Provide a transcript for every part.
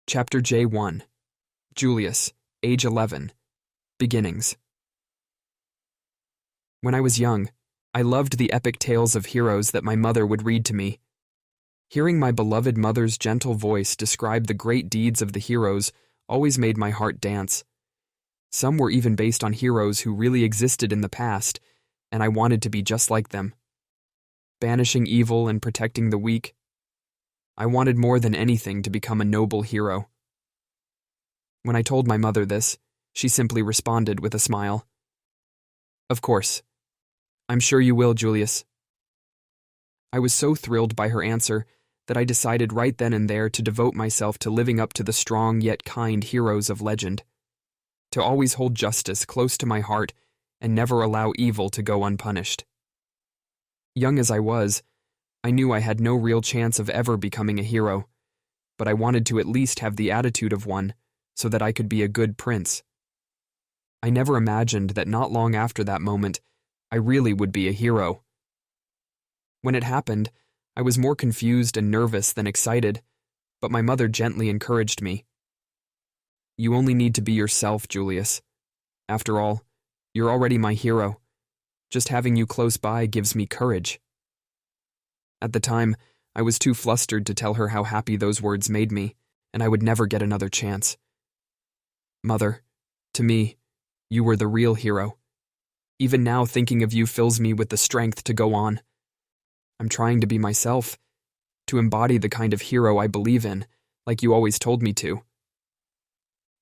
Chapter J1. Julius, age 11. Beginnings. When I was young, I loved the epic tales of heroes that my mother would read to me. Hearing my beloved mother's gentle voice describe the great deeds of the heroes always made my heart dance. Some were even based on heroes who really existed in the past, and I wanted to be just like them. Banishing evil and protecting the weak. I wanted more than anything to become a noble hero. When I told my mother this, she simply responded with a smile. "Of course. I'm sure you will, Julius." I was so thrilled by her answer that I decided right then and there to devote myself to living up to the strong yet kind heroes of legend, to always hold justice close to my heart and never allow evil to go unpunished. Young as I was, I knew I had no real chance of ever becoming a hero, but I wanted to at least have the attitude of one so that I could be a good prince. I never imagined that not long after that moment, I really would be a hero. When it happened, I was more confused and nervous than excited, but my mother gently encouraged me. "You only need to be yourself, Julius. After all, you're already my hero. Just having you close by gives me courage." At the time, I was too flustered to tell her how happy those words made me, and I would never get another chance. "Mother, to me, you were the real hero. Even now, thinking of you fills me with the strength to go on. I'm trying to be myself, to embody the kind of hero I believe in, like you always told me to.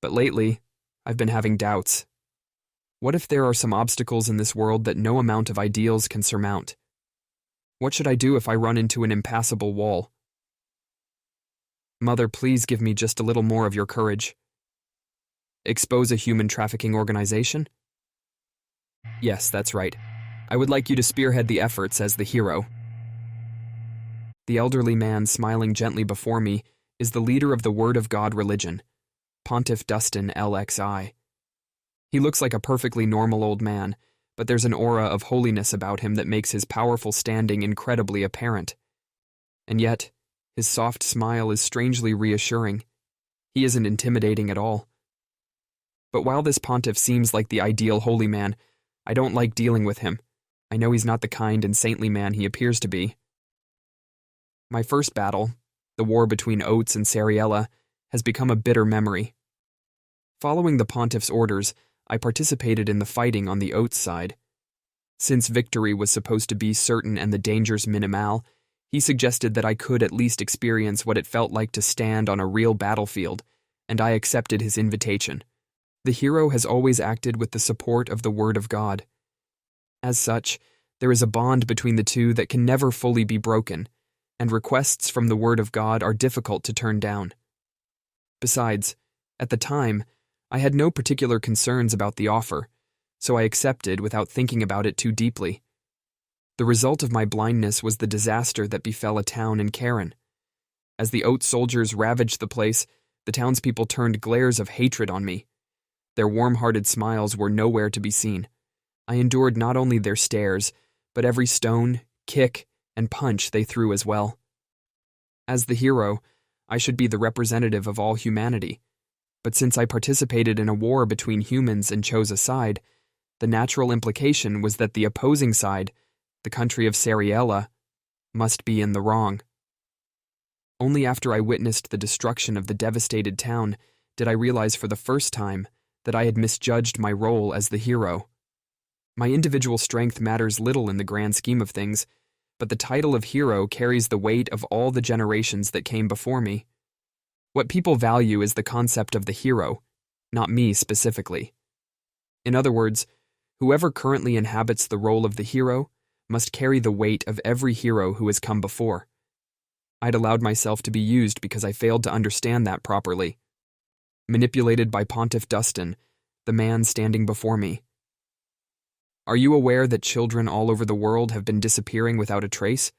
But lately, I've been having doubts. What if there are some obstacles in this world that no amount of ideals can surmount? What should I do if I run into an impassable wall? Mother, please give me just a little more of your courage." "Expose a human trafficking organization?" "Yes, that's right. I would like you to spearhead the efforts as the hero." The elderly man smiling gently before me is the leader of the Word of God religion, Pontiff Dustin LXI. He looks like a perfectly normal old man, but there's an aura of holiness about him that makes his powerful standing incredibly apparent. And yet, his soft smile is strangely reassuring. He isn't intimidating at all. But while this pontiff seems like the ideal holy man, I don't like dealing with him. I know he's not the kind and saintly man he appears to be. My first battle, the war between Oates and Sariella, has become a bitter memory. Following the pontiff's orders, I participated in the fighting on the Oates side. Since victory was supposed to be certain and the dangers minimal, he suggested that I could at least experience what it felt like to stand on a real battlefield, and I accepted his invitation. The hero has always acted with the support of the Word of God. As such, there is a bond between the two that can never fully be broken, and requests from the Word of God are difficult to turn down. Besides, at the time, I had no particular concerns about the offer, so I accepted without thinking about it too deeply. The result of my blindness was the disaster that befell a town in Karen. As the Oates soldiers ravaged the place, the townspeople turned glares of hatred on me. Their warm-hearted smiles were nowhere to be seen. I endured not only their stares, but every stone, kick, and punch they threw as well. As the hero, I should be the representative of all humanity, but since I participated in a war between humans and chose a side, the natural implication was that the opposing side, the country of Sariella, must be in the wrong. Only after I witnessed the destruction of the devastated town did I realize for the first time that I had misjudged my role as the hero. My individual strength matters little in the grand scheme of things, but the title of hero carries the weight of all the generations that came before me. What people value is the concept of the hero, not me specifically. In other words, whoever currently inhabits the role of the hero must carry the weight of every hero who has come before. I'd allowed myself to be used because I failed to understand that properly. Manipulated by Pontiff Dustin, the man standing before me. Are you aware that children all over the world have been disappearing without a trace?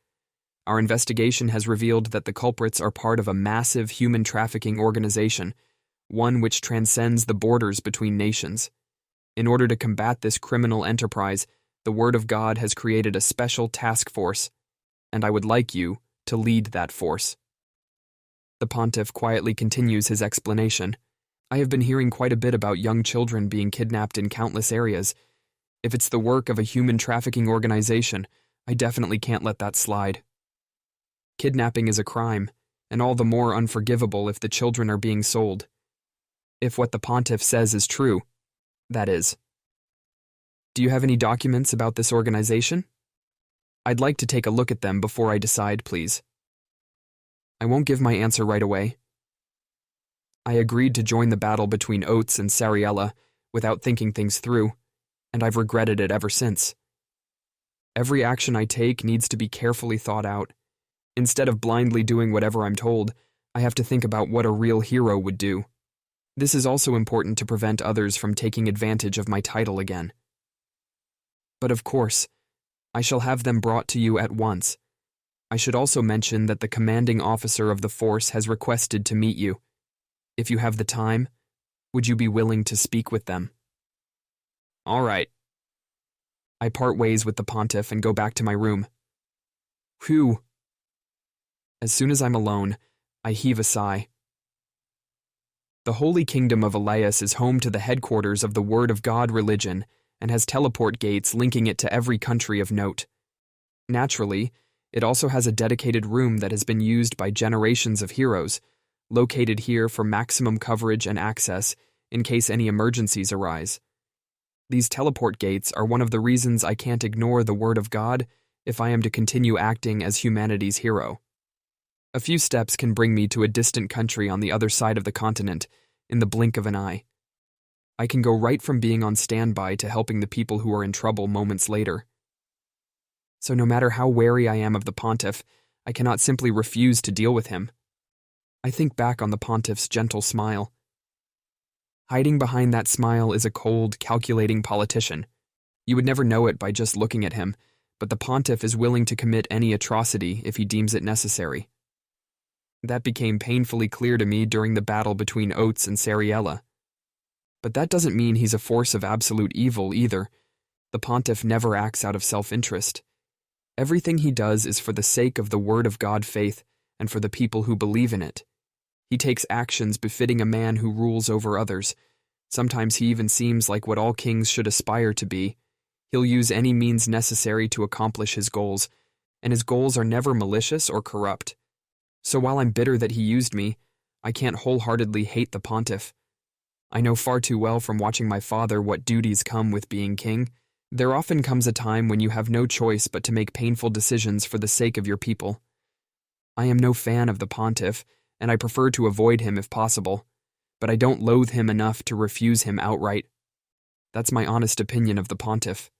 Our investigation has revealed that the culprits are part of a massive human trafficking organization, one which transcends the borders between nations. In order to combat this criminal enterprise, the Word of God has created a special task force, and I would like you to lead that force. The pontiff quietly continues his explanation. I have been hearing quite a bit about young children being kidnapped in countless areas. If it's the work of a human trafficking organization, I definitely can't let that slide. Kidnapping is a crime, and all the more unforgivable if the children are being sold. If what the pontiff says is true, that is. Do you have any documents about this organization? I'd like to take a look at them before I decide, please. I won't give my answer right away. I agreed to join the battle between Oates and Sariella without thinking things through, and I've regretted it ever since. Every action I take needs to be carefully thought out. Instead of blindly doing whatever I'm told, I have to think about what a real hero would do. This is also important to prevent others from taking advantage of my title again. But of course, I shall have them brought to you at once. I should also mention that the commanding officer of the force has requested to meet you. If you have the time, would you be willing to speak with them? All right. I part ways with the pontiff and go back to my room. Whew. As soon as I'm alone, I heave a sigh. The Holy Kingdom of Elias is home to the headquarters of the Word of God religion and has teleport gates linking it to every country of note. Naturally, it also has a dedicated room that has been used by generations of heroes, located here for maximum coverage and access in case any emergencies arise. These teleport gates are one of the reasons I can't ignore the Word of God if I am to continue acting as humanity's hero. A few steps can bring me to a distant country on the other side of the continent in the blink of an eye. I can go right from being on standby to helping the people who are in trouble moments later. So no matter how wary I am of the pontiff, I cannot simply refuse to deal with him. I think back on the pontiff's gentle smile. Hiding behind that smile is a cold, calculating politician. You would never know it by just looking at him, but the pontiff is willing to commit any atrocity if he deems it necessary. That became painfully clear to me during the battle between Oates and Sariella. But that doesn't mean he's a force of absolute evil either. The pontiff never acts out of self-interest. Everything he does is for the sake of the Word of God faith and for the people who believe in it. He takes actions befitting a man who rules over others. Sometimes he even seems like what all kings should aspire to be. He'll use any means necessary to accomplish his goals, and his goals are never malicious or corrupt. So while I'm bitter that he used me, I can't wholeheartedly hate the pontiff. I know far too well from watching my father what duties come with being king. There often comes a time when you have no choice but to make painful decisions for the sake of your people. I am no fan of the pontiff, and I prefer to avoid him if possible, but I don't loathe him enough to refuse him outright. That's my honest opinion of the pontiff,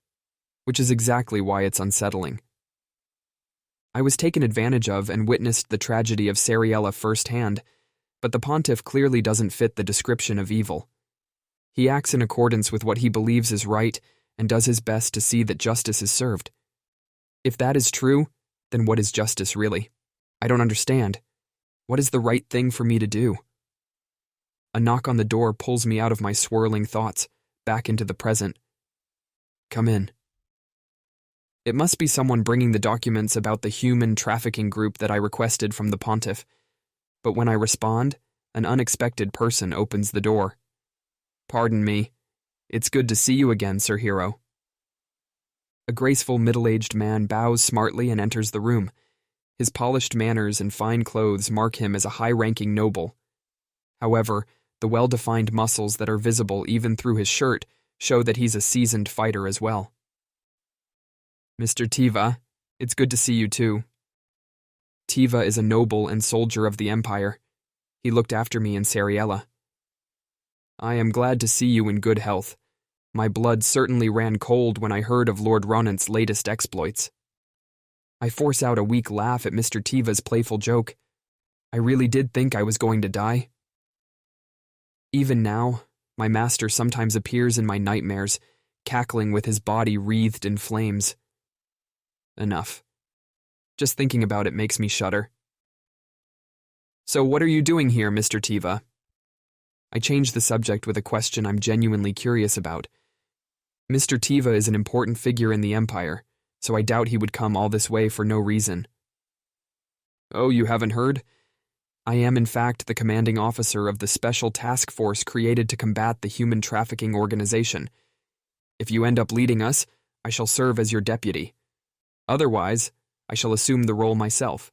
which is exactly why it's unsettling. I was taken advantage of and witnessed the tragedy of Sariella firsthand, but the pontiff clearly doesn't fit the description of evil. He acts in accordance with what he believes is right and does his best to see that justice is served. If that is true, then what is justice really? I don't understand. What is the right thing for me to do? A knock on the door pulls me out of my swirling thoughts, back into the present. Come in. It must be someone bringing the documents about the human trafficking group that I requested from the pontiff. But when I respond, an unexpected person opens the door. Pardon me. It's good to see you again, Sir Hero. A graceful middle-aged man bows smartly and enters the room. His polished manners and fine clothes mark him as a high-ranking noble. However, the well-defined muscles that are visible even through his shirt show that he's a seasoned fighter as well. Mr. Tiva, it's good to see you too. Tiva is a noble and soldier of the Empire. He looked after me in Sariella. I am glad to see you in good health. My blood certainly ran cold when I heard of Lord Ronant's latest exploits. I force out a weak laugh at Mr. Tiva's playful joke. I really did think I was going to die. Even now, my master sometimes appears in my nightmares, cackling with his body wreathed in flames. Enough. Just thinking about it makes me shudder. So what are you doing here, Mr. Tiva? I change the subject with a question I'm genuinely curious about. Mr. Tiva is an important figure in the Empire, so I doubt he would come all this way for no reason. Oh, you haven't heard? I am in fact the commanding officer of the special task force created to combat the human trafficking organization. If you end up leading us, I shall serve as your deputy. Otherwise, I shall assume the role myself.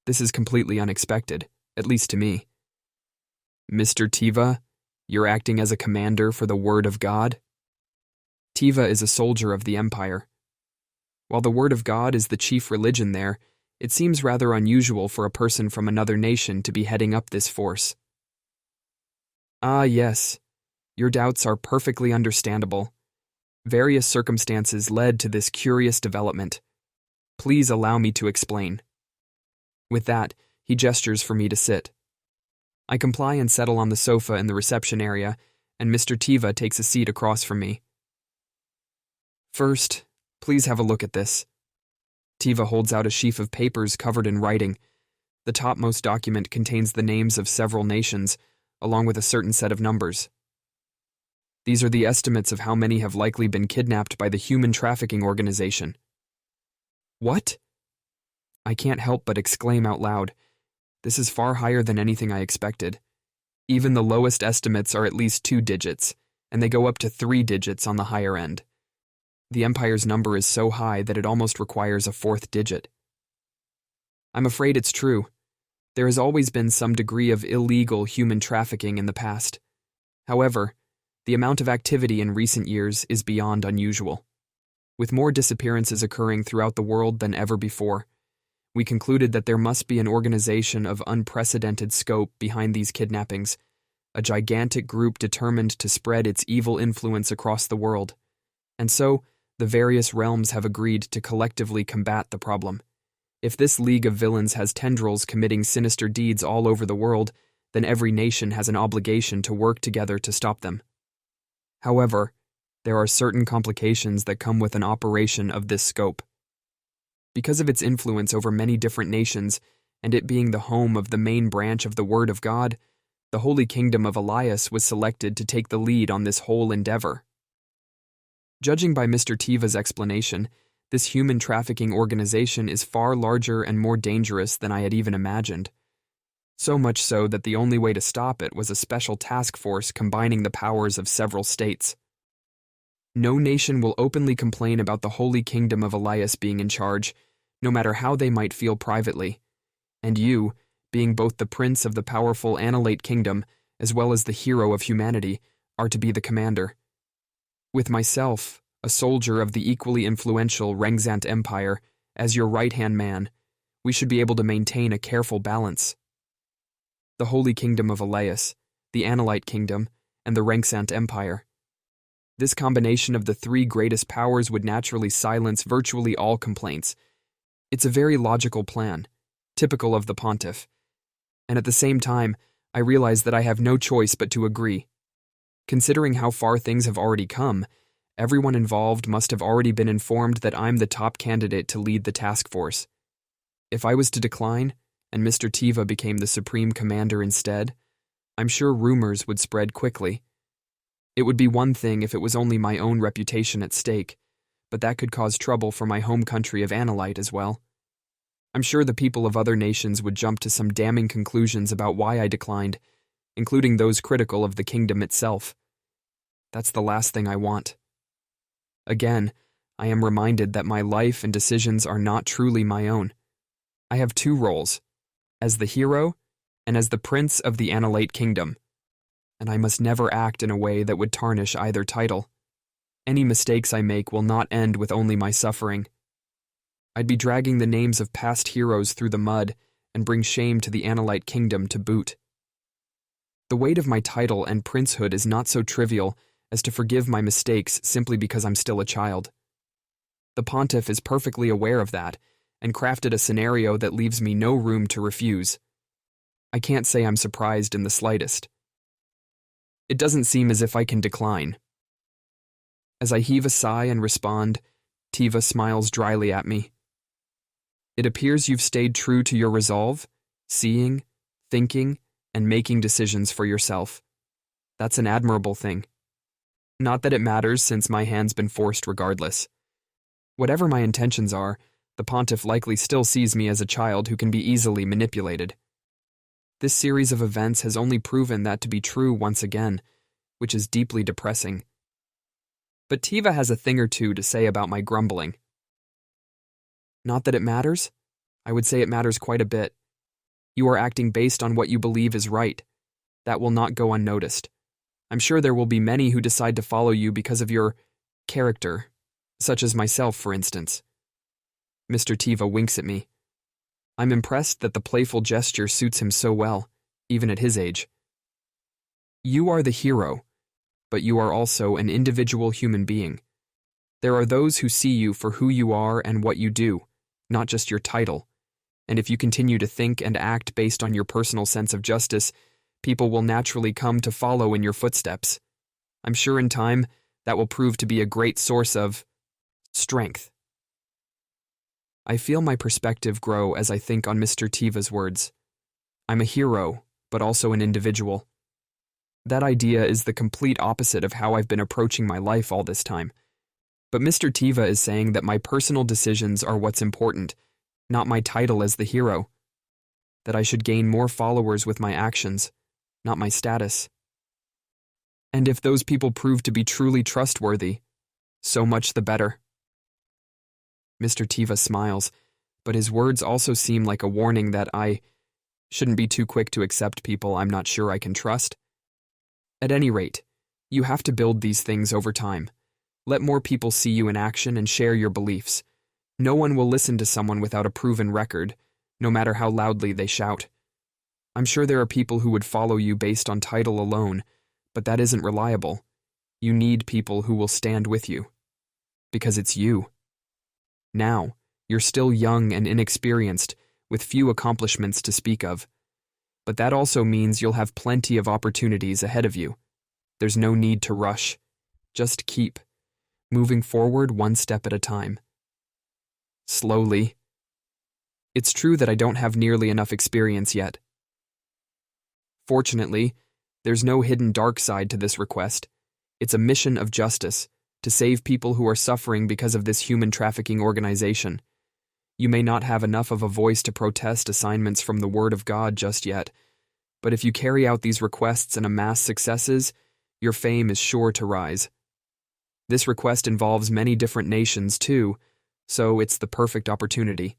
This is completely unexpected, at least to me. Mr. Tiva, you're acting as a commander for the Word of God? Tiva is a soldier of the Empire. While the Word of God is the chief religion there, it seems rather unusual for a person from another nation to be heading up this force. Ah, yes. Your doubts are perfectly understandable. Various circumstances led to this curious development. Please allow me to explain. With that, he gestures for me to sit. I comply and settle on the sofa in the reception area, and Mr. Tiva takes a seat across from me. First, please have a look at this. Tiva holds out a sheaf of papers covered in writing. The topmost document contains the names of several nations, along with a certain set of numbers. These are the estimates of how many have likely been kidnapped by the human trafficking organization. What? I can't help but exclaim out loud. This is far higher than anything I expected. Even the lowest estimates are at least 2 digits, and they go up to 3 digits on the higher end. The Empire's number is so high that it almost requires a 4th digit. I'm afraid it's true. There has always been some degree of illegal human trafficking in the past. However, the amount of activity in recent years is beyond unusual. With more disappearances occurring throughout the world than ever before, we concluded that there must be an organization of unprecedented scope behind these kidnappings, a gigantic group determined to spread its evil influence across the world. And so, the various realms have agreed to collectively combat the problem. If this league of villains has tendrils committing sinister deeds all over the world, then every nation has an obligation to work together to stop them. However, there are certain complications that come with an operation of this scope. Because of its influence over many different nations, and it being the home of the main branch of the Word of God, the Holy Kingdom of Elias was selected to take the lead on this whole endeavor. Judging by Mr. Tiva's explanation, this human trafficking organization is far larger and more dangerous than I had even imagined. So much so that the only way to stop it was a special task force combining the powers of several states. No nation will openly complain about the Holy Kingdom of Elias being in charge, no matter how they might feel privately. And you, being both the prince of the powerful Annihilate Kingdom as well as the hero of humanity, are to be the commander. With myself, a soldier of the equally influential Rengzant Empire, as your right-hand man, we should be able to maintain a careful balance. The Holy Kingdom of Elias, the Annihilate Kingdom, and the Rengzant Empire. This combination of the 3 greatest powers would naturally silence virtually all complaints. It's a very logical plan, typical of the pontiff. And at the same time, I realize that I have no choice but to agree. Considering how far things have already come, everyone involved must have already been informed that I'm the top candidate to lead the task force. If I was to decline, and Mr. Tiva became the supreme commander instead, I'm sure rumors would spread quickly. It would be one thing if it was only my own reputation at stake, but that could cause trouble for my home country of Annihilate as well. I'm sure the people of other nations would jump to some damning conclusions about why I declined, including those critical of the kingdom itself. That's the last thing I want. Again, I am reminded that my life and decisions are not truly my own. I have 2 roles, as the hero and as the prince of the Annihilate Kingdom, and I must never act in a way that would tarnish either title. Any mistakes I make will not end with only my suffering. I'd be dragging the names of past heroes through the mud and bring shame to the Annihilate Kingdom to boot. The weight of my title and princehood is not so trivial as to forgive my mistakes simply because I'm still a child. The pontiff is perfectly aware of that and crafted a scenario that leaves me no room to refuse. I can't say I'm surprised in the slightest. It doesn't seem as if I can decline. As I heave a sigh and respond, Tiva smiles dryly at me. It appears you've stayed true to your resolve, seeing, thinking, and making decisions for yourself. That's an admirable thing. Not that it matters, since my hand's been forced regardless. Whatever my intentions are, the pontiff likely still sees me as a child who can be easily manipulated. This series of events has only proven that to be true once again, which is deeply depressing. But Tiva has a thing or two to say about my grumbling. Not that it matters. I would say it matters quite a bit. You are acting based on what you believe is right. That will not go unnoticed. I'm sure there will be many who decide to follow you because of your character, such as myself, for instance. Mr. Tiva winks at me. I'm impressed that the playful gesture suits him so well, even at his age. You are the hero, but you are also an individual human being. There are those who see you for who you are and what you do, not just your title. And if you continue to think and act based on your personal sense of justice, people will naturally come to follow in your footsteps. I'm sure in time that will prove to be a great source of strength. I feel my perspective grow as I think on Mr. Tiva's words. I'm a hero, but also an individual. That idea is the complete opposite of how I've been approaching my life all this time. But Mr. Tiva is saying that my personal decisions are what's important, not my title as the hero. That I should gain more followers with my actions, not my status. And if those people prove to be truly trustworthy, so much the better. Mr. Tiva smiles, but his words also seem like a warning that I shouldn't be too quick to accept people I'm not sure I can trust. At any rate, you have to build these things over time. Let more people see you in action and share your beliefs. No one will listen to someone without a proven record, no matter how loudly they shout. I'm sure there are people who would follow you based on title alone, but that isn't reliable. You need people who will stand with you. Because it's you. Now, you're still young and inexperienced, with few accomplishments to speak of. But that also means you'll have plenty of opportunities ahead of you. There's no need to rush. Just keep moving forward one step at a time. Slowly. It's true that I don't have nearly enough experience yet. Fortunately, there's no hidden dark side to this request. It's a mission of justice, to save people who are suffering because of this human trafficking organization. You may not have enough of a voice to protest assignments from the Word of God just yet, but if you carry out these requests and amass successes, your fame is sure to rise. This request involves many different nations too, so it's the perfect opportunity.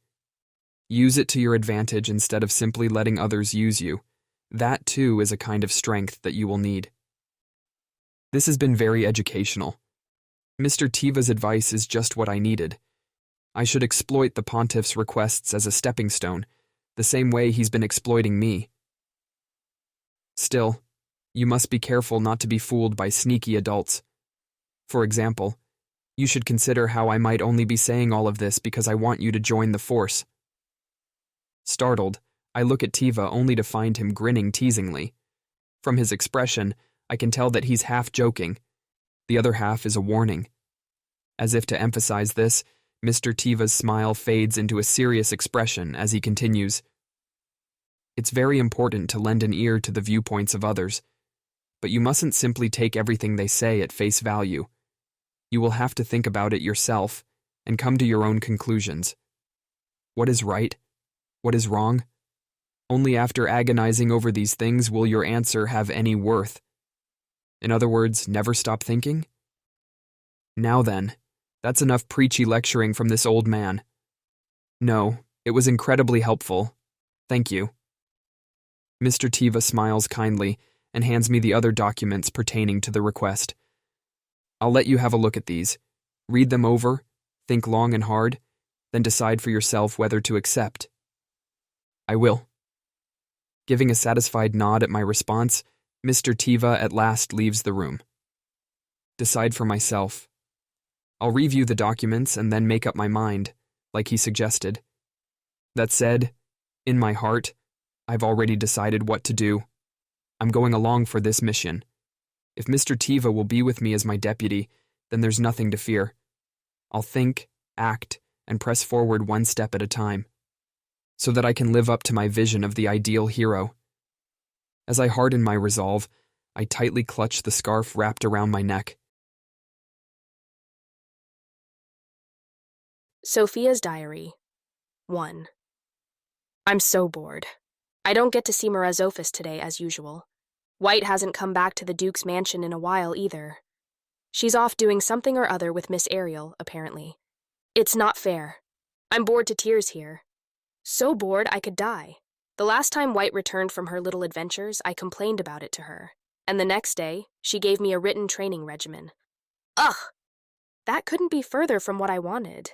Use it to your advantage instead of simply letting others use you. That too is a kind of strength that you will need. This has been very educational. Mr. Tiva's advice is just what I needed. I should exploit the pontiff's requests as a stepping stone, the same way he's been exploiting me. Still, you must be careful not to be fooled by sneaky adults. For example, you should consider how I might only be saying all of this because I want you to join the force. Startled, I look at Tiva only to find him grinning teasingly. From his expression, I can tell that he's half joking. The other half is a warning. As if to emphasize this, Mr. Tiva's smile fades into a serious expression as he continues. It's very important to lend an ear to the viewpoints of others, but you mustn't simply take everything they say at face value. You will have to think about it yourself and come to your own conclusions. What is right? What is wrong? Only after agonizing over these things will your answer have any worth. In other words, never stop thinking? Now then, that's enough preachy lecturing from this old man. No, it was incredibly helpful. Thank you. Mr. Tiva smiles kindly and hands me the other documents pertaining to the request. I'll let you have a look at these. Read them over, think long and hard, then decide for yourself whether to accept. I will. Giving a satisfied nod at my response, Mr. Tiva at last leaves the room. Decide for myself. I'll review the documents and then make up my mind, like he suggested. That said, in my heart, I've already decided what to do. I'm going along for this mission. If Mr. Tiva will be with me as my deputy, then there's nothing to fear. I'll think, act, and press forward one step at a time, so that I can live up to my vision of the ideal hero. As I harden my resolve, I tightly clutch the scarf wrapped around my neck. Sophia's Diary 1. I'm so bored. I don't get to see Morozofis today as usual. White hasn't come back to the Duke's mansion in a while either. She's off doing something or other with Miss Ariel, apparently. It's not fair. I'm bored to tears here. So bored I could die. The last time White returned from her little adventures, I complained about it to her. And the next day, she gave me a written training regimen. Ugh! That couldn't be further from what I wanted.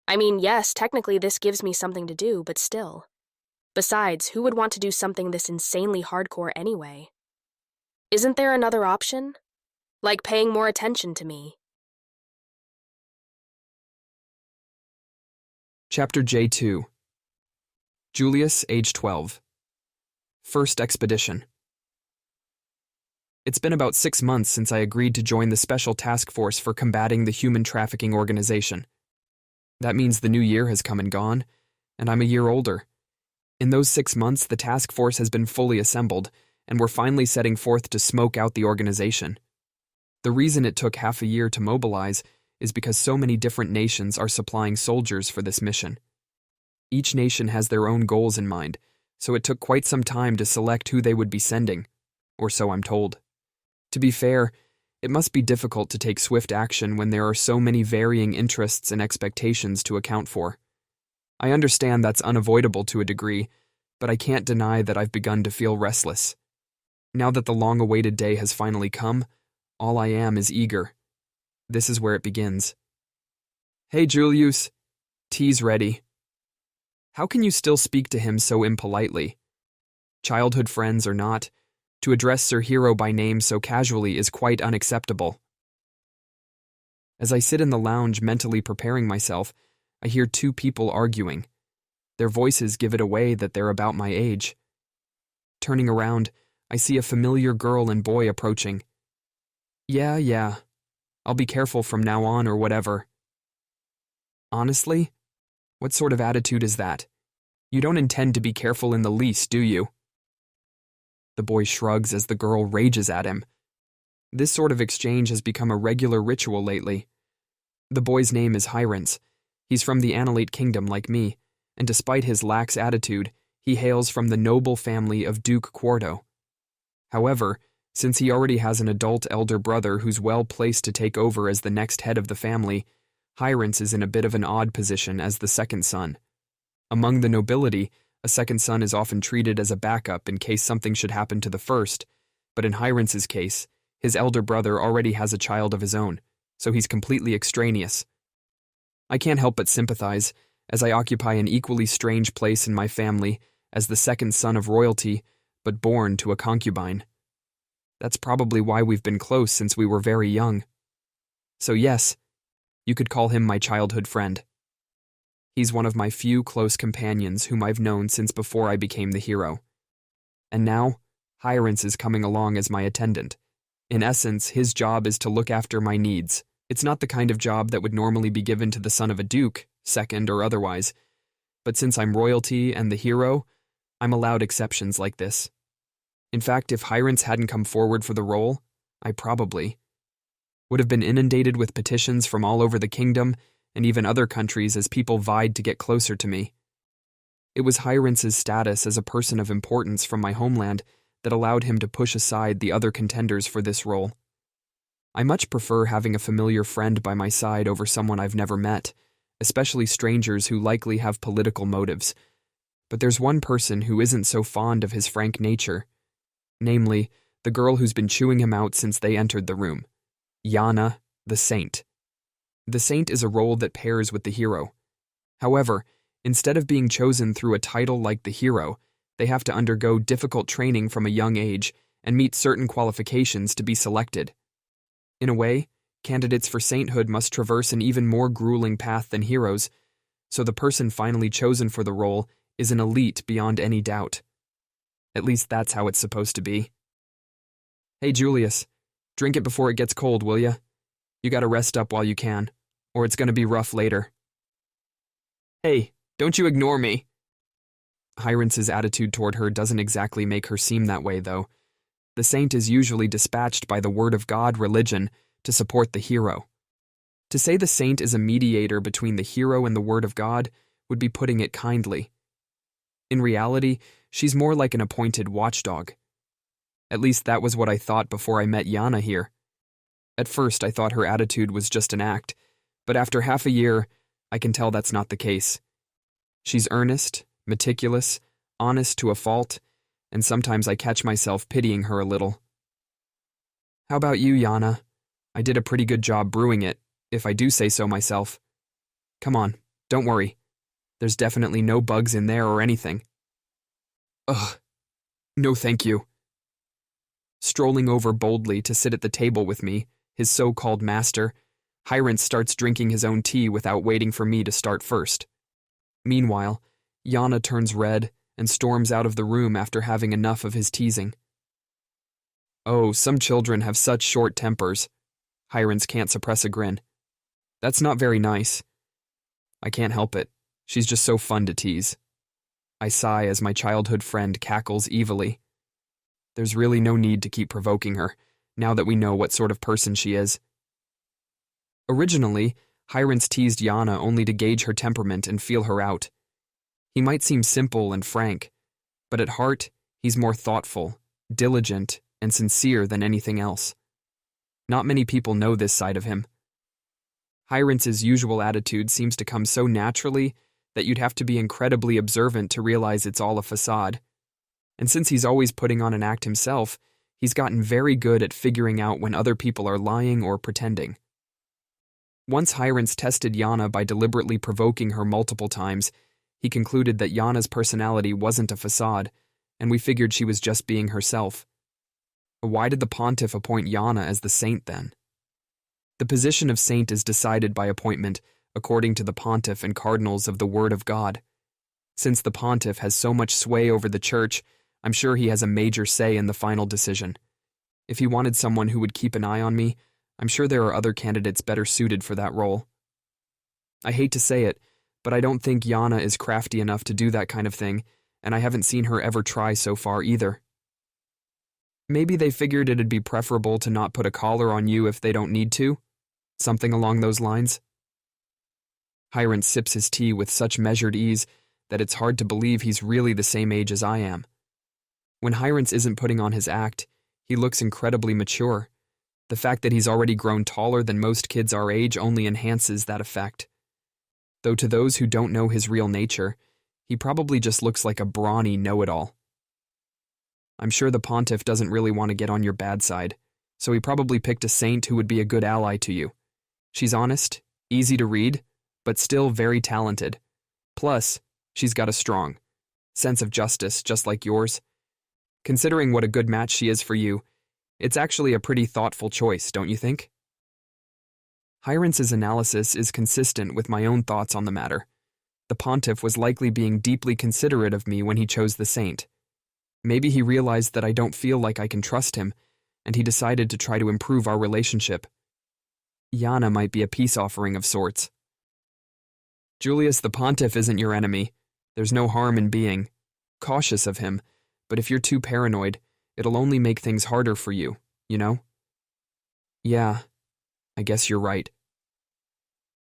I mean, yes, technically this gives me something to do, but still. Besides, who would want to do something this insanely hardcore anyway? Isn't there another option? Like paying more attention to me. Chapter J2. Julius, age 12. First expedition. It's been about 6 months since I agreed to join the Special Task Force for combating the human trafficking organization. That means the new year has come and gone, and I'm a year older. In those 6 months, the task force has been fully assembled, and we're finally setting forth to smoke out the organization. The reason it took half a year to mobilize is because so many different nations are supplying soldiers for this mission. Each nation has their own goals in mind, so it took quite some time to select who they would be sending, or so I'm told. To be fair, it must be difficult to take swift action when there are so many varying interests and expectations to account for. I understand that's unavoidable to a degree, but I can't deny that I've begun to feel restless. Now that the long-awaited day has finally come, all I am is eager. This is where it begins. Hey, Julius. Tea's ready. How can you still speak to him so impolitely? Childhood friends or not, to address Sir Hero by name so casually is quite unacceptable. As I sit in the lounge mentally preparing myself, I hear two people arguing. Their voices give it away that they're about my age. Turning around, I see a familiar girl and boy approaching. Yeah, I'll be careful from now on or whatever. Honestly? What sort of attitude is that? You don't intend to be careful in the least, do you? The boy shrugs as the girl rages at him. This sort of exchange has become a regular ritual lately. The boy's name is Hyrens. He's from the Annelite Kingdom like me, and despite his lax attitude, he hails from the noble family of Duke Quarto. However, since he already has an adult elder brother who's well placed to take over as the next head of the family, Hyrens is in a bit of an odd position as the second son. Among the nobility, a second son is often treated as a backup in case something should happen to the first, but in Hyrens' case, his elder brother already has a child of his own, so he's completely extraneous. I can't help but sympathize, as I occupy an equally strange place in my family as the second son of royalty, but born to a concubine. That's probably why we've been close since we were very young. So yes, you could call him my childhood friend. He's one of my few close companions whom I've known since before I became the hero. And now, Hyrens is coming along as my attendant. In essence, his job is to look after my needs. It's not the kind of job that would normally be given to the son of a duke, second or otherwise. But since I'm royalty and the hero, I'm allowed exceptions like this. In fact, if Hyrens hadn't come forward for the role, I probably would have been inundated with petitions from all over the kingdom and even other countries as people vied to get closer to me. It was Hyrens' status as a person of importance from my homeland that allowed him to push aside the other contenders for this role. I much prefer having a familiar friend by my side over someone I've never met, especially strangers who likely have political motives. But there's one person who isn't so fond of his frank nature. Namely, the girl who's been chewing him out since they entered the room. Yana, the Saint. The Saint is a role that pairs with the hero. However, instead of being chosen through a title like the hero, they have to undergo difficult training from a young age and meet certain qualifications to be selected. In a way, candidates for sainthood must traverse an even more grueling path than heroes, so the person finally chosen for the role is an elite beyond any doubt. At least that's how it's supposed to be. Hey Julius, drink it before it gets cold, will ya? You gotta rest up while you can, or it's gonna be rough later. Hey, don't you ignore me. Hyrens' attitude toward her doesn't exactly make her seem that way, though. The saint is usually dispatched by the word of God religion to support the hero. To say the saint is a mediator between the hero and the word of God would be putting it kindly. In reality, she's more like an appointed watchdog. At least that was what I thought before I met Yana here. At first, I thought her attitude was just an act, but after half a year, I can tell that's not the case. She's earnest, meticulous, honest to a fault, and sometimes I catch myself pitying her a little. How about you, Yana? I did a pretty good job brewing it, if I do say so myself. Come on, don't worry. There's definitely no bugs in there or anything. Ugh. No thank you. Strolling over boldly to sit at the table with me, his so-called master, Hyrance starts drinking his own tea without waiting for me to start first. Meanwhile, Yana turns red and storms out of the room after having enough of his teasing. Oh, some children have such short tempers. Hyrance can't suppress a grin. That's not very nice. I can't help it. She's just so fun to tease. I sigh as my childhood friend cackles evilly. There's really no need to keep provoking her, now that we know what sort of person she is. Originally, Hyrance teased Yana only to gauge her temperament and feel her out. He might seem simple and frank, but at heart, he's more thoughtful, diligent, and sincere than anything else. Not many people know this side of him. Hyrance's usual attitude seems to come so naturally that you'd have to be incredibly observant to realize it's all a facade. And since he's always putting on an act himself, he's gotten very good at figuring out when other people are lying or pretending. Once Hyrance tested Yana by deliberately provoking her multiple times, he concluded that Yana's personality wasn't a facade, and we figured she was just being herself. Why did the pontiff appoint Yana as the saint then? The position of saint is decided by appointment according to the pontiff and cardinals of the Word of God. Since the pontiff has so much sway over the church, I'm sure he has a major say in the final decision. If he wanted someone who would keep an eye on me, I'm sure there are other candidates better suited for that role. I hate to say it, but I don't think Yana is crafty enough to do that kind of thing, and I haven't seen her ever try so far either. Maybe they figured it'd be preferable to not put a collar on you if they don't need to? Something along those lines? Hyrance sips his tea with such measured ease that it's hard to believe he's really the same age as I am. When Hyrance isn't putting on his act, he looks incredibly mature. The fact that he's already grown taller than most kids our age only enhances that effect. Though to those who don't know his real nature, he probably just looks like a brawny know-it-all. I'm sure the pontiff doesn't really want to get on your bad side, so he probably picked a saint who would be a good ally to you. She's honest, easy to read, but still very talented. Plus, she's got a strong sense of justice, just like yours. Considering what a good match she is for you, it's actually a pretty thoughtful choice, don't you think? Hyrance's analysis is consistent with my own thoughts on the matter. The pontiff was likely being deeply considerate of me when he chose the saint. Maybe he realized that I don't feel like I can trust him, and he decided to try to improve our relationship. Yana might be a peace offering of sorts. Julius, the pontiff isn't your enemy. There's no harm in being cautious of him, but if you're too paranoid, it'll only make things harder for you, you know? Yeah, I guess you're right.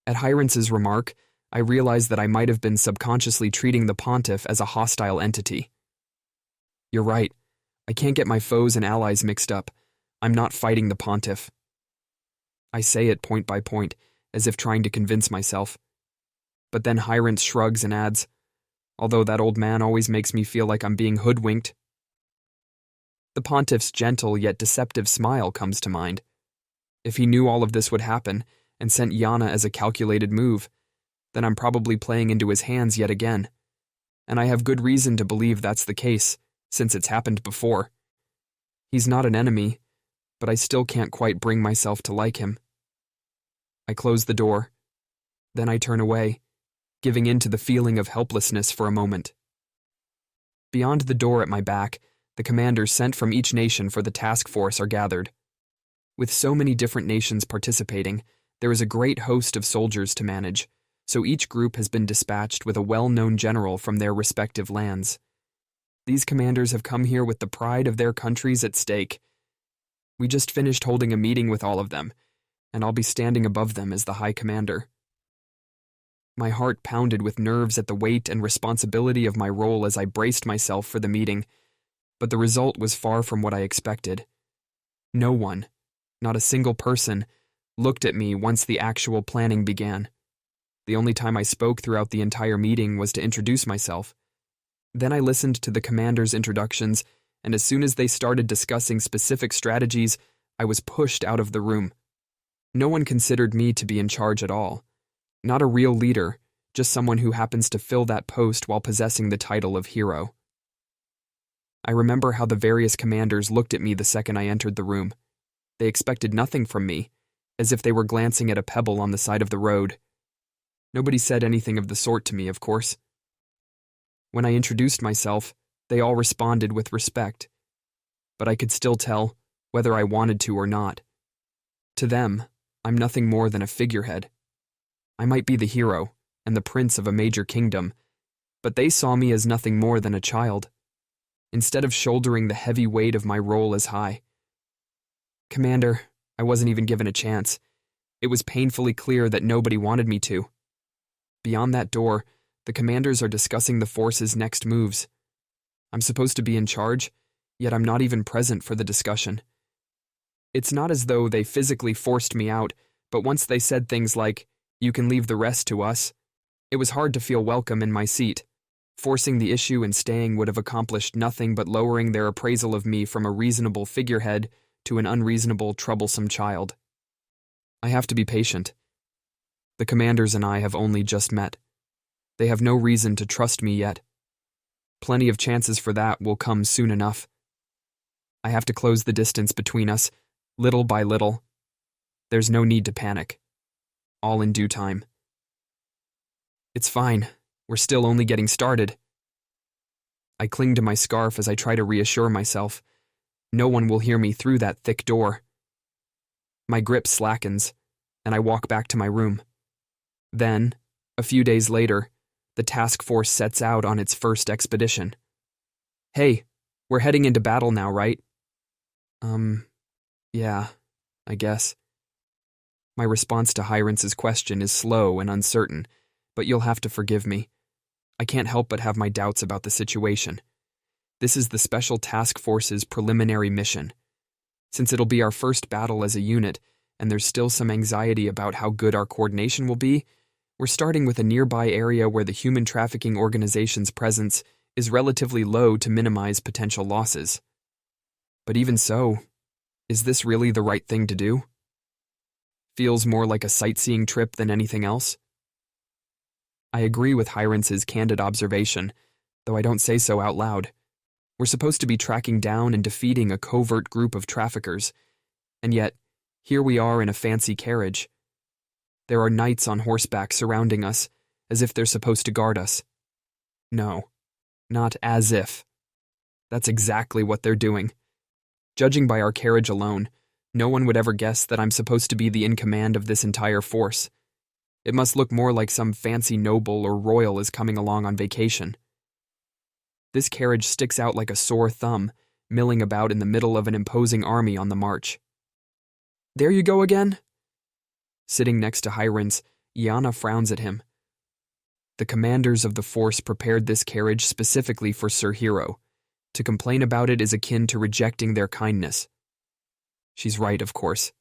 At Hyrance's remark, I realized that I might have been subconsciously treating the pontiff as a hostile entity. You're right. I can't get my foes and allies mixed up. I'm not fighting the pontiff. I say it point by point, as if trying to convince myself. But then Hyrance shrugs and adds, although that old man always makes me feel like I'm being hoodwinked. The pontiff's gentle yet deceptive smile comes to mind. If he knew all of this would happen and sent Yana as a calculated move, then I'm probably playing into his hands yet again. And I have good reason to believe that's the case, since it's happened before. He's not an enemy, but I still can't quite bring myself to like him. I close the door. Then I turn away, giving in to the feeling of helplessness for a moment. Beyond the door at my back, the commanders sent from each nation for the task force are gathered. With so many different nations participating, there is a great host of soldiers to manage, so each group has been dispatched with a well-known general from their respective lands. These commanders have come here with the pride of their countries at stake. We just finished holding a meeting with all of them, and I'll be standing above them as the High Commander. My heart pounded with nerves at the weight and responsibility of my role as I braced myself for the meeting, but the result was far from what I expected. No one, not a single person, looked at me once the actual planning began. The only time I spoke throughout the entire meeting was to introduce myself. Then I listened to the commander's introductions, and as soon as they started discussing specific strategies, I was pushed out of the room. No one considered me to be in charge at all. Not a real leader, just someone who happens to fill that post while possessing the title of hero. I remember how the various commanders looked at me the second I entered the room. They expected nothing from me, as if they were glancing at a pebble on the side of the road. Nobody said anything of the sort to me, of course. When I introduced myself, they all responded with respect, but I could still tell, whether I wanted to or not. To them, I'm nothing more than a figurehead. I might be the hero and the prince of a major kingdom, but they saw me as nothing more than a child, instead of shouldering the heavy weight of my role as high. Commander, I wasn't even given a chance. It was painfully clear that nobody wanted me to. Beyond that door, the commanders are discussing the force's next moves. I'm supposed to be in charge, yet I'm not even present for the discussion. It's not as though they physically forced me out, but once they said things like, "You can leave the rest to us," it was hard to feel welcome in my seat. Forcing the issue and staying would have accomplished nothing but lowering their appraisal of me from a reasonable figurehead to an unreasonable, troublesome child. I have to be patient. The commanders and I have only just met. They have no reason to trust me yet. Plenty of chances for that will come soon enough. I have to close the distance between us, little by little. There's no need to panic. All in due time. It's fine. We're still only getting started. I cling to my scarf as I try to reassure myself. No one will hear me through that thick door. My grip slackens, and I walk back to my room. Then, a few days later, the task force sets out on its first expedition. "Hey, we're heading into battle now, right?" Yeah, I guess. My response to Hyrance's question is slow and uncertain, but you'll have to forgive me. I can't help but have my doubts about the situation. This is the Special Task Force's preliminary mission. Since it'll be our first battle as a unit, and there's still some anxiety about how good our coordination will be, we're starting with a nearby area where the human trafficking organization's presence is relatively low to minimize potential losses. But even so, is this really the right thing to do? Feels more like a sightseeing trip than anything else. I agree with Hyrance's candid observation, though I don't say so out loud. We're supposed to be tracking down and defeating a covert group of traffickers, and yet, here we are in a fancy carriage. There are knights on horseback surrounding us, as if they're supposed to guard us. No, not as if. That's exactly what they're doing. Judging by our carriage alone, no one would ever guess that I'm supposed to be the in command of this entire force. It must look more like some fancy noble or royal is coming along on vacation. This carriage sticks out like a sore thumb, milling about in the middle of an imposing army on the march. "There you go again?" Sitting next to Hyrance, Yana frowns at him. The commanders of the force prepared this carriage specifically for Sir Hero. To complain about it is akin to rejecting their kindness. She's right, of course.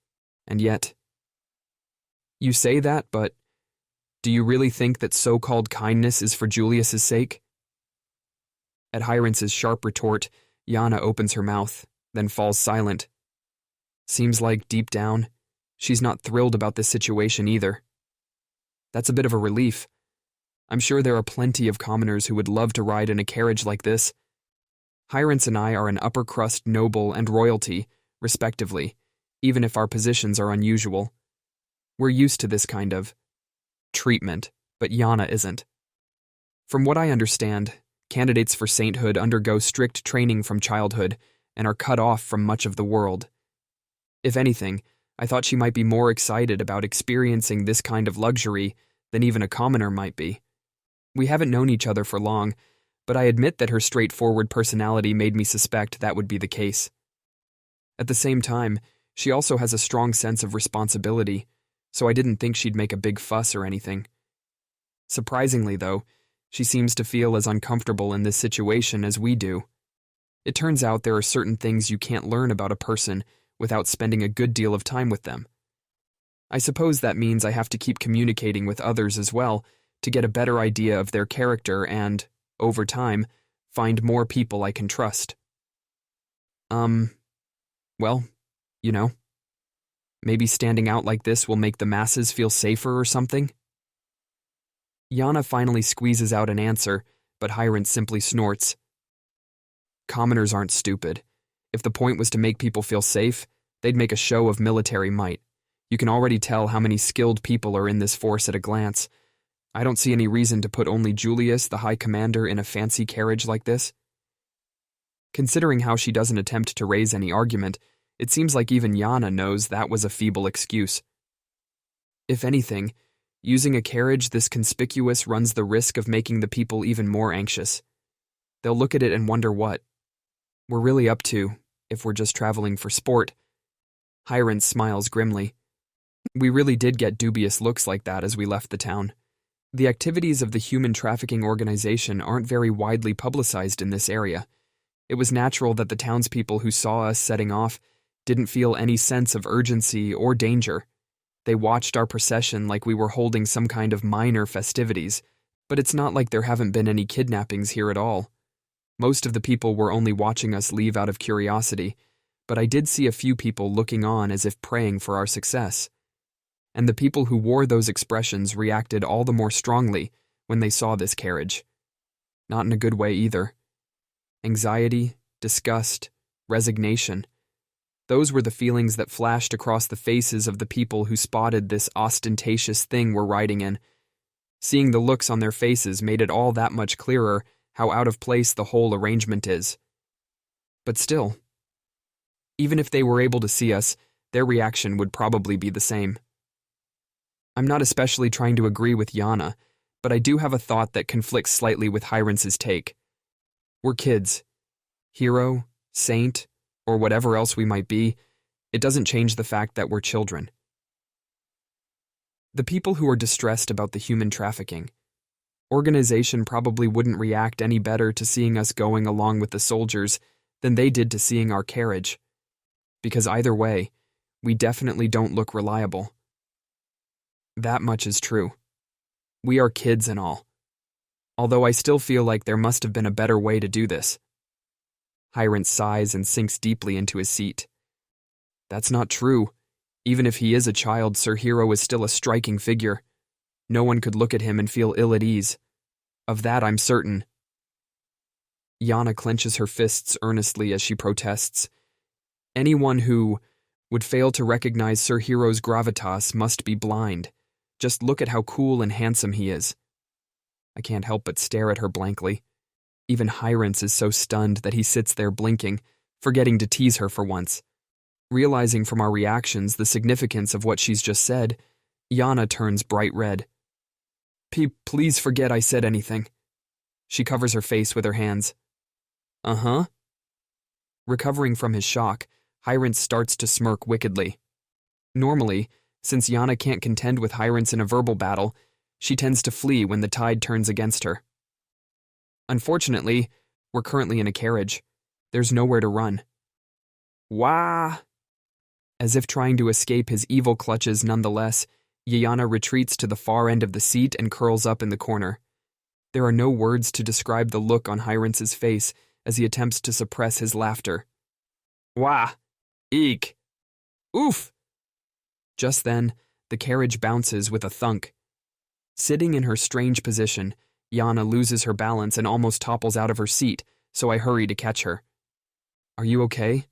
And yet... You say that, but do you really think that so-called kindness is for Julius's sake? At Hyrance's sharp retort, Yana opens her mouth, then falls silent. Seems like, deep down, she's not thrilled about this situation either. That's a bit of a relief. I'm sure there are plenty of commoners who would love to ride in a carriage like this. Hyrance and I are an upper-crust noble and royalty, respectively, even if our positions are unusual. We're used to this kind of treatment, but Yana isn't. From what I understand, candidates for sainthood undergo strict training from childhood and are cut off from much of the world. If anything, I thought she might be more excited about experiencing this kind of luxury than even a commoner might be. We haven't known each other for long, but I admit that her straightforward personality made me suspect that would be the case. At the same time, She also has a strong sense of responsibility, so I didn't think she'd make a big fuss or anything. Surprisingly, though, she seems to feel as uncomfortable in this situation as we do. It turns out there are certain things you can't learn about a person without spending a good deal of time with them. I suppose that means I have to keep communicating with others as well to get a better idea of their character and, over time, find more people I can trust. Well, you know, maybe standing out like this will make the masses feel safer or something? Yana finally squeezes out an answer, but Hyrant simply snorts. Commoners aren't stupid. If the point was to make people feel safe, they'd make a show of military might. You can already tell how many skilled people are in this force at a glance. I don't see any reason to put only Julius, the High Commander, in a fancy carriage like this. Considering how she doesn't attempt to raise any argument, it seems like even Yana knows that was a feeble excuse. If anything, using a carriage this conspicuous runs the risk of making the people even more anxious. They'll look at it and wonder what we're really up to, if we're just traveling for sport. Hyrant smiles grimly. We really did get dubious looks like that as we left the town. The activities of the human trafficking organization aren't very widely publicized in this area. It was natural that the townspeople who saw us setting off didn't feel any sense of urgency or danger. They watched our procession like we were holding some kind of minor festivities, but it's not like there haven't been any kidnappings here at all. Most of the people were only watching us leave out of curiosity, but I did see a few people looking on as if praying for our success. And the people who wore those expressions reacted all the more strongly when they saw this carriage. Not in a good way either. Anxiety, disgust, resignation. Those were the feelings that flashed across the faces of the people who spotted this ostentatious thing we're riding in. Seeing the looks on their faces made it all that much clearer how out of place the whole arrangement is. But still, even if they were able to see us, their reaction would probably be the same. I'm not especially trying to agree with Yana, but I do have a thought that conflicts slightly with Hyrance's take. We're kids. Hero, saint, or whatever else we might be, it doesn't change the fact that we're children. The people who are distressed about the human trafficking organization probably wouldn't react any better to seeing us going along with the soldiers than they did to seeing our carriage. Because either way, we definitely don't look reliable. That much is true. We are kids and all. Although I still feel like there must have been a better way to do this. Hyrant sighs and sinks deeply into his seat. That's not true. Even if he is a child, Sir Hero is still a striking figure. No one could look at him and feel ill at ease. Of that I'm certain. Yana clenches her fists earnestly as she protests. Anyone who would fail to recognize Sir Hero's gravitas must be blind. Just look at how cool and handsome he is. I can't help but stare at her blankly. Even Hyrance is so stunned that he sits there blinking, forgetting to tease her for once. Realizing from our reactions the significance of what she's just said, Yana turns bright red. Please forget I said anything. She covers her face with her hands. Uh-huh. Recovering from his shock, Hyrance starts to smirk wickedly. Normally, since Yana can't contend with Hyrance in a verbal battle, she tends to flee when the tide turns against her. Unfortunately, we're currently in a carriage. There's nowhere to run. Wah! As if trying to escape his evil clutches nonetheless, Yana retreats to the far end of the seat and curls up in the corner. There are no words to describe the look on Hyrance's face as he attempts to suppress his laughter. Wah! Eek! Oof! Just then, the carriage bounces with a thunk. Sitting in her strange position, Yana loses her balance and almost topples out of her seat, so I hurry to catch her. Are you okay?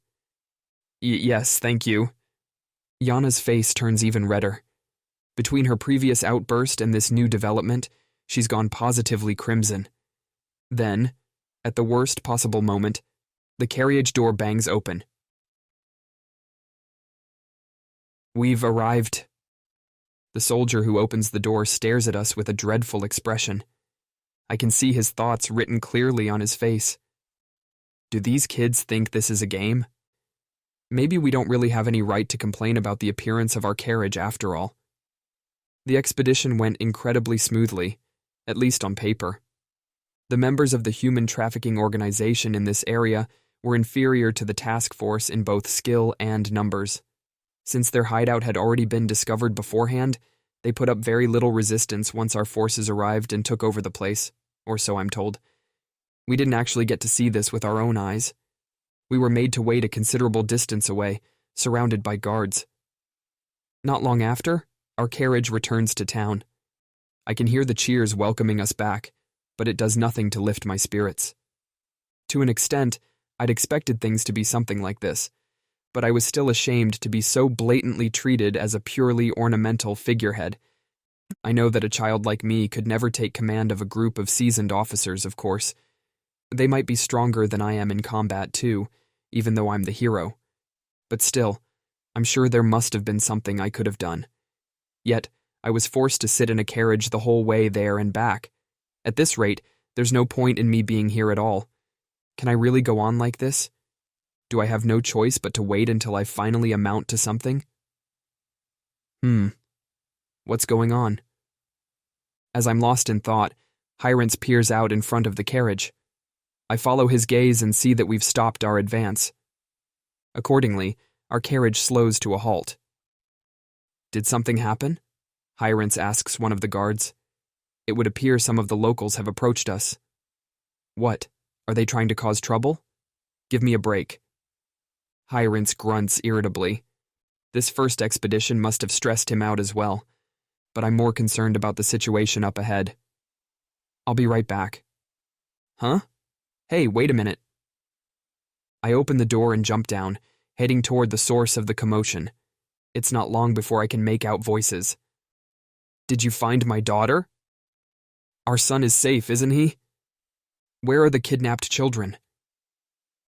Yes, thank you. Yana's face turns even redder. Between her previous outburst and this new development, she's gone positively crimson. Then, at the worst possible moment, the carriage door bangs open. We've arrived. The soldier who opens the door stares at us with a dreadful expression. I can see his thoughts written clearly on his face. Do these kids think this is a game? Maybe we don't really have any right to complain about the appearance of our carriage after all. The expedition went incredibly smoothly, at least on paper. The members of the human trafficking organization in this area were inferior to the task force in both skill and numbers. Since their hideout had already been discovered beforehand, they put up very little resistance once our forces arrived and took over the place, or so I'm told. We didn't actually get to see this with our own eyes. We were made to wait a considerable distance away, surrounded by guards. Not long after, our carriage returns to town. I can hear the cheers welcoming us back, but it does nothing to lift my spirits. To an extent, I'd expected things to be something like this, but I was still ashamed to be so blatantly treated as a purely ornamental figurehead. I know that a child like me could never take command of a group of seasoned officers, of course. They might be stronger than I am in combat, too, even though I'm the hero. But still, I'm sure there must have been something I could have done. Yet, I was forced to sit in a carriage the whole way there and back. At this rate, there's no point in me being here at all. Can I really go on like this? Do I have no choice but to wait until I finally amount to something? What's going on? As I'm lost in thought, Hyrance peers out in front of the carriage. I follow his gaze and see that we've stopped our advance. Accordingly, our carriage slows to a halt. Did something happen? Hyrance asks one of the guards. It would appear some of the locals have approached us. What? Are they trying to cause trouble? Give me a break. Hyrance grunts irritably. This first expedition must have stressed him out as well, but I'm more concerned about the situation up ahead. I'll be right back. Huh? Hey, wait a minute. I open the door and jump down, heading toward the source of the commotion. It's not long before I can make out voices. Did you find my daughter? Our son is safe, isn't he? Where are the kidnapped children?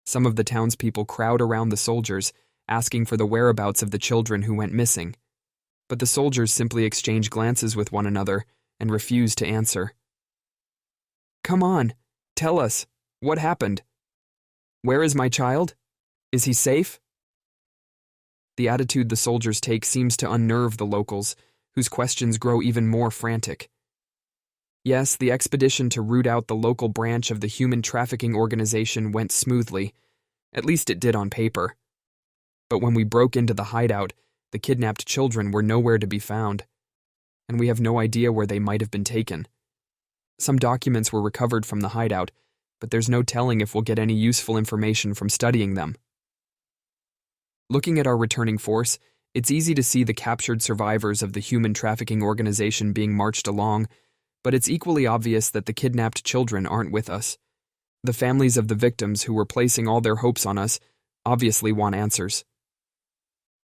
Some of the townspeople crowd around the soldiers, asking for the whereabouts of the children who went missing. But the soldiers simply exchange glances with one another and refuse to answer. Come on, tell us, what happened? Where is my child? Is he safe? The attitude the soldiers take seems to unnerve the locals, whose questions grow even more frantic. Yes, the expedition to root out the local branch of the human trafficking organization went smoothly. At least it did on paper. But when we broke into the hideout, the kidnapped children were nowhere to be found, and we have no idea where they might have been taken. Some documents were recovered from the hideout, but there's no telling if we'll get any useful information from studying them. Looking at our returning force, it's easy to see the captured survivors of the human trafficking organization being marched along, but it's equally obvious that the kidnapped children aren't with us. The families of the victims who were placing all their hopes on us obviously want answers.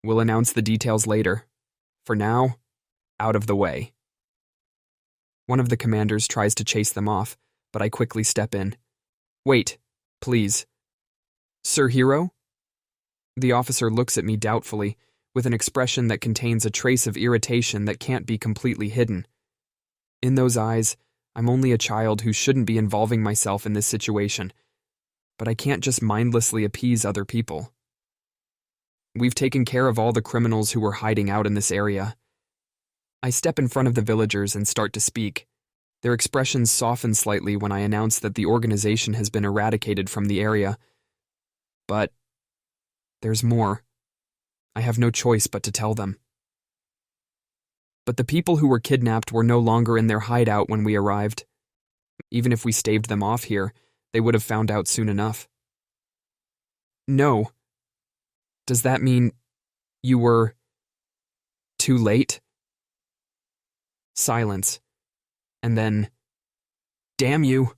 We'll announce the details later. For now, out of the way. One of the commanders tries to chase them off, but I quickly step in. Wait, please. Sir Hero? The officer looks at me doubtfully, with an expression that contains a trace of irritation that can't be completely hidden. In those eyes, I'm only a child who shouldn't be involving myself in this situation, but I can't just mindlessly appease other people. We've taken care of all the criminals who were hiding out in this area. I step in front of the villagers and start to speak. Their expressions soften slightly when I announce that the organization has been eradicated from the area. But there's more. I have no choice but to tell them. But the people who were kidnapped were no longer in their hideout when we arrived. Even if we staved them off here, they would have found out soon enough. No. Does that mean you were too late? Silence. And then, damn you.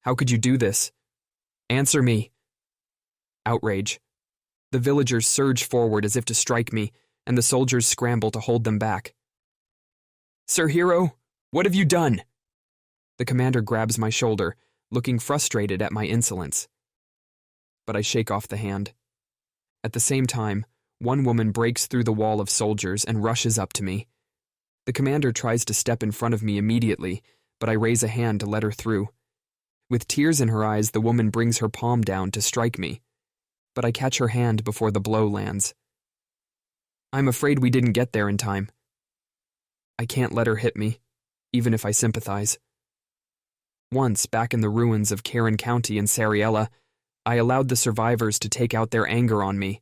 How could you do this? Answer me. Outrage. The villagers surge forward as if to strike me, and the soldiers scramble to hold them back. Sir Hero, what have you done? The commander grabs my shoulder, looking frustrated at my insolence. But I shake off the hand. At the same time, one woman breaks through the wall of soldiers and rushes up to me. The commander tries to step in front of me immediately, but I raise a hand to let her through. With tears in her eyes, the woman brings her palm down to strike me. but I catch her hand before the blow lands. I'm afraid we didn't get there in time. I can't let her hit me, even if I sympathize. Once, back in the ruins of Karen County in Sariella, I allowed the survivors to take out their anger on me,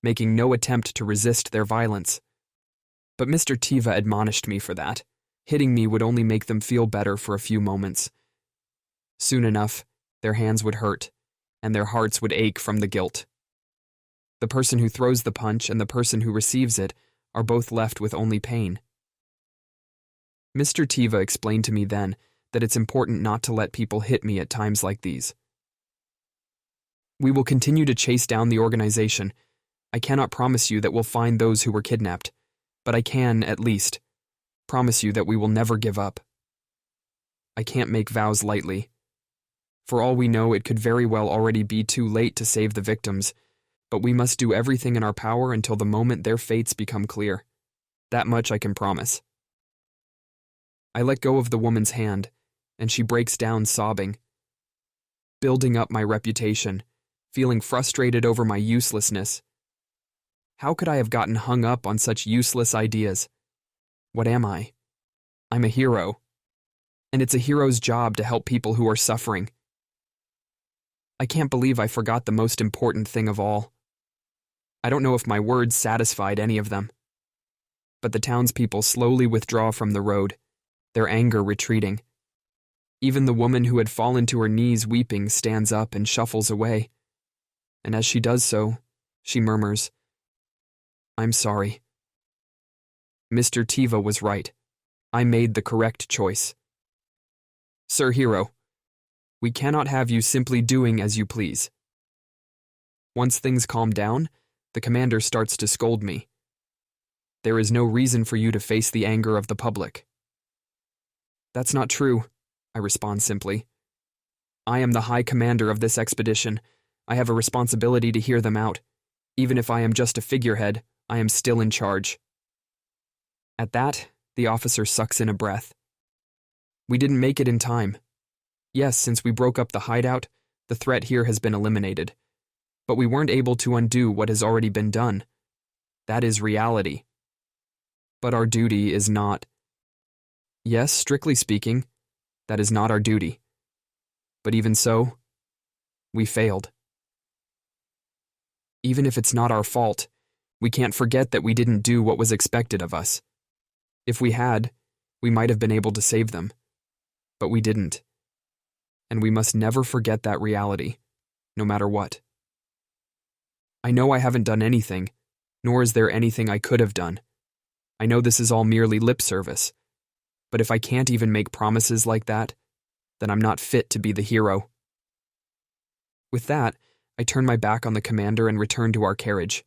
making no attempt to resist their violence. But Mr. Tiva admonished me for that. Hitting me would only make them feel better for a few moments. Soon enough, their hands would hurt, and their hearts would ache from the guilt. The person who throws the punch and the person who receives it are both left with only pain. Mr. Tiva explained to me then that it's important not to let people hit me at times like these. We will continue to chase down the organization. I cannot promise you that we'll find those who were kidnapped, but I can, at least, promise you that we will never give up. I can't make vows lightly. For all we know, it could very well already be too late to save the victims, but we must do everything in our power until the moment their fates become clear. That much I can promise. I let go of the woman's hand, and she breaks down sobbing. Building up my reputation, feeling frustrated over my uselessness. How could I have gotten hung up on such useless ideas? What am I? I'm a hero. And it's a hero's job to help people who are suffering. I can't believe I forgot the most important thing of all. I don't know if my words satisfied any of them. But the townspeople slowly withdraw from the road, their anger retreating. Even the woman who had fallen to her knees weeping stands up and shuffles away. And as she does so, she murmurs, "I'm sorry." Mr. Tiva was right. I made the correct choice. Sir Hero, we cannot have you simply doing as you please. Once things calm down, the commander starts to scold me. There is no reason for you to face the anger of the public. That's not true, I respond simply. I am the high commander of this expedition. I have a responsibility to hear them out. Even if I am just a figurehead, I am still in charge. At that, the officer sucks in a breath. We didn't make it in time. Yes, since we broke up the hideout, the threat here has been eliminated. But we weren't able to undo what has already been done. That is reality. But our duty is not. Yes, strictly speaking, that is not our duty. But even so, we failed. Even if it's not our fault, we can't forget that we didn't do what was expected of us. If we had, we might have been able to save them. But we didn't. And we must never forget that reality, no matter what. I know I haven't done anything, nor is there anything I could have done. I know this is all merely lip service. But if I can't even make promises like that, then I'm not fit to be the hero. With that, I turn my back on the commander and return to our carriage.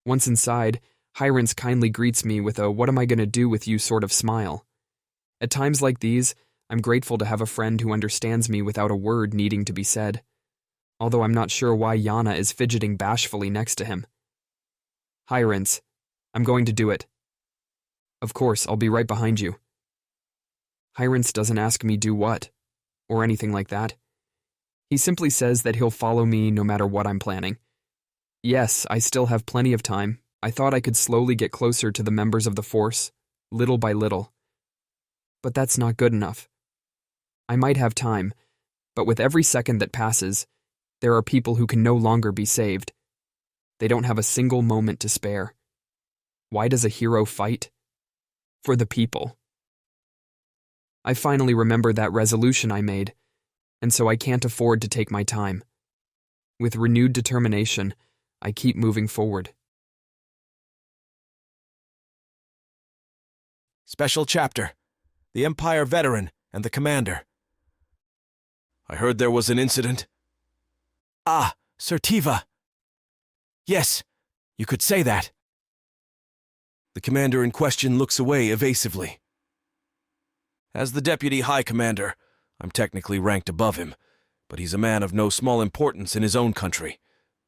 Once inside, Hirance kindly greets me with a "what am I going to do with you" sort of smile. At times like these, I'm grateful to have a friend who understands me without a word needing to be said, although I'm not sure why Yana is fidgeting bashfully next to him. Hirance, I'm going to do it. Of course, I'll be right behind you. Hirance doesn't ask me do what, or anything like that. He simply says that he'll follow me no matter what I'm planning. Yes, I still have plenty of time. I thought I could slowly get closer to the members of the force, little by little. But that's not good enough. I might have time, but with every second that passes, there are people who can no longer be saved. They don't have a single moment to spare. Why does a hero fight? For the people. I finally remember that resolution I made, and so I can't afford to take my time. With renewed determination, I keep moving forward. Special Chapter: The Empire Veteran and the Commander. I heard there was an incident. Ah, Sir Tiva. Yes, you could say that. The commander in question looks away evasively. As the Deputy High Commander, I'm technically ranked above him, but he's a man of no small importance in his own country.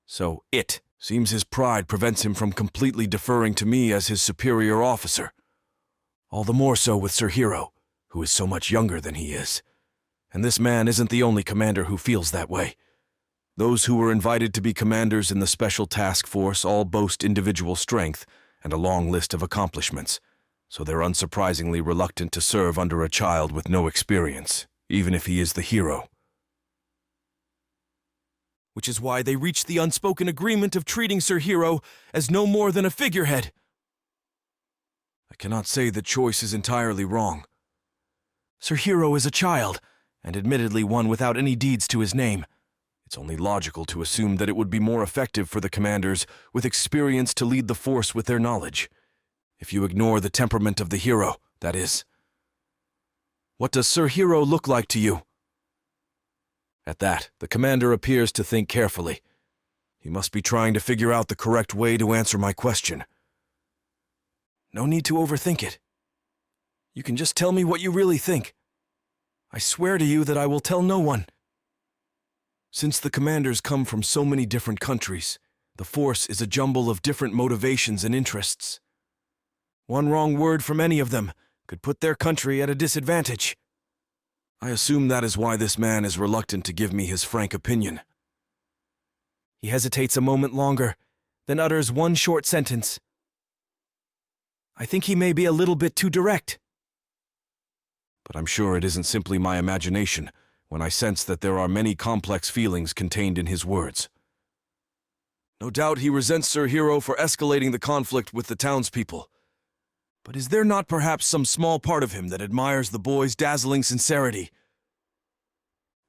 So it seems his pride prevents him from completely deferring to me as his superior officer. All the more so with Sir Hero, who is so much younger than he is. And this man isn't the only commander who feels that way. Those who were invited to be commanders in the special task force all boast individual strength and a long list of accomplishments, so they're unsurprisingly reluctant to serve under a child with no experience, even if he is the hero. Which is why they reached the unspoken agreement of treating Sir Hero as no more than a figurehead. I cannot say that choice is entirely wrong. Sir Hero is a child, and admittedly one without any deeds to his name. It's only logical to assume that it would be more effective for the commanders with experience to lead the force with their knowledge. If you ignore the temperament of the hero, that is. What does Sir Hero look like to you? At that, the commander appears to think carefully. He must be trying to figure out the correct way to answer my question. No need to overthink it. You can just tell me what you really think. I swear to you that I will tell no one. Since the commanders come from so many different countries, the force is a jumble of different motivations and interests. One wrong word from any of them could put their country at a disadvantage. I assume that is why this man is reluctant to give me his frank opinion. He hesitates a moment longer, then utters one short sentence. I think he may be a little bit too direct. But I'm sure it isn't simply my imagination when I sense that there are many complex feelings contained in his words. No doubt he resents Sir Hero for escalating the conflict with the townspeople. But is there not perhaps some small part of him that admires the boy's dazzling sincerity?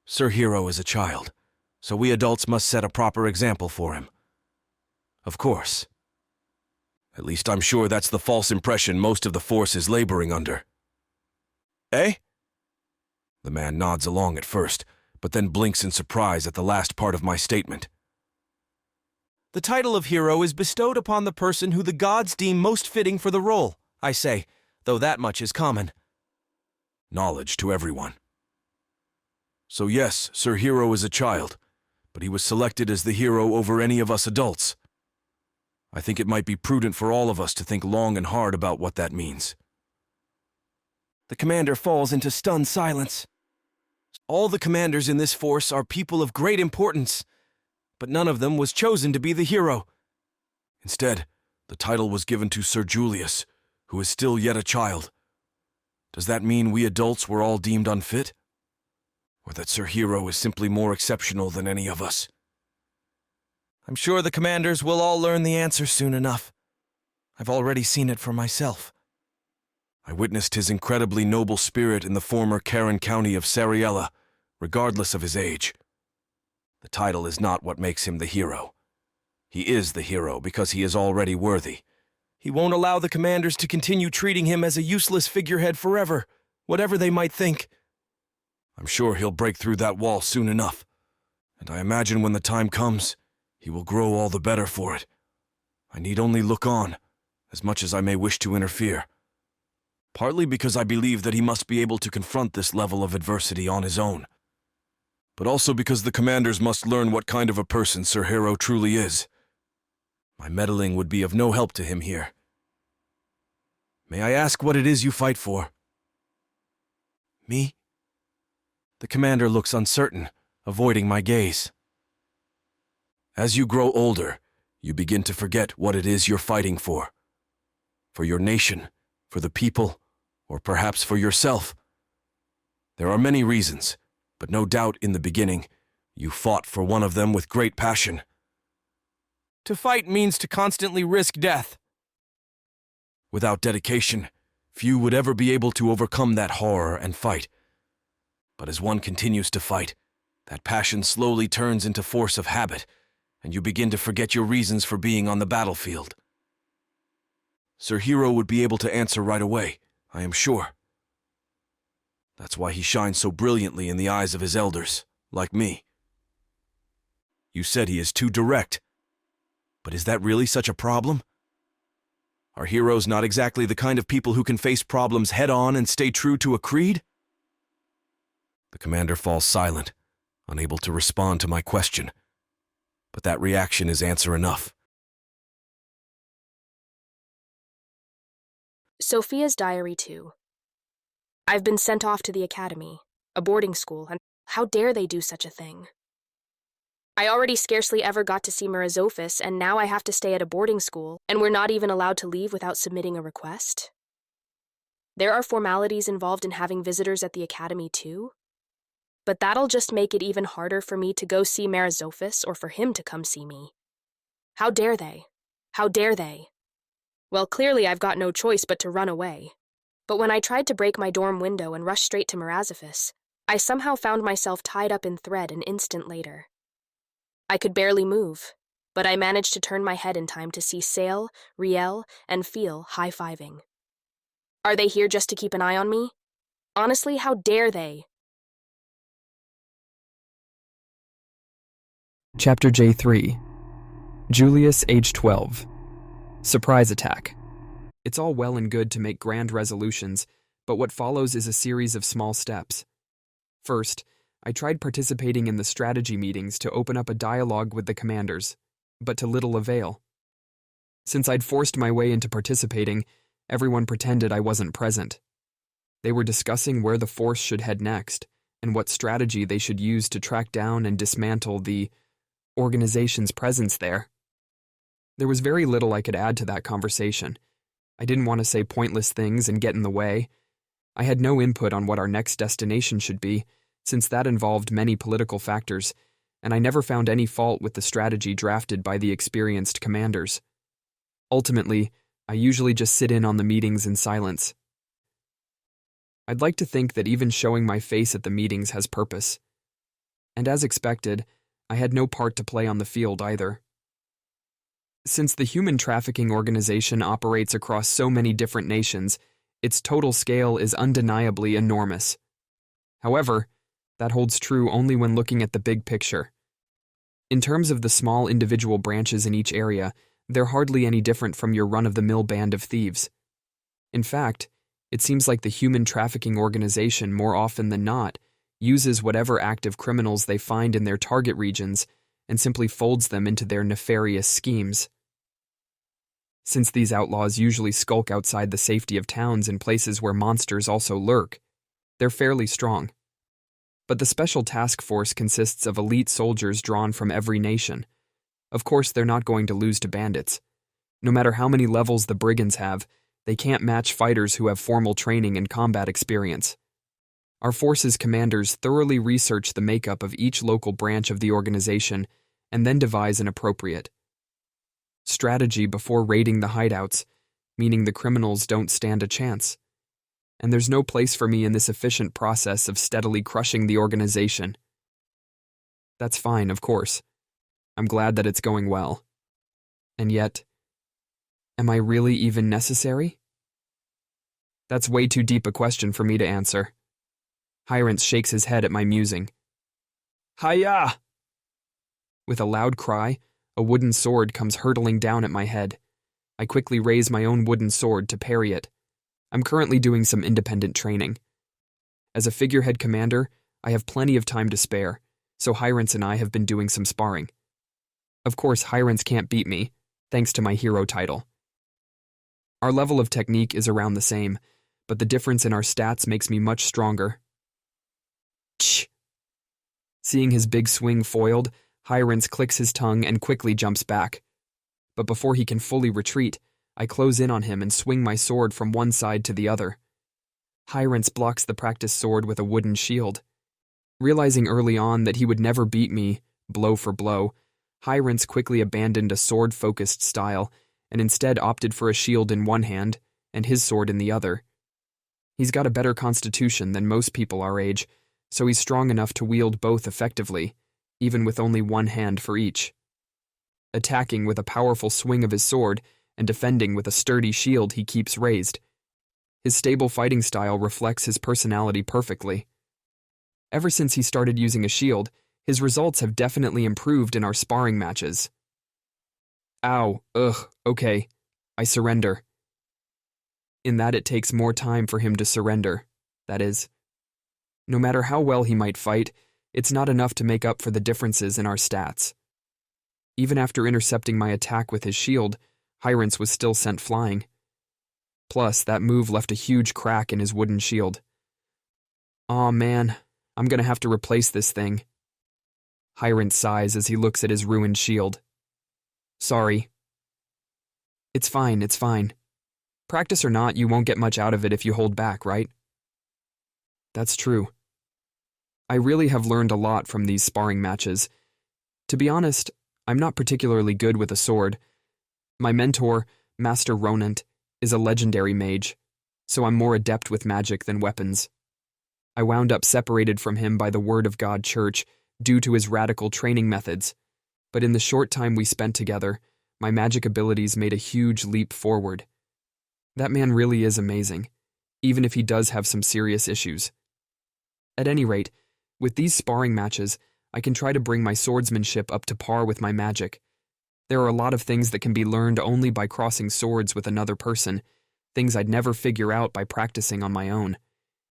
Sir Hero is a child, so we adults must set a proper example for him. Of course. At least I'm sure that's the false impression most of the force is laboring under. Eh? The man nods along at first, but then blinks in surprise at the last part of my statement. The title of hero is bestowed upon the person who the gods deem most fitting for the role, I say, though that much is common. Knowledge to everyone. So yes, Sir Hero is a child, but he was selected as the hero over any of us adults. I think it might be prudent for all of us to think long and hard about what that means. The commander falls into stunned silence. All the commanders in this force are people of great importance, but none of them was chosen to be the hero. Instead, the title was given to Sir Julius, who is still yet a child. Does that mean we adults were all deemed unfit? Or that Sir Hero is simply more exceptional than any of us? I'm sure the commanders will all learn the answer soon enough. I've already seen it for myself. I witnessed his incredibly noble spirit in the former Karen County of Sariella, regardless of his age. The title is not what makes him the hero. He is the hero because he is already worthy. He won't allow the commanders to continue treating him as a useless figurehead forever, whatever they might think. I'm sure he'll break through that wall soon enough, and I imagine when the time comes, he will grow all the better for it. I need only look on, as much as I may wish to interfere. Partly because I believe that he must be able to confront this level of adversity on his own, but also because the commanders must learn what kind of a person Sir Hero truly is. My meddling would be of no help to him here. May I ask what it is you fight for? Me? The commander looks uncertain, avoiding my gaze. As you grow older, you begin to forget what it is you're fighting for. For your nation, for the people, or perhaps for yourself. There are many reasons, but no doubt in the beginning, you fought for one of them with great passion. To fight means to constantly risk death. Without dedication, few would ever be able to overcome that horror and fight. But as one continues to fight, that passion slowly turns into force of habit, and you begin to forget your reasons for being on the battlefield. Sir Hero would be able to answer right away, I am sure. That's why he shines so brilliantly in the eyes of his elders, like me. You said he is too direct. But is that really such a problem? Are heroes not exactly the kind of people who can face problems head-on and stay true to a creed? The commander falls silent, unable to respond to my question. But that reaction is answer enough. Sophia's Diary 2. I've been sent off to the academy, a boarding school, and how dare they do such a thing? I already scarcely ever got to see Murazophis, and now I have to stay at a boarding school, and we're not even allowed to leave without submitting a request? There are formalities involved in having visitors at the academy too? But that'll just make it even harder for me to go see Murazophis or for him to come see me. How dare they? How dare they? Well, clearly I've got no choice but to run away. But when I tried to break my dorm window and rush straight to Murazophis, I somehow found myself tied up in thread an instant later. I could barely move, but I managed to turn my head in time to see Sale, Riel, and Phil high-fiving. Are they here just to keep an eye on me? Honestly, how dare they? Chapter J3. Julius, age 12. Surprise attack. It's all well and good to make grand resolutions, but what follows is a series of small steps. First, I tried participating in the strategy meetings to open up a dialogue with the commanders, but to little avail. Since I'd forced my way into participating, everyone pretended I wasn't present. They were discussing where the force should head next, and what strategy they should use to track down and dismantle the organization's presence there. There was very little I could add to that conversation. I didn't want to say pointless things and get in the way. I had no input on what our next destination should be, since that involved many political factors, and I never found any fault with the strategy drafted by the experienced commanders. Ultimately, I usually just sit in on the meetings in silence. I'd like to think that even showing my face at the meetings has purpose. And as expected, I had no part to play on the field either. Since the human trafficking organization operates across so many different nations, its total scale is undeniably enormous. However, that holds true only when looking at the big picture. In terms of the small individual branches in each area, they're hardly any different from your run-of-the-mill band of thieves. In fact, it seems like the human trafficking organization, more often than not, uses whatever active criminals they find in their target regions and simply folds them into their nefarious schemes. Since these outlaws usually skulk outside the safety of towns in places where monsters also lurk, they're fairly strong. But the Special Task Force consists of elite soldiers drawn from every nation. Of course, they're not going to lose to bandits. No matter how many levels the brigands have, they can't match fighters who have formal training and combat experience. Our force's commanders thoroughly research the makeup of each local branch of the organization and then devise an appropriate strategy before raiding the hideouts, meaning the criminals don't stand a chance. And there's no place for me in this efficient process of steadily crushing the organization. That's fine, of course. I'm glad that it's going well. And yet, am I really even necessary? That's way too deep a question for me to answer. Hyrance shakes his head at my musing. Hiya! With a loud cry, a wooden sword comes hurtling down at my head. I quickly raise my own wooden sword to parry it. I'm currently doing some independent training. As a figurehead commander, I have plenty of time to spare, so Hyrance and I have been doing some sparring. Of course, Hyrance can't beat me, thanks to my hero title. Our level of technique is around the same, but the difference in our stats makes me much stronger. Tch! Seeing his big swing foiled, Hyrance clicks his tongue and quickly jumps back. But before he can fully retreat, I close in on him and swing my sword from one side to the other. Hyrance blocks the practice sword with a wooden shield. Realizing early on that he would never beat me, blow for blow, Hyrance quickly abandoned a sword-focused style and instead opted for a shield in one hand and his sword in the other. He's got a better constitution than most people our age, so he's strong enough to wield both effectively, even with only one hand for each. Attacking with a powerful swing of his sword and defending with a sturdy shield he keeps raised. His stable fighting style reflects his personality perfectly. Ever since he started using a shield, his results have definitely improved in our sparring matches. Ow, ugh, okay, I surrender. In that it takes more time for him to surrender, that is. No matter how well he might fight, it's not enough to make up for the differences in our stats. Even after intercepting my attack with his shield, Hyrance was still sent flying. Plus, that move left a huge crack in his wooden shield. Aw man, I'm gonna have to replace this thing. Hyrant sighs as he looks at his ruined shield. Sorry. It's fine, it's fine. Practice or not, you won't get much out of it if you hold back, right? That's true. I really have learned a lot from these sparring matches. To be honest, I'm not particularly good with a sword. My mentor, Master Ronant, is a legendary mage, so I'm more adept with magic than weapons. I wound up separated from him by the Word of God Church due to his radical training methods, but in the short time we spent together, my magic abilities made a huge leap forward. That man really is amazing, even if he does have some serious issues. At any rate, with these sparring matches, I can try to bring my swordsmanship up to par with my magic. There are a lot of things that can be learned only by crossing swords with another person, things I'd never figure out by practicing on my own.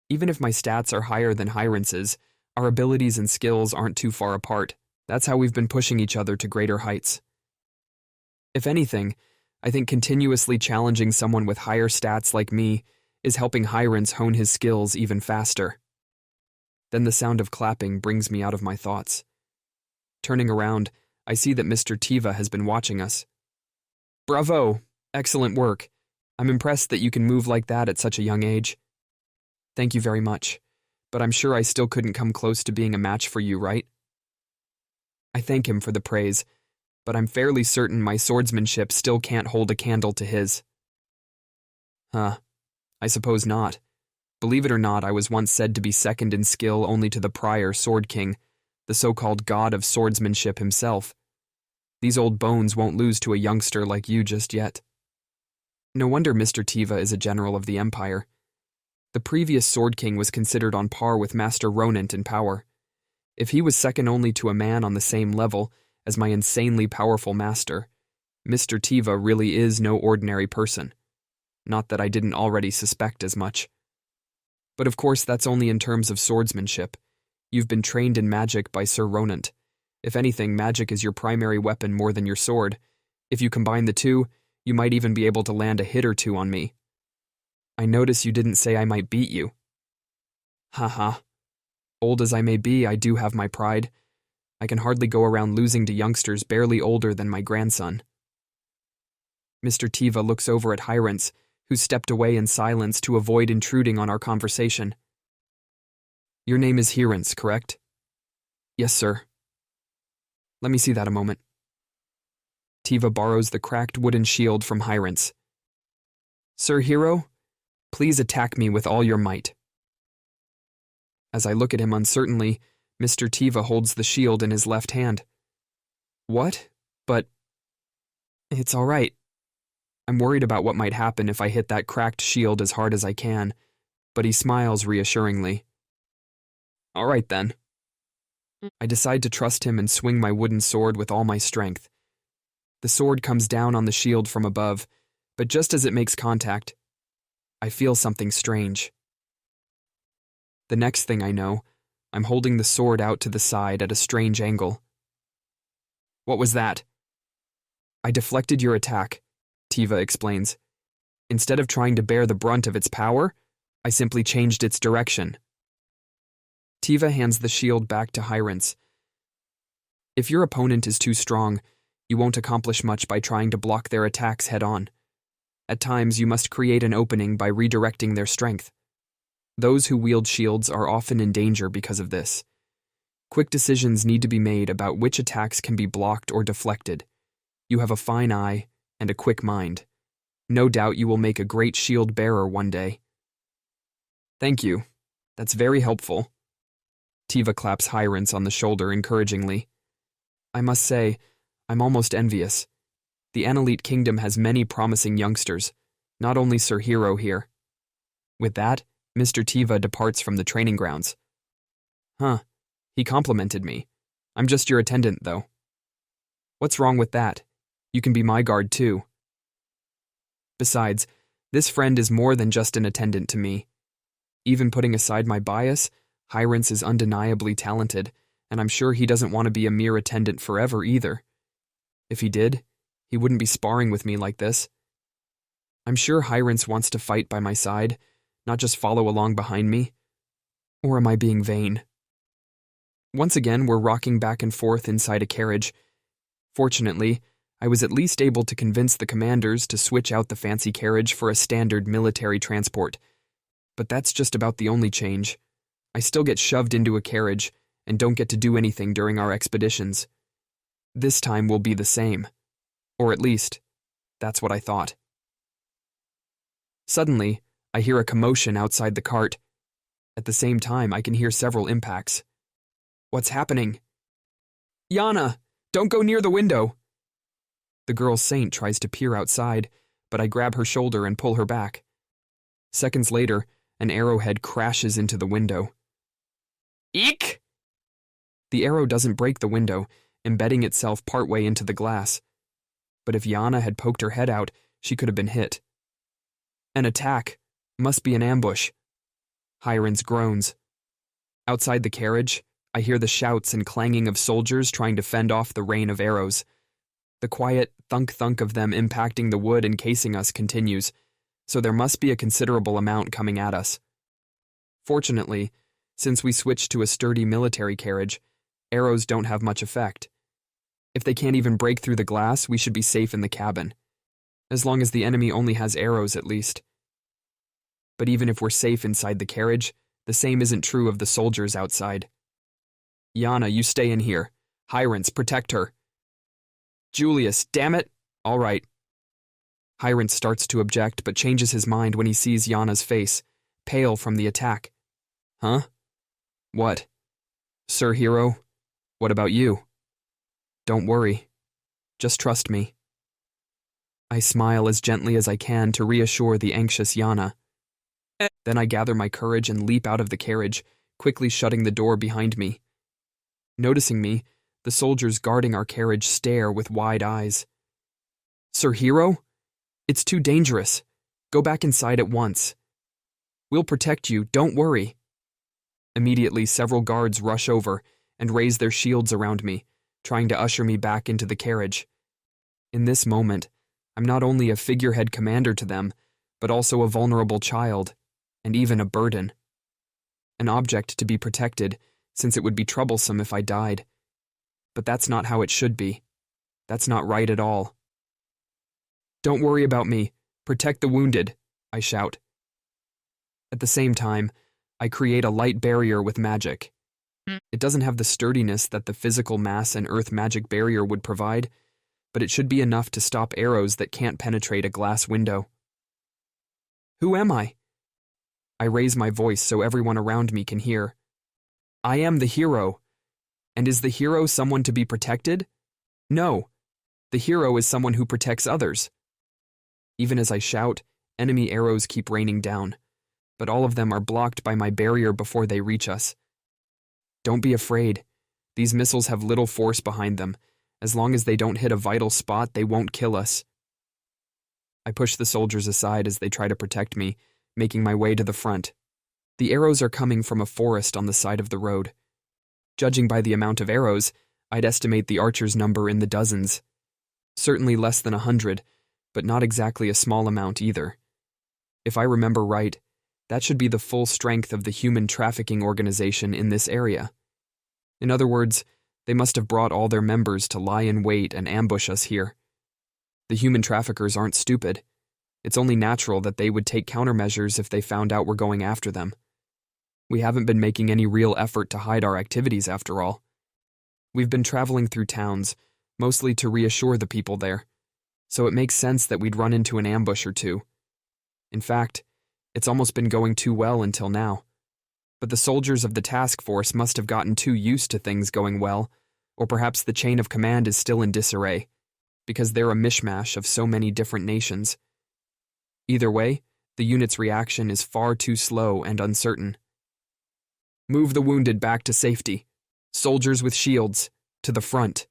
Even if my stats are higher than Hyrant's, our abilities and skills aren't too far apart. That's how we've been pushing each other to greater heights. If anything, I think continuously challenging someone with higher stats like me is helping Hyrant's hone his skills even faster. Then the sound of clapping brings me out of my thoughts. Turning around, I see that Mr. Tiva has been watching us. Bravo! Excellent work. I'm impressed that you can move like that at such a young age. Thank you very much, but I'm sure I still couldn't come close to being a match for you, right? I thank him for the praise, but I'm fairly certain my swordsmanship still can't hold a candle to his. Huh. I suppose not. Believe it or not, I was once said to be second in skill only to the prior Sword King, the so-called god of swordsmanship himself. These old bones won't lose to a youngster like you just yet. No wonder Mr. Tiva is a general of the Empire. The previous Sword King was considered on par with Master Ronant in power. If he was second only to a man on the same level as my insanely powerful master, Mr. Tiva really is no ordinary person. Not that I didn't already suspect as much. But of course that's only in terms of swordsmanship. You've been trained in magic by Sir Ronant. If anything, magic is your primary weapon more than your sword. If you combine the two, you might even be able to land a hit or two on me. I notice you didn't say I might beat you. Haha. Old as I may be, I do have my pride. I can hardly go around losing to youngsters barely older than my grandson. Mr. Tiva looks over at Hyrants, who stepped away in silence to avoid intruding on our conversation. Your name is Hyrants, correct? Yes, sir. Let me see that a moment. Tiva borrows the cracked wooden shield from Hyrants. Sir Hero, please attack me with all your might. As I look at him uncertainly, Mr. Tiva holds the shield in his left hand. What? But... It's all right. I'm worried about what might happen if I hit that cracked shield as hard as I can, but he smiles reassuringly. All right then. I decide to trust him and swing my wooden sword with all my strength. The sword comes down on the shield from above, but just as it makes contact, I feel something strange. The next thing I know, I'm holding the sword out to the side at a strange angle. What was that? I deflected your attack, Tiva explains. Instead of trying to bear the brunt of its power, I simply changed its direction. Tiva hands the shield back to Hyrants. If your opponent is too strong, you won't accomplish much by trying to block their attacks head-on. At times, you must create an opening by redirecting their strength. Those who wield shields are often in danger because of this. Quick decisions need to be made about which attacks can be blocked or deflected. You have a fine eye and a quick mind. No doubt you will make a great shield bearer one day. Thank you. That's very helpful. Tiva claps Hyrants on the shoulder encouragingly. I must say, I'm almost envious. The Annelite Kingdom has many promising youngsters, not only Sir Hero here. With that, Mr. Tiva departs from the training grounds. Huh, he complimented me. I'm just your attendant, though. What's wrong with that? You can be my guard, too. Besides, this friend is more than just an attendant to me. Even putting aside my bias, Hyrants is undeniably talented, and I'm sure he doesn't want to be a mere attendant forever either. If he did, he wouldn't be sparring with me like this. I'm sure Hyrants wants to fight by my side, not just follow along behind me. Or am I being vain? Once again, we're rocking back and forth inside a carriage. Fortunately, I was at least able to convince the commanders to switch out the fancy carriage for a standard military transport. But that's just about the only change. I still get shoved into a carriage and don't get to do anything during our expeditions. This time will be the same. Or at least, that's what I thought. Suddenly, I hear a commotion outside the cart. At the same time, I can hear several impacts. What's happening? Yana, don't go near the window. The girl saint tries to peer outside, but I grab her shoulder and pull her back. Seconds later, an arrowhead crashes into the window. Eek! The arrow doesn't break the window, embedding itself partway into the glass. But if Yana had poked her head out, she could have been hit. An attack. Must be an ambush. Hiron's groans. Outside the carriage, I hear the shouts and clanging of soldiers trying to fend off the rain of arrows. The quiet thunk-thunk of them impacting the wood encasing us continues, so there must be a considerable amount coming at us. Fortunately, since we switched to a sturdy military carriage, arrows don't have much effect. If they can't even break through the glass, we should be safe in the cabin. As long as the enemy only has arrows, at least. But even if we're safe inside the carriage, the same isn't true of the soldiers outside. Yana, you stay in here. Hyrants, protect her. Julius, damn it! All right. Hyrant starts to object, but changes his mind when he sees Yana's face, pale from the attack. Huh? What? Sir Hero, what about you? Don't worry. Just trust me. I smile as gently as I can to reassure the anxious Yana. Then I gather my courage and leap out of the carriage, quickly shutting the door behind me. Noticing me, the soldiers guarding our carriage stare with wide eyes. Sir Hero? It's too dangerous. Go back inside at once. We'll protect you, don't worry. Immediately, several guards rush over and raise their shields around me, trying to usher me back into the carriage. In this moment, I'm not only a figurehead commander to them, but also a vulnerable child, and even a burden. An object to be protected, since it would be troublesome if I died. But that's not how it should be. That's not right at all. Don't worry about me. Protect the wounded, I shout. At the same time, I create a light barrier with magic. It doesn't have the sturdiness that the physical mass and earth magic barrier would provide, but it should be enough to stop arrows that can't penetrate a glass window. Who am I? I raise my voice so everyone around me can hear. I am the hero. And is the hero someone to be protected? No. The hero is someone who protects others. Even as I shout, enemy arrows keep raining down, but all of them are blocked by my barrier before they reach us. Don't be afraid. These missiles have little force behind them. As long as they don't hit a vital spot, they won't kill us. I push the soldiers aside as they try to protect me, making my way to the front. The arrows are coming from a forest on the side of the road. Judging by the amount of arrows, I'd estimate the archers' number in the dozens. Certainly less than 100, but not exactly a small amount either. If I remember right, that should be the full strength of the human trafficking organization in this area. In other words, they must have brought all their members to lie in wait and ambush us here. The human traffickers aren't stupid. It's only natural that they would take countermeasures if they found out we're going after them. We haven't been making any real effort to hide our activities after all. We've been traveling through towns, mostly to reassure the people there, so it makes sense that we'd run into an ambush or two. In fact, it's almost been going too well until now. But the soldiers of the task force must have gotten too used to things going well, or perhaps the chain of command is still in disarray, because they're a mishmash of so many different nations. Either way, the unit's reaction is far too slow and uncertain. Move the wounded back to safety. Soldiers with shields, to the front.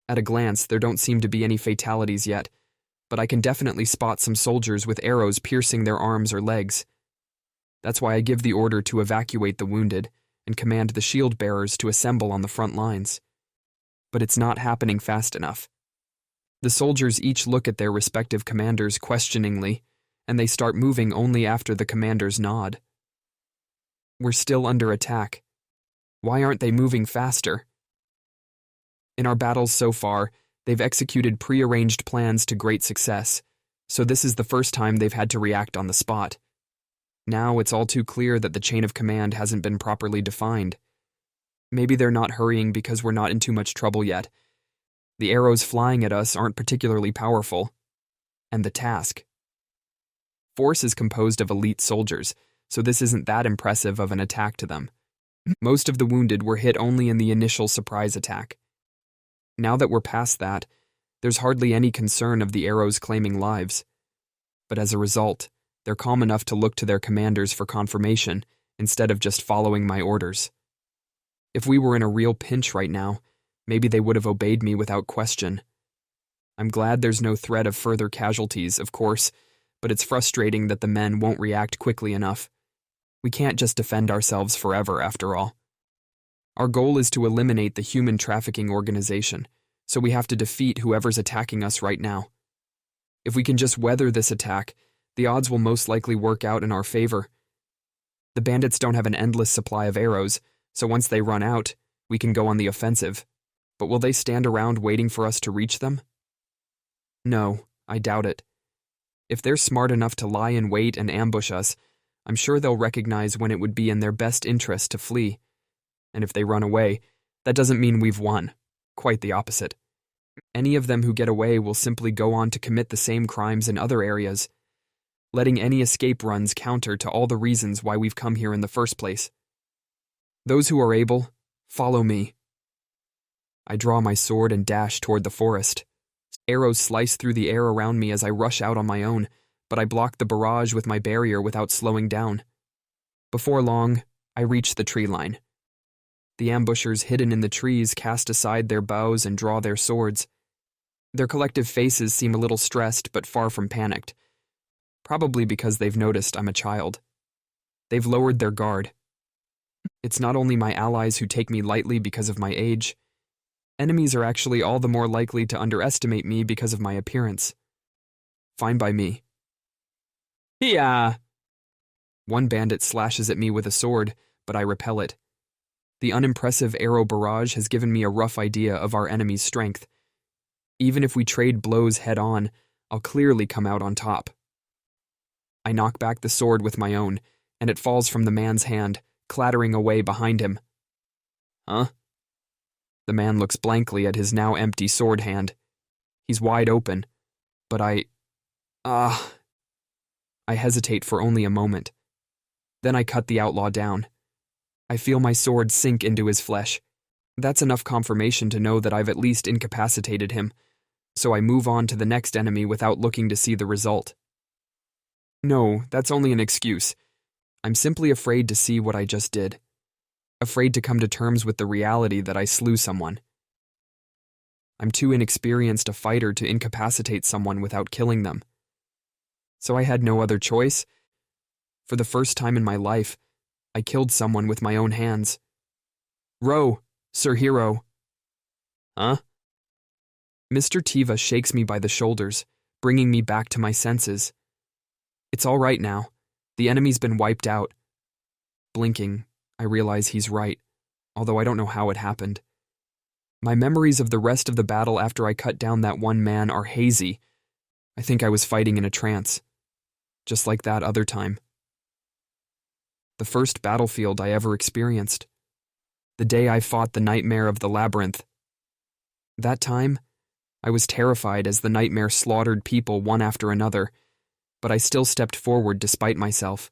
At a glance, there don't seem to be any fatalities yet, but I can definitely spot some soldiers with arrows piercing their arms or legs. That's why I give the order to evacuate the wounded and command the shield bearers to assemble on the front lines. But it's not happening fast enough. The soldiers each look at their respective commanders questioningly, and they start moving only after the commanders nod. We're still under attack. Why aren't they moving faster? In our battles so far, they've executed pre-arranged plans to great success, so this is the first time they've had to react on the spot. Now it's all too clear that the chain of command hasn't been properly defined. Maybe they're not hurrying because we're not in too much trouble yet. The arrows flying at us aren't particularly powerful. And the task. Force is composed of elite soldiers, so this isn't that impressive of an attack to them. Most of the wounded were hit only in the initial surprise attack. Now that we're past that, there's hardly any concern of the arrows claiming lives. But as a result, they're calm enough to look to their commanders for confirmation instead of just following my orders. If we were in a real pinch right now, maybe they would have obeyed me without question. I'm glad there's no threat of further casualties, of course, but it's frustrating that the men won't react quickly enough. We can't just defend ourselves forever, after all. Our goal is to eliminate the human trafficking organization, so we have to defeat whoever's attacking us right now. If we can just weather this attack, the odds will most likely work out in our favor. The bandits don't have an endless supply of arrows, so once they run out, we can go on the offensive. But will they stand around waiting for us to reach them? No, I doubt it. If they're smart enough to lie in wait and ambush us, I'm sure they'll recognize when it would be in their best interest to flee. And if they run away, that doesn't mean we've won. Quite the opposite. Any of them who get away will simply go on to commit the same crimes in other areas, letting any escape runs counter to all the reasons why we've come here in the first place. Those who are able, follow me. I draw my sword and dash toward the forest. Arrows slice through the air around me as I rush out on my own, but I block the barrage with my barrier without slowing down. Before long, I reach the tree line. The ambushers hidden in the trees cast aside their bows and draw their swords. Their collective faces seem a little stressed but far from panicked, probably because they've noticed I'm a child. They've lowered their guard. It's not only my allies who take me lightly because of my age. Enemies are actually all the more likely to underestimate me because of my appearance. Fine by me. Yeah. One bandit slashes at me with a sword, but I repel it. The unimpressive arrow barrage has given me a rough idea of our enemy's strength. Even if we trade blows head-on, I'll clearly come out on top. I knock back the sword with my own, and it falls from the man's hand, clattering away behind him. Huh? The man looks blankly at his now empty sword hand. He's wide open, but I hesitate for only a moment. Then I cut the outlaw down. I feel my sword sink into his flesh. That's enough confirmation to know that I've at least incapacitated him, so I move on to the next enemy without looking to see the result. No, that's only an excuse. I'm simply afraid to see what I just did. Afraid to come to terms with the reality that I slew someone. I'm too inexperienced a fighter to incapacitate someone without killing them. So I had no other choice. For the first time in my life, I killed someone with my own hands. Row, Sir Hero. Huh? Mr. Tiva shakes me by the shoulders, bringing me back to my senses. It's all right now. The enemy's been wiped out. Blinking, I realize he's right, although I don't know how it happened. My memories of the rest of the battle after I cut down that one man are hazy. I think I was fighting in a trance, just like that other time. The first battlefield I ever experienced. The day I fought the nightmare of the labyrinth. That time, I was terrified as the nightmare slaughtered people one after another, but I still stepped forward despite myself.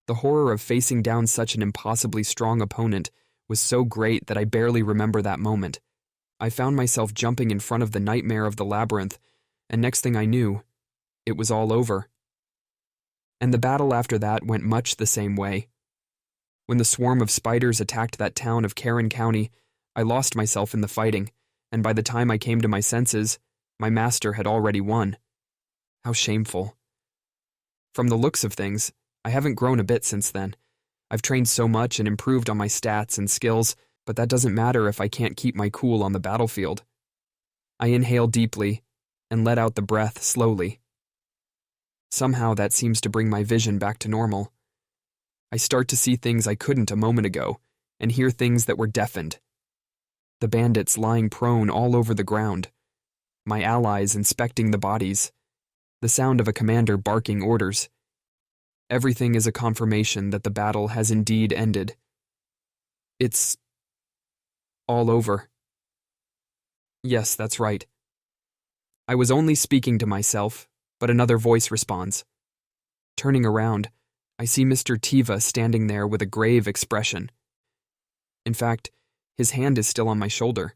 The horror of facing down such an impossibly strong opponent was so great that I barely remember that moment. I found myself jumping in front of the nightmare of the labyrinth, and next thing I knew, it was all over. And the battle after that went much the same way. When the swarm of spiders attacked that town of Karen County, I lost myself in the fighting, and by the time I came to my senses, my master had already won. How shameful. From the looks of things, I haven't grown a bit since then. I've trained so much and improved on my stats and skills, but that doesn't matter if I can't keep my cool on the battlefield. I inhale deeply and let out the breath slowly. Somehow that seems to bring my vision back to normal. I start to see things I couldn't a moment ago, and hear things that were deafened. The bandits lying prone all over the ground, my allies inspecting the bodies, the sound of a commander barking orders. Everything is a confirmation that the battle has indeed ended. It's all over. Yes, that's right. I was only speaking to myself, but another voice responds. Turning around, I see Mr. Tiva standing there with a grave expression. In fact, his hand is still on my shoulder.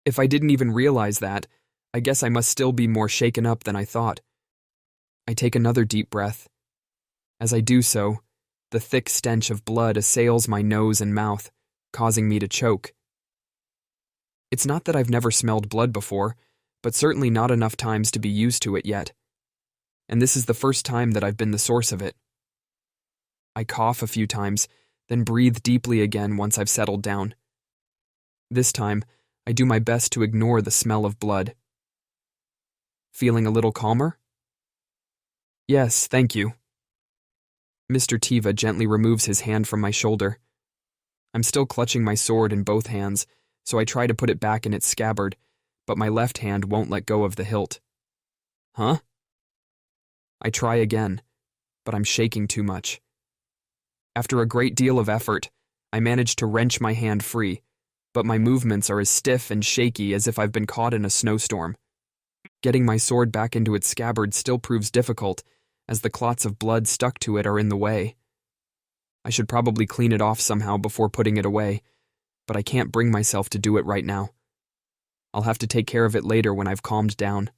If I didn't even realize that, I guess I must still be more shaken up than I thought. I take another deep breath. As I do so, the thick stench of blood assails my nose and mouth, causing me to choke. It's not that I've never smelled blood before, but certainly not enough times to be used to it yet. And this is the first time that I've been the source of it. I cough a few times, then breathe deeply again once I've settled down. This time, I do my best to ignore the smell of blood. Feeling a little calmer? Yes, thank you. Mr. Tiva gently removes his hand from my shoulder. I'm still clutching my sword in both hands, so I try to put it back in its scabbard, but my left hand won't let go of the hilt. Huh? I try again, but I'm shaking too much. After a great deal of effort, I manage to wrench my hand free, but my movements are as stiff and shaky as if I've been caught in a snowstorm. Getting my sword back into its scabbard still proves difficult, as the clots of blood stuck to it are in the way. I should probably clean it off somehow before putting it away, but I can't bring myself to do it right now. I'll have to take care of it later when I've calmed down.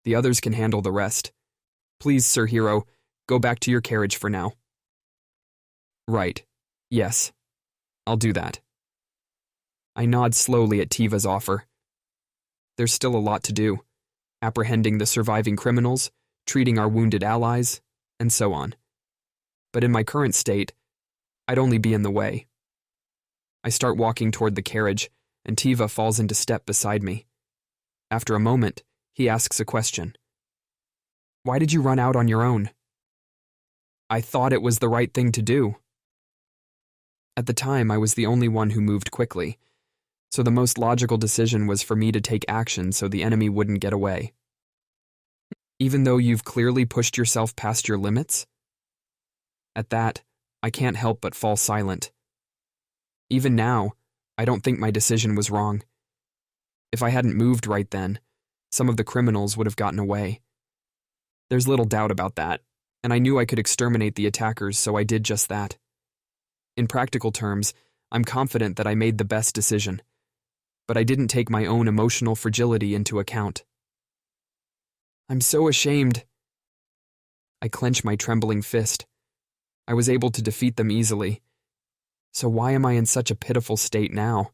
The others can handle the rest. Please, Sir Hero, go back to your carriage for now. Right. Yes. I'll do that. I nod slowly at Tiva's offer. There's still a lot to do. Apprehending the surviving criminals, treating our wounded allies, and so on. But in my current state, I'd only be in the way. I start walking toward the carriage, and Tiva falls into step beside me. After a moment, he asks a question. Why did you run out on your own? I thought it was the right thing to do. At the time, I was the only one who moved quickly, so the most logical decision was for me to take action so the enemy wouldn't get away. Even though you've clearly pushed yourself past your limits? At that, I can't help but fall silent. Even now, I don't think my decision was wrong. If I hadn't moved right then, some of the criminals would have gotten away. There's little doubt about that, and I knew I could exterminate the attackers, so I did just that. In practical terms, I'm confident that I made the best decision, but I didn't take my own emotional fragility into account. I'm so ashamed. I clench my trembling fist. I was able to defeat them easily. So why am I in such a pitiful state now?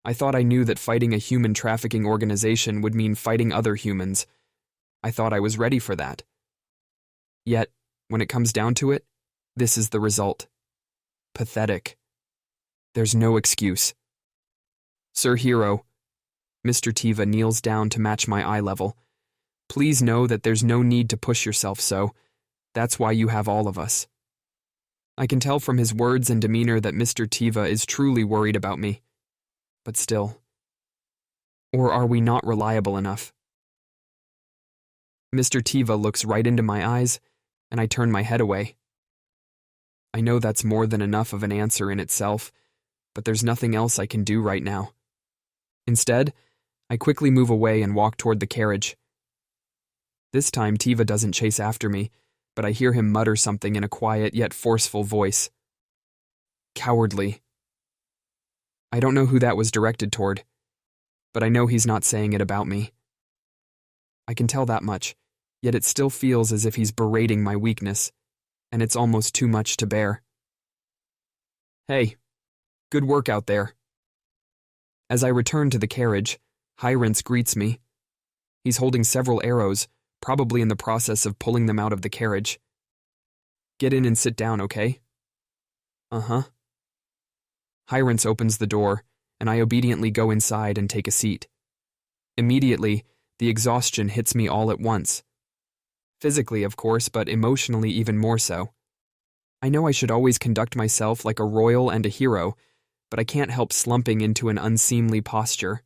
I thought I knew that fighting a human trafficking organization would mean fighting other humans. I thought I was ready for that. Yet, when it comes down to it, this is the result. Pathetic. There's no excuse. Sir Hero, Mr. Tiva kneels down to match my eye level. Please know that there's no need to push yourself so. That's why you have all of us. I can tell from his words and demeanor that Mr. Tiva is truly worried about me. But still. Or are we not reliable enough? Mr. Tiva looks right into my eyes, and I turn my head away. I know that's more than enough of an answer in itself, but there's nothing else I can do right now. Instead, I quickly move away and walk toward the carriage. This time Tiva doesn't chase after me, but I hear him mutter something in a quiet yet forceful voice. Cowardly. I don't know who that was directed toward, but I know he's not saying it about me. I can tell that much, yet it still feels as if he's berating my weakness, and it's almost too much to bear. Hey, good work out there. As I return to the carriage, Hyrance greets me. He's holding several arrows, probably in the process of pulling them out of the carriage. Get in and sit down, okay? Uh-huh. Hyrance opens the door, and I obediently go inside and take a seat. Immediately, the exhaustion hits me all at once. Physically, of course, but emotionally even more so. I know I should always conduct myself like a royal and a hero, but I can't help slumping into an unseemly posture.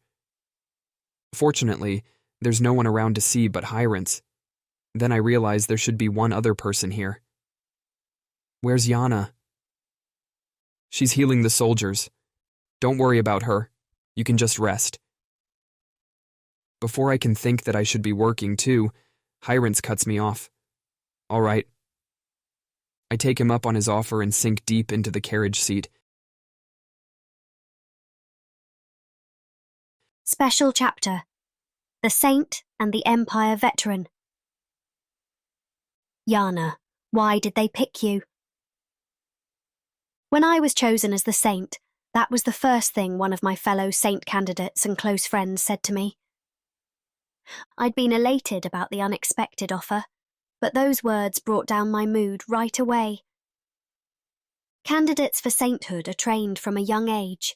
Fortunately, there's no one around to see but Hyrants. Then I realize there should be one other person here. Where's Yana? She's healing the soldiers. Don't worry about her. You can just rest. Before I can think that I should be working too, Hyrants cuts me off. All right. I take him up on his offer and sink deep into the carriage seat. Special Chapter: The Saint and the Empire Veteran. Yana, why did they pick you? When I was chosen as the Saint, that was the first thing one of my fellow Saint candidates and close friends said to me. I'd been elated about the unexpected offer, but those words brought down my mood right away. Candidates for sainthood are trained from a young age.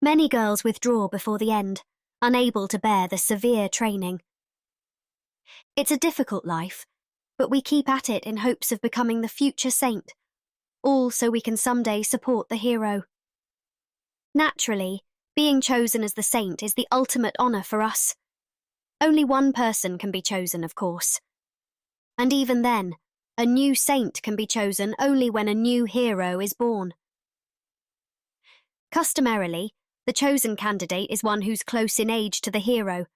Many girls withdraw before the end, unable to bear the severe training. It's a difficult life, but we keep at it in hopes of becoming the future saint, all so we can someday support the hero. Naturally, being chosen as the saint is the ultimate honor for us. Only one person can be chosen, of course. And even then, a new saint can be chosen only when a new hero is born. Customarily, the chosen candidate is one who's close in age to the hero,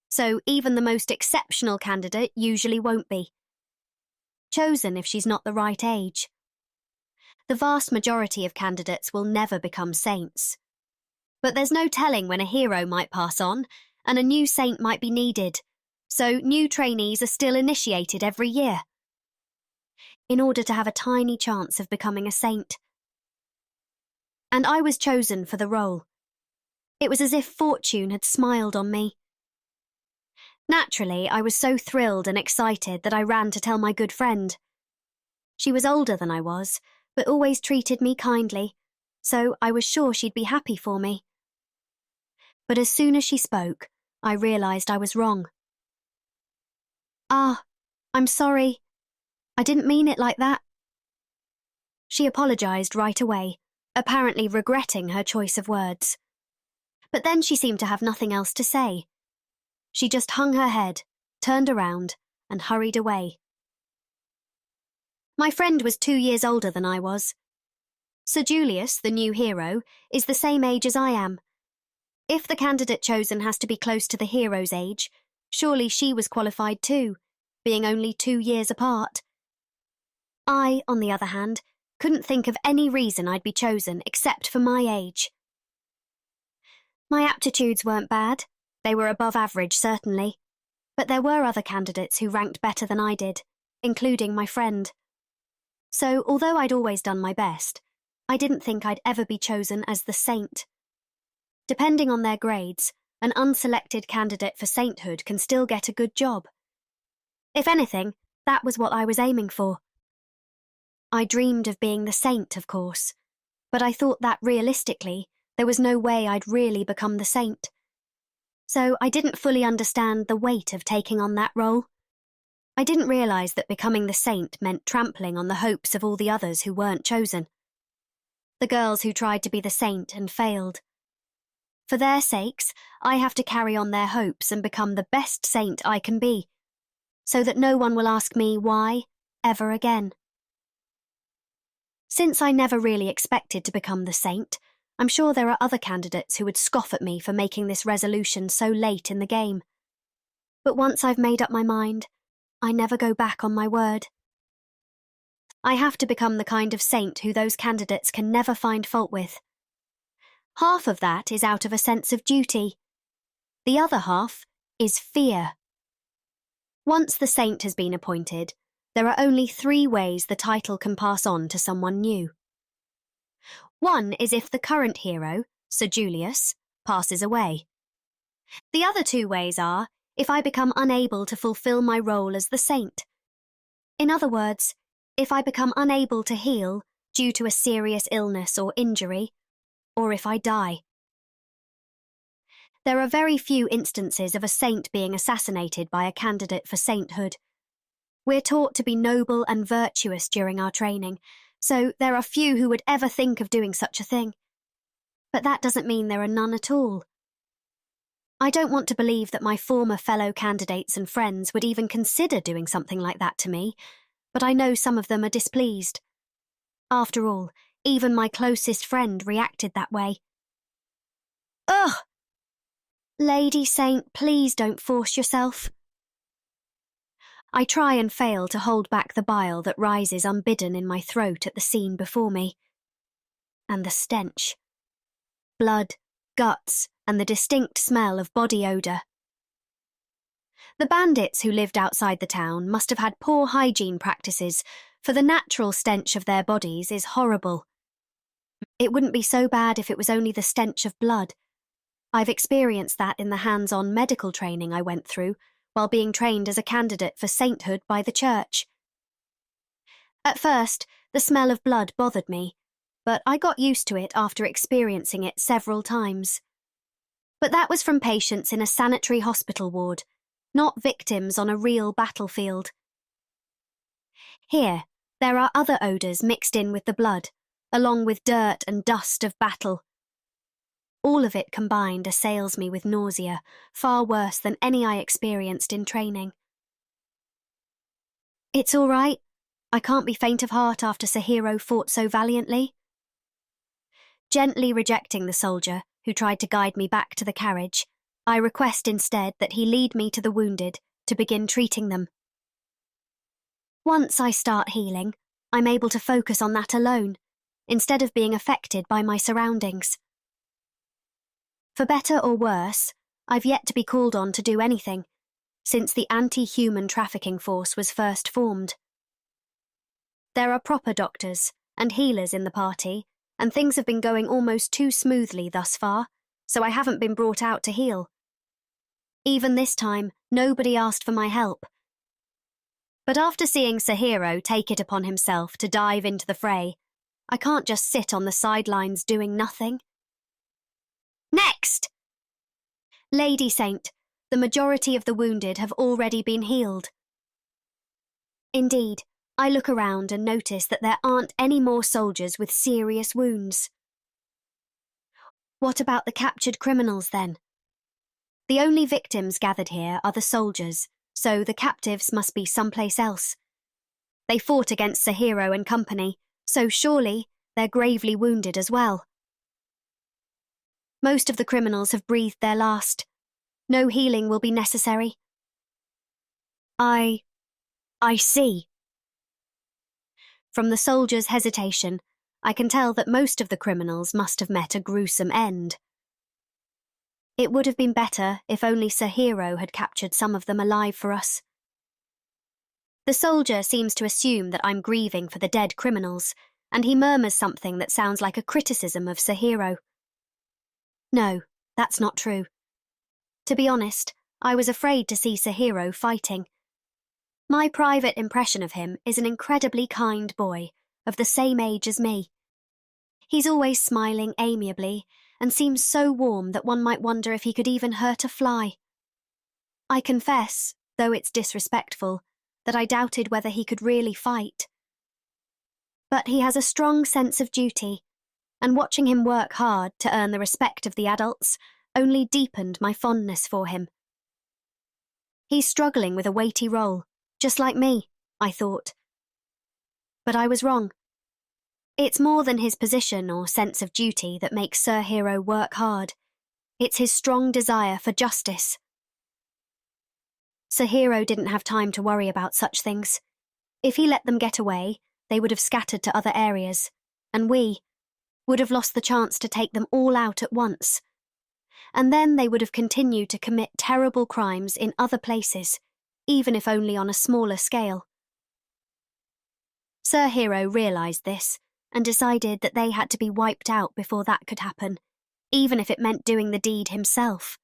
so even the most exceptional candidate usually won't be chosen if she's not the right age. The vast majority of candidates will never become saints. But there's no telling when a hero might pass on, and a new saint might be needed, so new trainees are still initiated every year, in order to have a tiny chance of becoming a saint. And I was chosen for the role. It was as if fortune had smiled on me. Naturally, I was so thrilled and excited that I ran to tell my good friend. She was older than I was, but always treated me kindly, so I was sure she'd be happy for me. But as soon as she spoke, I realized I was wrong. I'm sorry. I didn't mean it like that. She apologized right away, apparently regretting her choice of words. But then she seemed to have nothing else to say. She just hung her head, turned around, and hurried away. My friend was 2 years older than I was. Sir Julius, the new hero, is the same age as I am. If the candidate chosen has to be close to the hero's age, surely she was qualified too, being only 2 years apart. I, on the other hand, couldn't think of any reason I'd be chosen except for my age. My aptitudes weren't bad. They were above average, certainly. But there were other candidates who ranked better than I did, including my friend. So, although I'd always done my best, I didn't think I'd ever be chosen as the saint. Depending on their grades, an unselected candidate for sainthood can still get a good job. If anything, that was what I was aiming for. I dreamed of being the saint, of course, but I thought that realistically, there was no way I'd really become the saint. So I didn't fully understand the weight of taking on that role. I didn't realize that becoming the saint meant trampling on the hopes of all the others who weren't chosen. The girls who tried to be the saint and failed. For their sakes, I have to carry on their hopes and become the best saint I can be, so that no one will ask me why ever again. Since I never really expected to become the saint, I'm sure there are other candidates who would scoff at me for making this resolution so late in the game. But once I've made up my mind, I never go back on my word. I have to become the kind of saint who those candidates can never find fault with. Half of that is out of a sense of duty. The other half is fear. Once the saint has been appointed, there are only 3 ways the title can pass on to someone new. One is if the current hero, Sir Julius, passes away. The other 2 ways are if I become unable to fulfill my role as the saint. In other words, if I become unable to heal due to a serious illness or injury, or if I die. There are very few instances of a saint being assassinated by a candidate for sainthood. We're taught to be noble and virtuous during our training, So there are few who would ever think of doing such a thing. But that doesn't mean there are none at all. I don't want to believe that my former fellow candidates and friends would even consider doing something like that to me, but I know some of them are displeased. After all, even my closest friend reacted that way. Ugh! Lady Saint, please don't force yourself. I try and fail to hold back the bile that rises unbidden in my throat at the scene before me. And the stench. Blood, guts, and the distinct smell of body odour. The bandits who lived outside the town must have had poor hygiene practices, for the natural stench of their bodies is horrible. It wouldn't be so bad if it was only the stench of blood. I've experienced that in the hands-on medical training I went through while being trained as a candidate for sainthood by the church. At first, the smell of blood bothered me, but I got used to it after experiencing it several times. But that was from patients in a sanitary hospital ward, not victims on a real battlefield. Here, there are other odours mixed in with the blood, along with dirt and dust of battle. All of it combined assails me with nausea, far worse than any I experienced in training. It's all right. I can't be faint of heart after Sahiro fought so valiantly. Gently rejecting the soldier, who tried to guide me back to the carriage, I request instead that he lead me to the wounded to begin treating them. Once I start healing, I'm able to focus on that alone, instead of being affected by my surroundings. For better or worse, I've yet to be called on to do anything, since the anti-human trafficking force was first formed. There are proper doctors and healers in the party, and things have been going almost too smoothly thus far, so I haven't been brought out to heal. Even this time, nobody asked for my help. But after seeing Sahiro take it upon himself to dive into the fray, I can't just sit on the sidelines doing nothing. Next! Lady Saint, the majority of the wounded have already been healed. Indeed, I look around and notice that there aren't any more soldiers with serious wounds. What about the captured criminals then? The only victims gathered here are the soldiers, so the captives must be someplace else. They fought against Sahiro and company, so surely they're gravely wounded as well. Most of the criminals have breathed their last. No healing will be necessary. I see. From the soldier's hesitation, I can tell that most of the criminals must have met a gruesome end. It would have been better if only Sahiro had captured some of them alive for us. The soldier seems to assume that I'm grieving for the dead criminals, and he murmurs something that sounds like a criticism of Sahiro. No, that's not true. To be honest, I was afraid to see Sahiro fighting. My private impression of him is an incredibly kind boy, of the same age as me. He's always smiling amiably, and seems so warm that one might wonder if he could even hurt a fly. I confess, though it's disrespectful, that I doubted whether he could really fight. But he has a strong sense of duty, and watching him work hard to earn the respect of the adults only deepened my fondness for him. He's struggling with a weighty role, just like me, I thought. But I was wrong. It's more than his position or sense of duty that makes Sir Hero work hard. It's his strong desire for justice. Sir Hero didn't have time to worry about such things. If he let them get away, they would have scattered to other areas, and we would have lost the chance to take them all out at once. And then they would have continued to commit terrible crimes in other places, even if only on a smaller scale. Sir Hero realised this, and decided that they had to be wiped out before that could happen, even if it meant doing the deed himself.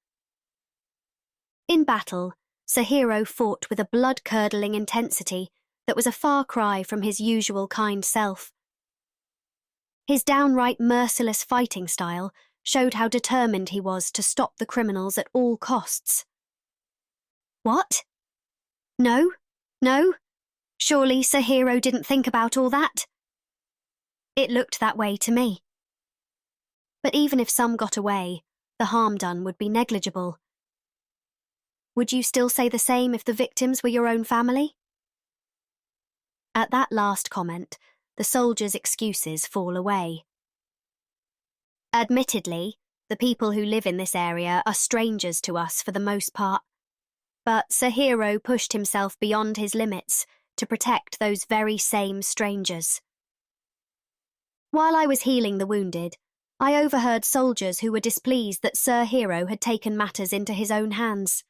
In battle, Sir Hero fought with a blood-curdling intensity that was a far cry from his usual kind self. His downright merciless fighting style showed how determined he was to stop the criminals at all costs. What? No? Surely Sir Hero didn't think about all that? It looked that way to me. But even if some got away, the harm done would be negligible. Would you still say the same if the victims were your own family? At that last comment, the soldier's excuses fall away. Admittedly, the people who live in this area are strangers to us for the most part, but Sir Hero pushed himself beyond his limits to protect those very same strangers. While I was healing the wounded, I overheard soldiers who were displeased that Sir Hero had taken matters into his own hands.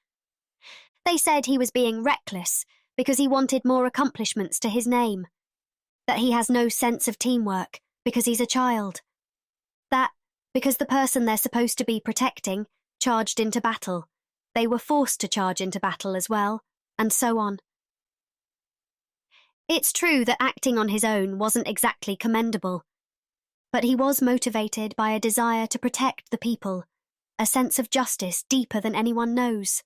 They said he was being reckless because he wanted more accomplishments to his name, that he has no sense of teamwork because he's a child, that because the person they're supposed to be protecting charged into battle, they were forced to charge into battle as well, and so on. It's true that acting on his own wasn't exactly commendable, but he was motivated by a desire to protect the people, a sense of justice deeper than anyone knows.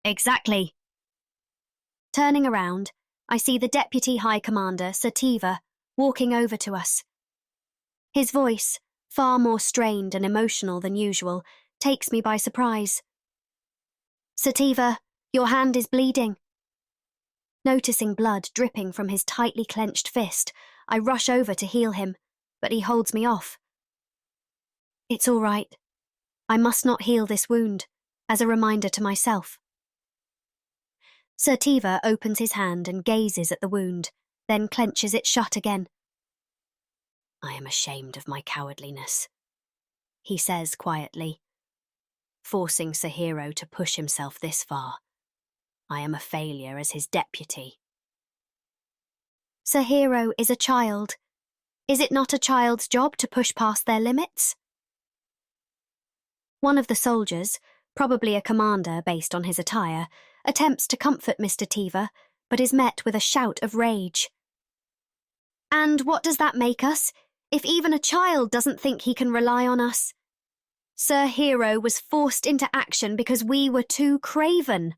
Exactly. Turning around, I see the Deputy High Commander, Sativa, walking over to us. His voice, far more strained and emotional than usual, takes me by surprise. Sativa, your hand is bleeding. Noticing blood dripping from his tightly clenched fist, I rush over to heal him, but he holds me off. It's all right. I must not heal this wound, as a reminder to myself. Sativa opens his hand and gazes at the wound, then clenches it shut again. I am ashamed of my cowardliness, he says quietly. Forcing Sir Hero to push himself this far. I am a failure as his deputy. Sir Hero is a child. Is it not a child's job to push past their limits? One of the soldiers, probably a commander based on his attire, attempts to comfort Mr. Tiva, but is met with a shout of rage. And what does that make us, if even a child doesn't think he can rely on us? Sir Hero was forced into action because we were too craven.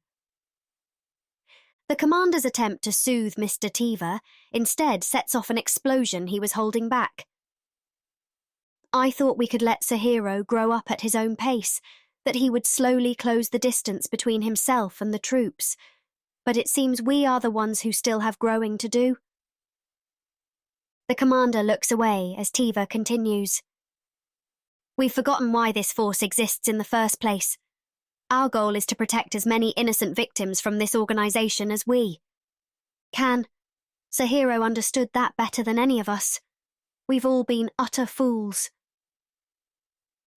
The commander's attempt to soothe Mr. Tiva instead sets off an explosion he was holding back. I thought we could let Sir Hero grow up at his own pace, that he would slowly close the distance between himself and the troops, but it seems we are the ones who still have growing to do. The commander looks away as Tiva continues. We've forgotten why this force exists in the first place. Our goal is to protect as many innocent victims from this organization as we can. Sir Hero understood that better than any of us. We've all been utter fools.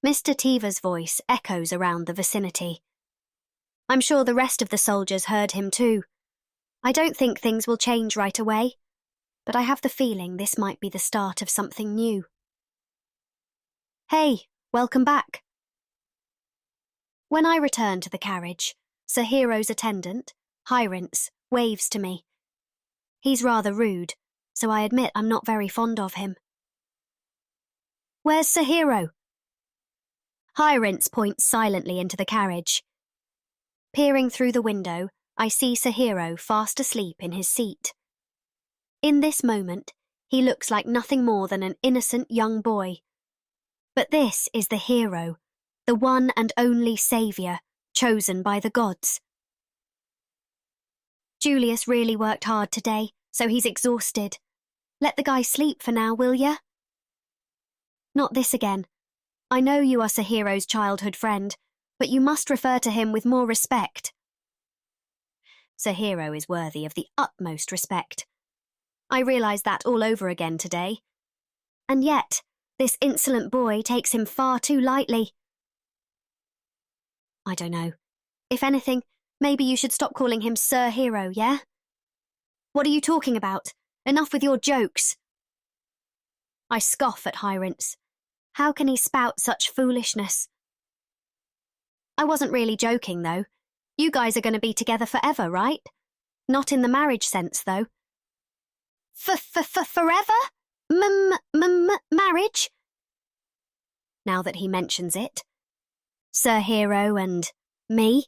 Mr. Tiva's voice echoes around the vicinity. I'm sure the rest of the soldiers heard him too. I don't think things will change right away, but I have the feeling this might be the start of something new. Hey, welcome back. When I return to the carriage, Sir Hero's attendant, Hyrance, waves to me. He's rather rude, so I admit I'm not very fond of him. Where's Sir Hero? Hyrance points silently into the carriage. Peering through the window, I see Sir Hero fast asleep in his seat. In this moment, he looks like nothing more than an innocent young boy. But this is the hero, the one and only saviour, chosen by the gods. Julius really worked hard today, so he's exhausted. Let the guy sleep for now, will ya? Not this again. I know you are Sir Hero's childhood friend, but you must refer to him with more respect. Sir Hero is worthy of the utmost respect. I realise that all over again today. And yet, this insolent boy takes him far too lightly. I don't know. If anything, maybe you should stop calling him Sir Hero, yeah? What are you talking about? Enough with your jokes. I scoff at Hyrance. How can he spout such foolishness? I wasn't really joking, though. You guys are going to be together forever, right? Not in the marriage sense, though. Forever? Marriage? Now that he mentions it. Sir Hero and me?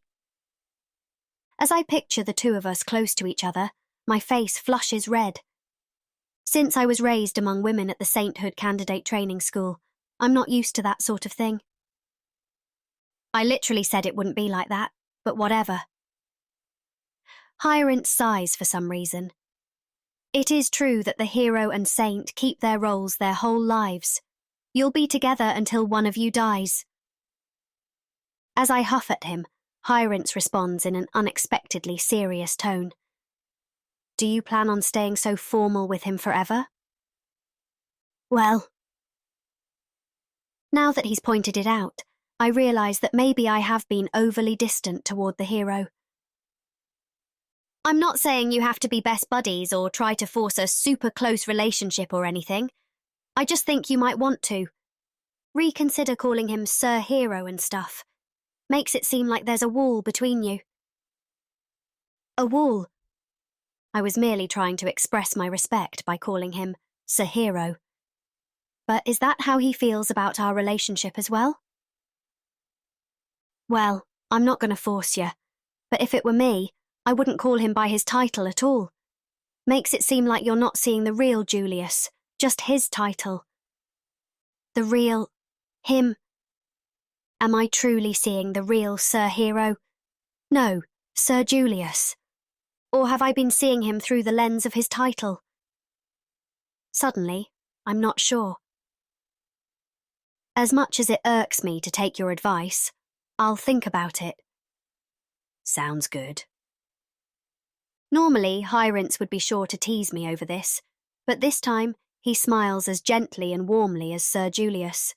As I picture the two of us close to each other, my face flushes red. Since I was raised among women at the Sainthood Candidate Training School, I'm not used to that sort of thing. I literally said it wouldn't be like that, but whatever. Hieronce sighs for some reason. It is true that the hero and saint keep their roles their whole lives. You'll be together until one of you dies. As I huff at him, Hieronce responds in an unexpectedly serious tone. Do you plan on staying so formal with him forever? Well, now that he's pointed it out, I realise that maybe I have been overly distant toward the hero. I'm not saying you have to be best buddies or try to force a super close relationship or anything. I just think you might want to. Reconsider calling him Sir Hero and stuff. Makes it seem like there's a wall between you. A wall? I was merely trying to express my respect by calling him Sir Hero. But is that how he feels about our relationship as well? Well, I'm not going to force you, but if it were me, I wouldn't call him by his title at all. Makes it seem like you're not seeing the real Julius, just his title. The real him. Am I truly seeing the real Sir Hero? No, Sir Julius. Or have I been seeing him through the lens of his title? Suddenly, I'm not sure. As much as it irks me to take your advice, I'll think about it. Sounds good. Normally, Hieronce would be sure to tease me over this, but this time he smiles as gently and warmly as Sir Julius.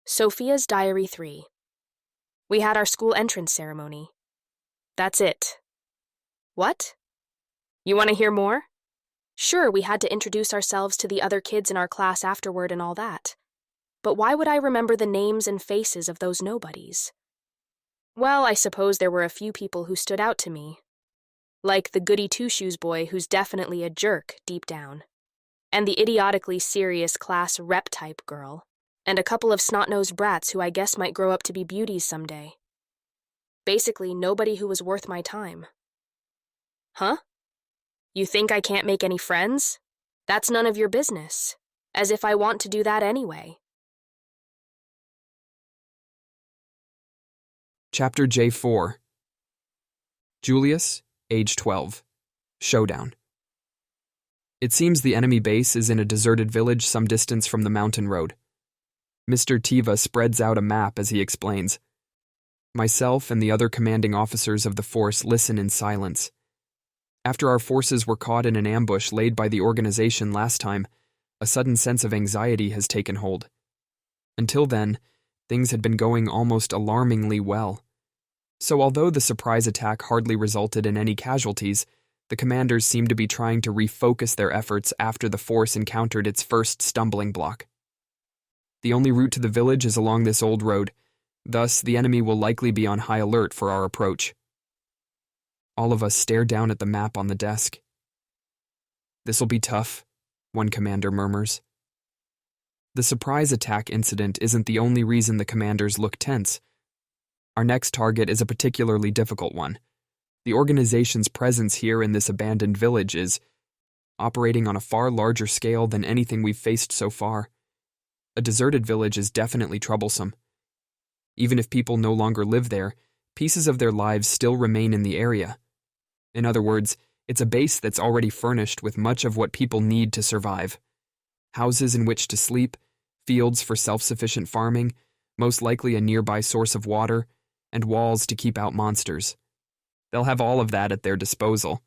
Sophia's Diary 3. We had our school entrance ceremony. That's it. What? You want to hear more? Sure, we had to introduce ourselves to the other kids in our class afterward and all that. But why would I remember the names and faces of those nobodies? Well, I suppose there were a few people who stood out to me. Like the goody two-shoes boy who's definitely a jerk deep down. And the idiotically serious class rep type girl. And a couple of snot-nosed brats who I guess might grow up to be beauties someday. Basically, nobody who was worth my time. Huh? You think I can't make any friends? That's none of your business. As if I want to do that anyway. Chapter J4. Julius, age 12. Showdown. It seems the enemy base is in a deserted village some distance from the mountain road. Mr. Tiva spreads out a map as he explains. Myself and the other commanding officers of the force listen in silence. After our forces were caught in an ambush laid by the organization last time, a sudden sense of anxiety has taken hold. Until then, things had been going almost alarmingly well. So although the surprise attack hardly resulted in any casualties, the commanders seemed to be trying to refocus their efforts after the force encountered its first stumbling block. The only route to the village is along this old road, thus the enemy will likely be on high alert for our approach. All of us stare down at the map on the desk. This'll be tough, one commander murmurs. The surprise attack incident isn't the only reason the commanders look tense. Our next target is a particularly difficult one. The organization's presence here in this abandoned village is operating on a far larger scale than anything we've faced so far. A deserted village is definitely troublesome. Even if people no longer live there, pieces of their lives still remain in the area. In other words, it's a base that's already furnished with much of what people need to survive. Houses in which to sleep, fields for self-sufficient farming, most likely a nearby source of water, and walls to keep out monsters. They'll have all of that at their disposal.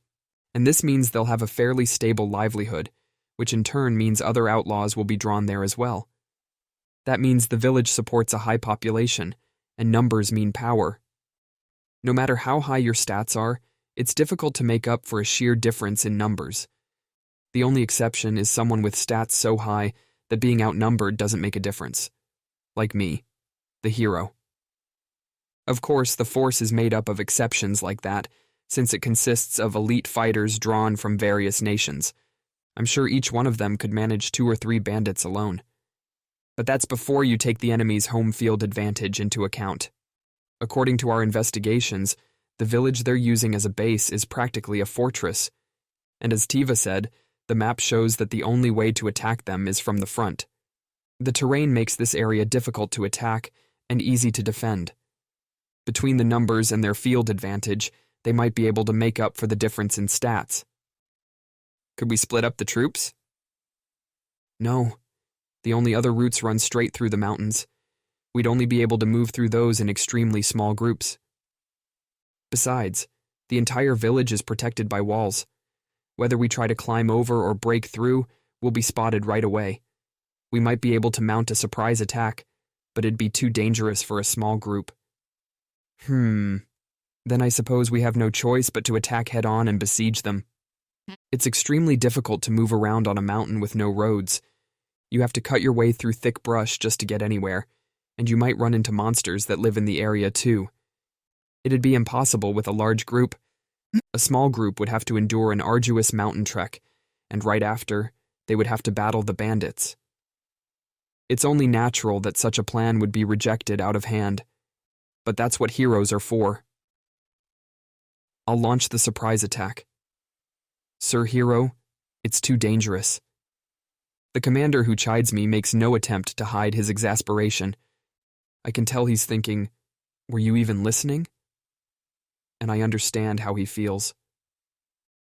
And this means they'll have a fairly stable livelihood, which in turn means other outlaws will be drawn there as well. That means the village supports a high population, and numbers mean power. No matter how high your stats are, it's difficult to make up for a sheer difference in numbers. The only exception is someone with stats so high that being outnumbered doesn't make a difference. Like me, the hero. Of course, the force is made up of exceptions like that, since it consists of elite fighters drawn from various nations. I'm sure each one of them could manage 2 or 3 bandits alone. But that's before you take the enemy's home field advantage into account. According to our investigations, The village they're using as a base is practically a fortress, and as Tiva said, the map shows that the only way to attack them is from the front. The terrain makes this area difficult to attack and easy to defend. Between the numbers and their field advantage, they might be able to make up for the difference in stats. Could we split up the troops? No. The only other routes run straight through the mountains. We'd only be able to move through those in extremely small groups. Besides, the entire village is protected by walls. Whether we try to climb over or break through, we'll be spotted right away. We might be able to mount a surprise attack, but it'd be too dangerous for a small group. Then I suppose we have no choice but to attack head-on and besiege them. It's extremely difficult to move around on a mountain with no roads. You have to cut your way through thick brush just to get anywhere, and you might run into monsters that live in the area too. It'd be impossible with a large group. A small group would have to endure an arduous mountain trek, and right after, they would have to battle the bandits. It's only natural that such a plan would be rejected out of hand, but that's what heroes are for. I'll launch the surprise attack. Sir Hero, it's too dangerous. The commander who chides me makes no attempt to hide his exasperation. I can tell he's thinking, were you even listening? And I understand how he feels.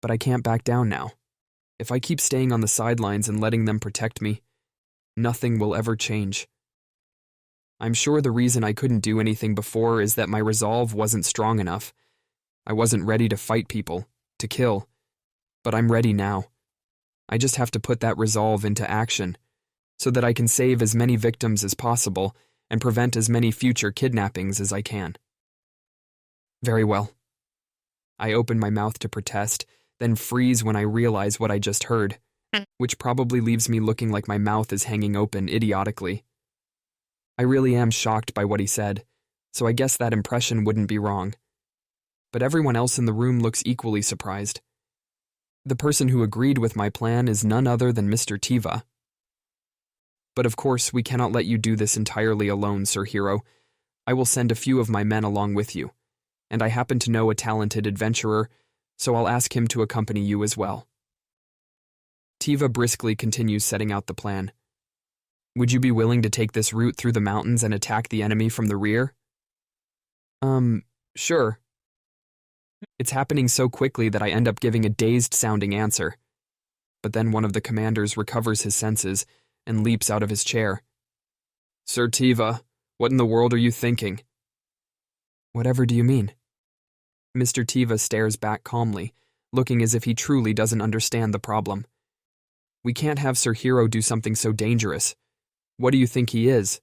But I can't back down now. If I keep staying on the sidelines and letting them protect me, nothing will ever change. I'm sure the reason I couldn't do anything before is that my resolve wasn't strong enough. I wasn't ready to fight people, to kill. But I'm ready now. I just have to put that resolve into action, so that I can save as many victims as possible and prevent as many future kidnappings as I can. Very well. I open my mouth to protest, then freeze when I realize what I just heard, which probably leaves me looking like my mouth is hanging open idiotically. I really am shocked by what he said, so I guess that impression wouldn't be wrong. But everyone else in the room looks equally surprised. The person who agreed with my plan is none other than Mr. Tiva. But of course, we cannot let you do this entirely alone, Sir Hero. I will send a few of my men along with you, and I happen to know a talented adventurer, so I'll ask him to accompany you as well. Tiva briskly continues setting out the plan. Would you be willing to take this route through the mountains and attack the enemy from the rear? Sure. It's happening so quickly that I end up giving a dazed-sounding answer. But then one of the commanders recovers his senses and leaps out of his chair. Sir Tiva, what in the world are you thinking? Whatever do you mean? Mr. Tiva stares back calmly, looking as if he truly doesn't understand the problem. We can't have Sir Hero do something so dangerous. What do you think he is?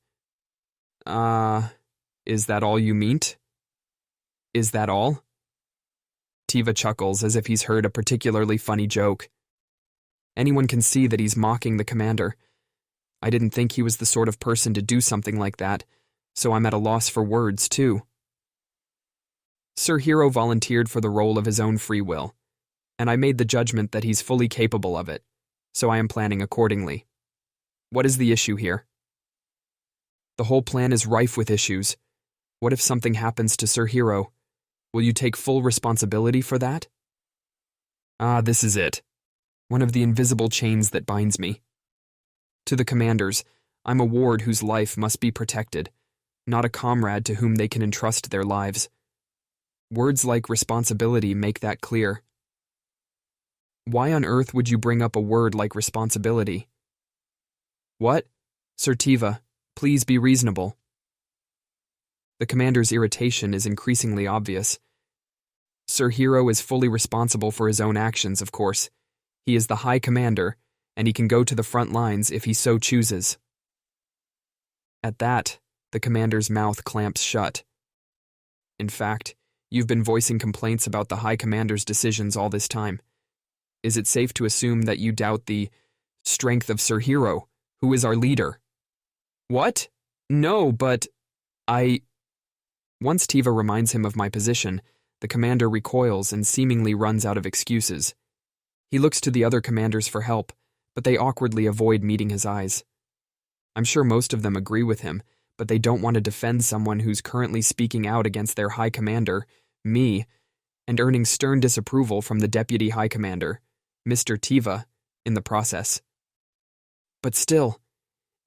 Is that all you meant? Is that all? Tiva chuckles as if he's heard a particularly funny joke. Anyone can see that he's mocking the commander. I didn't think he was the sort of person to do something like that, so I'm at a loss for words, too. Sir Hero volunteered for the role of his own free will, and I made the judgment that he's fully capable of it, so I am planning accordingly. What is the issue here? The whole plan is rife with issues. What if something happens to Sir Hero? Will you take full responsibility for that? This is it. One of the invisible chains that binds me. To the commanders, I'm a ward whose life must be protected, not a comrade to whom they can entrust their lives. Words like responsibility make that clear. Why on earth would you bring up a word like responsibility? What? Sir Tiva, please be reasonable. The commander's irritation is increasingly obvious. Sir Hero is fully responsible for his own actions, of course. He is the High Commander, and he can go to the front lines if he so chooses. At that, the commander's mouth clamps shut. In fact, you've been voicing complaints about the High Commander's decisions all this time. Is it safe to assume that you doubt the strength of Sir Hero, who is our leader? What? No, but Once Tiva reminds him of my position, the commander recoils and seemingly runs out of excuses. He looks to the other commanders for help, but they awkwardly avoid meeting his eyes. I'm sure most of them agree with him, but they don't want to defend someone who's currently speaking out against their high commander, me, and earning stern disapproval from the Deputy High Commander, Mr. Tiva, in the process. But still,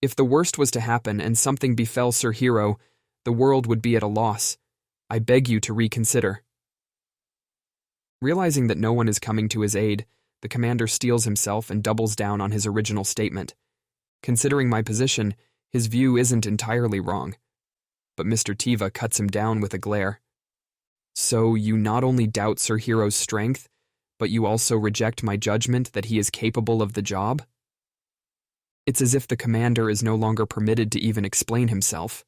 if the worst was to happen and something befell Sir Hiro, the world would be at a loss. I beg you to reconsider. Realizing that no one is coming to his aid, the commander steels himself and doubles down on his original statement. Considering my position, his view isn't entirely wrong. But Mr. Tiva cuts him down with a glare. So you not only doubt Sir Hiro's strength, but you also reject my judgment that he is capable of the job? It's as if the commander is no longer permitted to even explain himself.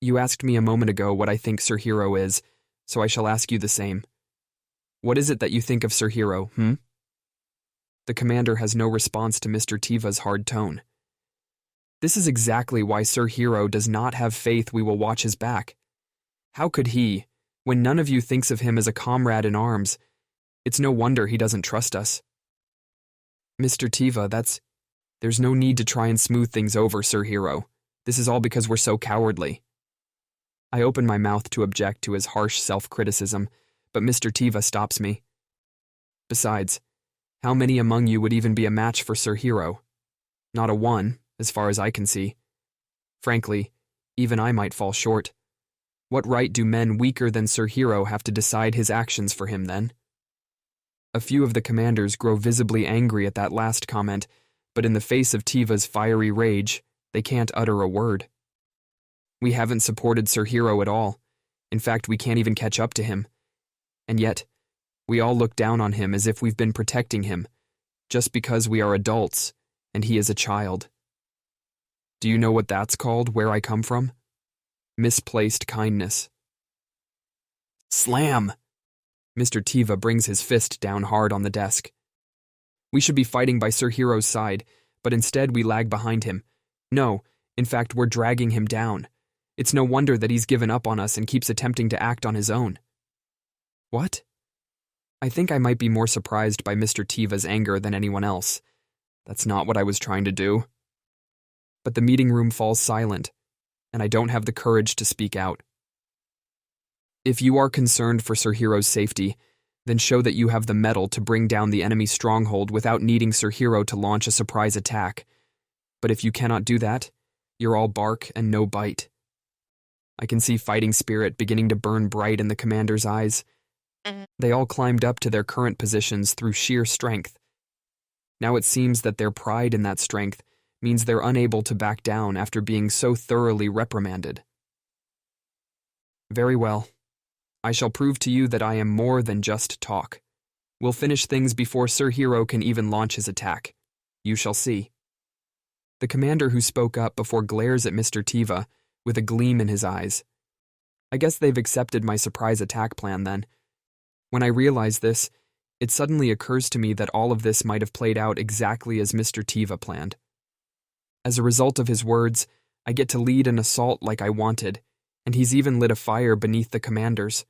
You asked me a moment ago what I think Sir Hiro is, so I shall ask you the same. What is it that you think of Sir Hiro, The commander has no response to Mr. Tiva's hard tone. This is exactly why Sir Hiro does not have faith we will watch his back. How could he, when none of you thinks of him as a comrade in arms? It's no wonder he doesn't trust us. Mr. Tiva, there's no need to try and smooth things over, Sir Hiro. This is all because we're so cowardly. I open my mouth to object to his harsh self-criticism, but Mr. Tiva stops me. Besides, how many among you would even be a match for Sir Hiro? Not a one, as far as I can see. Frankly, even I might fall short. What right do men weaker than Sir Hiro have to decide his actions for him, then? A few of the commanders grow visibly angry at that last comment, but in the face of Tiva's fiery rage, they can't utter a word. We haven't supported Sir Hiro at all. In fact, we can't even catch up to him. And yet, we all look down on him as if we've been protecting him, just because we are adults, and he is a child. Do you know what that's called, where I come from? Misplaced kindness. Slam! Mr. Tiva brings his fist down hard on the desk. We should be fighting by Sir Hiro's side, but instead we lag behind him. No, in fact, we're dragging him down. It's no wonder that he's given up on us and keeps attempting to act on his own. What? I think I might be more surprised by Mr. Tiva's anger than anyone else. That's not what I was trying to do. But the meeting room falls silent, and I don't have the courage to speak out. If you are concerned for Sir Hiro's safety, then show that you have the mettle to bring down the enemy stronghold without needing Sir Hiro to launch a surprise attack. But if you cannot do that, you're all bark and no bite. I can see fighting spirit beginning to burn bright in the commander's eyes. They all climbed up to their current positions through sheer strength. Now it seems that their pride in that strength means they're unable to back down after being so thoroughly reprimanded. Very well. I shall prove to you that I am more than just talk. We'll finish things before Sir Hiro can even launch his attack. You shall see. The commander who spoke up before glares at Mr. Tiva with a gleam in his eyes. I guess they've accepted my surprise attack plan then. When I realize this, it suddenly occurs to me that all of this might have played out exactly as Mr. Tiva planned. As a result of his words, I get to lead an assault like I wanted, and he's even lit a fire beneath the commanders.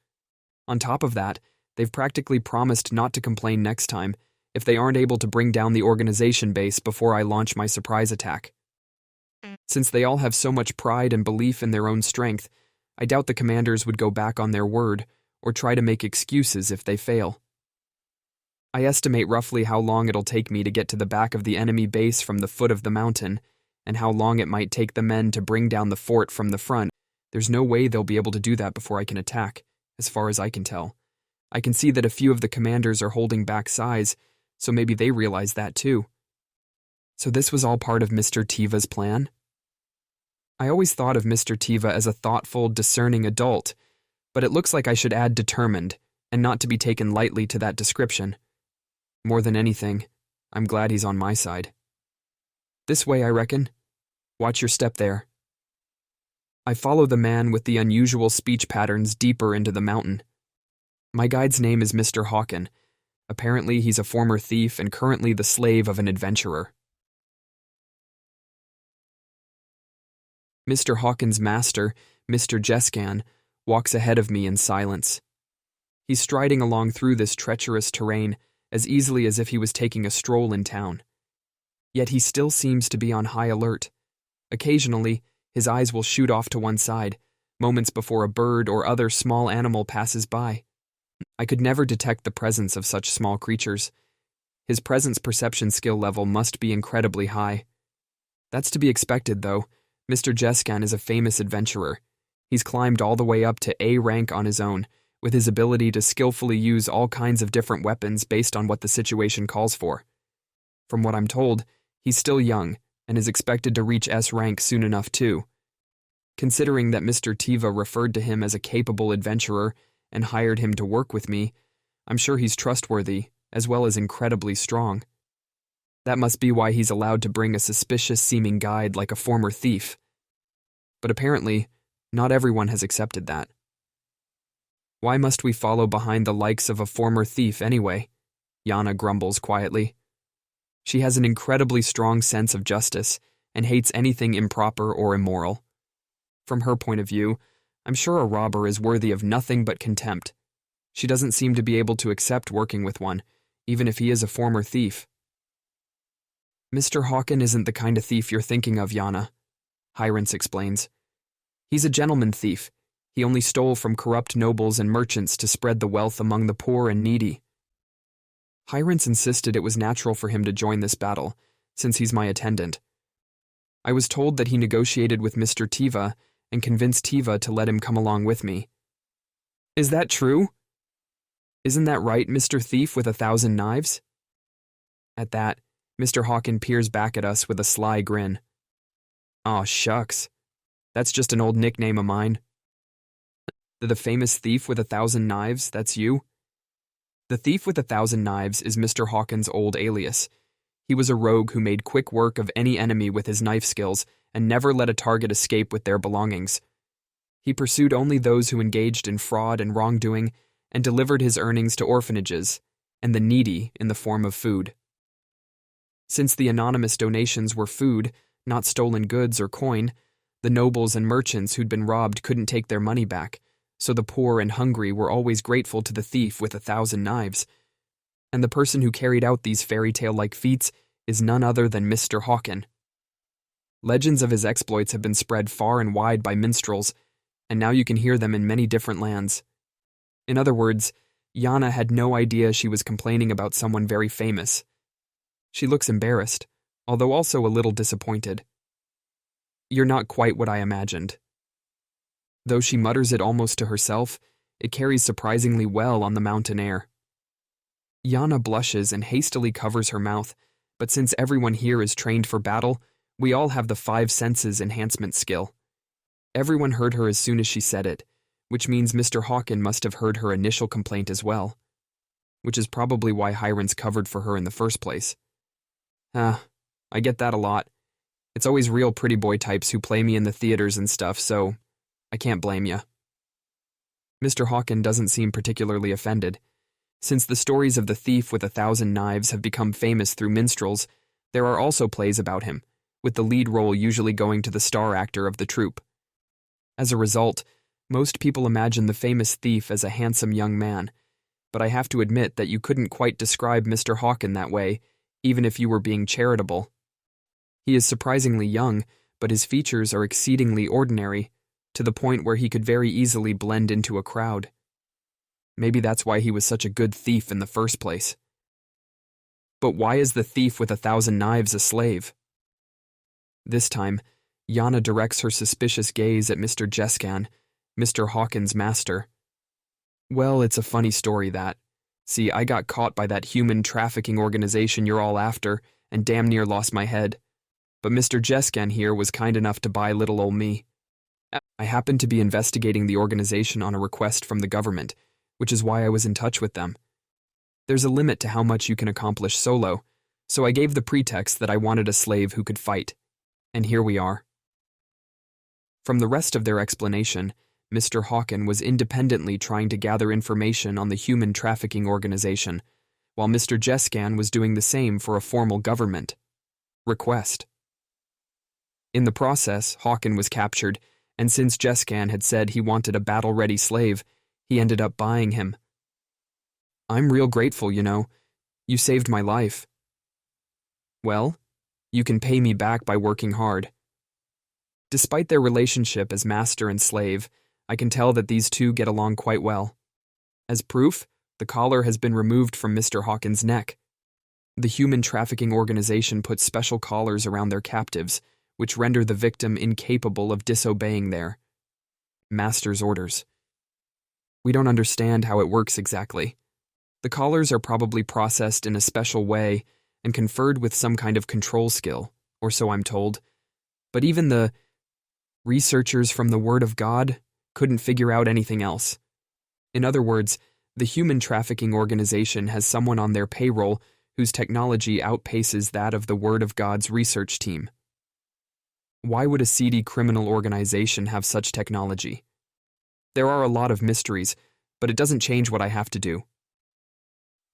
On top of that, they've practically promised not to complain next time if they aren't able to bring down the organization base before I launch my surprise attack. Since they all have so much pride and belief in their own strength, I doubt the commanders would go back on their word or try to make excuses if they fail. I estimate roughly how long it'll take me to get to the back of the enemy base from the foot of the mountain, and how long it might take the men to bring down the fort from the front. There's no way they'll be able to do that before I can attack, as far as I can tell. I can see that a few of the commanders are holding back size, so maybe they realize that too. So this was all part of Mr. Tiva's plan? I always thought of Mr. Tiva as a thoughtful, discerning adult, but it looks like I should add determined, and not to be taken lightly to that description. More than anything, I'm glad he's on my side. This way, I reckon. Watch your step there. I follow the man with the unusual speech patterns deeper into the mountain. My guide's name is Mr. Hawken. Apparently, he's a former thief and currently the slave of an adventurer. Mr. Hawken's master, Mr. Jescan, walks ahead of me in silence. He's striding along through this treacherous terrain as easily as if he was taking a stroll in town. Yet he still seems to be on high alert. Occasionally, his eyes will shoot off to one side, moments before a bird or other small animal passes by. I could never detect the presence of such small creatures. His presence perception skill level must be incredibly high. That's to be expected, though. Mr. Jeskan is a famous adventurer. He's climbed all the way up to A rank on his own, with his ability to skillfully use all kinds of different weapons based on what the situation calls for. From what I'm told, he's still young, and is expected to reach S rank soon enough too. Considering that Mr. Tiva referred to him as a capable adventurer and hired him to work with me, I'm sure he's trustworthy, as well as incredibly strong. That must be why he's allowed to bring a suspicious-seeming guide like a former thief. But apparently, not everyone has accepted that. Why must we follow behind the likes of a former thief anyway? Yana grumbles quietly. She has an incredibly strong sense of justice and hates anything improper or immoral. From her point of view, I'm sure a robber is worthy of nothing but contempt. She doesn't seem to be able to accept working with one, even if he is a former thief. Mr. Hawken isn't the kind of thief you're thinking of, Yana, Hyrance explains. He's a gentleman thief. He only stole from corrupt nobles and merchants to spread the wealth among the poor and needy. Hyrance insisted it was natural for him to join this battle, since he's my attendant. I was told that he negotiated with Mr. Tiva and convinced Tiva to let him come along with me. Is that true? Isn't that right, Mr. Thief with 1,000 knives? At that, Mr. Hawken peers back at us with a sly grin. Aw, shucks. That's just an old nickname of mine. The famous thief with 1,000 knives, that's you? The thief with 1,000 knives is Mr. Hawken's old alias. He was a rogue who made quick work of any enemy with his knife skills and never let a target escape with their belongings. He pursued only those who engaged in fraud and wrongdoing and delivered his earnings to orphanages and the needy in the form of food. Since the anonymous donations were food, not stolen goods or coin, the nobles and merchants who'd been robbed couldn't take their money back, so the poor and hungry were always grateful to the thief with 1,000 knives. And the person who carried out these fairy tale-like feats is none other than Mr. Hawken. Legends of his exploits have been spread far and wide by minstrels, and now you can hear them in many different lands. In other words, Yana had no idea she was complaining about someone very famous. She looks embarrassed, although also a little disappointed. You're not quite what I imagined. Though she mutters it almost to herself, it carries surprisingly well on the mountain air. Yana blushes and hastily covers her mouth, but since everyone here is trained for battle, we all have the 5 senses enhancement skill. Everyone heard her as soon as she said it, which means Mr. Hawken must have heard her initial complaint as well, which is probably why Hyrance covered for her in the first place. I get that a lot. It's always real pretty boy types who play me in the theaters and stuff, so I can't blame ya. Mr. Hawken doesn't seem particularly offended. Since the stories of the thief with 1,000 knives have become famous through minstrels, there are also plays about him, with the lead role usually going to the star actor of the troupe. As a result, most people imagine the famous thief as a handsome young man, but I have to admit that you couldn't quite describe Mr. Hawken that way, even if you were being charitable. He is surprisingly young, but his features are exceedingly ordinary, to the point where he could very easily blend into a crowd. Maybe that's why he was such a good thief in the first place. But why is the thief with 1,000 knives a slave? This time, Yana directs her suspicious gaze at Mr. Jeskan, Mr. Hawken's master. Well, it's a funny story that. See, I got caught by that human trafficking organization you're all after, and damn near lost my head. But Mr. Jeskan here was kind enough to buy little ol' me. I happened to be investigating the organization on a request from the government, which is why I was in touch with them. There's a limit to how much you can accomplish solo, so I gave the pretext that I wanted a slave who could fight. And here we are. From the rest of their explanation, Mr. Hawken was independently trying to gather information on the human trafficking organization, while Mr. Jeskan was doing the same for a formal government request. In the process, Hawken was captured, and since Jeskan had said he wanted a battle-ready slave, he ended up buying him. I'm real grateful, you know. You saved my life. Well, you can pay me back by working hard. Despite their relationship as master and slave, I can tell that these two get along quite well. As proof, the collar has been removed from Mr. Hawkins' neck. The human trafficking organization puts special collars around their captives, which render the victim incapable of disobeying their master's orders. We don't understand how it works exactly. The collars are probably processed in a special way and conferred with some kind of control skill, or so I'm told. But even the researchers from the Word of God couldn't figure out anything else. In other words, the human trafficking organization has someone on their payroll whose technology outpaces that of the Word of God's research team. Why would a seedy criminal organization have such technology? There are a lot of mysteries, but it doesn't change what I have to do.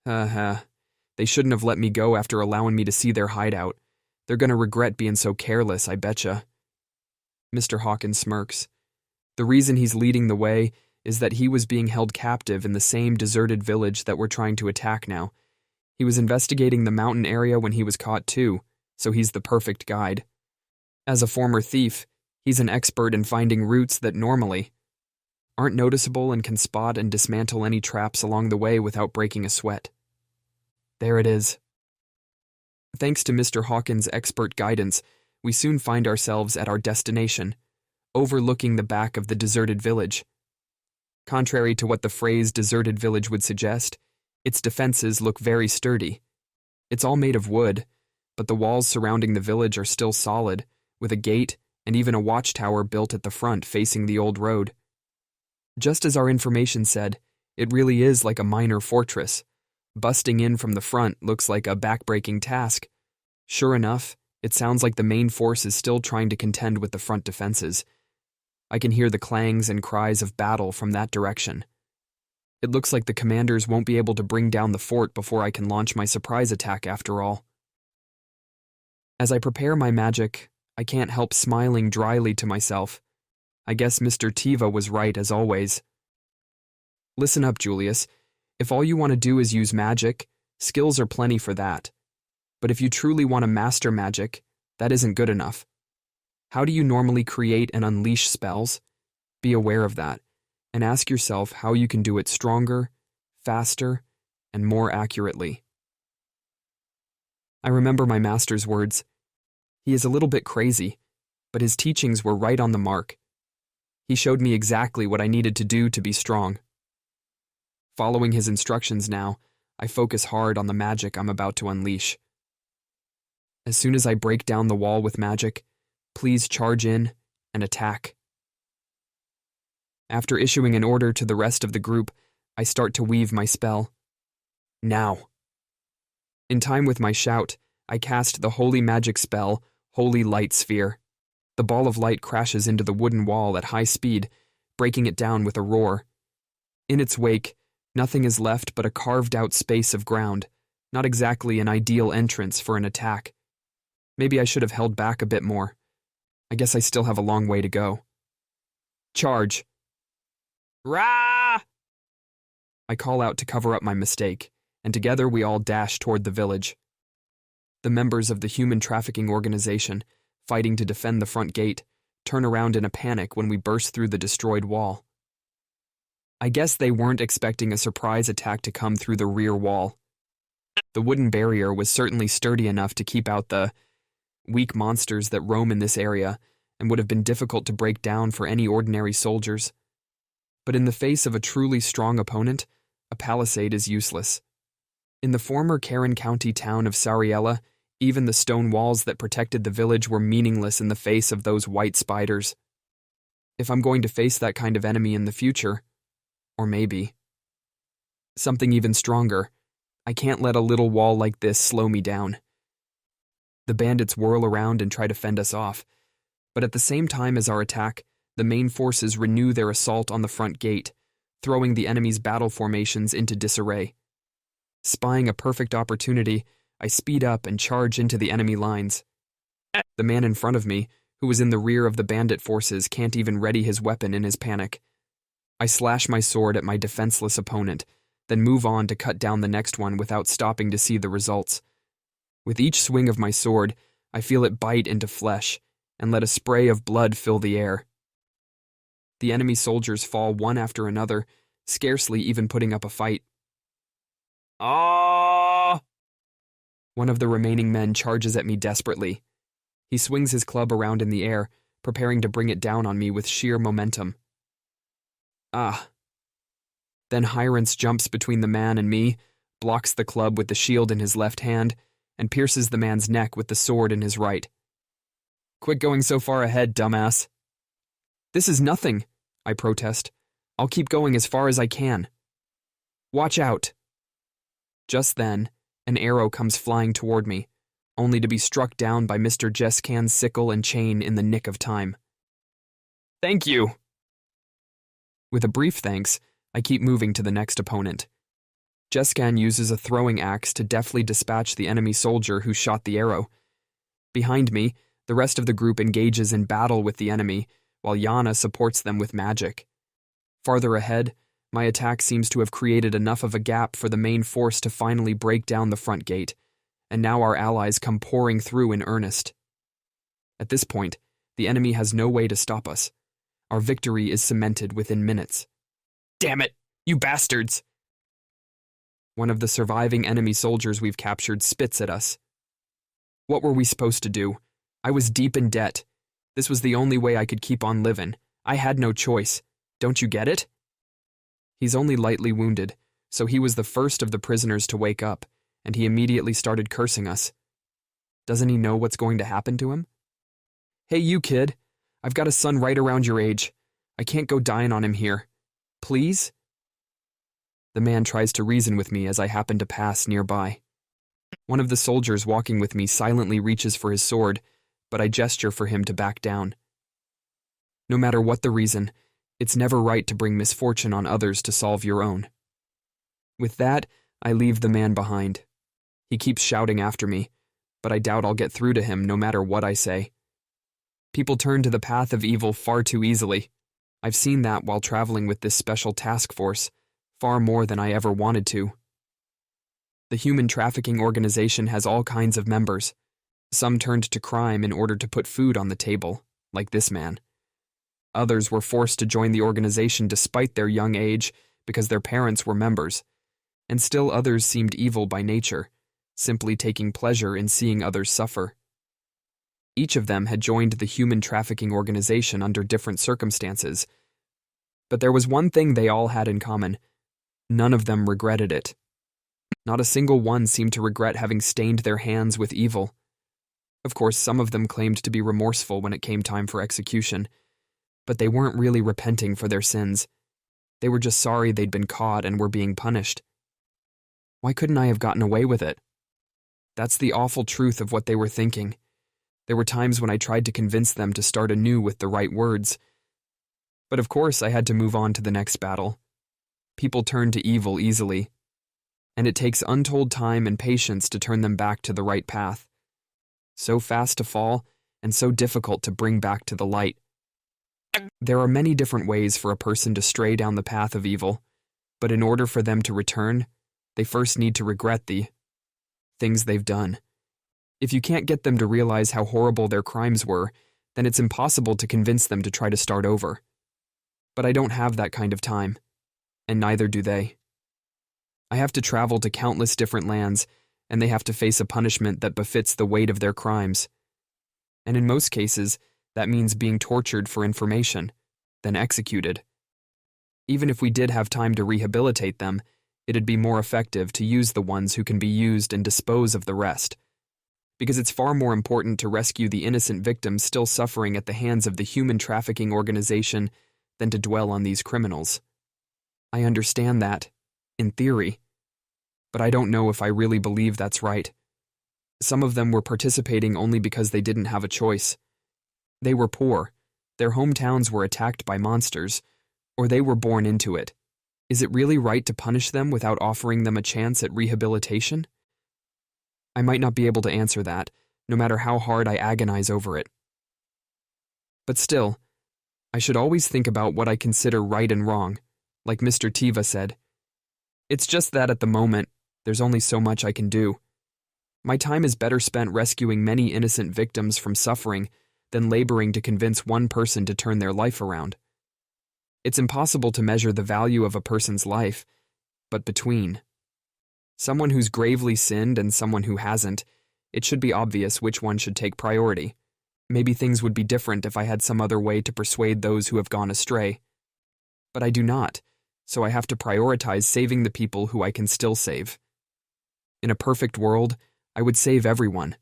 They shouldn't have let me go after allowing me to see their hideout. They're gonna regret being so careless, I betcha. Mr. Hawkins smirks. The reason he's leading the way is that he was being held captive in the same deserted village that we're trying to attack now. He was investigating the mountain area when he was caught too, so he's the perfect guide. As a former thief, he's an expert in finding routes that normally aren't noticeable and can spot and dismantle any traps along the way without breaking a sweat. There it is. Thanks to Mr. Hawkins' expert guidance, we soon find ourselves at our destination, overlooking the back of the deserted village. Contrary to what the phrase deserted village would suggest, its defenses look very sturdy. It's all made of wood, but the walls surrounding the village are still solid, with a gate and even a watchtower built at the front facing the old road. Just as our information said, it really is like a minor fortress. Busting in from the front looks like a backbreaking task. Sure enough, it sounds like the main force is still trying to contend with the front defenses. I can hear the clangs and cries of battle from that direction. It looks like the commanders won't be able to bring down the fort before I can launch my surprise attack after all. As I prepare my magic, I can't help smiling dryly to myself. I guess Mr. Tiva was right as always. Listen up, Julius. If all you want to do is use magic, skills are plenty for that. But if you truly want to master magic, that isn't good enough. How do you normally create and unleash spells? Be aware of that, and ask yourself how you can do it stronger, faster, and more accurately. I remember my master's words. He is a little bit crazy, but his teachings were right on the mark. He showed me exactly what I needed to do to be strong. Following his instructions now, I focus hard on the magic I'm about to unleash. As soon as I break down the wall with magic, please charge in and attack. After issuing an order to the rest of the group, I start to weave my spell. Now. In time with my shout, I cast the holy magic spell, Holy Light Sphere. The ball of light crashes into the wooden wall at high speed, breaking it down with a roar. In its wake, nothing is left but a carved-out space of ground, not exactly an ideal entrance for an attack. Maybe I should have held back a bit more. I guess I still have a long way to go. Charge! Rah! I call out to cover up my mistake, and together we all dash toward the village. The members of the human trafficking organization, fighting to defend the front gate, turn around in a panic when we burst through the destroyed wall. I guess they weren't expecting a surprise attack to come through the rear wall. The wooden barrier was certainly sturdy enough to keep out the weak monsters that roam in this area and would have been difficult to break down for any ordinary soldiers. But in the face of a truly strong opponent, a palisade is useless. In the former Karen County town of Sariella, even the stone walls that protected the village were meaningless in the face of those white spiders. If I'm going to face that kind of enemy in the future, or maybe something even stronger, I can't let a little wall like this slow me down. The bandits whirl around and try to fend us off, but at the same time as our attack, the main forces renew their assault on the front gate, throwing the enemy's battle formations into disarray. Spying a perfect opportunity, I speed up and charge into the enemy lines. The man in front of me, who was in the rear of the bandit forces, can't even ready his weapon in his panic. I slash my sword at my defenseless opponent, then move on to cut down the next one without stopping to see the results. With each swing of my sword, I feel it bite into flesh and let a spray of blood fill the air. The enemy soldiers fall one after another, scarcely even putting up a fight. Ah! One of the remaining men charges at me desperately. He swings his club around in the air, preparing to bring it down on me with sheer momentum. Ah. Then Hyrance jumps between the man and me, blocks the club with the shield in his left hand, and pierces the man's neck with the sword in his right. Quit going so far ahead, dumbass. This is nothing, I protest. I'll keep going as far as I can. Watch out. Just then, an arrow comes flying toward me, only to be struck down by Mr. Jeskan's sickle and chain in the nick of time. Thank you. With a brief thanks, I keep moving to the next opponent. Jeskan uses a throwing axe to deftly dispatch the enemy soldier who shot the arrow. Behind me, the rest of the group engages in battle with the enemy, while Yana supports them with magic. Farther ahead, my attack seems to have created enough of a gap for the main force to finally break down the front gate, and now our allies come pouring through in earnest. At this point, the enemy has no way to stop us. Our victory is cemented within minutes. Damn it, you bastards! One of the surviving enemy soldiers we've captured spits at us. What were we supposed to do? I was deep in debt. This was the only way I could keep on living. I had no choice. Don't you get it? He's only lightly wounded, so he was the first of the prisoners to wake up, and he immediately started cursing us. Doesn't he know what's going to happen to him? Hey, you kid. I've got a son right around your age. I can't go dying on him here. Please? The man tries to reason with me as I happen to pass nearby. One of the soldiers walking with me silently reaches for his sword, but I gesture for him to back down. No matter what the reason, it's never right to bring misfortune on others to solve your own. With that, I leave the man behind. He keeps shouting after me, but I doubt I'll get through to him no matter what I say. People turn to the path of evil far too easily. I've seen that while traveling with this special task force, far more than I ever wanted to. The human trafficking organization has all kinds of members. Some turned to crime in order to put food on the table, like this man. Others were forced to join the organization despite their young age because their parents were members, and still others seemed evil by nature, simply taking pleasure in seeing others suffer. Each of them had joined the human trafficking organization under different circumstances, but there was one thing they all had in common. None of them regretted it. Not a single one seemed to regret having stained their hands with evil. Of course, some of them claimed to be remorseful when it came time for execution, but they weren't really repenting for their sins. They were just sorry they'd been caught and were being punished. Why couldn't I have gotten away with it? That's the awful truth of what they were thinking. There were times when I tried to convince them to start anew with the right words. But of course I had to move on to the next battle. People turn to evil easily, and it takes untold time and patience to turn them back to the right path. So fast to fall, and so difficult to bring back to the light. There are many different ways for a person to stray down the path of evil, but in order for them to return, they first need to regret the things they've done. If you can't get them to realize how horrible their crimes were, then it's impossible to convince them to try to start over. But I don't have that kind of time, and neither do they. I have to travel to countless different lands, and they have to face a punishment that befits the weight of their crimes. And in most cases, that means being tortured for information, then executed. Even if we did have time to rehabilitate them, it'd be more effective to use the ones who can be used and dispose of the rest. Because it's far more important to rescue the innocent victims still suffering at the hands of the human trafficking organization than to dwell on these criminals. I understand that, in theory, but I don't know if I really believe that's right. Some of them were participating only because they didn't have a choice. They were poor, their hometowns were attacked by monsters, or they were born into it. Is it really right to punish them without offering them a chance at rehabilitation? I might not be able to answer that, no matter how hard I agonize over it. But still, I should always think about what I consider right and wrong, like Mr. Tiva said. It's just that at the moment, there's only so much I can do. My time is better spent rescuing many innocent victims from suffering than laboring to convince one person to turn their life around. It's impossible to measure the value of a person's life, but between someone who's gravely sinned and someone who hasn't, it should be obvious which one should take priority. Maybe things would be different if I had some other way to persuade those who have gone astray. But I do not, so I have to prioritize saving the people who I can still save. In a perfect world, I would save everyone,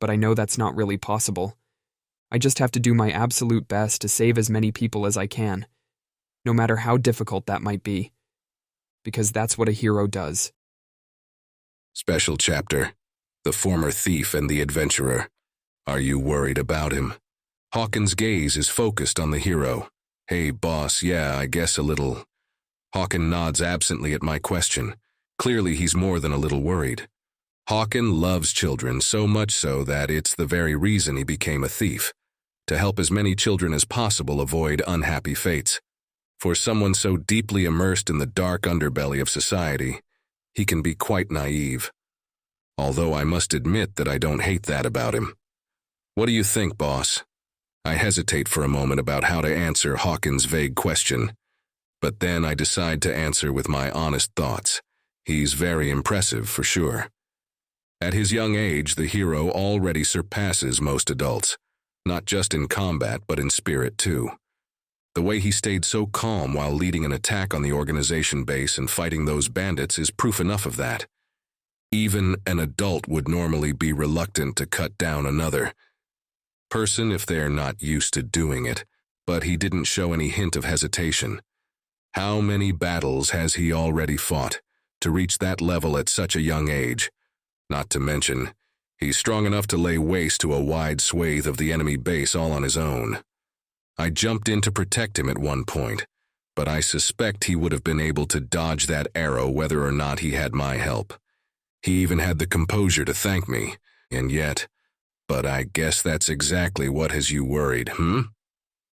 but I know that's not really possible. I just have to do my absolute best to save as many people as I can, no matter how difficult that might be, because that's what a hero does. Special chapter: The Former Thief and the Adventurer. Are you worried about him? Hawken's gaze is focused on the hero. Hey, boss, yeah, I guess a little. Hawken nods absently at my question. Clearly he's more than a little worried. Hawken loves children, so much so that it's the very reason he became a thief, to help as many children as possible avoid unhappy fates. For someone so deeply immersed in the dark underbelly of society, he can be quite naive. Although I must admit that I don't hate that about him. What do you think, boss? I hesitate for a moment about how to answer Hawken's vague question, but then I decide to answer with my honest thoughts. He's very impressive, for sure. At his young age, the hero already surpasses most adults, not just in combat, but in spirit too. The way he stayed so calm while leading an attack on the organization base and fighting those bandits is proof enough of that. Even an adult would normally be reluctant to cut down another person if they're not used to doing it, but he didn't show any hint of hesitation. How many battles has he already fought to reach that level at such a young age? Not to mention, he's strong enough to lay waste to a wide swathe of the enemy base all on his own. I jumped in to protect him at one point, but I suspect he would have been able to dodge that arrow whether or not he had my help. He even had the composure to thank me, and yet, but I guess that's exactly what has you worried,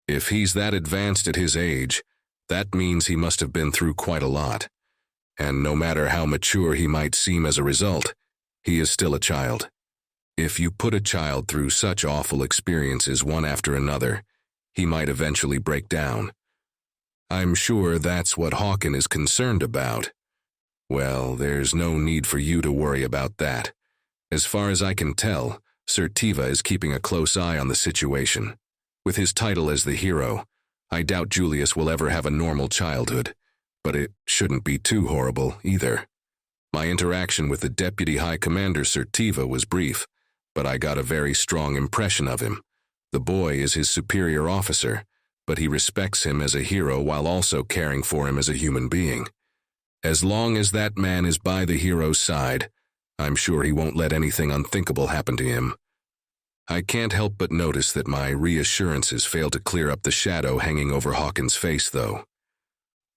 If he's that advanced at his age, that means he must have been through quite a lot. And no matter how mature he might seem as a result, he is still a child. If you put a child through such awful experiences one after another, he might eventually break down. I'm sure that's what Hawken is concerned about. Well, there's no need for you to worry about that. As far as I can tell, Sir Tiva is keeping a close eye on the situation. With his title as the hero, I doubt Julius will ever have a normal childhood, but it shouldn't be too horrible either. My interaction with the Deputy High Commander Sir Tiva was brief, but I got a very strong impression of him. The boy is his superior officer, but he respects him as a hero while also caring for him as a human being. As long as that man is by the hero's side, I'm sure he won't let anything unthinkable happen to him. I can't help but notice that my reassurances fail to clear up the shadow hanging over Hawken's face, though.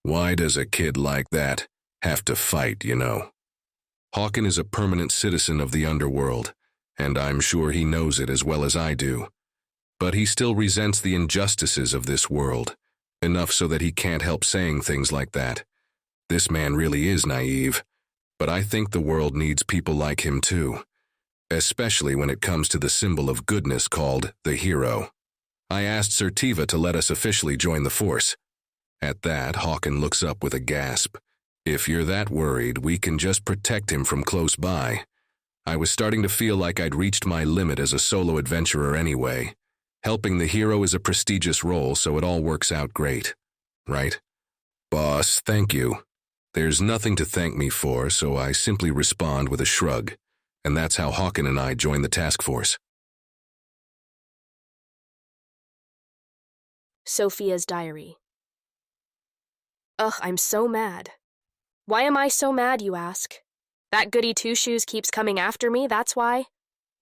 Why does a kid like that have to fight, you know? Hawken is a permanent citizen of the underworld, and I'm sure he knows it as well as I do. But he still resents the injustices of this world, enough so that he can't help saying things like that. This man really is naive, but I think the world needs people like him too, especially when it comes to the symbol of goodness called the hero. I asked Sir Tiva to let us officially join the force. At that, Hawken looks up with a gasp. If you're that worried, we can just protect him from close by. I was starting to feel like I'd reached my limit as a solo adventurer anyway. Helping the hero is a prestigious role, so it all works out great. Right? Boss, thank you. There's nothing to thank me for, so I simply respond with a shrug. And that's how Hawken and I joined the task force. Sophia's diary. Ugh, I'm so mad. Why am I so mad, you ask? That goody two-shoes keeps coming after me, that's why?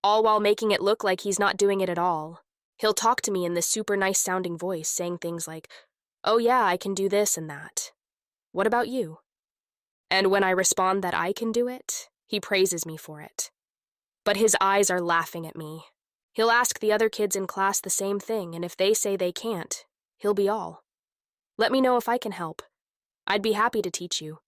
All while making it look like he's not doing it at all. He'll talk to me in this super nice-sounding voice, saying things like, "Oh yeah, I can do this and that. What about you?" And when I respond that I can do it, he praises me for it. But his eyes are laughing at me. He'll ask the other kids in class the same thing, and if they say they can't, he'll be all. Let me know if I can help. I'd be happy to teach you.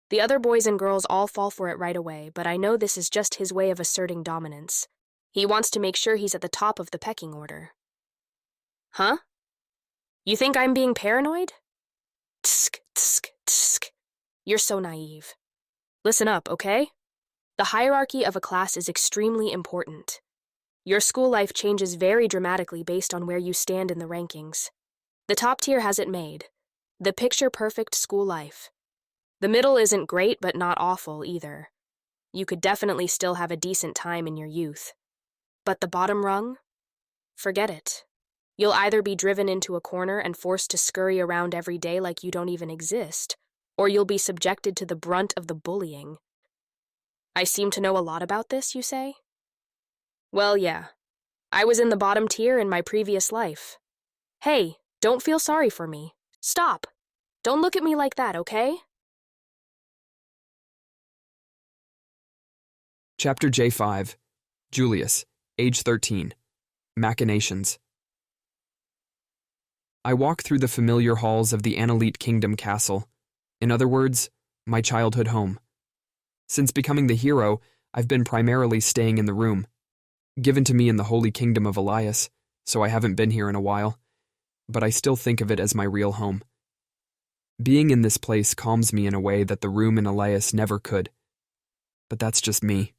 The other boys and girls all fall for it right away, but I know this is just his way of asserting dominance. He wants to make sure he's at the top of the pecking order. Huh? You think I'm being paranoid? Tsk, tsk, tsk. You're so naive. Listen up, okay? The hierarchy of a class is extremely important. Your school life changes very dramatically based on where you stand in the rankings. The top tier has it made. The picture-perfect school life. The middle isn't great, but not awful either. You could definitely still have a decent time in your youth. But the bottom rung? Forget it. You'll either be driven into a corner and forced to scurry around every day like you don't even exist, or you'll be subjected to the brunt of the bullying. I seem to know a lot about this, you say? Well, yeah. I was in the bottom tier in my previous life. Hey, don't feel sorry for me. Stop. Don't look at me like that, okay? Chapter J5. Julius, age 13. Machinations. I walk through the familiar halls of the Annelite Kingdom Castle. In other words, my childhood home. Since becoming the hero, I've been primarily staying in the room. Given to me in the Holy Kingdom of Elias, so I haven't been here in a while. But I still think of it as my real home. Being in this place calms me in a way that the room in Elias never could. But that's just me.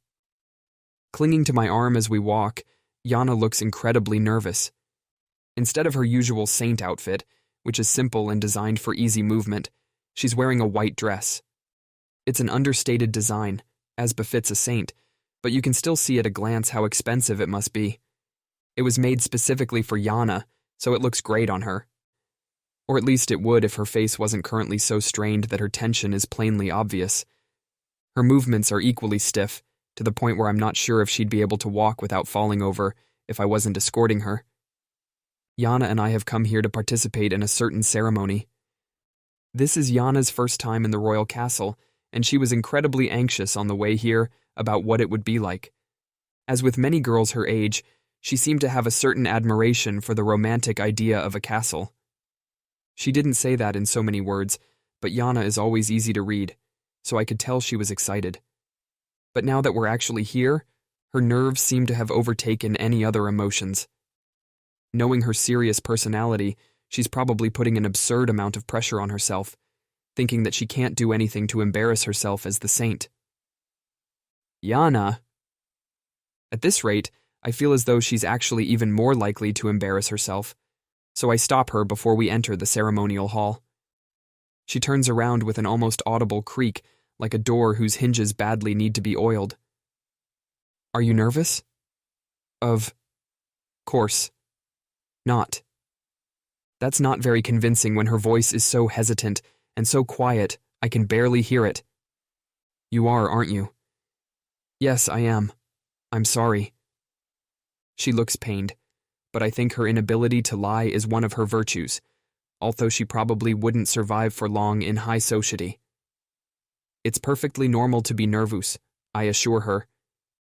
Clinging to my arm as we walk, Yana looks incredibly nervous. Instead of her usual saint outfit, which is simple and designed for easy movement, she's wearing a white dress. It's an understated design, as befits a saint, but you can still see at a glance how expensive it must be. It was made specifically for Yana, so it looks great on her. Or at least it would if her face wasn't currently so strained that her tension is plainly obvious. Her movements are equally stiff, to the point where I'm not sure if she'd be able to walk without falling over if I wasn't escorting her. Yana and I have come here to participate in a certain ceremony. This is Yana's first time in the royal castle, and she was incredibly anxious on the way here about what it would be like. As with many girls her age, she seemed to have a certain admiration for the romantic idea of a castle. She didn't say that in so many words, but Yana is always easy to read, so I could tell she was excited. But now that we're actually here, her nerves seem to have overtaken any other emotions. Knowing her serious personality, she's probably putting an absurd amount of pressure on herself, thinking that she can't do anything to embarrass herself as the saint. Yana. At this rate, I feel as though she's actually even more likely to embarrass herself, so I stop her before we enter the ceremonial hall. She turns around with an almost audible creak, like a door whose hinges badly need to be oiled. Are you nervous? Of course. Not. That's not very convincing when her voice is so hesitant and so quiet I can barely hear it. You are, aren't you? Yes, I am. I'm sorry. She looks pained, but I think her inability to lie is one of her virtues, although she probably wouldn't survive for long in high society. It's perfectly normal to be nervous, I assure her.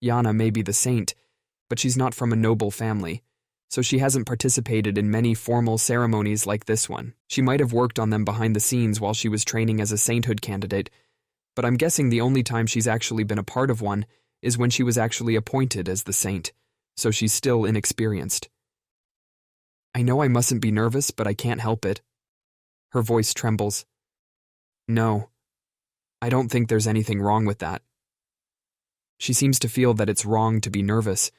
Yana may be the saint, but she's not from a noble family, so she hasn't participated in many formal ceremonies like this one. She might have worked on them behind the scenes while she was training as a sainthood candidate, but I'm guessing the only time she's actually been a part of one is when she was actually appointed as the saint, so she's still inexperienced. I know I mustn't be nervous, but I can't help it. Her voice trembles. No, I don't think there's anything wrong with that. She seems to feel that it's wrong to be nervous,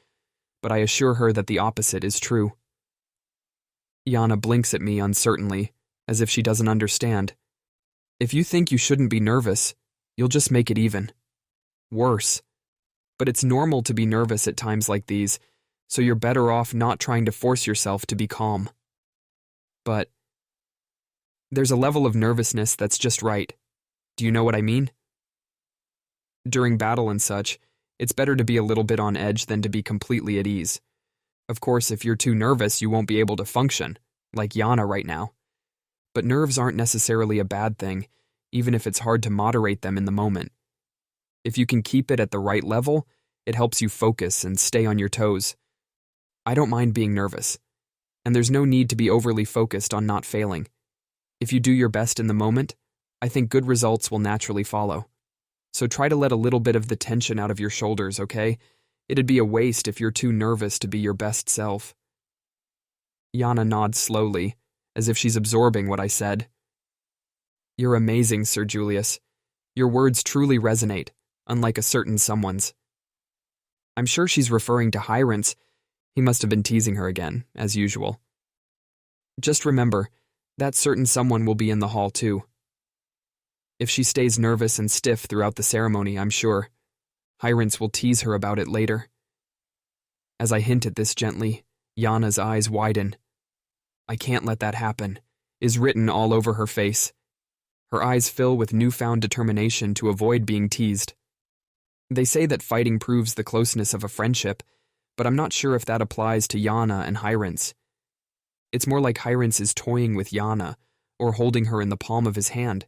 but I assure her that the opposite is true. Yana blinks at me uncertainly, as if she doesn't understand. If you think you shouldn't be nervous, you'll just make it even. Worse. But it's normal to be nervous at times like these, so you're better off not trying to force yourself to be calm. But there's a level of nervousness that's just right. Do you know what I mean? During battle and such, it's better to be a little bit on edge than to be completely at ease. Of course, if you're too nervous, you won't be able to function, like Yana right now. But nerves aren't necessarily a bad thing, even if it's hard to moderate them in the moment. If you can keep it at the right level, it helps you focus and stay on your toes. I don't mind being nervous, and there's no need to be overly focused on not failing. If you do your best in the moment, I think good results will naturally follow. So try to let a little bit of the tension out of your shoulders, okay? It'd be a waste if you're too nervous to be your best self. Yana nods slowly, as if she's absorbing what I said. You're amazing, Sir Julius. Your words truly resonate, unlike a certain someone's. I'm sure she's referring to Hyrance. He must have been teasing her again, as usual. Just remember, that certain someone will be in the hall too. If she stays nervous and stiff throughout the ceremony, I'm sure Hyrance will tease her about it later. As I hint at this gently, Yana's eyes widen. I can't let that happen, is written all over her face. Her eyes fill with newfound determination to avoid being teased. They say that fighting proves the closeness of a friendship, but I'm not sure if that applies to Yana and Hyrance. It's more like Hyrance is toying with Yana, or holding her in the palm of his hand.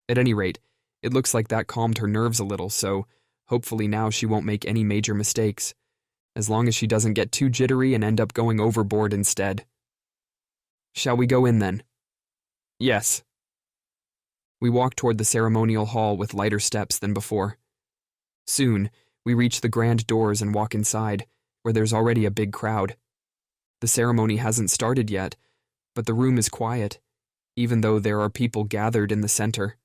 At any rate, it looks like that calmed her nerves a little, so hopefully now she won't make any major mistakes, as long as she doesn't get too jittery and end up going overboard instead. Shall we go in then? Yes. We walk toward the ceremonial hall with lighter steps than before. Soon, we reach the grand doors and walk inside, where there's already a big crowd. The ceremony hasn't started yet, but the room is quiet, even though there are people gathered in the center.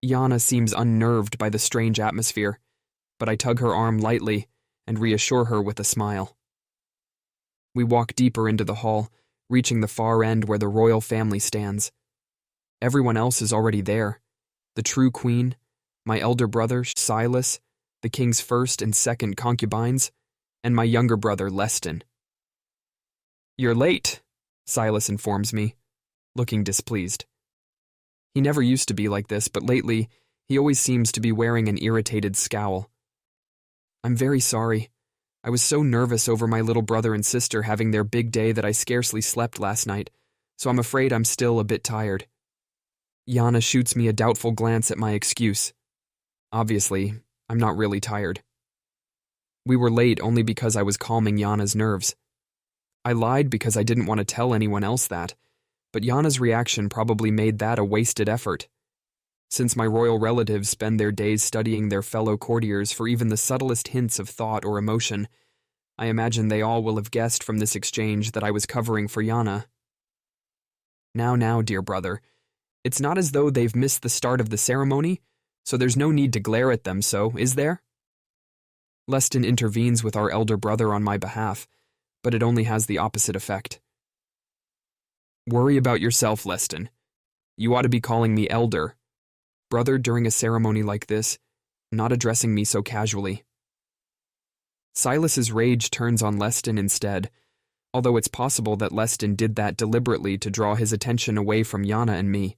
Yana seems unnerved by the strange atmosphere, but I tug her arm lightly and reassure her with a smile. We walk deeper into the hall, reaching the far end where the royal family stands. Everyone else is already there. The true queen, my elder brother, Silas, the king's first and second concubines, and my younger brother, Leston. You're late, Silas informs me, looking displeased. He never used to be like this, but lately, he always seems to be wearing an irritated scowl. I'm very sorry. I was so nervous over my little brother and sister having their big day that I scarcely slept last night, so I'm afraid I'm still a bit tired. Yana shoots me a doubtful glance at my excuse. Obviously, I'm not really tired. We were late only because I was calming Yana's nerves. I lied because I didn't want to tell anyone else that, but Yana's reaction probably made that a wasted effort. Since my royal relatives spend their days studying their fellow courtiers for even the subtlest hints of thought or emotion, I imagine they all will have guessed from this exchange that I was covering for Yana. Now, dear brother, it's not as though they've missed the start of the ceremony, so there's no need to glare at them, so, is there? Leston intervenes with our elder brother on my behalf, but it only has the opposite effect. Worry about yourself, Leston. You ought to be calling me elder. Brother during a ceremony like this, not addressing me so casually. Silas's rage turns on Leston instead, although it's possible that Leston did that deliberately to draw his attention away from Yana and me.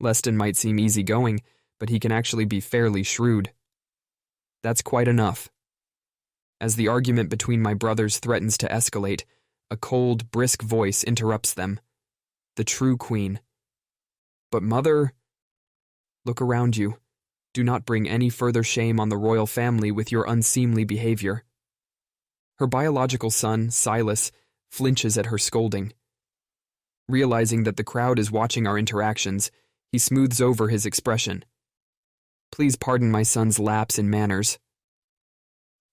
Leston might seem easygoing, but he can actually be fairly shrewd. That's quite enough. As the argument between my brothers threatens to escalate, a cold, brisk voice interrupts them. The true queen. But mother... Look around you. Do not bring any further shame on the royal family with your unseemly behavior. Her biological son, Silas, flinches at her scolding. Realizing that the crowd is watching our interactions, he smooths over his expression. Please pardon my son's lapse in manners.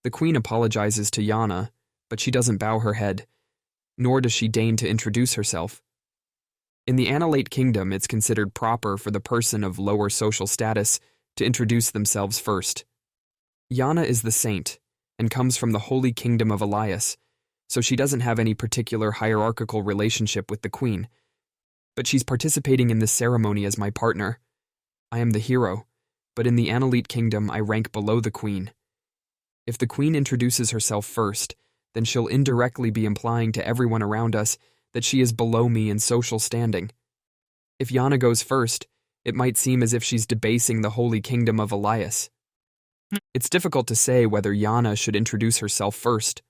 The queen apologizes to Yana, but she doesn't bow her head, nor does she deign to introduce herself. In the Annelate Kingdom, it's considered proper for the person of lower social status to introduce themselves first. Yana is the saint, and comes from the Holy Kingdom of Elias, so she doesn't have any particular hierarchical relationship with the queen. But she's participating in this ceremony as my partner. I am the hero, but in the Annelate Kingdom I rank below the queen. If the queen introduces herself first, then she'll indirectly be implying to everyone around us that she is below me in social standing. If Yana goes first, it might seem as if she's debasing the Holy Kingdom of Elias. It's difficult to say whether Yana should introduce herself first.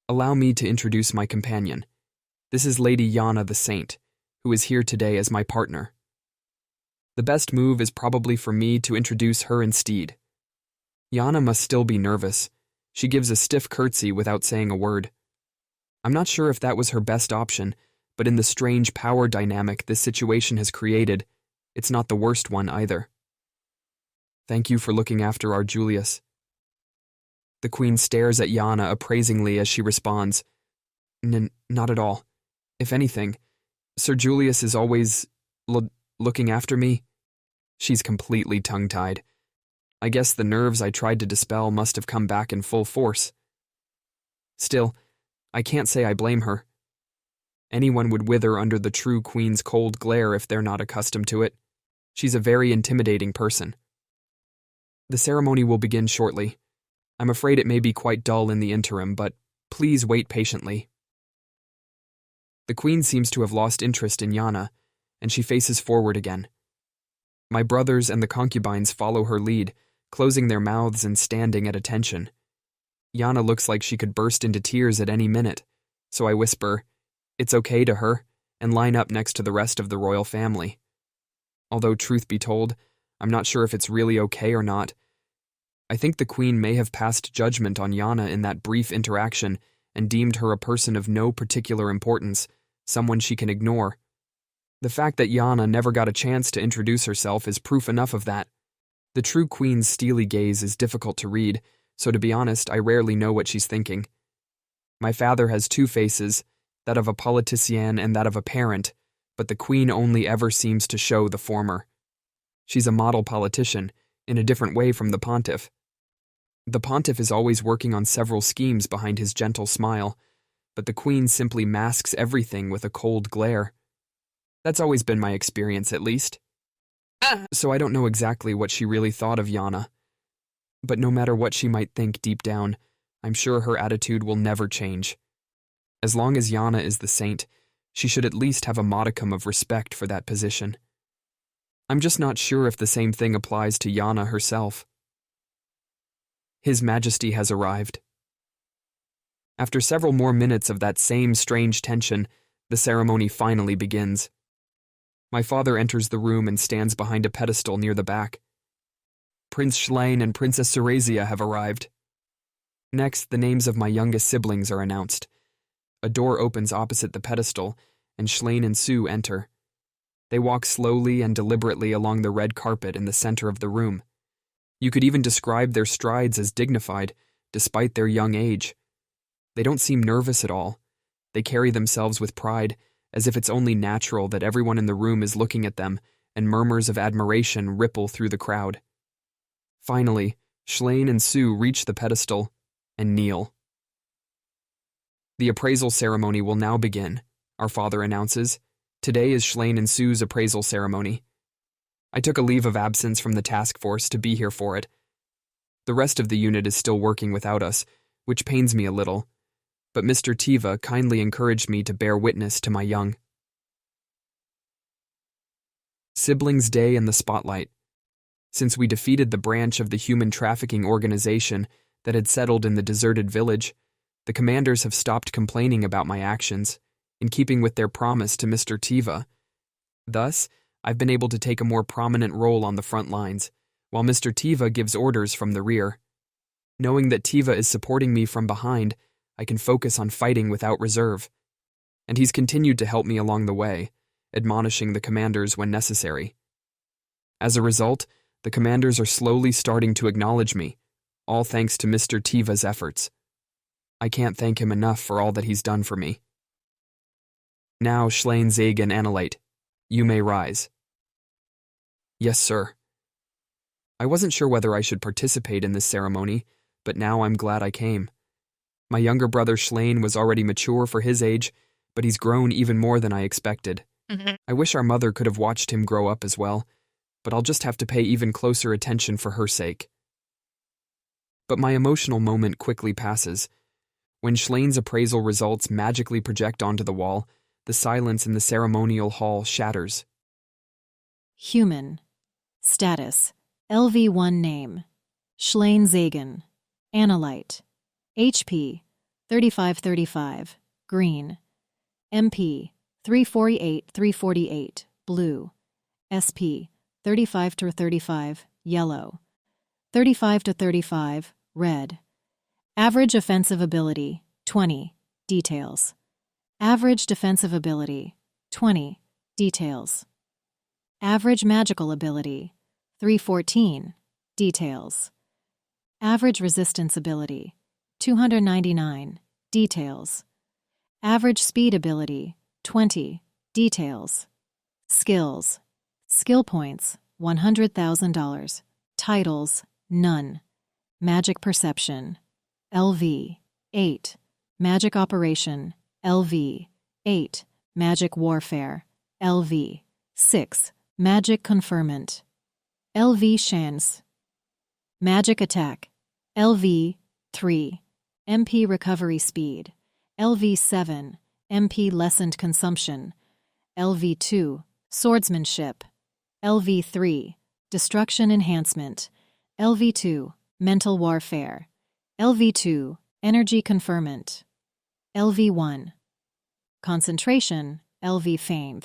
Allow me to introduce my companion. This is Lady Yana the Saint, who is here today as my partner. The best move is probably for me to introduce her instead. Yana must still be nervous. She gives a stiff curtsy without saying a word. I'm not sure if that was her best option, but in the strange power dynamic this situation has created, it's not the worst one either. Thank you for looking after our Julius. The queen stares at Yana appraisingly as she responds, Not at all. If anything, Sir Julius is always Looking after me? She's completely tongue-tied. I guess the nerves I tried to dispel must have come back in full force. Still, I can't say I blame her. Anyone would wither under the true queen's cold glare if they're not accustomed to it. She's a very intimidating person. The ceremony will begin shortly. I'm afraid it may be quite dull in the interim, but please wait patiently. The queen seems to have lost interest in Yana, and she faces forward again. My brothers and the concubines follow her lead, closing their mouths and standing at attention. Yana looks like she could burst into tears at any minute, so I whisper, "It's okay" to her, and line up next to the rest of the royal family. Although, truth be told, I'm not sure if it's really okay or not. I think the queen may have passed judgment on Yana in that brief interaction and deemed her a person of no particular importance, someone she can ignore. The fact that Yana never got a chance to introduce herself is proof enough of that. The true queen's steely gaze is difficult to read, so to be honest, I rarely know what she's thinking. My father has two faces, that of a politician and that of a parent, but the queen only ever seems to show the former. She's a model politician, in a different way from the pontiff. The pontiff is always working on several schemes behind his gentle smile, but the queen simply masks everything with a cold glare. That's always been my experience, at least. So I don't know exactly what she really thought of Yana. But no matter what she might think deep down, I'm sure her attitude will never change. As long as Yana is the saint, she should at least have a modicum of respect for that position. I'm just not sure if the same thing applies to Yana herself. His Majesty has arrived. After several more minutes of that same strange tension, the ceremony finally begins. My father enters the room and stands behind a pedestal near the back. Prince Schlein and Princess Cerezia have arrived. Next, the names of my youngest siblings are announced. A door opens opposite the pedestal, and Schlein and Sue enter. They walk slowly and deliberately along the red carpet in the center of the room. You could even describe their strides as dignified, despite their young age. They don't seem nervous at all. They carry themselves with pride, as if it's only natural that everyone in the room is looking at them, and murmurs of admiration ripple through the crowd. Finally, Schlein and Sue reach the pedestal and kneel. The appraisal ceremony will now begin, our father announces. Today is Schlein and Sue's appraisal ceremony. I took a leave of absence from the task force to be here for it. The rest of the unit is still working without us, which pains me a little, but Mr. Tiva kindly encouraged me to bear witness to my young. Siblings Day in the spotlight. Since we defeated the branch of the human trafficking organization that had settled in the deserted village, the commanders have stopped complaining about my actions, in keeping with their promise to Mr. Tiva. Thus, I've been able to take a more prominent role on the front lines, while Mr. Tiva gives orders from the rear. Knowing that Tiva is supporting me from behind, I can focus on fighting without reserve. And he's continued to help me along the way, admonishing the commanders when necessary. As a result, the commanders are slowly starting to acknowledge me, all thanks to Mr. Tiva's efforts. I can't thank him enough for all that he's done for me. Now, Schlein, Zig, and Analyte, you may rise. Yes, sir. I wasn't sure whether I should participate in this ceremony, but now I'm glad I came. My younger brother Schlein was already mature for his age, but he's grown even more than I expected. I wish our mother could have watched him grow up as well, but I'll just have to pay even closer attention for her sake. But my emotional moment quickly passes. When Schlein's appraisal results magically project onto the wall, the silence in the ceremonial hall shatters. Human. Status. LV1 name. Schlein Zagan. Analyte. HP. 3535. Green. MP. 348-348. Blue. SP. 35-35. Yellow. 35-35. Red. Average offensive ability. 20. Details. Average defensive ability. 20. Details. Average magical ability. 314. Details. Average resistance ability. 299. Details. Average speed ability. 20. Details. Skills. Skill points, $100,000. Titles, none. Magic Perception, LV, 8. Magic Operation, LV, 8. Magic Warfare, LV, 6. Magic Conferment, LV Chance. Magic Attack, LV, 3. MP Recovery Speed, LV 7. MP Lessened Consumption, LV 2. Swordsmanship, LV 3. Destruction Enhancement, LV 2. Mental Warfare, LV 2. Energy Conferment, LV 1. Concentration, LV Fame.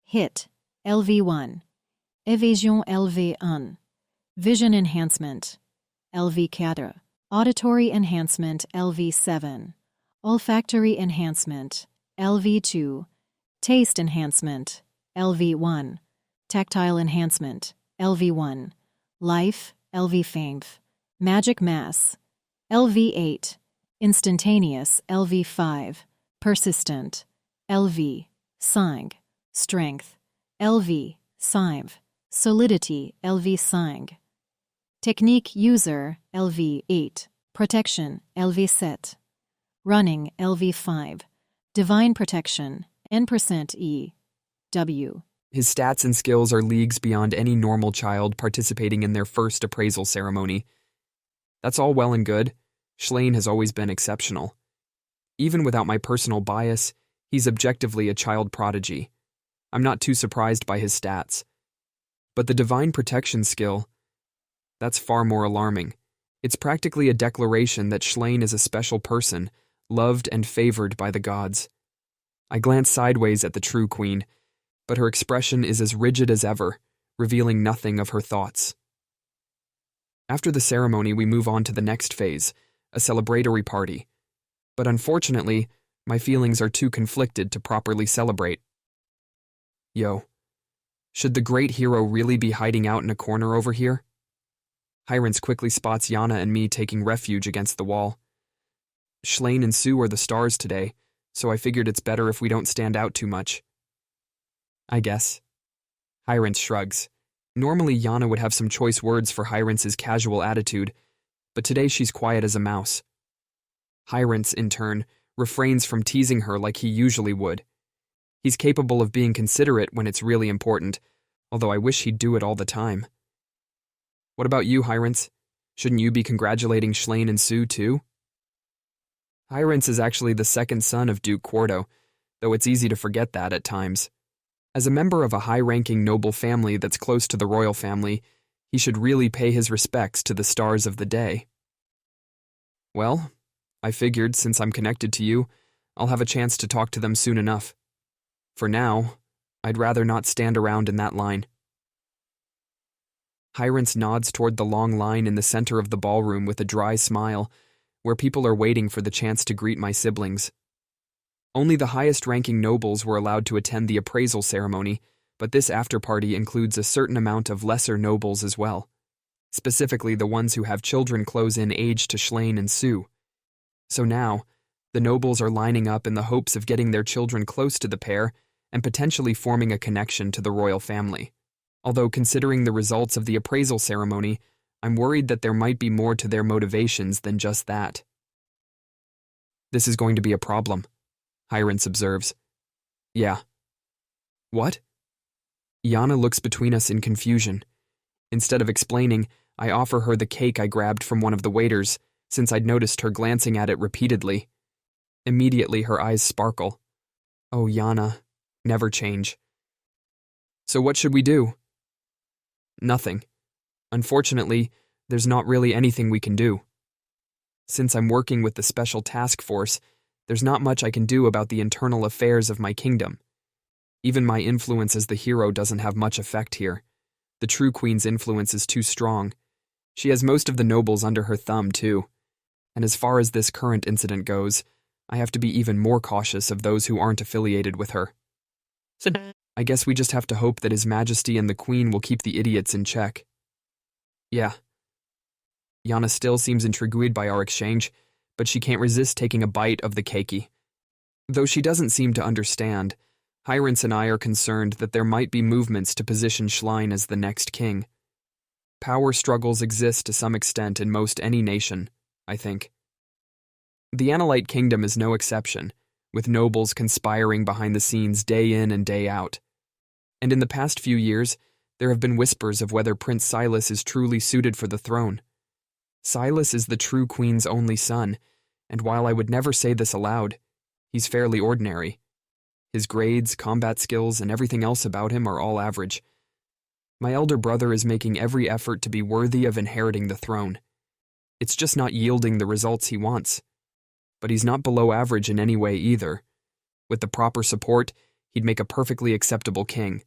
Hit, LV 1. Evasion, LV 1. Vision Enhancement, LV 4. Auditory Enhancement, LV 7. Olfactory Enhancement, LV 2. Taste Enhancement, LV 1. Tactile Enhancement, LV 1. Life, LV 5. Magic Mass, LV 8. Instantaneous, LV 5. Persistent, LV. Sang. Strength, LV. Sive. Solidity, LV Sang. Technique User, LV 8. Protection, LV 7. Running, LV 5. Divine Protection, N% E. W. His stats and skills are leagues beyond any normal child participating in their first appraisal ceremony. That's all well and good. Schlane has always been exceptional. Even without my personal bias, he's objectively a child prodigy. I'm not too surprised by his stats. But the divine protection skill, that's far more alarming. It's practically a declaration that Schlane is a special person, loved and favored by the gods. I glance sideways at the true queen, but her expression is as rigid as ever, revealing nothing of her thoughts. After the ceremony, we move on to the next phase, a celebratory party. But unfortunately, my feelings are too conflicted to properly celebrate. Yo, should the great hero really be hiding out in a corner over here? Hirance quickly spots Yana and me taking refuge against the wall. Schlane and Sue are the stars today, so I figured it's better if we don't stand out too much. I guess. Hirance shrugs. Normally Yana would have some choice words for Hirance's casual attitude, but today she's quiet as a mouse. Hirance, in turn, refrains from teasing her like he usually would. He's capable of being considerate when it's really important, although I wish he'd do it all the time. What about you, Hirance? Shouldn't you be congratulating Schlane and Sue, too? Hirance is actually the second son of Duke Quarto, though it's easy to forget that at times. As a member of a high-ranking noble family that's close to the royal family, he should really pay his respects to the stars of the day. Well, I figured since I'm connected to you, I'll have a chance to talk to them soon enough. For now, I'd rather not stand around in that line. Hirance nods toward the long line in the center of the ballroom with a dry smile, where people are waiting for the chance to greet my siblings. Only the highest-ranking nobles were allowed to attend the appraisal ceremony, but this after-party includes a certain amount of lesser nobles as well, specifically the ones who have children close in age to Schlane and Sue. So now, the nobles are lining up in the hopes of getting their children close to the pair and potentially forming a connection to the royal family. Although considering the results of the appraisal ceremony, I'm worried that there might be more to their motivations than just that. This is going to be a problem, Hirance observes. Yeah. What? Yana looks between us in confusion. Instead of explaining, I offer her the cake I grabbed from one of the waiters, since I'd noticed her glancing at it repeatedly. Immediately her eyes sparkle. Oh, Yana, never change. So what should we do? Nothing. Unfortunately, there's not really anything we can do. Since I'm working with the Special Task Force, there's not much I can do about the internal affairs of my kingdom. Even my influence as the hero doesn't have much effect here. The true queen's influence is too strong. She has most of the nobles under her thumb, too. And as far as this current incident goes, I have to be even more cautious of those who aren't affiliated with her. So I guess we just have to hope that His Majesty and the Queen will keep the idiots in check. Yeah. Yana still seems intrigued by our exchange, but she can't resist taking a bite of the keiki. Though she doesn't seem to understand, Hyrance and I are concerned that there might be movements to position Schlein as the next king. Power struggles exist to some extent in most any nation, I think. The Analite Kingdom is no exception, with nobles conspiring behind the scenes day in and day out. And in the past few years, there have been whispers of whether Prince Silas is truly suited for the throne. Silas is the true queen's only son, and while I would never say this aloud, he's fairly ordinary. His grades, combat skills, and everything else about him are all average. My elder brother is making every effort to be worthy of inheriting the throne. It's just not yielding the results he wants. But he's not below average in any way either. With the proper support, he'd make a perfectly acceptable king.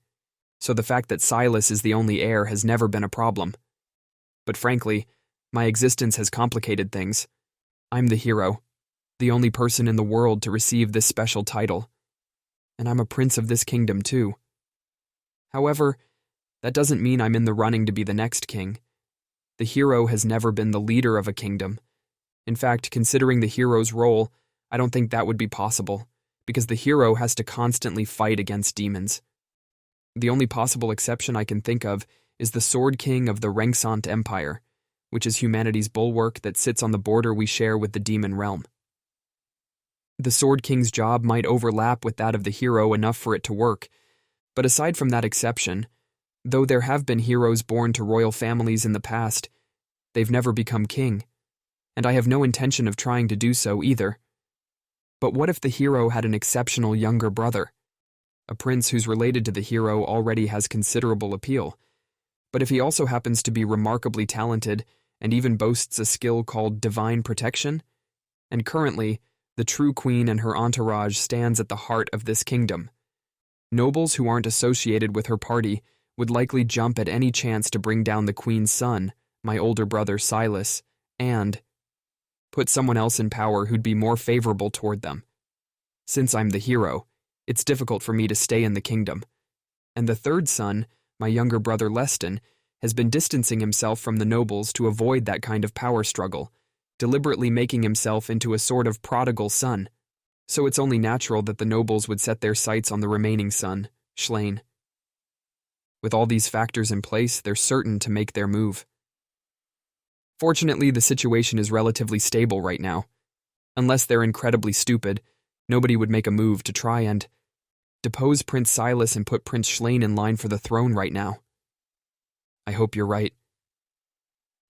So the fact that Silas is the only heir has never been a problem. But frankly, my existence has complicated things. I'm the hero, the only person in the world to receive this special title. And I'm a prince of this kingdom too. However, that doesn't mean I'm in the running to be the next king. The hero has never been the leader of a kingdom. In fact, considering the hero's role, I don't think that would be possible, because the hero has to constantly fight against demons. The only possible exception I can think of is the Sword King of the Rengsant Empire, which is humanity's bulwark that sits on the border we share with the demon realm. The Sword King's job might overlap with that of the hero enough for it to work, but aside from that exception, though there have been heroes born to royal families in the past, they've never become king. And I have no intention of trying to do so either. But what if the hero had an exceptional younger brother? A prince who's related to the hero already has considerable appeal. But if he also happens to be remarkably talented and even boasts a skill called divine protection? And currently, the true queen and her entourage stands at the heart of this kingdom. Nobles who aren't associated with her party would likely jump at any chance to bring down the queen's son, my older brother Silas, and put someone else in power who'd be more favorable toward them. Since I'm the hero, it's difficult for me to stay in the kingdom. And the third son, my younger brother Leston, has been distancing himself from the nobles to avoid that kind of power struggle, deliberately making himself into a sort of prodigal son. So it's only natural that the nobles would set their sights on the remaining son, Schlein. With all these factors in place, they're certain to make their move. Fortunately, the situation is relatively stable right now. Unless they're incredibly stupid, nobody would make a move to try and depose Prince Silas and put Prince Schlein in line for the throne right now. I hope you're right.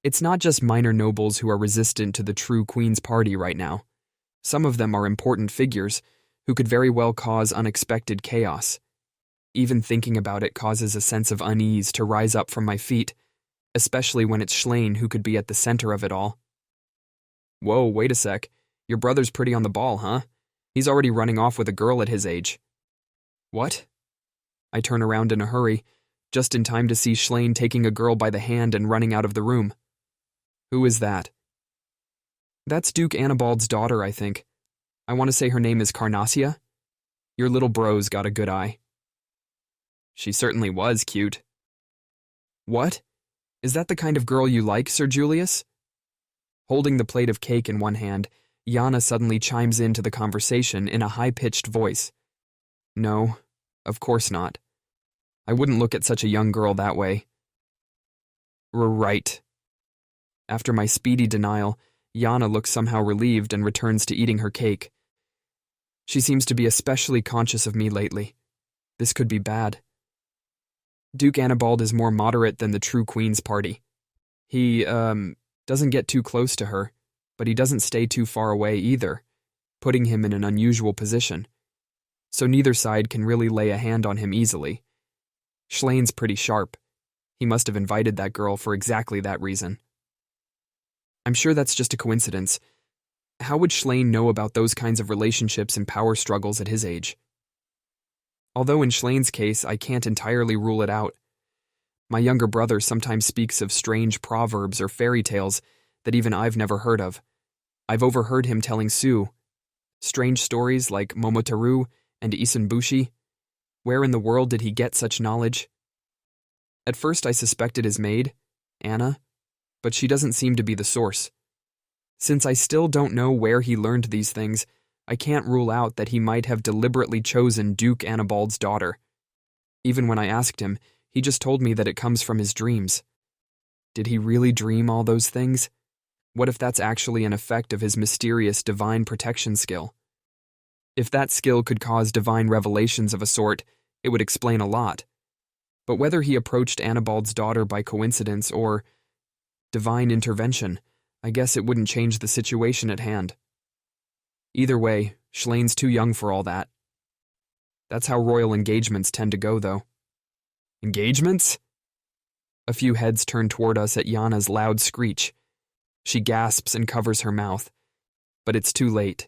It's not just minor nobles who are resistant to the true Queen's party right now. Some of them are important figures who could very well cause unexpected chaos. Even thinking about it causes a sense of unease to rise up from my feet, especially when it's Schlein who could be at the center of it all. Whoa, wait a sec. Your brother's pretty on the ball, huh? He's already running off with a girl at his age. What? I turn around in a hurry, just in time to see Schlein taking a girl by the hand and running out of the room. Who is that? That's Duke Annibald's daughter, I think. I want to say her name is Carnassia. Your little bro's got a good eye. She certainly was cute. What? Is that the kind of girl you like, Sir Julius? Holding the plate of cake in one hand, Yana suddenly chimes into the conversation in a high-pitched voice. No, of course not. I wouldn't look at such a young girl that way. Right. After my speedy denial, Yana looks somehow relieved and returns to eating her cake. She seems to be especially conscious of me lately. This could be bad. Duke Annibald is more moderate than the true Queen's party. He, doesn't get too close to her, but he doesn't stay too far away either, putting him in an unusual position. So neither side can really lay a hand on him easily. Schlein's pretty sharp. He must have invited that girl for exactly that reason. I'm sure that's just a coincidence. How would Schlein know about those kinds of relationships and power struggles at his age? Although in Schlein's case, I can't entirely rule it out. My younger brother sometimes speaks of strange proverbs or fairy tales that even I've never heard of. I've overheard him telling Sue strange stories like Momotaru and Isenbushi. Where in the world did he get such knowledge? At first I suspected his maid, Anna, but she doesn't seem to be the source. Since I still don't know where he learned these things, I can't rule out that he might have deliberately chosen Duke Annibald's daughter. Even when I asked him, he just told me that it comes from his dreams. Did he really dream all those things? What if that's actually an effect of his mysterious divine protection skill? If that skill could cause divine revelations of a sort, it would explain a lot. But whether he approached Annibald's daughter by coincidence or divine intervention, I guess it wouldn't change the situation at hand. Either way, Schlane's too young for all that. That's how royal engagements tend to go, though. Engagements? A few heads turn toward us at Yana's loud screech. She gasps and covers her mouth. But it's too late.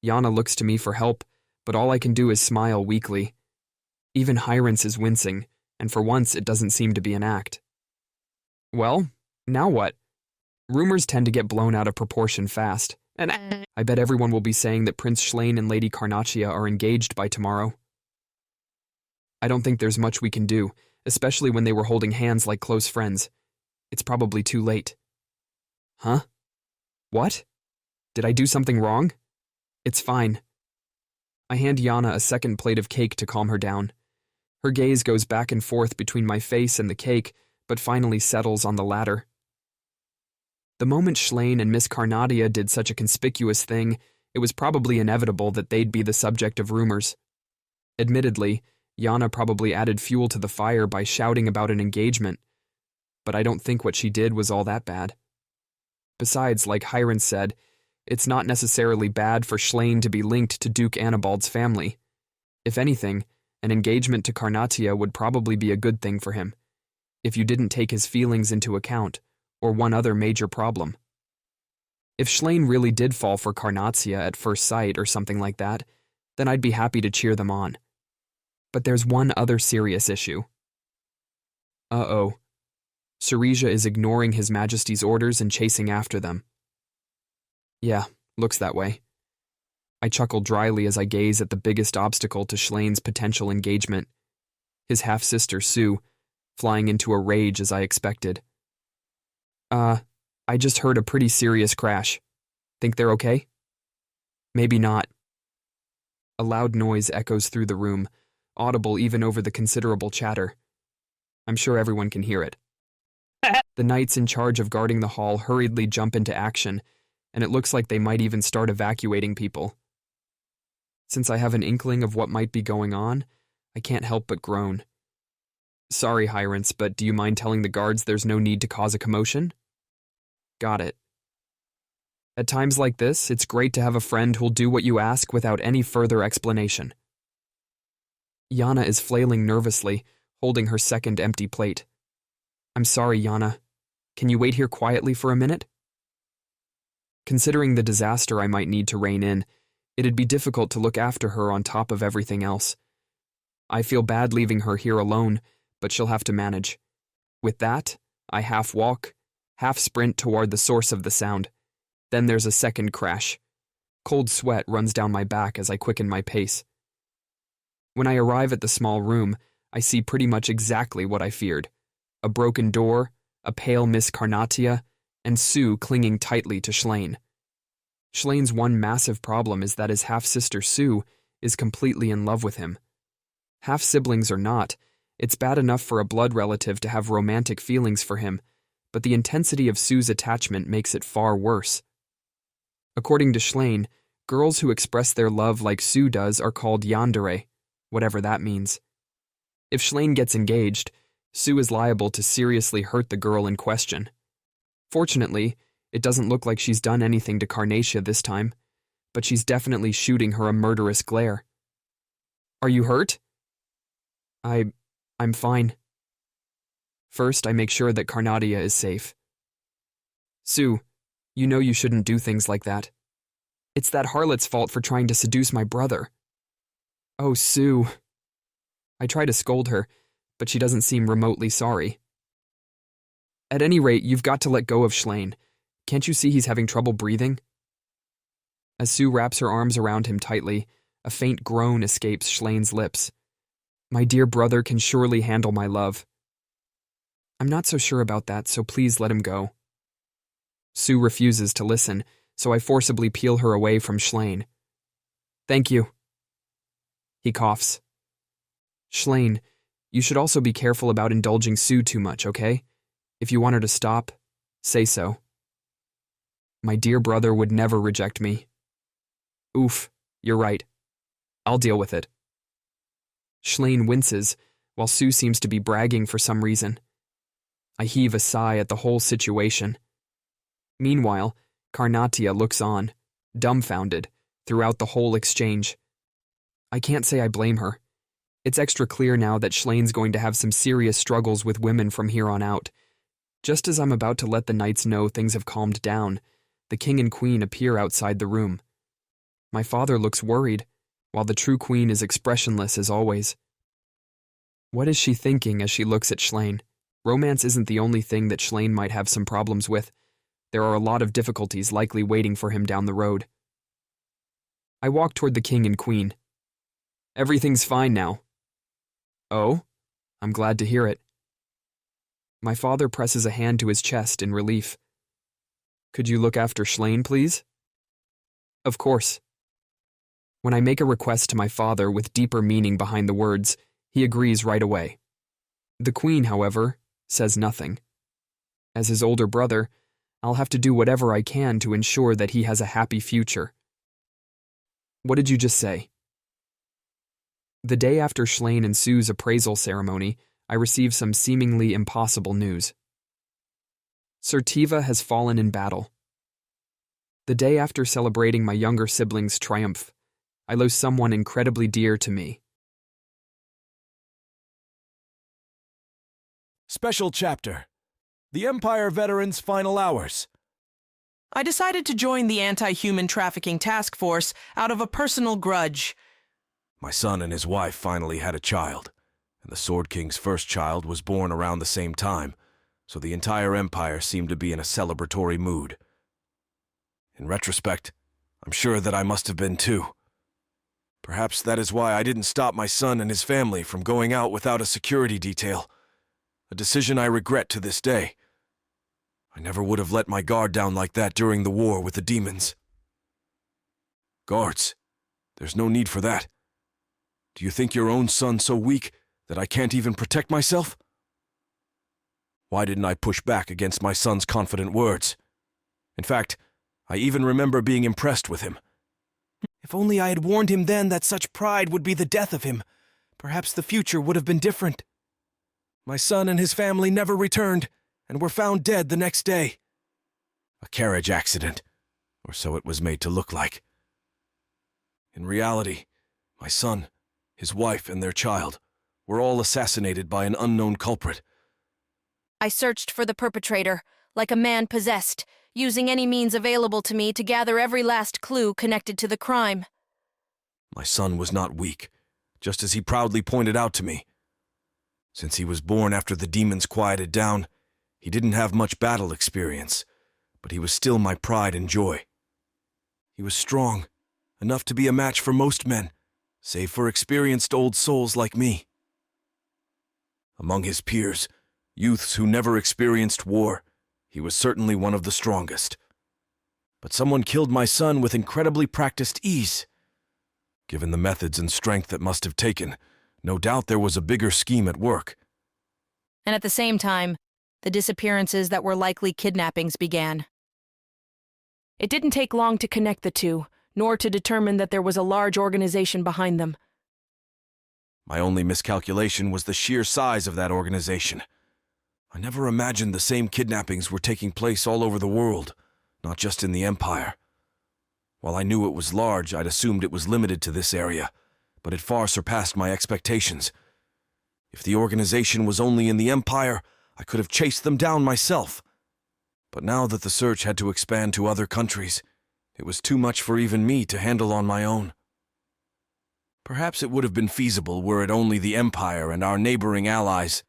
Yana looks to me for help, but all I can do is smile weakly. Even Hyrance is wincing, and for once it doesn't seem to be an act. Well, now what? Rumors tend to get blown out of proportion fast, and I bet everyone will be saying that Prince Schlane and Lady Carnaccia are engaged by tomorrow. I don't think there's much we can do, especially when they were holding hands like close friends. It's probably too late. Huh? What? Did I do something wrong? It's fine. I hand Yana a second plate of cake to calm her down. Her gaze goes back and forth between my face and the cake, but finally settles on the latter. The moment Schlane and Miss Carnadia did such a conspicuous thing, it was probably inevitable that they'd be the subject of rumors. Admittedly, Yana probably added fuel to the fire by shouting about an engagement, but I don't think what she did was all that bad. Besides, like Hyrance said, it's not necessarily bad for Schlane to be linked to Duke Annibald's family. If anything, an engagement to Carnaccia would probably be a good thing for him, if you didn't take his feelings into account, or one other major problem. If Schlane really did fall for Carnaccia at first sight or something like that, then I'd be happy to cheer them on. But there's one other serious issue. Uh-oh. Sirisha is ignoring His Majesty's orders and chasing after them. Yeah, looks that way. I chuckle dryly as I gaze at the biggest obstacle to Schlane's potential engagement. His half-sister, Sue, flying into a rage as I expected. I just heard a pretty serious crash. Think they're okay? Maybe not. A loud noise echoes through the room, audible even over the considerable chatter. I'm sure everyone can hear it. The knights in charge of guarding the hall hurriedly jump into action, and it looks like they might even start evacuating people. Since I have an inkling of what might be going on, I can't help but groan. Sorry, Hyrance, but do you mind telling the guards there's no need to cause a commotion? Got it. At times like this, it's great to have a friend who'll do what you ask without any further explanation. Yana is flailing nervously, holding her second empty plate. I'm sorry, Yana. Can you wait here quietly for a minute? Considering the disaster I might need to rein in, it'd be difficult to look after her on top of everything else. I feel bad leaving her here alone, but she'll have to manage. With that, I half walk, half sprint toward the source of the sound. Then there's a second crash. Cold sweat runs down my back as I quicken my pace. When I arrive at the small room, I see pretty much exactly what I feared. A broken door, a pale Miss Carnaccia, and Sue clinging tightly to Schlane. Schlane's one massive problem is that his half-sister Sue is completely in love with him. Half-siblings or not, it's bad enough for a blood relative to have romantic feelings for him, but the intensity of Sue's attachment makes it far worse. According to Schlane, girls who express their love like Sue does are called yandere, whatever that means. If Schlane gets engaged, Sue is liable to seriously hurt the girl in question. Fortunately, it doesn't look like she's done anything to Carnaccia this time, but she's definitely shooting her a murderous glare. Are you hurt? I'm fine. First, I make sure that Carnaccia is safe. Sue, you know you shouldn't do things like that. It's that harlot's fault for trying to seduce my brother. Oh, Sue. I try to scold her, but she doesn't seem remotely sorry. At any rate, you've got to let go of Schlane. Can't you see he's having trouble breathing? As Sue wraps her arms around him tightly, a faint groan escapes Schlane's lips. My dear brother can surely handle my love. I'm not so sure about that, so please let him go. Sue refuses to listen, so I forcibly peel her away from Schlane. Thank you. He coughs. Schlane, you should also be careful about indulging Sue too much, okay? If you want her to stop, say so. My dear brother would never reject me. Oof, you're right. I'll deal with it. Schlane winces, while Sue seems to be bragging for some reason. I heave a sigh at the whole situation. Meanwhile, Karnatia looks on, dumbfounded, throughout the whole exchange. I can't say I blame her. It's extra clear now that Schlane's going to have some serious struggles with women from here on out. Just as I'm about to let the knights know things have calmed down, the king and queen appear outside the room. My father looks worried, while the true queen is expressionless as always. What is she thinking as she looks at Schlane? Romance isn't the only thing that Schlane might have some problems with. There are a lot of difficulties likely waiting for him down the road. I walk toward the king and queen. Everything's fine now. Oh? I'm glad to hear it. My father presses a hand to his chest in relief. Could you look after Schlane, please? Of course. When I make a request to my father with deeper meaning behind the words, he agrees right away. The queen, however, says nothing. As his older brother, I'll have to do whatever I can to ensure that he has a happy future. What did you just say? The day after Schlane and Sue's appraisal ceremony, I receive some seemingly impossible news. Sir Tiva has fallen in battle. The day after celebrating my younger sibling's triumph, I lose someone incredibly dear to me. Special Chapter: The Empire Veterans' Final Hours. I decided to join the anti-human trafficking task force out of a personal grudge. My son and his wife finally had a child, and the Sword King's first child was born around the same time, so the entire empire seemed to be in a celebratory mood. In retrospect, I'm sure that I must have been too. Perhaps that is why I didn't stop my son and his family from going out without a security detail, a decision I regret to this day. I never would have let my guard down like that during the war with the demons. Guards, there's no need for that. Do you think your own son so weak that I can't even protect myself? Why didn't I push back against my son's confident words? In fact, I even remember being impressed with him. If only I had warned him then that such pride would be the death of him, perhaps the future would have been different. My son and his family never returned, and were found dead the next day. A carriage accident, or so it was made to look like. In reality, my son, his wife, and their child were all assassinated by an unknown culprit. I searched for the perpetrator, like a man possessed, using any means available to me to gather every last clue connected to the crime. My son was not weak, just as he proudly pointed out to me. Since he was born after the demons quieted down, he didn't have much battle experience, but he was still my pride and joy. He was strong, enough to be a match for most men, save for experienced old souls like me. Among his peers, youths who never experienced war, he was certainly one of the strongest. But someone killed my son with incredibly practiced ease. Given the methods and strength it must have taken, no doubt there was a bigger scheme at work. And at the same time, the disappearances that were likely kidnappings began. It didn't take long to connect the two, nor to determine that there was a large organization behind them. My only miscalculation was the sheer size of that organization. I never imagined the same kidnappings were taking place all over the world, not just in the Empire. While I knew it was large, I'd assumed it was limited to this area, but it far surpassed my expectations. If the organization was only in the Empire, I could have chased them down myself. But now that the search had to expand to other countries, it was too much for even me to handle on my own. Perhaps it would have been feasible were it only the Empire and our neighboring allies,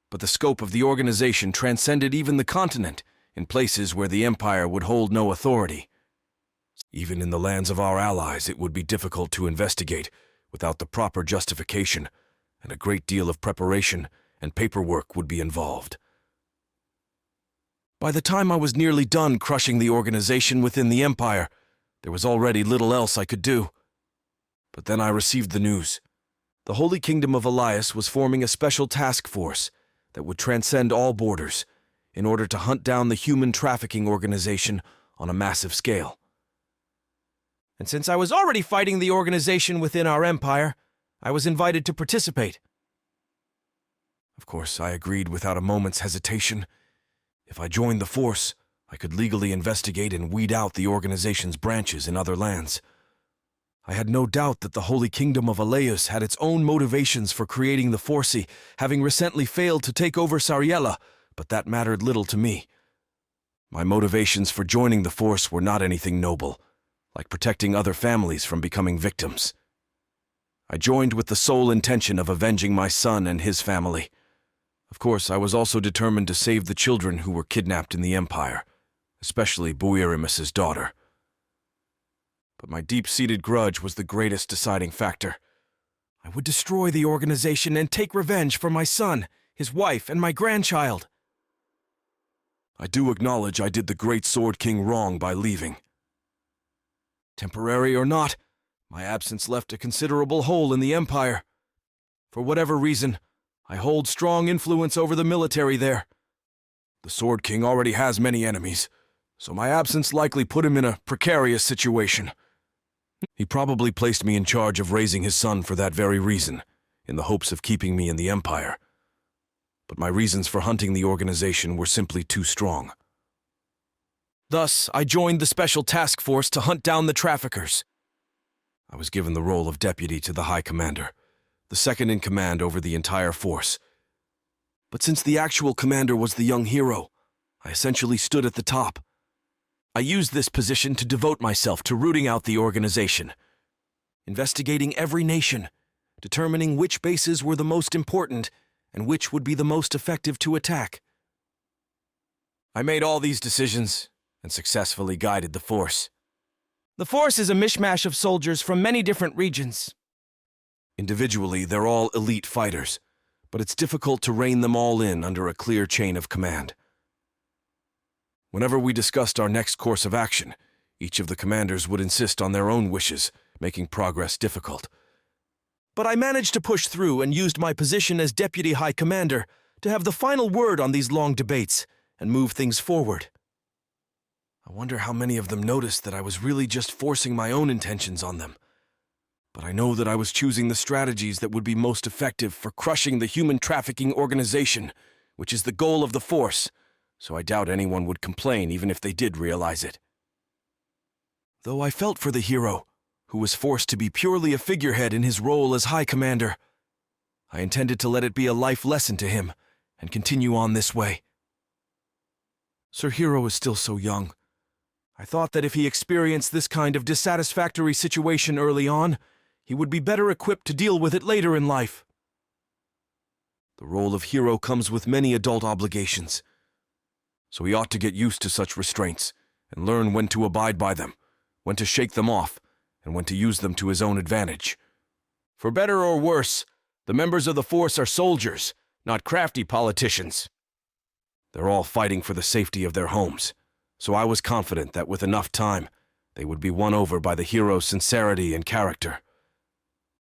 but the scope of the organization transcended even the continent in places where the Empire would hold no authority. Even in the lands of our allies, it would be difficult to investigate without the proper justification, and a great deal of preparation and paperwork would be involved. By the time I was nearly done crushing the organization within the Empire, there was already little else I could do. But then I received the news. The Holy Kingdom of Elias was forming a special task force that would transcend all borders in order to hunt down the human trafficking organization on a massive scale. And since I was already fighting the organization within our empire, I was invited to participate. Of course, I agreed without a moment's hesitation. If I joined the force, I could legally investigate and weed out the organization's branches in other lands. I had no doubt that the Holy Kingdom of Elias had its own motivations for creating the Forci, having recently failed to take over Sariella, but that mattered little to me. My motivations for joining the force were not anything noble, like protecting other families from becoming victims. I joined with the sole intention of avenging my son and his family. Of course, I was also determined to save the children who were kidnapped in the Empire, especially Buirimus's daughter. But my deep-seated grudge was the greatest deciding factor. I would destroy the organization and take revenge for my son, his wife, and my grandchild. I do acknowledge I did the Great Sword King wrong by leaving. Temporary or not, my absence left a considerable hole in the Empire. For whatever reason, I hold strong influence over the military there. The Sword King already has many enemies, so my absence likely put him in a precarious situation. He probably placed me in charge of raising his son for that very reason, in the hopes of keeping me in the Empire. But my reasons for hunting the organization were simply too strong. Thus, I joined the Special Task Force to hunt down the traffickers. I was given the role of deputy to the High Commander, the second in command over the entire force. But since the actual commander was the young hero, I essentially stood at the top. I used this position to devote myself to rooting out the organization, investigating every nation, determining which bases were the most important and which would be the most effective to attack. I made all these decisions and successfully guided the force. The force is a mishmash of soldiers from many different regions. Individually, they're all elite fighters, but it's difficult to rein them all in under a clear chain of command. Whenever we discussed our next course of action, each of the commanders would insist on their own wishes, making progress difficult. But I managed to push through and used my position as Deputy High Commander to have the final word on these long debates and move things forward. I wonder how many of them noticed that I was really just forcing my own intentions on them. But I know that I was choosing the strategies that would be most effective for crushing the human trafficking organization, which is the goal of the force, so I doubt anyone would complain even if they did realize it. Though I felt for the hero, who was forced to be purely a figurehead in his role as High Commander, I intended to let it be a life lesson to him and continue on this way. Sir Hero is still so young. I thought that if he experienced this kind of dissatisfactory situation early on, he would be better equipped to deal with it later in life. The role of hero comes with many adult obligations, so he ought to get used to such restraints and learn when to abide by them, when to shake them off, and when to use them to his own advantage. For better or worse, the members of the force are soldiers, not crafty politicians. They're all fighting for the safety of their homes, so I was confident that with enough time, they would be won over by the hero's sincerity and character.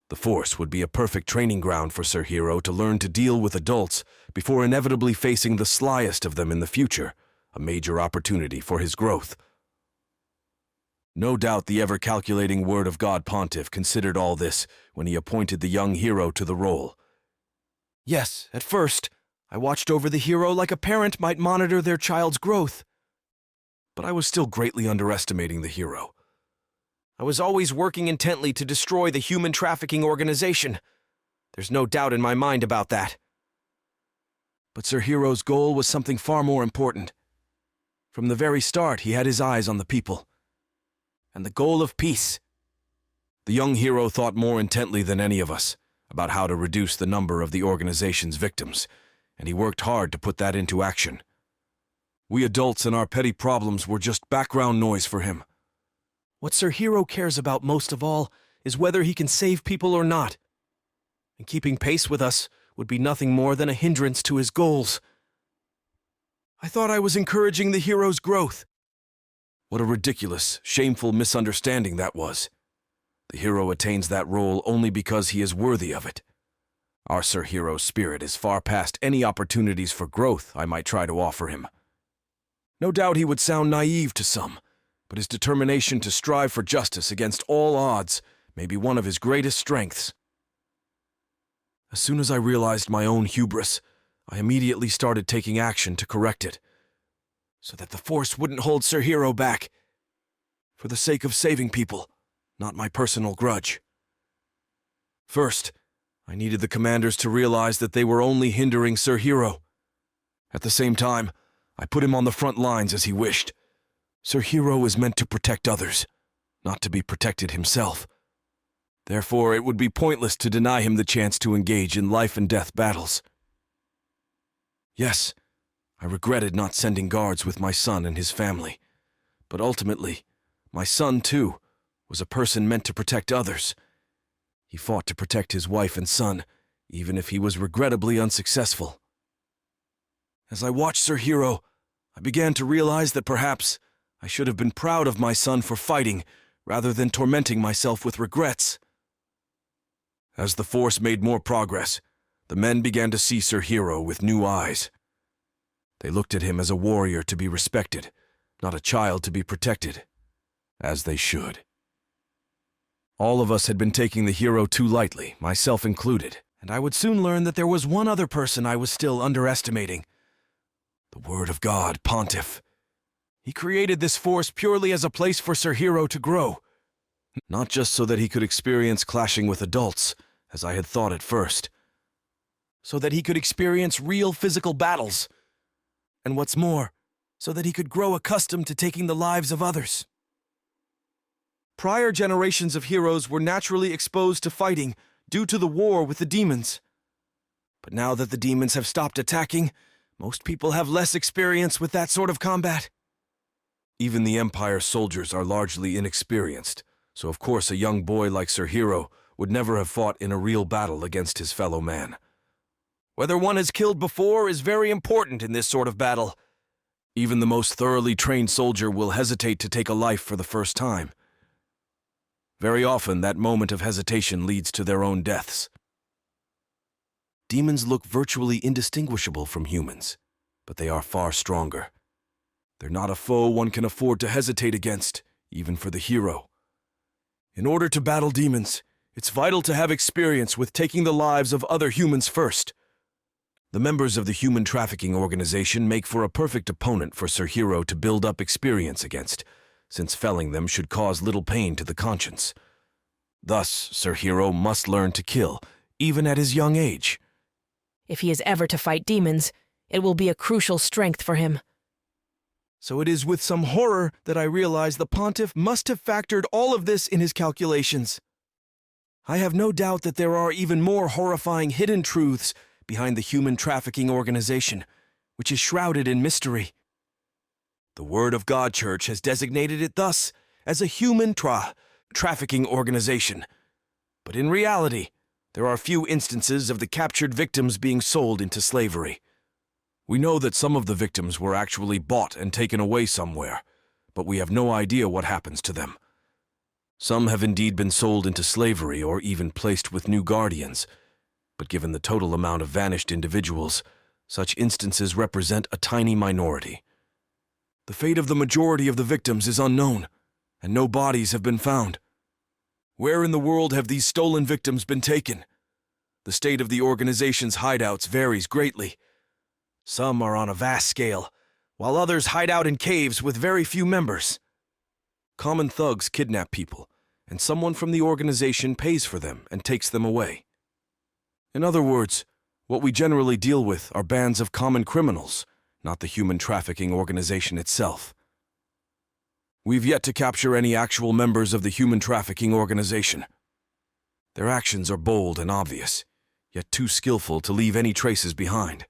The force would be a perfect training ground for Sir Hero to learn to deal with adults before inevitably facing the slyest of them in the future, a major opportunity for his growth. No doubt the ever-calculating Word of God Pontiff considered all this when he appointed the young hero to the role. Yes, at first, I watched over the hero like a parent might monitor their child's growth. But I was still greatly underestimating the hero. I was always working intently to destroy the human trafficking organization. There's no doubt in my mind about that. But Sir Hero's goal was something far more important. From the very start, he had his eyes on the people. And the goal of peace. The young hero thought more intently than any of us about how to reduce the number of the organization's victims, and he worked hard to put that into action. We adults and our petty problems were just background noise for him. What Sir Hero cares about most of all is whether he can save people or not. And keeping pace with us would be nothing more than a hindrance to his goals. I thought I was encouraging the hero's growth. What a ridiculous, shameful misunderstanding that was. The The hero attains that role only because he is worthy of it. Our Sir Hero's spirit is far past any opportunities for growth I might try to offer him. No doubt he would sound naive to some, but his determination to strive for justice against all odds may be one of his greatest strengths. As soon as I realized my own hubris, I immediately started taking action to correct it, so that the Force wouldn't hold Sir Hero back, for the sake of saving people, not my personal grudge. First, I needed the commanders to realize that they were only hindering Sir Hero. At the same time, I put him on the front lines as he wished. Sir Hero is meant to protect others, not to be protected himself. Therefore, it would be pointless to deny him the chance to engage in life-and-death battles. Yes, I regretted not sending guards with my son and his family, but ultimately, my son, too, was a person meant to protect others. He fought to protect his wife and son, even if he was regrettably unsuccessful. As I watched Sir Hero, I began to realize that perhaps I should have been proud of my son for fighting, rather than tormenting myself with regrets. As the Force made more progress, the men began to see Sir Hero with new eyes. They looked at him as a warrior to be respected, not a child to be protected, as they should. All of us had been taking the hero too lightly, myself included, and I would soon learn that there was one other person I was still underestimating. The Word of God, Pontiff. He created this force purely as a place for Sir Hero to grow, not just so that he could experience clashing with adults, as I had thought at first, so that he could experience real physical battles, and what's more, so that he could grow accustomed to taking the lives of others. Prior generations of heroes were naturally exposed to fighting due to the war with the demons. But now that the demons have stopped attacking, most people have less experience with that sort of combat. Even the Empire soldiers are largely inexperienced, so of course a young boy like Sir Hero would never have fought in a real battle against his fellow man. Whether one has killed before is very important in this sort of battle. Even the most thoroughly trained soldier will hesitate to take a life for the first time. Very often, that moment of hesitation leads to their own deaths. Demons look virtually indistinguishable from humans, but they are far stronger. They're not a foe one can afford to hesitate against, even for the hero. In order to battle demons, it's vital to have experience with taking the lives of other humans first. The members of the human trafficking organization make for a perfect opponent for Sir Hero to build up experience against, since felling them should cause little pain to the conscience. Thus, Sir Hero must learn to kill, even at his young age. If he is ever to fight demons, it will be a crucial strength for him. So it is with some horror that I realize the Pontiff must have factored all of this in his calculations. I have no doubt that there are even more horrifying hidden truths behind the human trafficking organization, which is shrouded in mystery. The Word of God Church has designated it thus, as a human trafficking organization. But in reality, there are few instances of the captured victims being sold into slavery. We know that some of the victims were actually bought and taken away somewhere, but we have no idea what happens to them. Some have indeed been sold into slavery or even placed with new guardians, but given the total amount of vanished individuals, such instances represent a tiny minority. The fate of the majority of the victims is unknown, and no bodies have been found. Where in the world have these stolen victims been taken? The state of the organization's hideouts varies greatly. Some are on a vast scale, while others hide out in caves with very few members. Common thugs kidnap people, and someone from the organization pays for them and takes them away. In other words, what we generally deal with are bands of common criminals, not the human trafficking organization itself. We've yet to capture any actual members of the human trafficking organization. Their actions are bold and obvious, yet too skillful to leave any traces behind.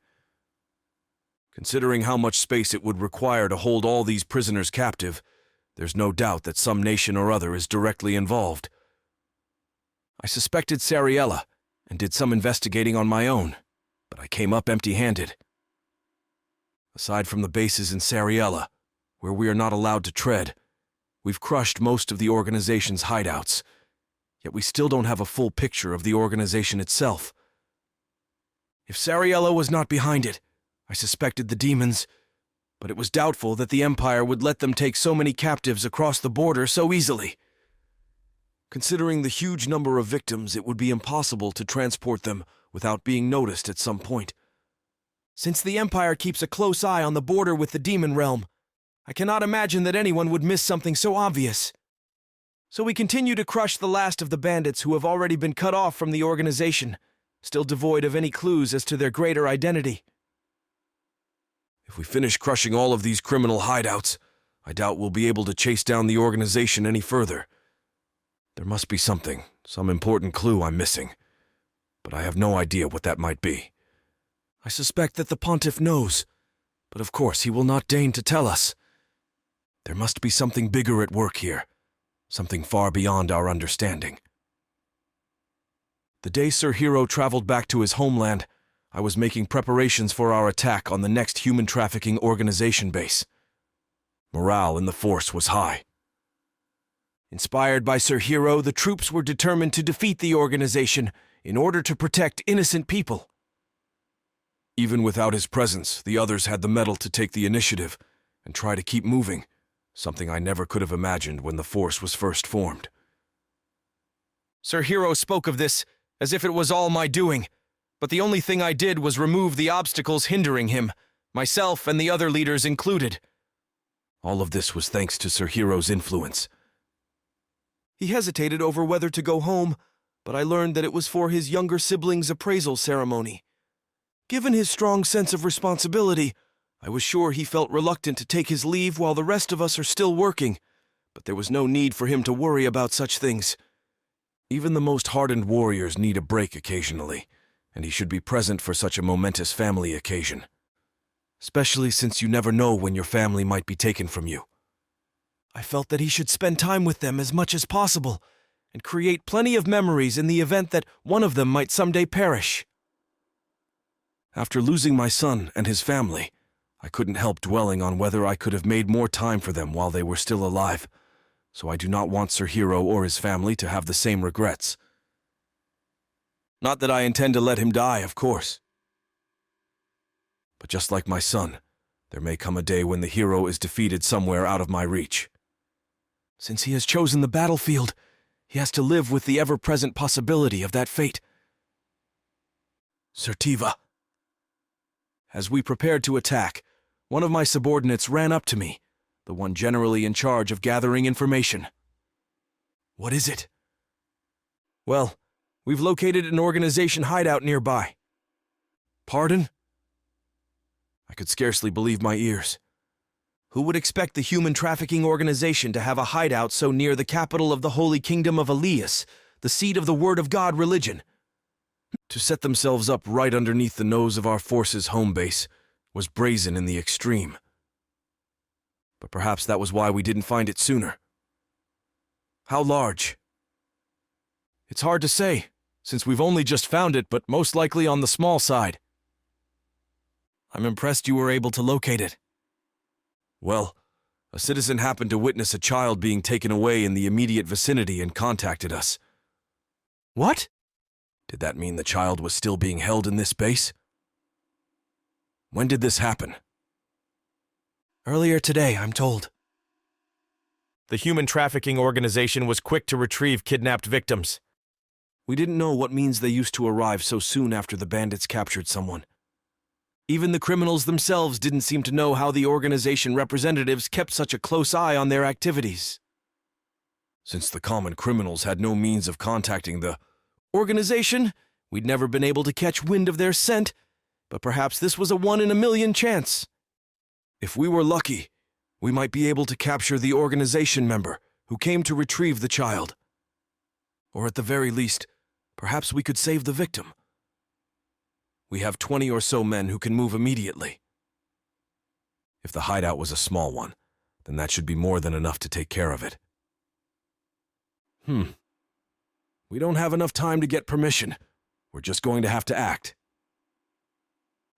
Considering how much space it would require to hold all these prisoners captive, there's no doubt that some nation or other is directly involved. I suspected Sariella and did some investigating on my own, but I came up empty-handed. Aside from the bases in Sariella, where we are not allowed to tread, we've crushed most of the organization's hideouts. Yet we still don't have a full picture of the organization itself. If Sariella was not behind it, I suspected the demons, but it was doubtful that the Empire would let them take so many captives across the border so easily. Considering the huge number of victims, it would be impossible to transport them without being noticed at some point. Since the Empire keeps a close eye on the border with the demon realm, I cannot imagine that anyone would miss something so obvious. So we continue to crush the last of the bandits who have already been cut off from the organization, still devoid of any clues as to their greater identity. If we finish crushing all of these criminal hideouts, I doubt we'll be able to chase down the organization any further. There must be something, some important clue I'm missing, but I have no idea what that might be. I suspect that the Pontiff knows, but of course he will not deign to tell us. There must be something bigger at work here, something far beyond our understanding. The day Sir Hiro traveled back to his homeland, I was making preparations for our attack on the next human trafficking organization base. Morale in the force was high. Inspired by Sir Hiro, the troops were determined to defeat the organization in order to protect innocent people. Even without his presence, the others had the mettle to take the initiative and try to keep moving, something I never could have imagined when the force was first formed. Sir Hiro spoke of this as if it was all my doing, but the only thing I did was remove the obstacles hindering him, myself and the other leaders included. All of this was thanks to Sir Hiro's influence. He hesitated over whether to go home, but I learned that it was for his younger sibling's appraisal ceremony. Given his strong sense of responsibility, I was sure he felt reluctant to take his leave while the rest of us are still working, but there was no need for him to worry about such things. Even the most hardened warriors need a break occasionally, and he should be present for such a momentous family occasion. Especially since you never know when your family might be taken from you. I felt that he should spend time with them as much as possible, and create plenty of memories in the event that one of them might someday perish. After losing my son and his family, I couldn't help dwelling on whether I could have made more time for them while they were still alive, so I do not want Sir Hiro or his family to have the same regrets. Not that I intend to let him die, of course. But just like my son, there may come a day when the hero is defeated somewhere out of my reach. Since he has chosen the battlefield, he has to live with the ever-present possibility of that fate. Sir Tiva. As we prepared to attack, one of my subordinates ran up to me, the one generally in charge of gathering information. What is it? Well, we've located an organization hideout nearby. Pardon? I could scarcely believe my ears. Who would expect the human trafficking organization to have a hideout so near the capital of the Holy Kingdom of Elias, the seat of the Word of God religion? To set themselves up right underneath the nose of our force's home base was brazen in the extreme. But perhaps that was why we didn't find it sooner. How large? It's hard to say, since we've only just found it, but most likely on the small side. I'm impressed you were able to locate it. Well, a citizen happened to witness a child being taken away in the immediate vicinity and contacted us. What? Did that mean the child was still being held in this base? When did this happen? Earlier today, I'm told. The human trafficking organization was quick to retrieve kidnapped victims. We didn't know what means they used to arrive so soon after the bandits captured someone. Even the criminals themselves didn't seem to know how the organization representatives kept such a close eye on their activities. Since the common criminals had no means of contacting the organization, we'd never been able to catch wind of their scent, but perhaps this was a 1-in-a-million chance. If we were lucky, we might be able to capture the organization member who came to retrieve the child. Or at the very least, perhaps we could save the victim. We have 20 or so men who can move immediately. If the hideout was a small one, then that should be more than enough to take care of it. We don't have enough time to get permission. We're just going to have to act.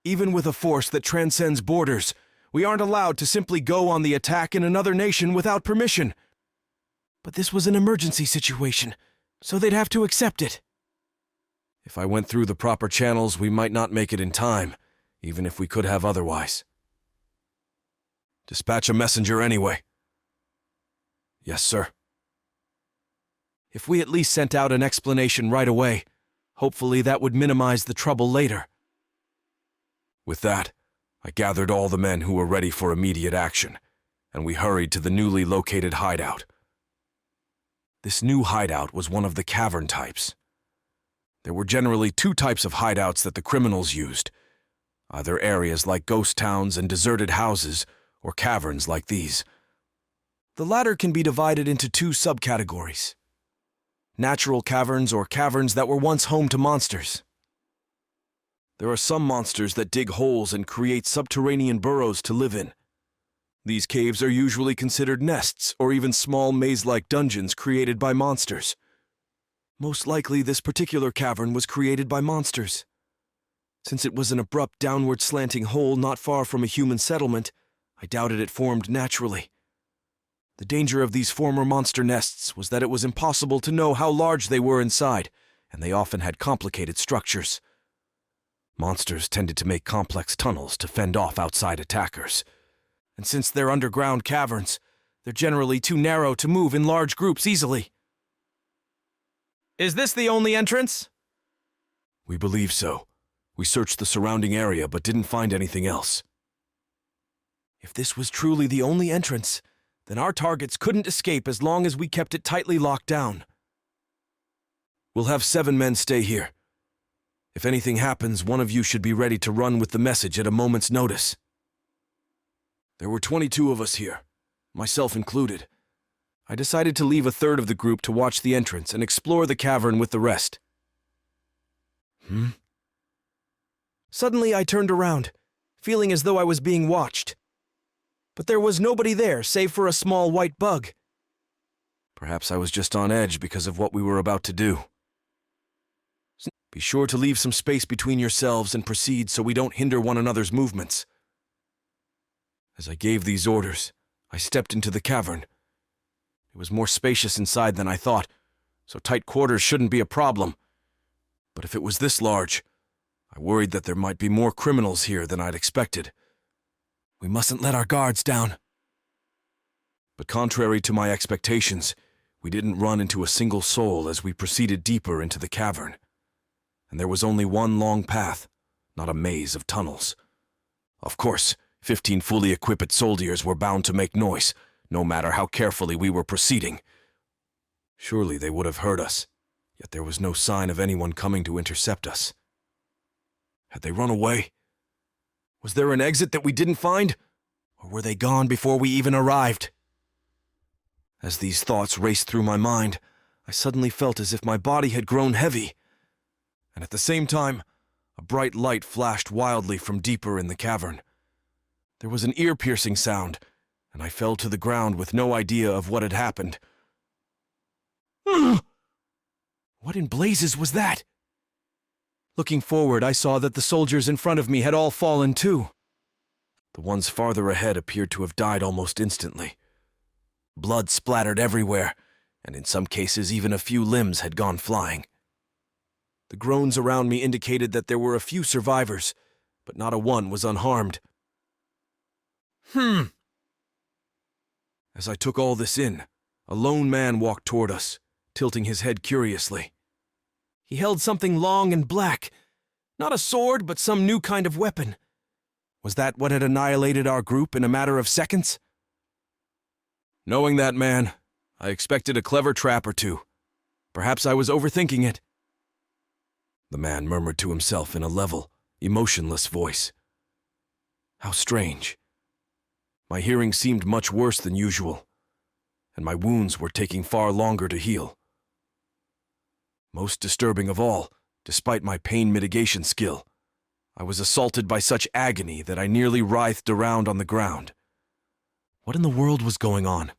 Even with a force that transcends borders, we aren't allowed to simply go on the attack in another nation without permission. But this was an emergency situation, so they'd have to accept it. If I went through the proper channels, we might not make it in time, even if we could have otherwise. Dispatch a messenger anyway. Yes, sir. If we at least sent out an explanation right away, hopefully that would minimize the trouble later. With that, I gathered all the men who were ready for immediate action, and we hurried to the newly located hideout. This new hideout was one of the cavern types. There were generally two types of hideouts that the criminals used, either areas like ghost towns and deserted houses, or caverns like these. The latter can be divided into two subcategories: natural caverns, or caverns that were once home to monsters. There are some monsters that dig holes and create subterranean burrows to live in. These caves are usually considered nests or even small maze-like dungeons created by monsters. Most likely this particular cavern was created by monsters. Since it was an abrupt downward slanting hole not far from a human settlement, I doubted it formed naturally. The danger of these former monster nests was that it was impossible to know how large they were inside, and they often had complicated structures. Monsters tended to make complex tunnels to fend off outside attackers. And since they're underground caverns, they're generally too narrow to move in large groups easily. Is this the only entrance? We believe so. We searched the surrounding area but didn't find anything else. If this was truly the only entrance, then our targets couldn't escape as long as we kept it tightly locked down. We'll have 7 men stay here. If anything happens, one of you should be ready to run with the message at a moment's notice. There were 22 of us here, myself included. I decided to leave a third of the group to watch the entrance and explore the cavern with the rest. Suddenly I turned around, feeling as though I was being watched. But there was nobody there save for a small white bug. Perhaps I was just on edge because of what we were about to do. Be sure to leave some space between yourselves and proceed so we don't hinder one another's movements. As I gave these orders, I stepped into the cavern. It was more spacious inside than I thought, so tight quarters shouldn't be a problem. But if it was this large, I worried that there might be more criminals here than I'd expected. We mustn't let our guards down. But contrary to my expectations, we didn't run into a single soul as we proceeded deeper into the cavern. And there was only one long path, not a maze of tunnels. Of course, 15 fully equipped soldiers were bound to make noise, no matter how carefully we were proceeding. Surely they would have heard us, yet there was no sign of anyone coming to intercept us. Had they run away? Was there an exit that we didn't find? Or were they gone before we even arrived? As these thoughts raced through my mind, I suddenly felt as if my body had grown heavy. And at the same time, a bright light flashed wildly from deeper in the cavern. There was an ear-piercing sound, and I fell to the ground with no idea of what had happened. What in blazes was that? Looking forward, I saw that the soldiers in front of me had all fallen too. The ones farther ahead appeared to have died almost instantly. Blood splattered everywhere, and in some cases even a few limbs had gone flying. The groans around me indicated that there were a few survivors, but not a one was unharmed. As I took all this in, a lone man walked toward us, tilting his head curiously. He held something long and black, not a sword, but some new kind of weapon. Was that what had annihilated our group in a matter of seconds? Knowing that man, I expected a clever trap or two. Perhaps I was overthinking it. The man murmured to himself in a level, emotionless voice. How strange. My hearing seemed much worse than usual, and my wounds were taking far longer to heal. Most disturbing of all, despite my pain mitigation skill, I was assaulted by such agony that I nearly writhed around on the ground. What in the world was going on?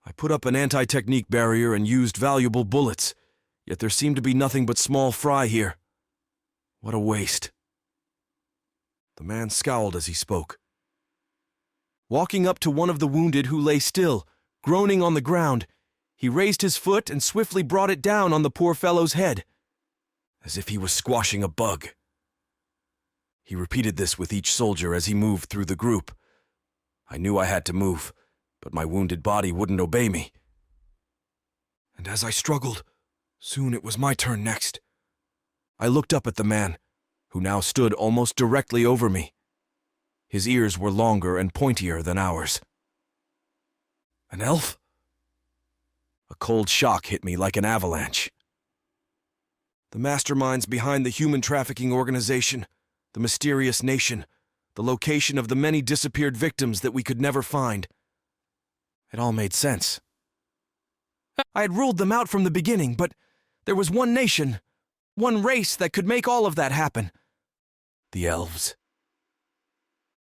I put up an anti-technique barrier and used valuable bullets, yet there seemed to be nothing but small fry here. What a waste. The man scowled as he spoke. Walking up to one of the wounded who lay still, groaning on the ground, he raised his foot and swiftly brought it down on the poor fellow's head, as if he was squashing a bug. He repeated this with each soldier as he moved through the group. I knew I had to move, but my wounded body wouldn't obey me. And as I struggled, soon it was my turn next. I looked up at the man, who now stood almost directly over me. His ears were longer and pointier than ours. An elf? A cold shock hit me like an avalanche. The masterminds behind the human trafficking organization, the mysterious nation, the location of the many disappeared victims that we could never find. It all made sense. I had ruled them out from the beginning, but there was one nation, one race that could make all of that happen. The elves.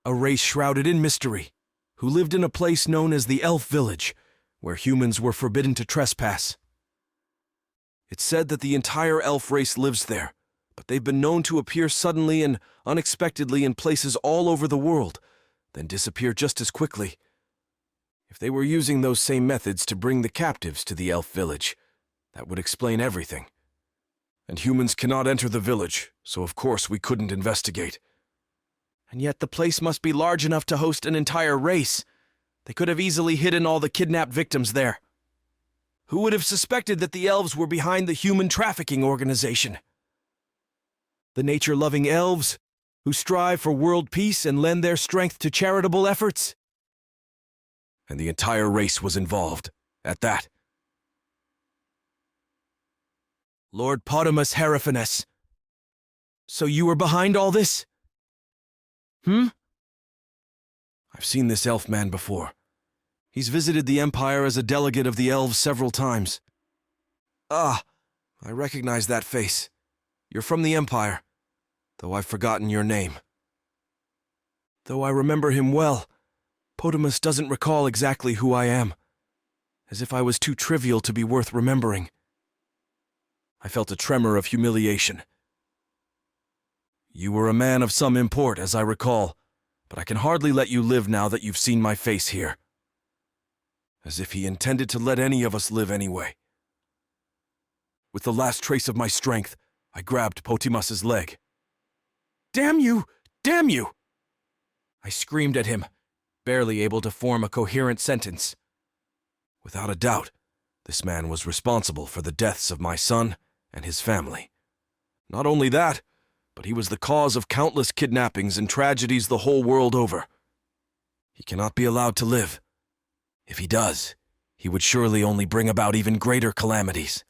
A race shrouded in mystery, who lived in a place known as the Elf Village, where humans were forbidden to trespass. It's said that the entire elf race lives there, but they've been known to appear suddenly and unexpectedly in places all over the world, then disappear just as quickly. If they were using those same methods to bring the captives to the elf village, that would explain everything. And humans cannot enter the village, so of course we couldn't investigate. And yet the place must be large enough to host an entire race. They could have easily hidden all the kidnapped victims there. Who would have suspected that the elves were behind the human trafficking organization? The nature-loving elves, who strive for world peace and lend their strength to charitable efforts? And the entire race was involved, at that. Lord Potamus Heraphanes, so you were behind all this? I've seen this elf man before. He's visited the Empire as a delegate of the elves several times. Ah, I recognize that face. You're from the Empire, though I've forgotten your name. Though I remember him well, Potamus doesn't recall exactly who I am, as if I was too trivial to be worth remembering. I felt a tremor of humiliation. You were a man of some import, as I recall, but I can hardly let you live now that you've seen my face here. As if he intended to let any of us live anyway. With the last trace of my strength, I grabbed Potamus's leg. Damn you! Damn you! I screamed at him, barely able to form a coherent sentence. Without a doubt, this man was responsible for the deaths of my son and his family. Not only that, but he was the cause of countless kidnappings and tragedies the whole world over. He cannot be allowed to live. If he does, he would surely only bring about even greater calamities.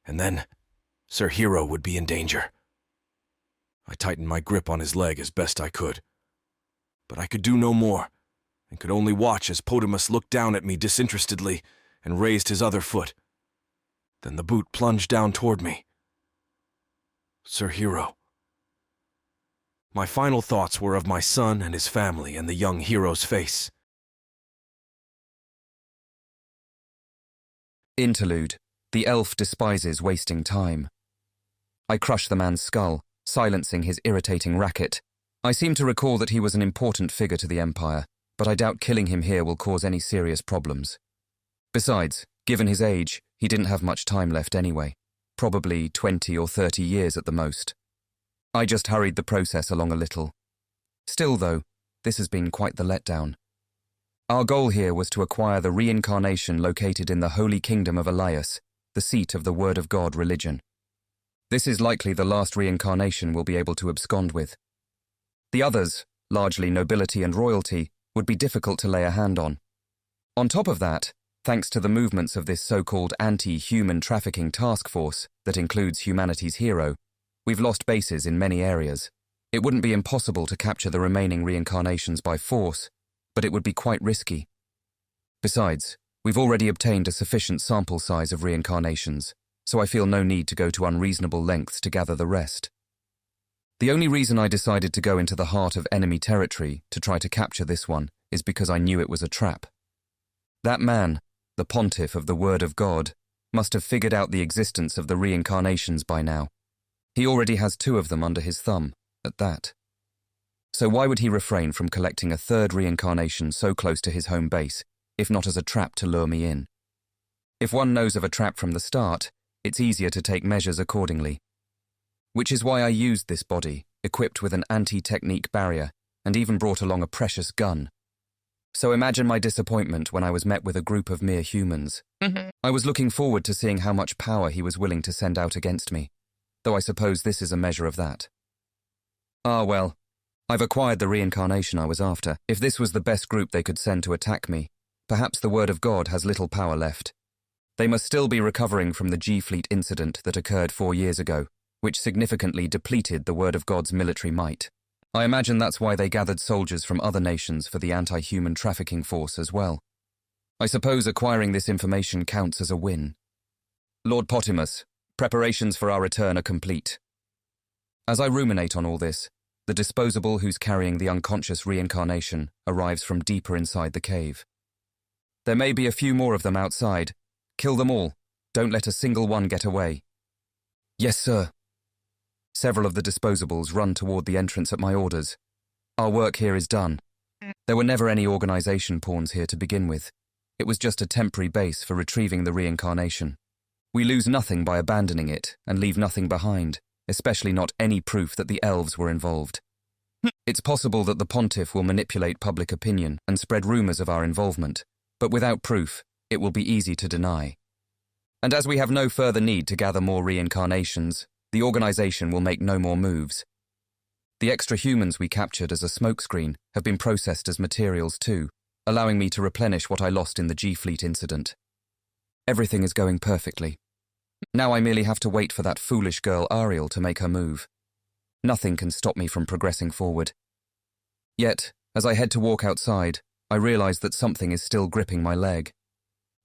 And then, Sir Hero would be in danger. I tightened my grip on his leg as best I could. But I could do no more, and could only watch as Potamus looked down at me disinterestedly and raised his other foot. Then the boot plunged down toward me. Sir Hero. My final thoughts were of my son and his family and the young hero's face. Interlude. The elf despises wasting time. I crush the man's skull, silencing his irritating racket. I seem to recall that he was an important figure to the Empire, but I doubt killing him here will cause any serious problems. Besides, given his age, he didn't have much time left anyway. Probably 20 or 30 years at the most. I just hurried the process along a little. Still, though, this has been quite the letdown. Our goal here was to acquire the reincarnation located in the Holy Kingdom of Elias, the seat of the Word of God religion. This is likely the last reincarnation we'll be able to abscond with. The others, largely nobility and royalty, would be difficult to lay a hand on. On top of that, thanks to the movements of this so-called anti-human trafficking task force that includes humanity's hero, we've lost bases in many areas. It wouldn't be impossible to capture the remaining reincarnations by force, but it would be quite risky. Besides, we've already obtained a sufficient sample size of reincarnations, so I feel no need to go to unreasonable lengths to gather the rest. The only reason I decided to go into the heart of enemy territory to try to capture this one is because I knew it was a trap. That man, the pontiff of the Word of God, must have figured out the existence of the reincarnations by now. He already has 2 of them under his thumb, at that. So why would he refrain from collecting a 3rd reincarnation so close to his home base, if not as a trap to lure me in? If one knows of a trap from the start, it's easier to take measures accordingly. Which is why I used this body, equipped with an anti-technique barrier, and even brought along a precious gun. So imagine my disappointment when I was met with a group of mere humans. I was looking forward to seeing how much power he was willing to send out against me, though I suppose this is a measure of that. Ah well, I've acquired the reincarnation I was after. If this was the best group they could send to attack me, perhaps the word of God has little power left. They must still be recovering from the G-Fleet incident that occurred 4 years ago, which significantly depleted the word of God's military might. I imagine that's why they gathered soldiers from other nations for the anti-human trafficking force as well. I suppose acquiring this information counts as a win. Lord Potimus, preparations for our return are complete. As I ruminate on all this, the disposable who's carrying the unconscious reincarnation arrives from deeper inside the cave. There may be a few more of them outside. Kill them all. Don't let a single one get away. Yes, sir. Several of the disposables run toward the entrance at my orders. Our work here is done. There were never any organization pawns here to begin with. It was just a temporary base for retrieving the reincarnation. We lose nothing by abandoning it and leave nothing behind, especially not any proof that the elves were involved. It's possible that the pontiff will manipulate public opinion and spread rumors of our involvement, but without proof, it will be easy to deny. And as we have no further need to gather more reincarnations, the organization will make no more moves. The extra humans we captured as a smokescreen have been processed as materials too, allowing me to replenish what I lost in the G-Fleet incident. Everything is going perfectly. Now I merely have to wait for that foolish girl Ariel to make her move. Nothing can stop me from progressing forward. Yet, as I head to walk outside, I realize that something is still gripping my leg.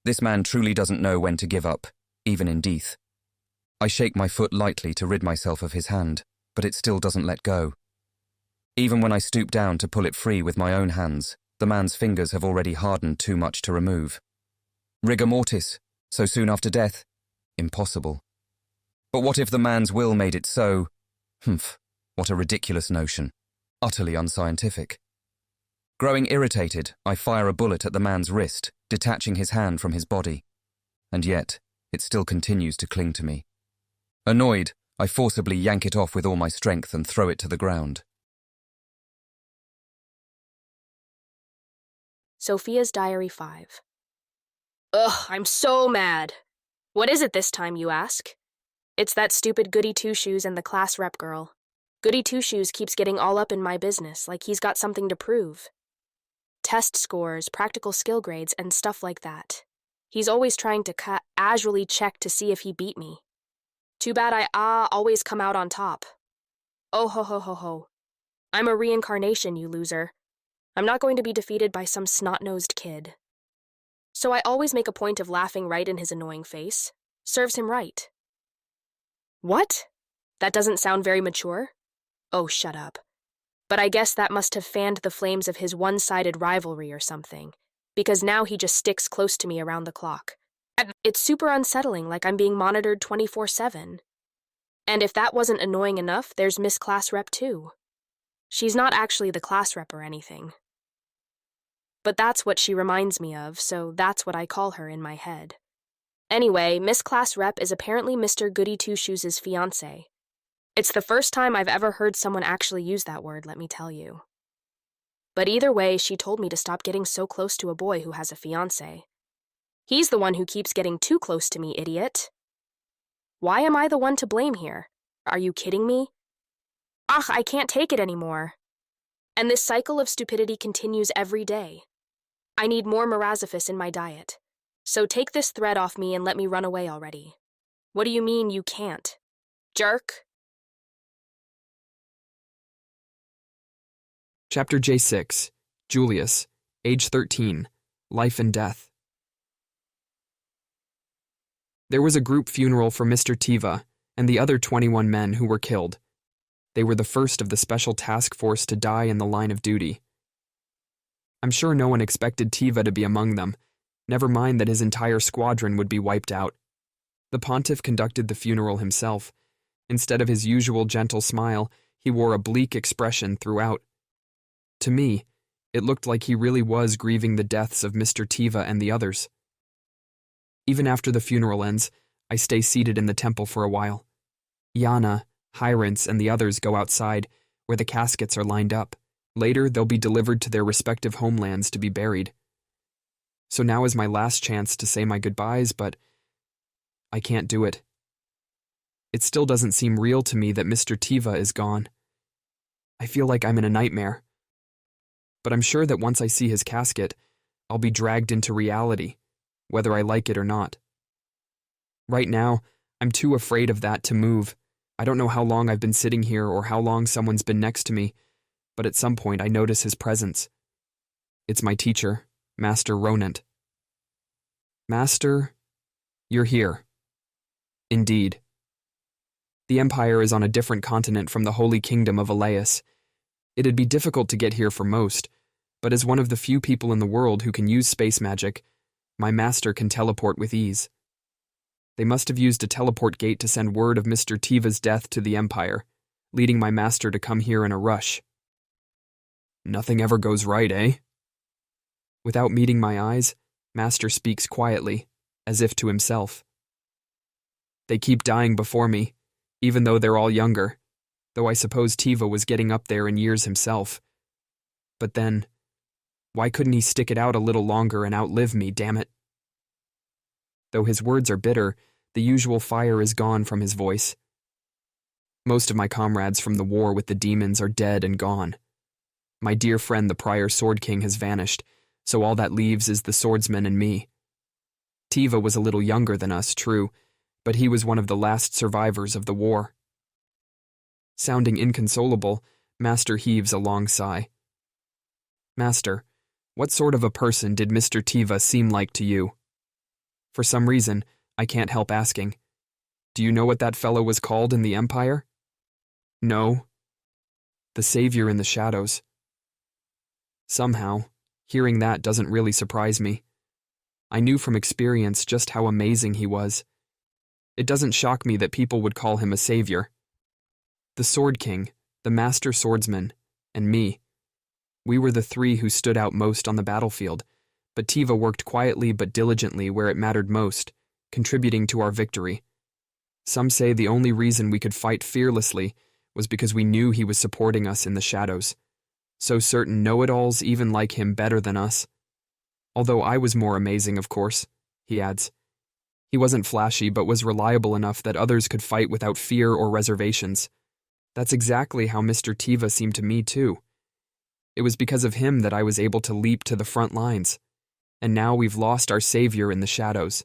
This man truly doesn't know when to give up, even in death. I shake my foot lightly to rid myself of his hand, but it still doesn't let go. Even when I stoop down to pull it free with my own hands, the man's fingers have already hardened too much to remove. Rigor mortis, so soon after death? Impossible. But what if the man's will made it so? What a ridiculous notion. Utterly unscientific. Growing irritated, I fire a bullet at the man's wrist, detaching his hand from his body. And yet, it still continues to cling to me. Annoyed, I forcibly yank it off with all my strength and throw it to the ground. Sophia's Diary 5. Ugh, I'm so mad. What is it this time, you ask? It's that stupid Goody Two-Shoes and the class rep girl. Goody Two-Shoes keeps getting all up in my business, like he's got something to prove. Test scores, practical skill grades, and stuff like that. He's always trying to casually check to see if he beat me. Too bad I always come out on top. Oh ho ho ho ho. I'm a reincarnation, you loser. I'm not going to be defeated by some snot-nosed kid. So I always make a point of laughing right in his annoying face. Serves him right. What? That doesn't sound very mature? Oh, shut up. But I guess that must have fanned the flames of his one-sided rivalry or something, because now he just sticks close to me around the clock. It's super unsettling, like I'm being monitored 24/7. And if that wasn't annoying enough, there's Miss Class Rep too. She's not actually the class rep or anything. But that's what she reminds me of, so that's what I call her in my head. Anyway, Miss Class Rep is apparently Mr. Goody Two-Shoes' fiancé. It's the first time I've ever heard someone actually use that word, let me tell you. But either way, she told me to stop getting so close to a boy who has a fiancé. He's the one who keeps getting too close to me, idiot. Why am I the one to blame here? Are you kidding me? Ugh, I can't take it anymore. And this cycle of stupidity continues every day. I need more Mirazophis in my diet. So take this thread off me and let me run away already. What do you mean you can't? Jerk? Chapter J6, Julius, age 13, Life and Death. There was a group funeral for Mr. Tiva and the other 21 men who were killed. They were the first of the special task force to die in the line of duty. I'm sure no one expected Tiva to be among them, never mind that his entire squadron would be wiped out. The pontiff conducted the funeral himself. Instead of his usual gentle smile, he wore a bleak expression throughout. To me, it looked like he really was grieving the deaths of Mr. Tiva and the others. Even after the funeral ends, I stay seated in the temple for a while. Yana, Hyrants, and the others go outside, where the caskets are lined up. Later, they'll be delivered to their respective homelands to be buried. So now is my last chance to say my goodbyes, but I can't do it. It still doesn't seem real to me that Mr. Tiva is gone. I feel like I'm in a nightmare. But I'm sure that once I see his casket, I'll be dragged into reality, whether I like it or not. Right now, I'm too afraid of that to move. I don't know how long I've been sitting here or how long someone's been next to me, but at some point I notice his presence. It's my teacher, Master Ronant. Master, you're here. Indeed. The Empire is on a different continent from the Holy Kingdom of Elias. It'd be difficult to get here for most, but as one of the few people in the world who can use space magic, my master can teleport with ease. They must have used a teleport gate to send word of Mr. Tiva's death to the Empire, leading my master to come here in a rush. Nothing ever goes right, eh? Without meeting my eyes, Master speaks quietly, as if to himself. They keep dying before me, even though they're all younger, though I suppose Tiva was getting up there in years himself. But then, why couldn't he stick it out a little longer and outlive me, damn it? Though his words are bitter, the usual fire is gone from his voice. Most of my comrades from the war with the demons are dead and gone. My dear friend the prior Sword King has vanished, so all that leaves is the swordsman and me. Tiva was a little younger than us, true, but he was one of the last survivors of the war. Sounding inconsolable, Master heaves a long sigh. Master, what sort of a person did Mr. Tiva seem like to you? For some reason, I can't help asking. Do you know what that fellow was called in the Empire? No. The Savior in the Shadows. Somehow, hearing that doesn't really surprise me. I knew from experience just how amazing he was. It doesn't shock me that people would call him a savior. The Sword King, the Master Swordsman, and me. We were the three who stood out most on the battlefield, but Tiva worked quietly but diligently where it mattered most, contributing to our victory. Some say the only reason we could fight fearlessly was because we knew he was supporting us in the shadows. So certain know-it-alls even like him better than us. Although I was more amazing, of course, he adds. He wasn't flashy but was reliable enough that others could fight without fear or reservations. That's exactly how Mr. Tiva seemed to me, too. It was because of him that I was able to leap to the front lines. And now we've lost our savior in the shadows.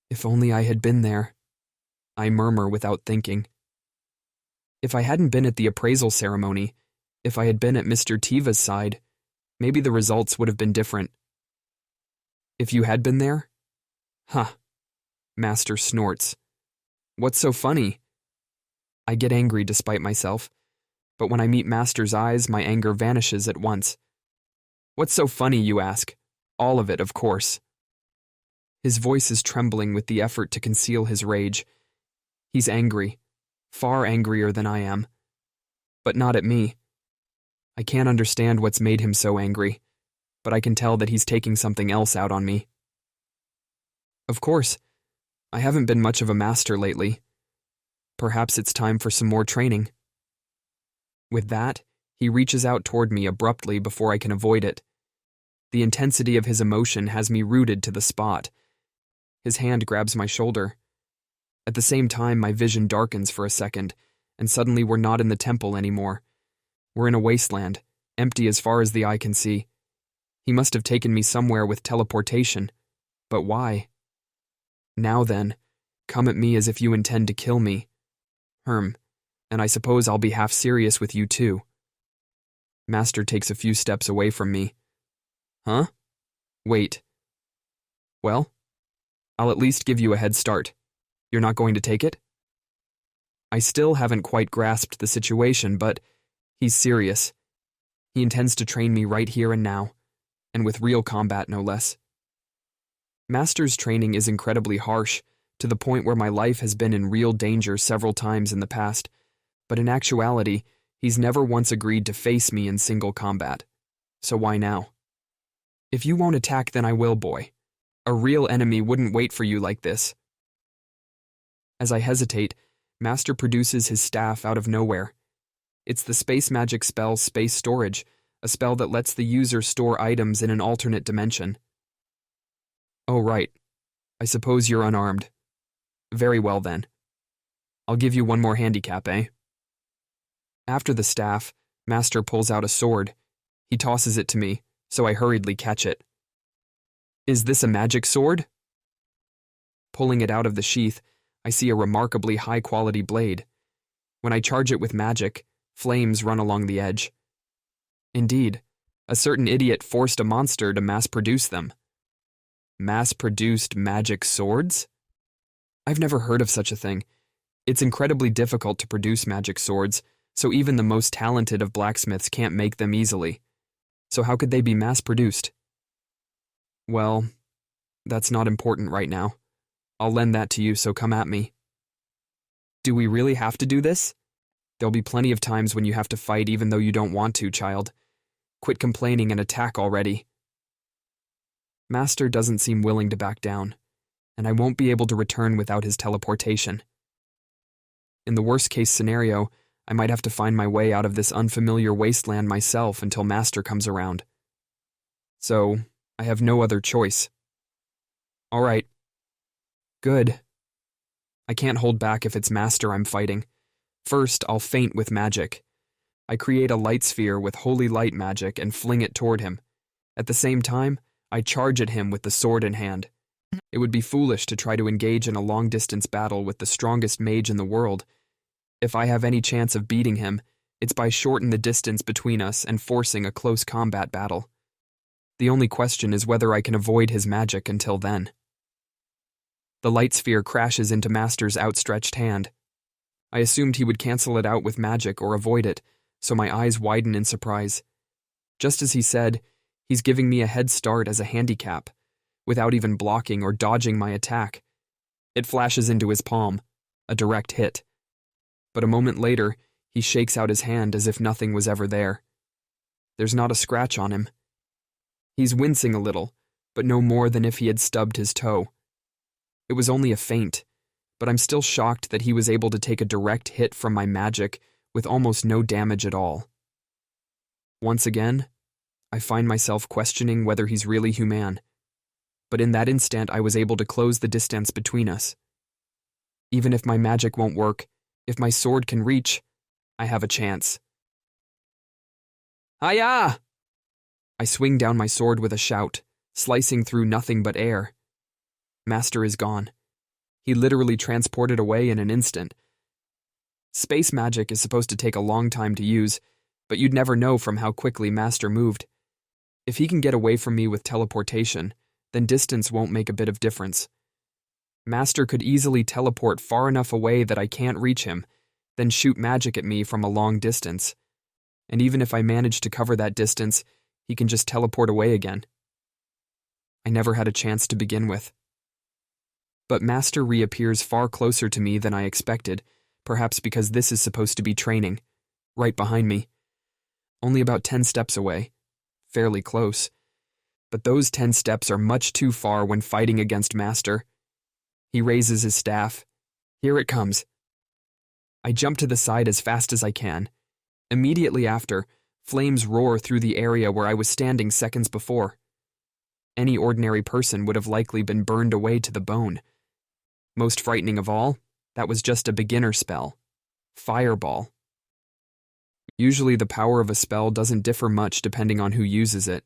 If only I had been there, I murmur without thinking. If I hadn't been at the appraisal ceremony, if I had been at Mr. Tiva's side, maybe the results would have been different. If you had been there? Huh. Master snorts. What's so funny? I get angry despite myself, but when I meet Master's eyes, my anger vanishes at once. What's so funny, you ask? All of it, of course. His voice is trembling with the effort to conceal his rage. He's angry, far angrier than I am. But not at me. I can't understand what's made him so angry, but I can tell that he's taking something else out on me. Of course, I haven't been much of a master lately. Perhaps it's time for some more training. With that, he reaches out toward me abruptly before I can avoid it. The intensity of his emotion has me rooted to the spot. His hand grabs my shoulder. At the same time, my vision darkens for a second, and suddenly we're not in the temple anymore. We're in a wasteland, empty as far as the eye can see. He must have taken me somewhere with teleportation. But why? Now then, come at me as if you intend to kill me. And I suppose I'll be half serious with you too. Master takes a few steps away from me. Huh? Wait. Well, I'll at least give you a head start. You're not going to take it? I still haven't quite grasped the situation, but he's serious. He intends to train me right here and now, and with real combat no less. Master's training is incredibly harsh, to the point where my life has been in real danger several times in the past, but in actuality, he's never once agreed to face me in single combat. So why now? If you won't attack, then I will, boy. A real enemy wouldn't wait for you like this. As I hesitate, Master produces his staff out of nowhere. It's the space magic spell Space Storage, a spell that lets the user store items in an alternate dimension. Oh, right. I suppose you're unarmed. Very well, then. I'll give you one more handicap, eh? After the staff, Master pulls out a sword. He tosses it to me, so I hurriedly catch it. Is this a magic sword? Pulling it out of the sheath, I see a remarkably high-quality blade. When I charge it with magic, flames run along the edge. Indeed, a certain idiot forced a monster to mass-produce them. Mass-produced magic swords? I've never heard of such a thing. It's incredibly difficult to produce magic swords, so even the most talented of blacksmiths can't make them easily. So how could they be mass-produced? Well, that's not important right now. I'll lend that to you, so come at me. Do we really have to do this? There'll be plenty of times when you have to fight even though you don't want to, child. Quit complaining and attack already. Master doesn't seem willing to back down, and I won't be able to return without his teleportation. In the worst-case scenario, I might have to find my way out of this unfamiliar wasteland myself until Master comes around. So, I have no other choice. All right. Good. I can't hold back if it's Master I'm fighting. First, I'll feint with magic. I create a light sphere with holy light magic and fling it toward him. At the same time, I charge at him with the sword in hand. It would be foolish to try to engage in a long-distance battle with the strongest mage in the world. If I have any chance of beating him, it's by shortening the distance between us and forcing a close combat battle. The only question is whether I can avoid his magic until then. The light sphere crashes into Master's outstretched hand. I assumed he would cancel it out with magic or avoid it, so my eyes widen in surprise. Just as he said, he's giving me a head start as a handicap, without even blocking or dodging my attack. It flashes into his palm, a direct hit. But a moment later, he shakes out his hand as if nothing was ever there. There's not a scratch on him. He's wincing a little, but no more than if he had stubbed his toe. It was only a feint, but I'm still shocked that he was able to take a direct hit from my magic with almost no damage at all. Once again, I find myself questioning whether he's really human, but in that instant I was able to close the distance between us. Even if my magic won't work, if my sword can reach, I have a chance. Hiya! I swing down my sword with a shout, slicing through nothing but air. Master is gone. He literally transported away in an instant. Space magic is supposed to take a long time to use, but you'd never know from how quickly Master moved. If he can get away from me with teleportation, then distance won't make a bit of difference. Master could easily teleport far enough away that I can't reach him, then shoot magic at me from a long distance. And even if I manage to cover that distance, he can just teleport away again. I never had a chance to begin with. But Master reappears far closer to me than I expected, perhaps because this is supposed to be training, right behind me. Only about 10 steps away. Fairly close. But those 10 steps are much too far when fighting against Master. He raises his staff. Here it comes. I jump to the side as fast as I can. Immediately after, flames roar through the area where I was standing seconds before. Any ordinary person would have likely been burned away to the bone. Most frightening of all, that was just a beginner spell. Fireball. Usually the power of a spell doesn't differ much depending on who uses it.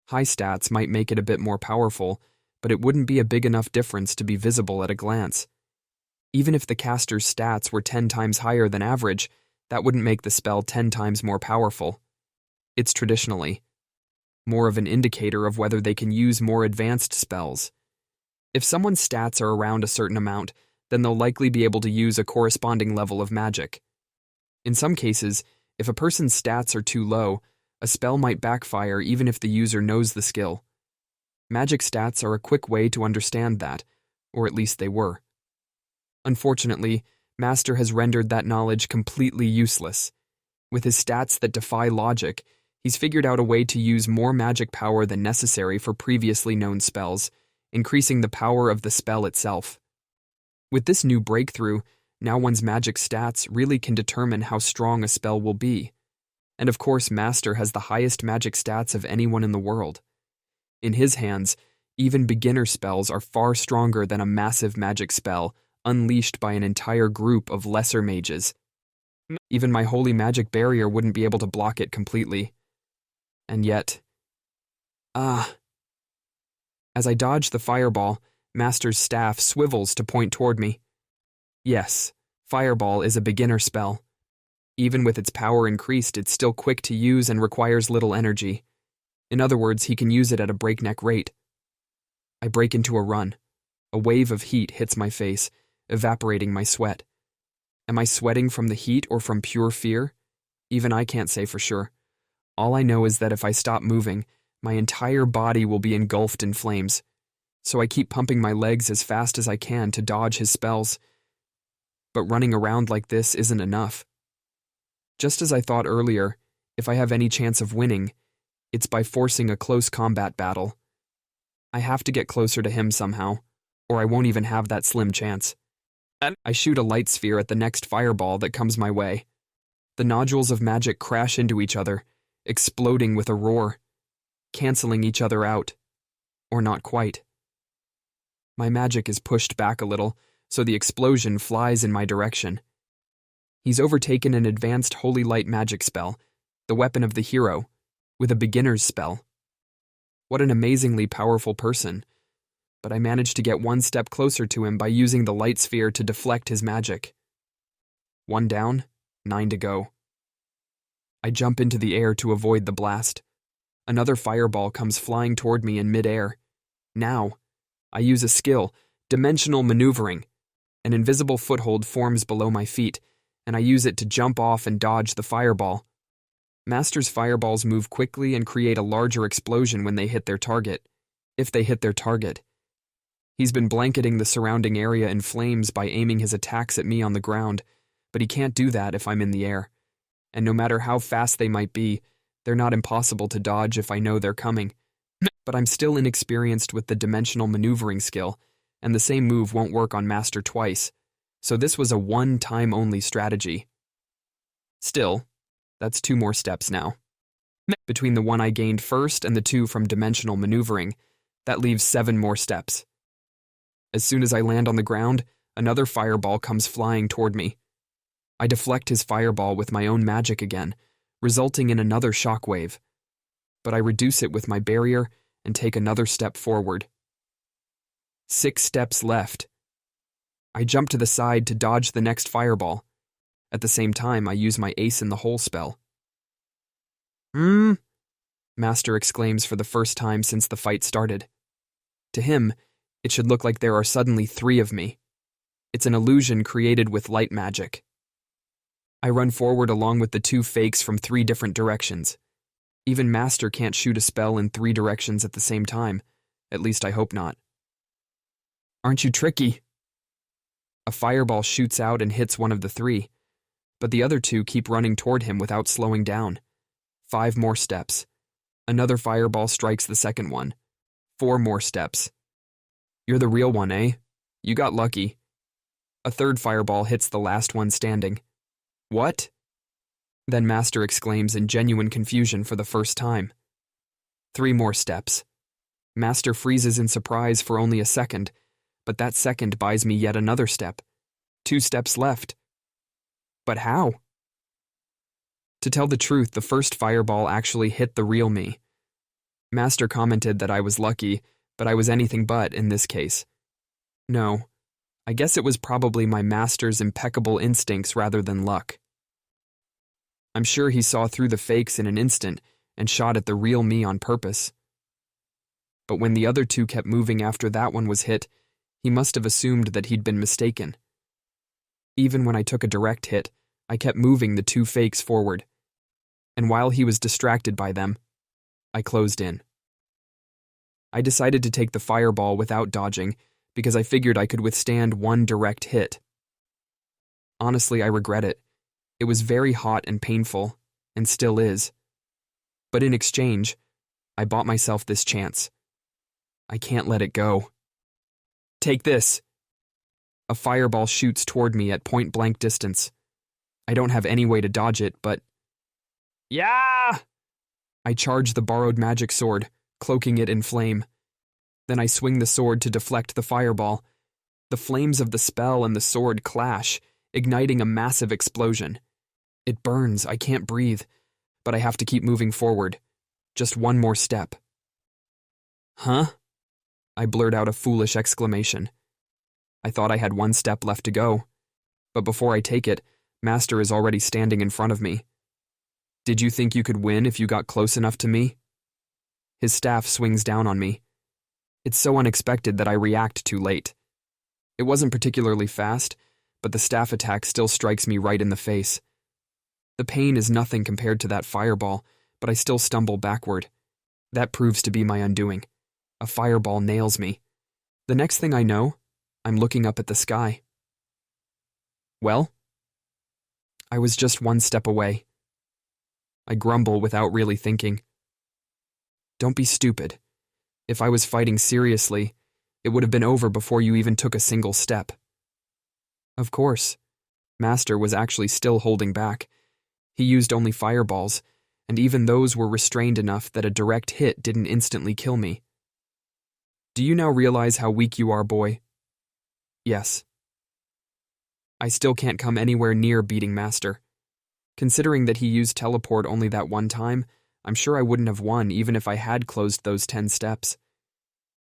High stats might make it a bit more powerful, but it wouldn't be a big enough difference to be visible at a glance. Even if the caster's stats were 10 times higher than average, that wouldn't make the spell 10 times more powerful. It's traditionally more of an indicator of whether they can use more advanced spells. If someone's stats are around a certain amount, then they'll likely be able to use a corresponding level of magic. In some cases, if a person's stats are too low, a spell might backfire even if the user knows the skill. Magic stats are a quick way to understand that, or at least they were. Unfortunately, Master has rendered that knowledge completely useless. With his stats that defy logic, he's figured out a way to use more magic power than necessary for previously known spells, increasing the power of the spell itself. With this new breakthrough, now one's magic stats really can determine how strong a spell will be. And of course, Master has the highest magic stats of anyone in the world. In his hands, even beginner spells are far stronger than a massive magic spell unleashed by an entire group of lesser mages. Even my holy magic barrier wouldn't be able to block it completely. And yet... As I dodge the fireball, Master's staff swivels to point toward me. Yes, Fireball is a beginner spell. Even with its power increased, it's still quick to use and requires little energy. In other words, he can use it at a breakneck rate. I break into a run. A wave of heat hits my face, evaporating my sweat. Am I sweating from the heat or from pure fear? Even I can't say for sure. All I know is that if I stop moving, my entire body will be engulfed in flames. So I keep pumping my legs as fast as I can to dodge his spells. But running around like this isn't enough. Just as I thought earlier, if I have any chance of winning, it's by forcing a close combat battle. I have to get closer to him somehow, or I won't even have that slim chance. I shoot a light sphere at the next fireball that comes my way. The nodules of magic crash into each other, exploding with a roar, canceling each other out. Or not quite. My magic is pushed back a little, so the explosion flies in my direction. He's overtaken an advanced holy light magic spell, the weapon of the hero, with a beginner's spell. What an amazingly powerful person. But I managed to get one step closer to him by using the light sphere to deflect his magic. 1 down, 9 to go. I jump into the air to avoid the blast. Another fireball comes flying toward me in midair. Now, I use a skill, dimensional maneuvering. An invisible foothold forms below my feet, and I use it to jump off and dodge the fireball. Master's fireballs move quickly and create a larger explosion when they hit their target, if they hit their target. He's been blanketing the surrounding area in flames by aiming his attacks at me on the ground, but he can't do that if I'm in the air. And no matter how fast they might be, they're not impossible to dodge if I know they're coming. But I'm still inexperienced with the dimensional maneuvering skill, and the same move won't work on Master twice, so this was a one-time only strategy. Still, that's 2 more steps now. Between the 1 I gained first and the 2 from dimensional maneuvering, that leaves 7 more steps. As soon as I land on the ground, another fireball comes flying toward me. I deflect his fireball with my own magic again, resulting in another shockwave. But I reduce it with my barrier and take another step forward. 6 steps left. I jump to the side to dodge the next fireball. At the same time, I use my ace in the hole spell. Master exclaims for the first time since the fight started. To him, it should look like there are suddenly 3 of me. It's an illusion created with light magic. I run forward along with the 2 fakes from 3 different directions. Even Master can't shoot a spell in 3 directions at the same time. At least I hope not. Aren't you tricky? A fireball shoots out and hits one of the 3, but the other 2 keep running toward him without slowing down. 5 more steps. Another fireball strikes the second one. 4 more steps. You're the real one, eh? You got lucky. A third fireball hits the last one standing. What? Then Master exclaims in genuine confusion for the first time. 3 more steps. Master freezes in surprise for only a second, but that second buys me yet another step. 2 steps left. But how? To tell the truth, the first fireball actually hit the real me. Master commented that I was lucky, but I was anything but in this case. No, I guess it was probably my master's impeccable instincts rather than luck. I'm sure he saw through the fakes in an instant and shot at the real me on purpose. But when the other 2 kept moving after that one was hit, he must have assumed that he'd been mistaken. Even when I took a direct hit, I kept moving the 2 fakes forward. And while he was distracted by them, I closed in. I decided to take the fireball without dodging because I figured I could withstand 1 direct hit. Honestly, I regret it. It was very hot and painful, and still is. But in exchange, I bought myself this chance. I can't let it go. Take this. A fireball shoots toward me at point-blank distance. I don't have any way to dodge it, but... Yeah! I charge the borrowed magic sword, cloaking it in flame. Then I swing the sword to deflect the fireball. The flames of the spell and the sword clash, igniting a massive explosion. It burns, I can't breathe, but I have to keep moving forward. Just one more step. Huh? I blurt out a foolish exclamation. I thought I had one step left to go, but before I take it, Master is already standing in front of me. Did you think you could win if you got close enough to me? His staff swings down on me. It's so unexpected that I react too late. It wasn't particularly fast, but the staff attack still strikes me right in the face. The pain is nothing compared to that fireball, but I still stumble backward. That proves to be my undoing. A fireball nails me. The next thing I know, I'm looking up at the sky. Well? I was just one step away. I grumble without really thinking. Don't be stupid. If I was fighting seriously, it would have been over before you even took a single step. Of course. Master was actually still holding back. He used only fireballs, and even those were restrained enough that a direct hit didn't instantly kill me. Do you now realize how weak you are, boy? Yes. I still can't come anywhere near beating Master. Considering that he used teleport only that one time, I'm sure I wouldn't have won even if I had closed those 10 steps.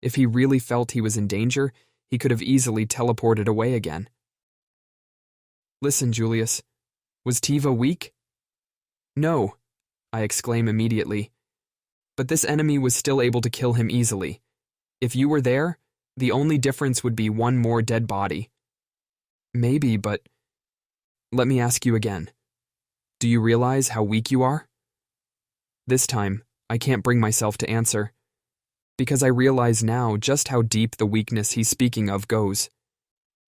If he really felt he was in danger, he could have easily teleported away again. Listen, Julius. Was Tiva weak? No, I exclaim immediately. But this enemy was still able to kill him easily. If you were there, the only difference would be one more dead body. Maybe, but... Let me ask you again. Do you realize how weak you are? This time, I can't bring myself to answer. Because I realize now just how deep the weakness he's speaking of goes.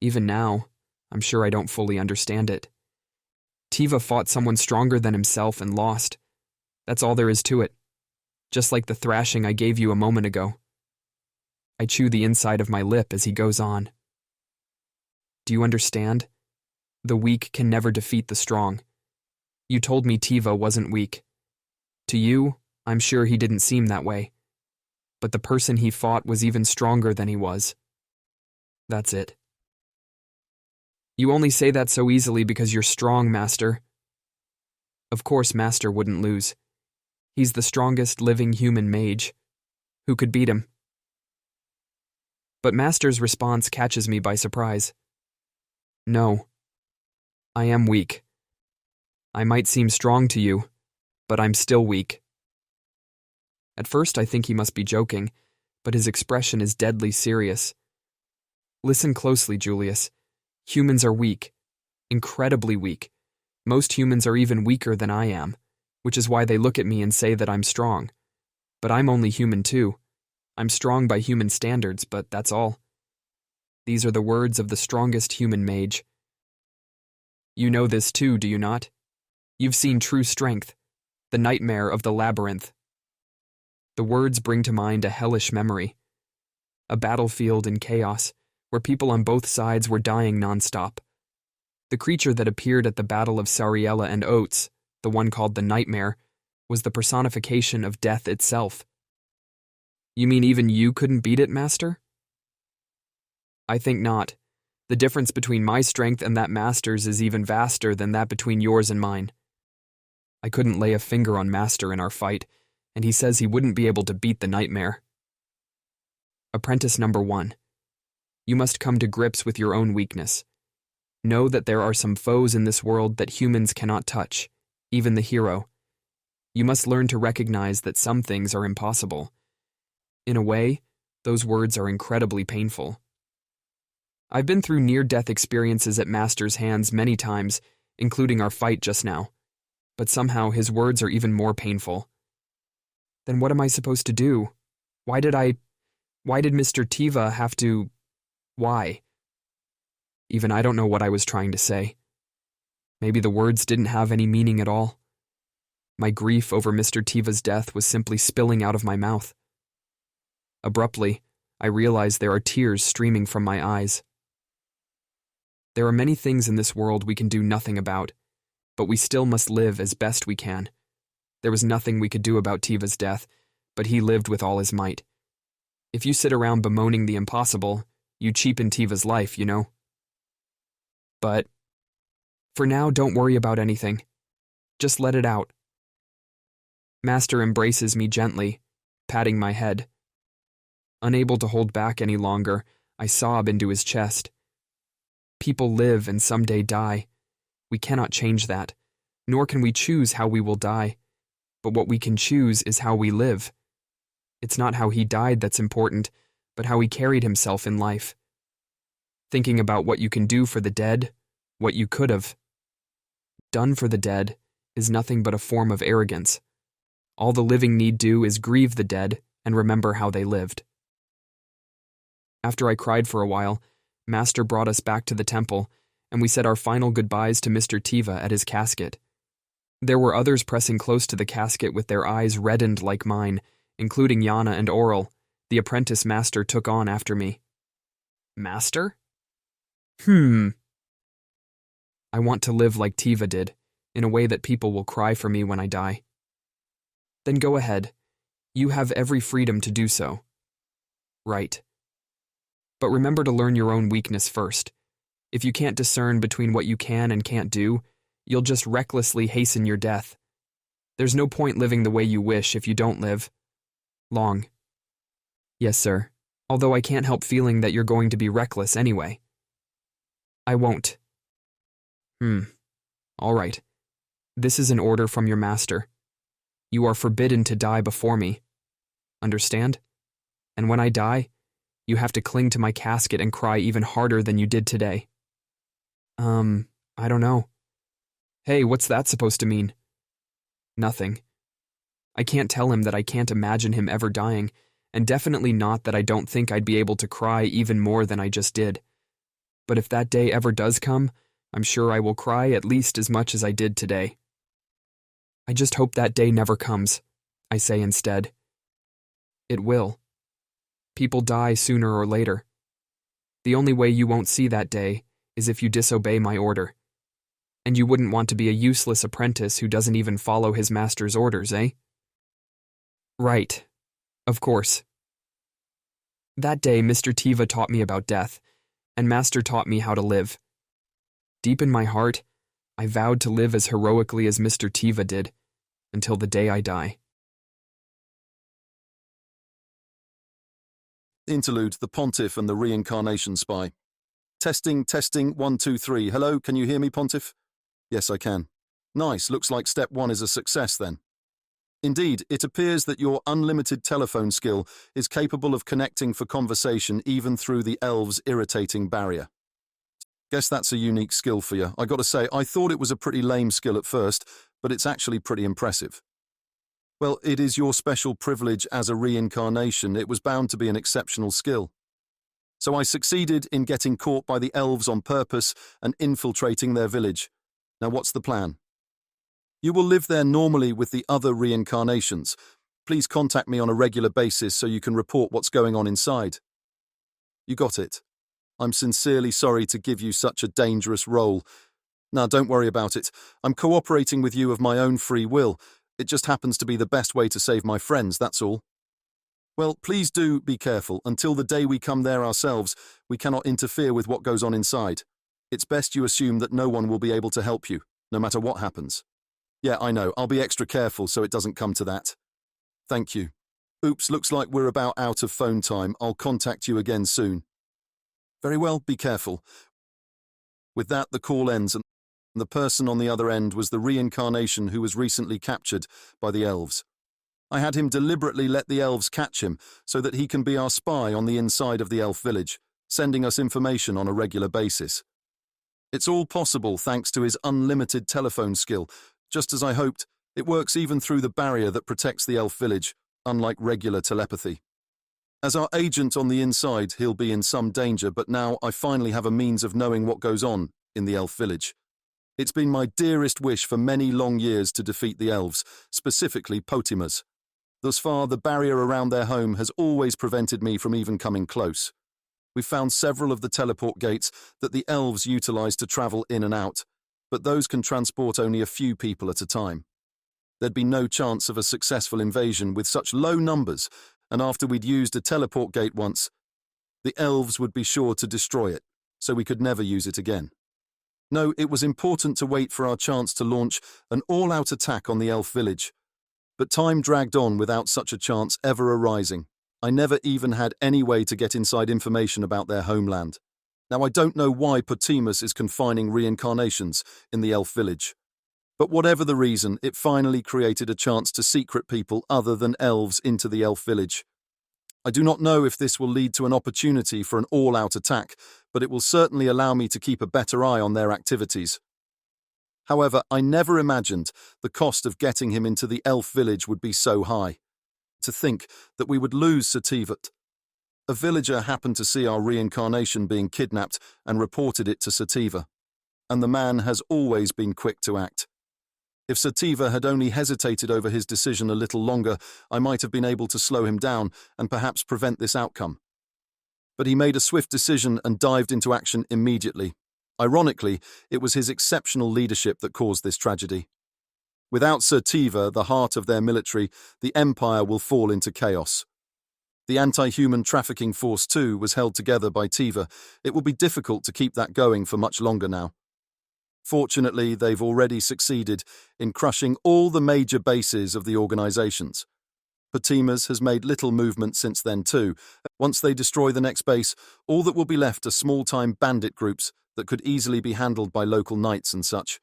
Even now, I'm sure I don't fully understand it. Tiva fought someone stronger than himself and lost. That's all there is to it. Just like the thrashing I gave you a moment ago. I chew the inside of my lip as he goes on. Do you understand? The weak can never defeat the strong. You told me Tiva wasn't weak. To you, I'm sure he didn't seem that way. But the person he fought was even stronger than he was. That's it. You only say that so easily because you're strong, Master. Of course Master wouldn't lose. He's the strongest living human mage. Who could beat him? But Master's response catches me by surprise. No. I am weak. I might seem strong to you, but I'm still weak. At first I think he must be joking, but his expression is deadly serious. Listen closely, Julius. Humans are weak. Incredibly weak. Most humans are even weaker than I am, which is why they look at me and say that I'm strong. But I'm only human too. I'm strong by human standards, but that's all. These are the words of the strongest human mage. You know this too, do you not? You've seen true strength, the nightmare of the labyrinth. The words bring to mind a hellish memory. A battlefield in chaos, where people on both sides were dying nonstop. The creature that appeared at the Battle of Sariella and Oates, the one called the Nightmare, was the personification of death itself. You mean even you couldn't beat it, Master? I think not. The difference between my strength and that Master's is even vaster than that between yours and mine. I couldn't lay a finger on Master in our fight, and he says he wouldn't be able to beat the Nightmare. Apprentice number 1. You must come to grips with your own weakness. Know that there are some foes in this world that humans cannot touch, even the hero. You must learn to recognize that some things are impossible. In a way, those words are incredibly painful. I've been through near-death experiences at Master's hands many times, including our fight just now. But somehow his words are even more painful. Then what am I supposed to do? Why did Mr. Tiva have to... Why? Even I don't know what I was trying to say. Maybe the words didn't have any meaning at all. My grief over Mr. Tiva's death was simply spilling out of my mouth. Abruptly, I realize there are tears streaming from my eyes. There are many things in this world we can do nothing about, but we still must live as best we can. There was nothing we could do about Tiva's death, but he lived with all his might. If you sit around bemoaning the impossible, you cheapen Tiva's life, you know. But for now, don't worry about anything. Just let it out. Master embraces me gently, patting my head. Unable to hold back any longer, I sob into his chest. People live and someday die. We cannot change that, nor can we choose how we will die. But what we can choose is how we live. It's not how he died that's important, but how he carried himself in life. Thinking about what you can do for the dead, what you could have done for the dead, is nothing but a form of arrogance. All the living need do is grieve the dead and remember how they lived. After I cried for a while, Master brought us back to the temple, and we said our final goodbyes to Mr. Tiva at his casket. There were others pressing close to the casket with their eyes reddened like mine, including Yana and Oral, the apprentice Master took on after me. Master? I want to live like Tiva did, in a way that people will cry for me when I die. Then go ahead. You have every freedom to do so. Right. But remember to learn your own weakness first. If you can't discern between what you can and can't do, you'll just recklessly hasten your death. There's no point living the way you wish if you don't live long. Yes, sir. Although I can't help feeling that you're going to be reckless anyway. I won't. All right. This is an order from your master. You are forbidden to die before me. Understand? And when I die, you have to cling to my casket and cry even harder than you did today. I don't know. Hey, what's that supposed to mean? Nothing. I can't tell him that I can't imagine him ever dying, and definitely not that I don't think I'd be able to cry even more than I just did. But if that day ever does come, I'm sure I will cry at least as much as I did today. I just hope that day never comes, I say instead. It will. People die sooner or later. The only way you won't see that day is if you disobey my order. And you wouldn't want to be a useless apprentice who doesn't even follow his master's orders, eh? Right. Of course. That day, Mr. Tiva taught me about death, and Master taught me how to live. Deep in my heart, I vowed to live as heroically as Mr. Tiva did, until the day I die. Interlude, the Pontiff and the Reincarnation Spy. Testing, 1, 2, 3. Hello, can you hear me, Pontiff? Yes, I can. Nice, looks like step 1 is a success then. Indeed, it appears that your unlimited telephone skill is capable of connecting for conversation even through the elves' irritating barrier. Guess that's a unique skill for you. I gotta say, I thought it was a pretty lame skill at first, but it's actually pretty impressive. Well, it is your special privilege as a reincarnation. It was bound to be an exceptional skill. So I succeeded in getting caught by the elves on purpose and infiltrating their village. Now what's the plan? You will live there normally with the other reincarnations. Please contact me on a regular basis so you can report what's going on inside. You got it. I'm sincerely sorry to give you such a dangerous role. Now don't worry about it. I'm cooperating with you of my own free will. It just happens to be the best way to save my friends, that's all. Well, please do be careful. Until the day we come there ourselves, we cannot interfere with what goes on inside. It's best you assume that no one will be able to help you, no matter what happens. Yeah, I know. I'll be extra careful so it doesn't come to that. Thank you. Oops, looks like we're about out of phone time. I'll contact you again soon. Very well, be careful. With that, the call ends, and the person on the other end was the reincarnation who was recently captured by the elves. I had him deliberately let the elves catch him so that he can be our spy on the inside of the elf village, sending us information on a regular basis. It's all possible thanks to his unlimited telephone skill. Just as I hoped, it works even through the barrier that protects the elf village, unlike regular telepathy. As our agent on the inside, he'll be in some danger, but now I finally have a means of knowing what goes on in the elf village. It's been my dearest wish for many long years to defeat the elves, specifically Potimas. Thus far, the barrier around their home has always prevented me from even coming close. We've found several of the teleport gates that the elves utilize to travel in and out, but those can transport only a few people at a time. There'd be no chance of a successful invasion with such low numbers, and after we'd used a teleport gate once, the elves would be sure to destroy it, so we could never use it again. No, it was important to wait for our chance to launch an all-out attack on the elf village, but time dragged on without such a chance ever arising. I never even had any way to get inside information about their homeland. Now, I don't know why Potemus is confining reincarnations in the elf village, but whatever the reason, it finally created a chance to secret people other than elves into the elf village. I do not know if this will lead to an opportunity for an all-out attack, but it will certainly allow me to keep a better eye on their activities. However, I never imagined the cost of getting him into the elf village would be so high. To think that we would lose Sativat. A villager happened to see our reincarnation being kidnapped and reported it to Sativa, and the man has always been quick to act. If Sativa had only hesitated over his decision a little longer, I might have been able to slow him down and perhaps prevent this outcome. But he made a swift decision and dived into action immediately. Ironically, it was his exceptional leadership that caused this tragedy. Without Sativa, the heart of their military, the Empire will fall into chaos. The anti-human trafficking force, too, was held together by Tiva. It will be difficult to keep that going for much longer now. Fortunately, they've already succeeded in crushing all the major bases of the organizations. Potemus has made little movement since then, too. Once they destroy the next base, all that will be left are small-time bandit groups that could easily be handled by local knights and such.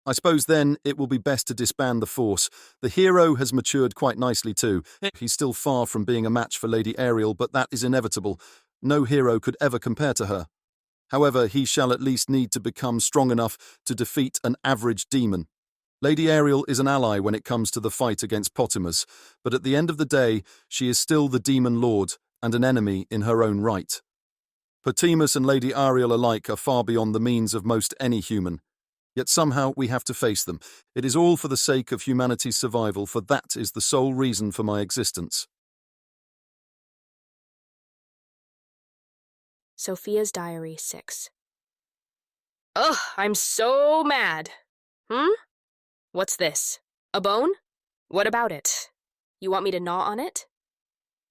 I suppose then it will be best to disband the force. The hero has matured quite nicely too. He's still far from being a match for Lady Ariel, but that is inevitable. No hero could ever compare to her. However, he shall at least need to become strong enough to defeat an average demon. Lady Ariel is an ally when it comes to the fight against Potemus, but at the end of the day, she is still the demon lord and an enemy in her own right. Potemus and Lady Ariel alike are far beyond the means of most any human. Yet somehow we have to face them. It is all for the sake of humanity's survival, for that is the sole reason for my existence. Sophia's Diary 6. Ugh, I'm so mad. What's this? A bone? What about it? You want me to gnaw on it?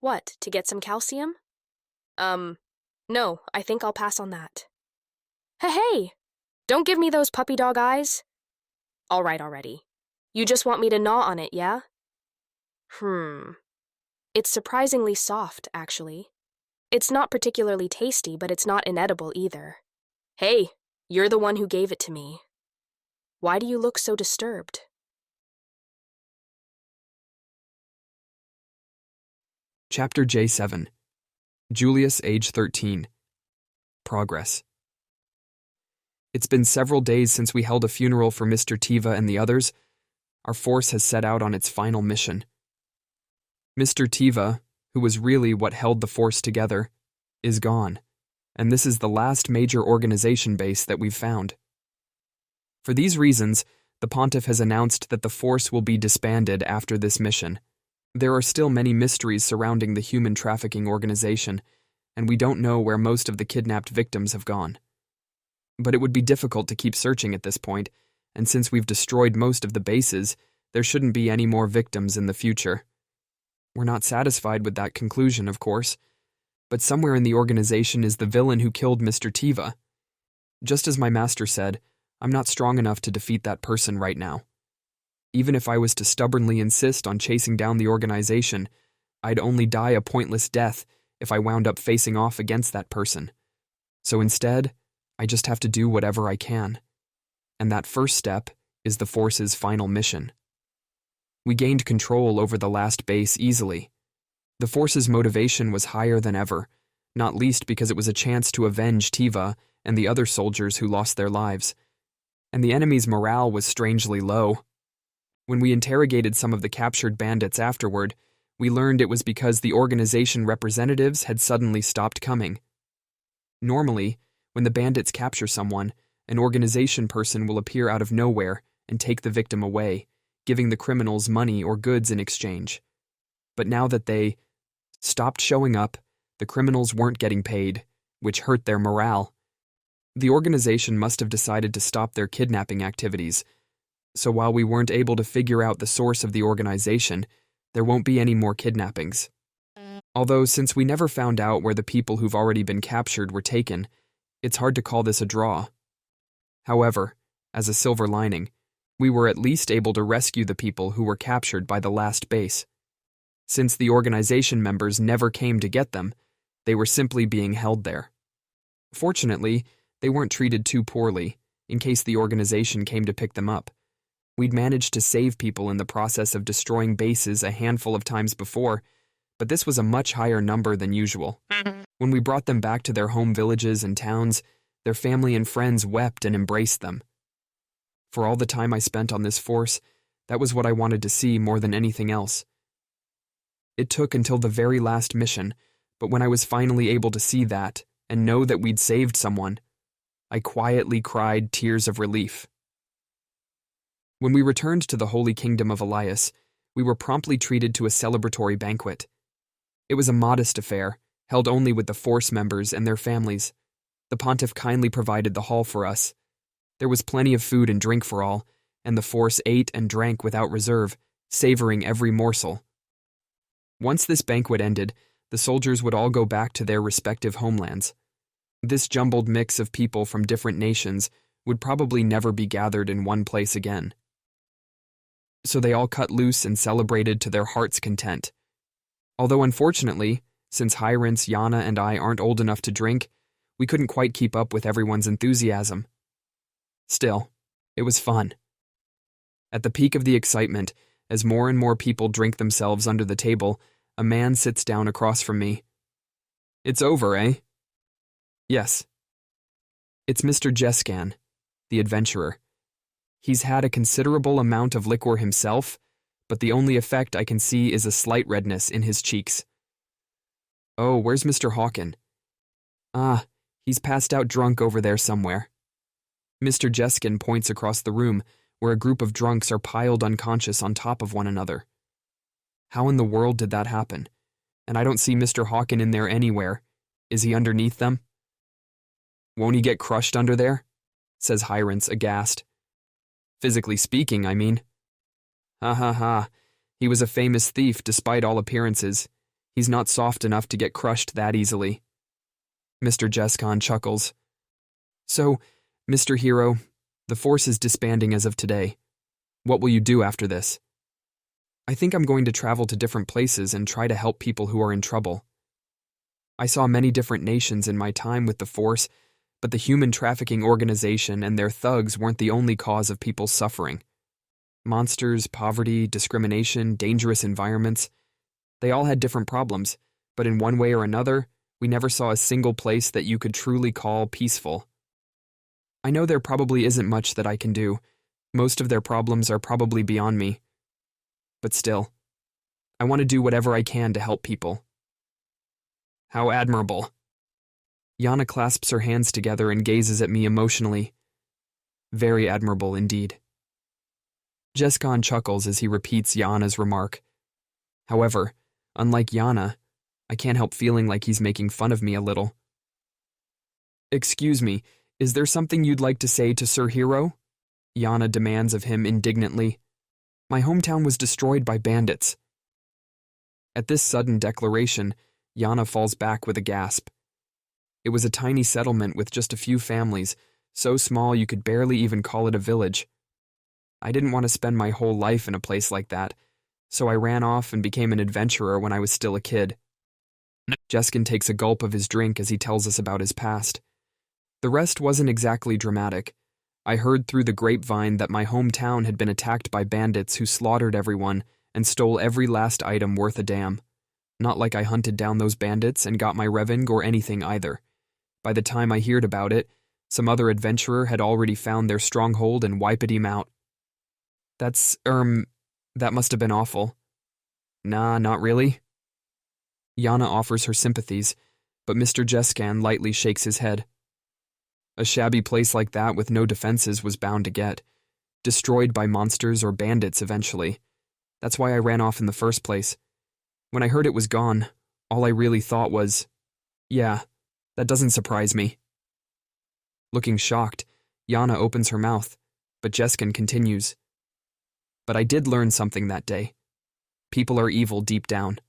What, to get some calcium? No, I think I'll pass on that. Hey! Don't give me those puppy dog eyes. All right already. You just want me to gnaw on it, yeah? It's surprisingly soft, actually. It's not particularly tasty, but it's not inedible either. Hey, you're the one who gave it to me. Why do you look so disturbed? Chapter J7. Julius, age 13. Progress. It's been several days since we held a funeral for Mr. Tiva and the others. Our force has set out on its final mission. Mr. Tiva, who was really what held the force together, is gone, and this is the last major organization base that we've found. For these reasons, the Pontiff has announced that the force will be disbanded after this mission. There are still many mysteries surrounding the human trafficking organization, and we don't know where most of the kidnapped victims have gone. But it would be difficult to keep searching at this point, and since we've destroyed most of the bases, there shouldn't be any more victims in the future. We're not satisfied with that conclusion, of course, but somewhere in the organization is the villain who killed Mr. Tiva. Just as my master said, I'm not strong enough to defeat that person right now. Even if I was to stubbornly insist on chasing down the organization, I'd only die a pointless death if I wound up facing off against that person. So instead, I just have to do whatever I can. And that first step is the Force's final mission. We gained control over the last base easily. The Force's motivation was higher than ever, not least because it was a chance to avenge Tiva and the other soldiers who lost their lives. And the enemy's morale was strangely low. When we interrogated some of the captured bandits afterward, we learned it was because the organization representatives had suddenly stopped coming. Normally, when the bandits capture someone, an organization person will appear out of nowhere and take the victim away, giving the criminals money or goods in exchange. But now that they stopped showing up, the criminals weren't getting paid, which hurt their morale. The organization must have decided to stop their kidnapping activities. So while we weren't able to figure out the source of the organization, there won't be any more kidnappings. Although, since we never found out where the people who've already been captured were taken, it's hard to call this a draw. However, as a silver lining, we were at least able to rescue the people who were captured by the last base. Since the organization members never came to get them, they were simply being held there. Fortunately, they weren't treated too poorly, in case the organization came to pick them up. We'd managed to save people in the process of destroying bases a handful of times before, but this was a much higher number than usual. When we brought them back to their home villages and towns, their family and friends wept and embraced them. For all the time I spent on this force, that was what I wanted to see more than anything else. It took until the very last mission, but when I was finally able to see that and know that we'd saved someone, I quietly cried tears of relief. When we returned to the Holy Kingdom of Elias, we were promptly treated to a celebratory banquet. It was a modest affair, held only with the force members and their families. The pontiff kindly provided the hall for us. There was plenty of food and drink for all, and the force ate and drank without reserve, savoring every morsel. Once this banquet ended, the soldiers would all go back to their respective homelands. This jumbled mix of people from different nations would probably never be gathered in one place again. So they all cut loose and celebrated to their heart's content. Although unfortunately, since Hyrance, Yana, and I aren't old enough to drink, we couldn't quite keep up with everyone's enthusiasm. Still, it was fun. At the peak of the excitement, as more and more people drink themselves under the table, a man sits down across from me. "It's over, eh?" "Yes." "It's Mr. Jeskan, the adventurer. He's had a considerable amount of liquor himself, but the only effect I can see is a slight redness in his cheeks." "Oh, where's Mr. Hawken?" "Ah, he's passed out drunk over there somewhere." Mr. Jeskan points across the room, where a group of drunks are piled unconscious on top of one another. How in the world did that happen? And I don't see Mr. Hawken in there anywhere. Is he underneath them? "Won't he get crushed under there?" says Hyrance, aghast. "Physically speaking, I mean." "Ha ha ha. He was a famous thief despite all appearances. He's not soft enough to get crushed that easily." Mr. Jeskan chuckles. "So, Mr. Hero, the force is disbanding as of today. What will you do after this?" "I think I'm going to travel to different places and try to help people who are in trouble. I saw many different nations in my time with the force, but the human trafficking organization and their thugs weren't the only cause of people's suffering. Monsters, poverty, discrimination, dangerous environments, they all had different problems, but in one way or another, we never saw a single place that you could truly call peaceful. I know there probably isn't much that I can do. Most of their problems are probably beyond me. But still, I want to do whatever I can to help people." "How admirable." Yana clasps her hands together and gazes at me emotionally. "Very admirable indeed." Jeskan chuckles as he repeats Yana's remark. However, unlike Yana, I can't help feeling like he's making fun of me a little. "Excuse me, is there something you'd like to say to Sir Hero?" Yana demands of him indignantly. "My hometown was destroyed by bandits." At this sudden declaration, Yana falls back with a gasp. It was a tiny settlement with just a few families, so small you could barely even call it a village. I didn't want to spend my whole life in a place like that, so I ran off and became an adventurer when I was still a kid. Jeskan takes a gulp of his drink as he tells us about his past. The rest wasn't exactly dramatic. I heard through the grapevine that my hometown had been attacked by bandits who slaughtered everyone and stole every last item worth a damn. Not like I hunted down those bandits and got my revenge or anything either. By the time I heard about it, some other adventurer had already found their stronghold and wiped him out. That must have been awful." "Nah, not really." Yana offers her sympathies, but Mr. Jeskan lightly shakes his head. "A shabby place like that with no defenses was bound to get destroyed by monsters or bandits eventually. That's why I ran off in the first place. When I heard it was gone, all I really thought was, yeah, that doesn't surprise me. Looking shocked, Yana opens her mouth, but Jeskin continues. But I did learn something that day. People are evil deep down.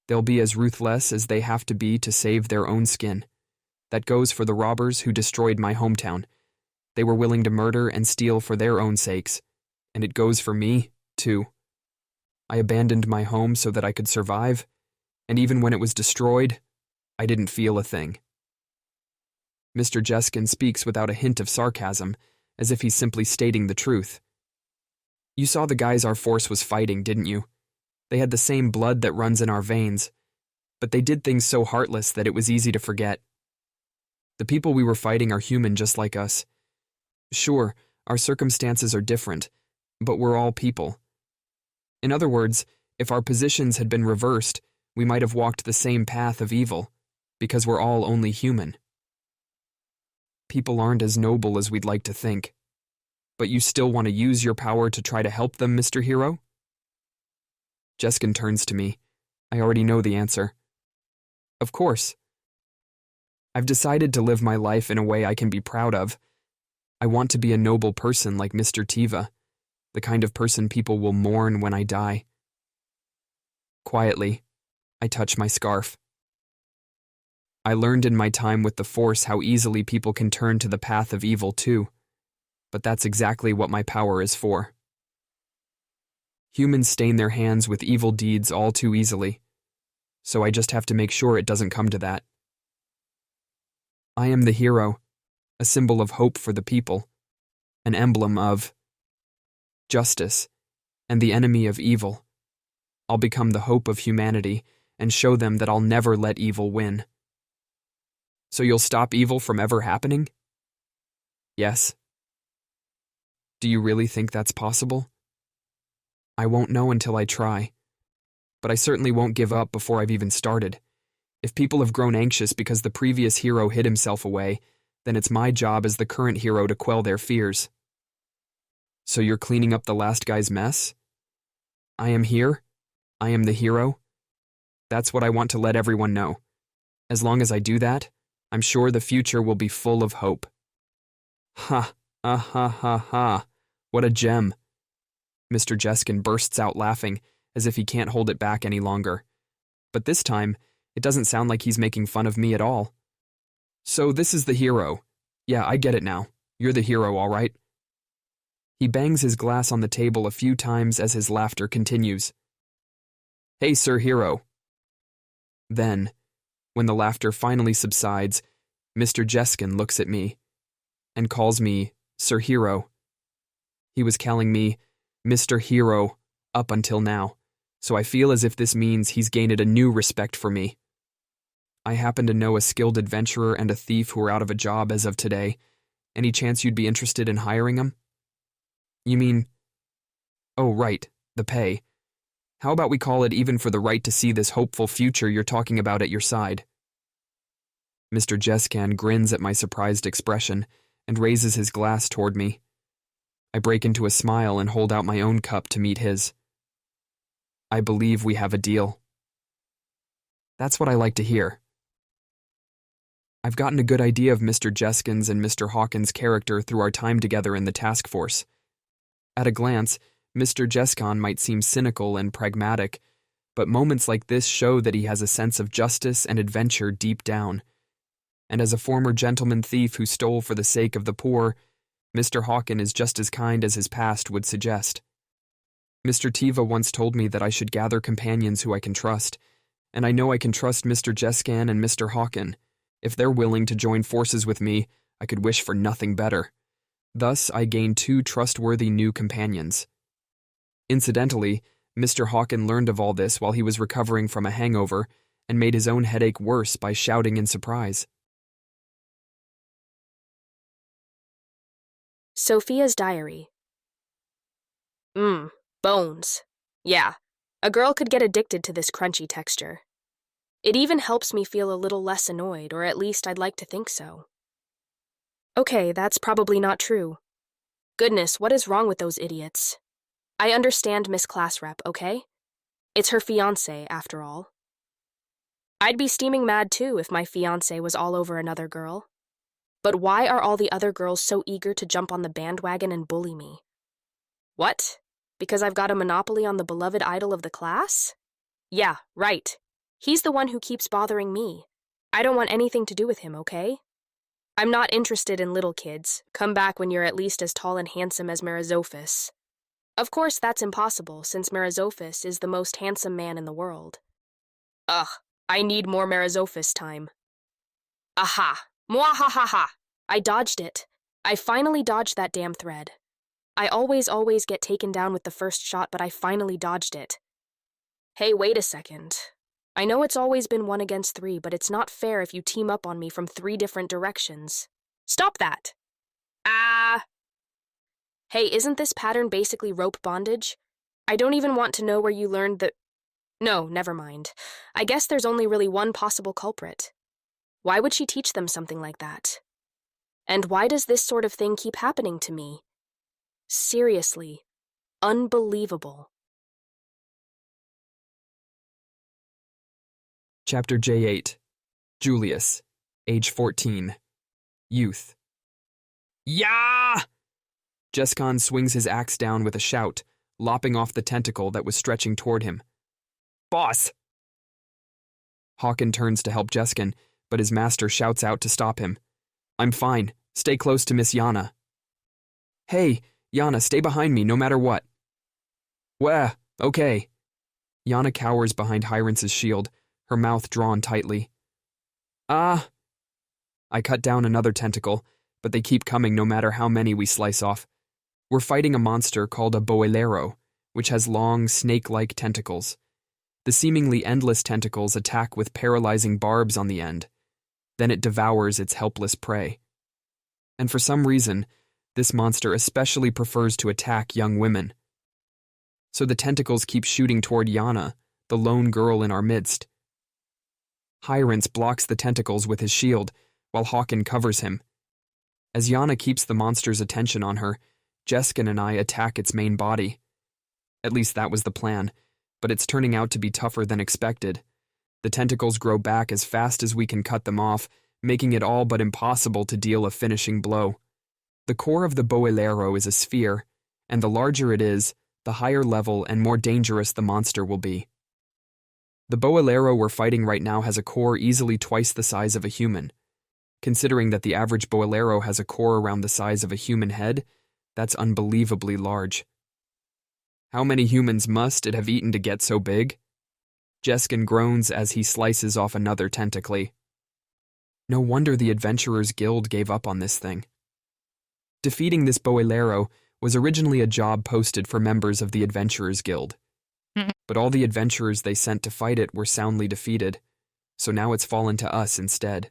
They'll be as ruthless as they have to be to save their own skin. That goes for the robbers who destroyed my hometown. They were willing to murder and steal for their own sakes. And it goes for me, too. I abandoned my home so that I could survive, and even when it was destroyed, I didn't feel a thing. Mr. Jeskin speaks without a hint of sarcasm, as if he's simply stating the truth. You saw the guys our force was fighting, didn't you? They had the same blood that runs in our veins, but they did things so heartless that it was easy to forget. The people we were fighting are human just like us. Sure, our circumstances are different, but we're all people. In other words, if our positions had been reversed, we might have walked the same path of evil, because we're all only human. People aren't as noble as we'd like to think. But you still want to use your power to try to help them, Mr. Hero? Jeskin turns to me. I already know the answer. Of course. I've decided to live my life in a way I can be proud of. I want to be a noble person like Mr. Tiva, the kind of person people will mourn when I die. Quietly, I touch my scarf. I learned in my time with the Force how easily people can turn to the path of evil too, but that's exactly what my power is for. Humans stain their hands with evil deeds all too easily, so I just have to make sure it doesn't come to that. I am the hero, a symbol of hope for the people, an emblem of justice, and the enemy of evil. I'll become the hope of humanity and show them that I'll never let evil win. So you'll stop evil from ever happening? Yes. Do you really think that's possible? I won't know until I try. But I certainly won't give up before I've even started. If people have grown anxious because the previous hero hid himself away, then it's my job as the current hero to quell their fears. So you're cleaning up the last guy's mess? I am here. I am the hero. That's what I want to let everyone know. As long as I do that, I'm sure the future will be full of hope. Ha, ha. What a gem. Mr. Jeskin bursts out laughing, as if he can't hold it back any longer. But this time, it doesn't sound like he's making fun of me at all. So this is the hero. Yeah, I get it now. You're the hero, all right? He bangs his glass on the table a few times as his laughter continues. Hey, Sir Hero. Then, when the laughter finally subsides, Mr. Jeskin looks at me and calls me Sir Hero. He was calling me Mr. Hero up until now, so I feel as if this means he's gained a new respect for me. I happen to know a skilled adventurer and a thief who are out of a job as of today. Any chance you'd be interested in hiring them? You mean... Oh, right, the pay. How about we call it even for the right to see this hopeful future you're talking about at your side? Mr. Jeskin grins at my surprised expression and raises his glass toward me. I break into a smile and hold out my own cup to meet his. I believe we have a deal. That's what I like to hear. I've gotten a good idea of Mr. Jeskin's and Mr. Hawkins' character through our time together in the task force. At a glance, Mr. Jeskin might seem cynical and pragmatic, but moments like this show that he has a sense of justice and adventure deep down. And as a former gentleman thief who stole for the sake of the poor, Mr. Hawkins is just as kind as his past would suggest. Mr. Tiva once told me that I should gather companions who I can trust, and I know I can trust Mr. Jeskin and Mr. Hawkins. If they're willing to join forces with me, I could wish for nothing better. Thus, I gained 2 trustworthy new companions. Incidentally, Mr. Hawkins learned of all this while he was recovering from a hangover and made his own headache worse by shouting in surprise. Sophia's diary. Bones. Yeah, a girl could get addicted to this crunchy texture. It even helps me feel a little less annoyed, or at least I'd like to think so. Okay, that's probably not true. Goodness, what is wrong with those idiots? I understand Miss Class Rep, okay? It's her fiancé, after all. I'd be steaming mad too if my fiancé was all over another girl. But why are all the other girls so eager to jump on the bandwagon and bully me? What? Because I've got a monopoly on the beloved idol of the class? Yeah, right. He's the one who keeps bothering me. I don't want anything to do with him, okay? I'm not interested in little kids. Come back when you're at least as tall and handsome as Merazophis. Of course, that's impossible, since Merazophis is the most handsome man in the world. Ugh, I need more Merazophis time. Aha! Mwahahaha! I dodged it. I finally dodged that damn thread. I always get taken down with the first shot, but I finally dodged it. Hey, wait a second. I know it's always been 1 against 3, but it's not fair if you team up on me from 3 different directions. Stop that! Ah! Hey, isn't this pattern basically rope bondage? I don't even want to know where you learned the... No, never mind. I guess there's only really one possible culprit. Why would she teach them something like that? And why does this sort of thing keep happening to me? Seriously, unbelievable. Chapter J8. Julius, age 14. Youth. Yeah! Jeskan swings his axe down with a shout, lopping off the tentacle that was stretching toward him. Boss! Hawken turns to help Jeskan, but his master shouts out to stop him. I'm fine. Stay close to Miss Yana. Hey, Yana, stay behind me no matter what. Wah, okay. Yana cowers behind Hyrance's shield, her mouth drawn tightly. Ah. I cut down another tentacle, but they keep coming no matter how many we slice off. We're fighting a monster called a boilero, which has long, snake-like tentacles. The seemingly endless tentacles attack with paralyzing barbs on the end. Then it devours its helpless prey. And for some reason, this monster especially prefers to attack young women. So the tentacles keep shooting toward Yana, the lone girl in our midst. Hyrance blocks the tentacles with his shield, while Hawken covers him. As Yana keeps the monster's attention on her, Jeskan and I attack its main body. At least that was the plan, but it's turning out to be tougher than expected. The tentacles grow back as fast as we can cut them off, making it all but impossible to deal a finishing blow. The core of the boilero is a sphere, and the larger it is, the higher level and more dangerous the monster will be. The boilero we're fighting right now has a core easily twice the size of a human. Considering that the average boilero has a core around the size of a human head, that's unbelievably large. How many humans must it have eaten to get so big? Jeskan groans as he slices off another tentacle. No wonder the Adventurers Guild gave up on this thing. Defeating this boilero was originally a job posted for members of the Adventurers Guild. But all the adventurers they sent to fight it were soundly defeated, so now it's fallen to us instead.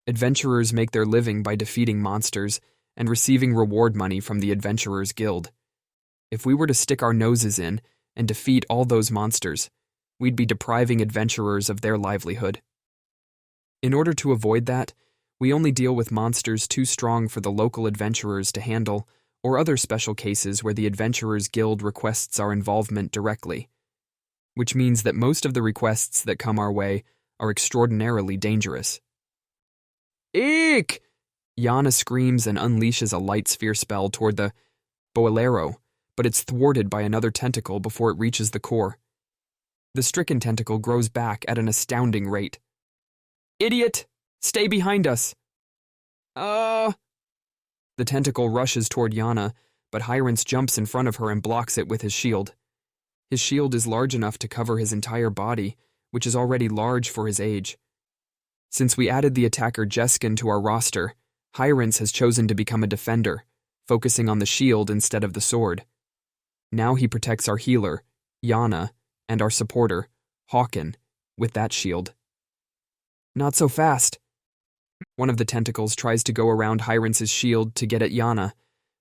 Adventurers make their living by defeating monsters and receiving reward money from the Adventurers Guild. If we were to stick our noses in and defeat all those monsters, we'd be depriving adventurers of their livelihood. In order to avoid that, we only deal with monsters too strong for the local adventurers to handle, or other special cases where the Adventurers Guild requests our involvement directly. Which means that most of the requests that come our way are extraordinarily dangerous. Eek! Yana screams and unleashes a light sphere spell toward the boilero, but it's thwarted by another tentacle before it reaches the core. The stricken tentacle grows back at an astounding rate. Idiot! Stay behind us! The tentacle rushes toward Yana, but Hyrance jumps in front of her and blocks it with his shield. His shield is large enough to cover his entire body, which is already large for his age. Since we added the attacker Jeskan to our roster, Hyrance has chosen to become a defender, focusing on the shield instead of the sword. Now he protects our healer, Yana, and our supporter, Hawken, with that shield. Not so fast. One of the tentacles tries to go around Hyrance's shield to get at Yana,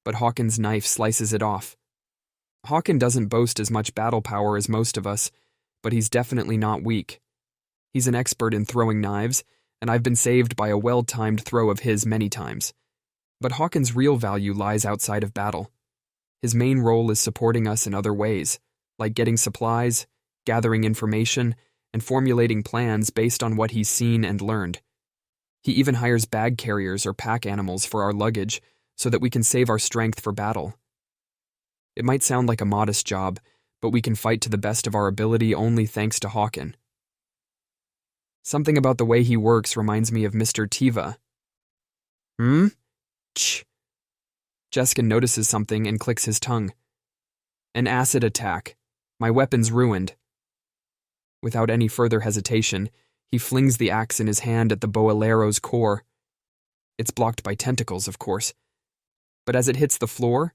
but Hawken's knife slices it off. Hawken doesn't boast as much battle power as most of us, but he's definitely not weak. He's an expert in throwing knives, and I've been saved by a well-timed throw of his many times. But Hawken's real value lies outside of battle. His main role is supporting us in other ways, like getting supplies, gathering information and formulating plans based on what he's seen and learned. He even hires bag carriers or pack animals for our luggage so that we can save our strength for battle. It might sound like a modest job, but we can fight to the best of our ability only thanks to Hawken. Something about the way he works reminds me of Mr. Tiva. Ch. Jeskin notices something and clicks his tongue. An acid attack. My weapon's ruined. Without any further hesitation, he flings the axe in his hand at the boilero's core. It's blocked by tentacles, of course. But as it hits the floor,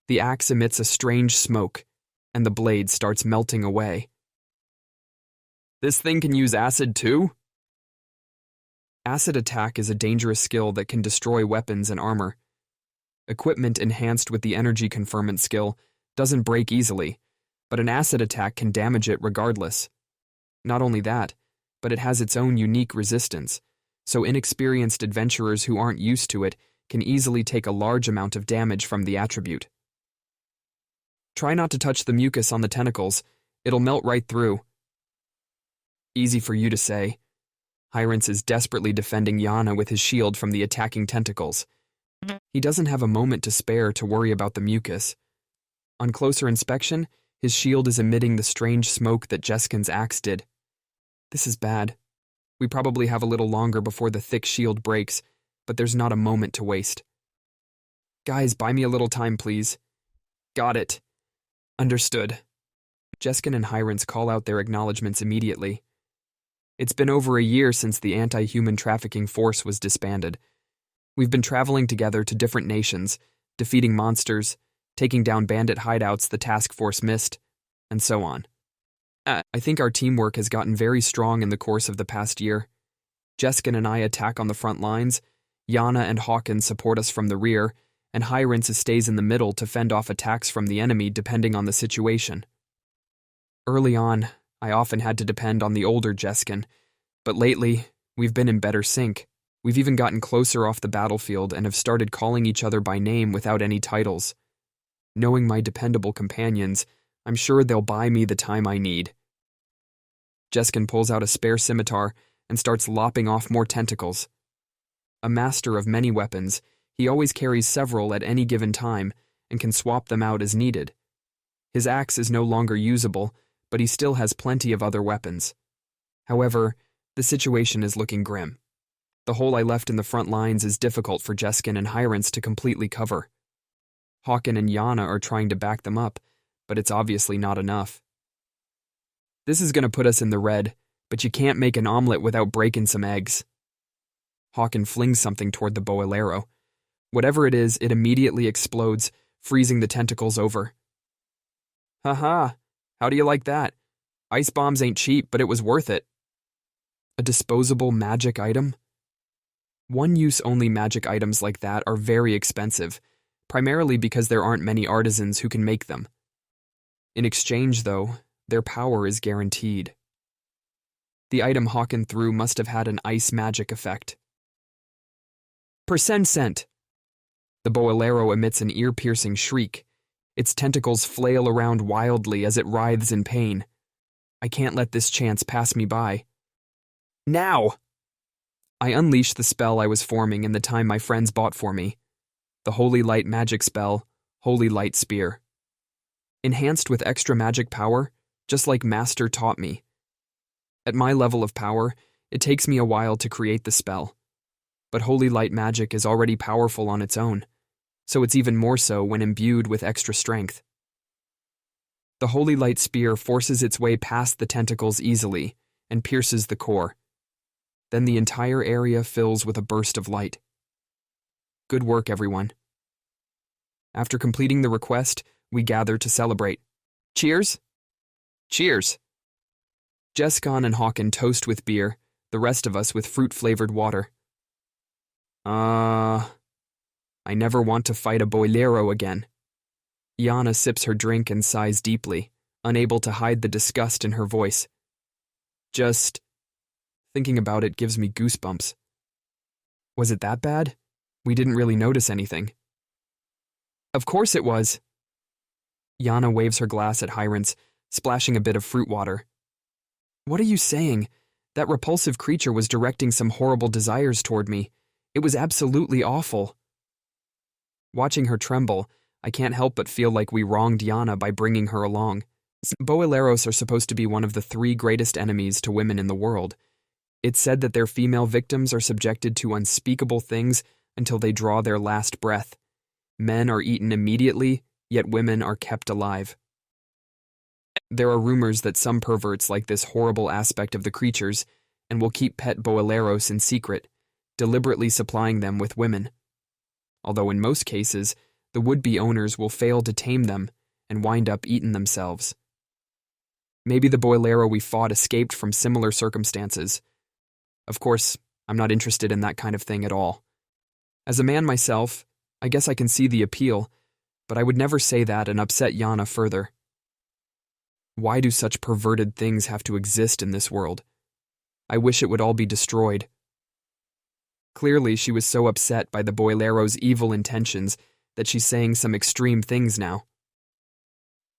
the axe emits a strange smoke, and the blade starts melting away. This thing can use acid too? Acid attack is a dangerous skill that can destroy weapons and armor. Equipment enhanced with the energy conferment skill doesn't break easily, but an acid attack can damage it regardless. Not only that, but it has its own unique resistance, so inexperienced adventurers who aren't used to it can easily take a large amount of damage from the attribute. Try not to touch the mucus on the tentacles, it'll melt right through. Easy for you to say. Hyrance is desperately defending Yana with his shield from the attacking tentacles. He doesn't have a moment to spare to worry about the mucus. On closer inspection, his shield is emitting the strange smoke that Jeskin's axe did. This is bad. We probably have a little longer before the thick shield breaks, but there's not a moment to waste. Guys, buy me a little time, please. Got it. Understood. Jeskin and Hyrance call out their acknowledgments immediately. It's been over a year since the anti-human trafficking force was disbanded. We've been traveling together to different nations, defeating monsters, taking down bandit hideouts the task force missed, and so on. I think our teamwork has gotten very strong in the course of the past year. Jeskin and I attack on the front lines, Yana and Hawken support us from the rear, and Hyrance stays in the middle to fend off attacks from the enemy depending on the situation. Early on, I often had to depend on the older Jeskin, but lately, we've been in better sync. We've even gotten closer off the battlefield and have started calling each other by name without any titles. Knowing my dependable companions, I'm sure they'll buy me the time I need. Jeskin pulls out a spare scimitar and starts lopping off more tentacles. A master of many weapons, he always carries several at any given time and can swap them out as needed. His axe is no longer usable, but he still has plenty of other weapons. However, the situation is looking grim. The hole I left in the front lines is difficult for Jeskin and Hyrance to completely cover. Hawken and Yana are trying to back them up, but it's obviously not enough. This is going to put us in the red, but you can't make an omelet without breaking some eggs. Hawken flings something toward the boilero. Whatever it is, it immediately explodes, freezing the tentacles over. Haha, how do you like that? Ice bombs ain't cheap, but it was worth it. A disposable magic item? One-use-only magic items like that are very expensive, primarily because there aren't many artisans who can make them. In exchange, though, their power is guaranteed. The item Hawken threw must have had an ice magic effect. Percent. The boilero emits an ear-piercing shriek. Its tentacles flail around wildly as it writhes in pain. I can't let this chance pass me by. Now! I unleash the spell I was forming in the time my friends bought for me. The Holy Light magic spell, Holy Light Spear. Enhanced with extra magic power, just like Master taught me. At my level of power, it takes me a while to create the spell. But Holy Light magic is already powerful on its own, so it's even more so when imbued with extra strength. The Holy Light Spear forces its way past the tentacles easily and pierces the core. Then the entire area fills with a burst of light. Good work, everyone. After completing the request, we gather to celebrate. Cheers! Cheers! Jeskin and Hawken toast with beer, the rest of us with fruit-flavored water. I never want to fight a boilero again. Yana sips her drink and sighs deeply, unable to hide the disgust in her voice. Just thinking about it gives me goosebumps. Was it that bad? We didn't really notice anything. Of course it was. Yana waves her glass at Hyrance, splashing a bit of fruit water, What are you saying? That repulsive creature was directing some horrible desires toward me. It was absolutely awful. Watching her tremble, I can't help but feel like we wronged Yana by bringing her along. Boileros are supposed to be one of the 3 greatest enemies to women in the world. It's said that their female victims are subjected to unspeakable things until they draw their last breath. Men are eaten immediately, yet women are kept alive. There are rumors that some perverts like this horrible aspect of the creatures and will keep pet boileros in secret, deliberately supplying them with women. Although in most cases, the would-be owners will fail to tame them and wind up eating themselves. Maybe the boilero we fought escaped from similar circumstances. Of course, I'm not interested in that kind of thing at all. As a man myself, I guess I can see the appeal, but I would never say that and upset Yana further. Why do such perverted things have to exist in this world? I wish it would all be destroyed. Clearly, she was so upset by the boilero's evil intentions that she's saying some extreme things now.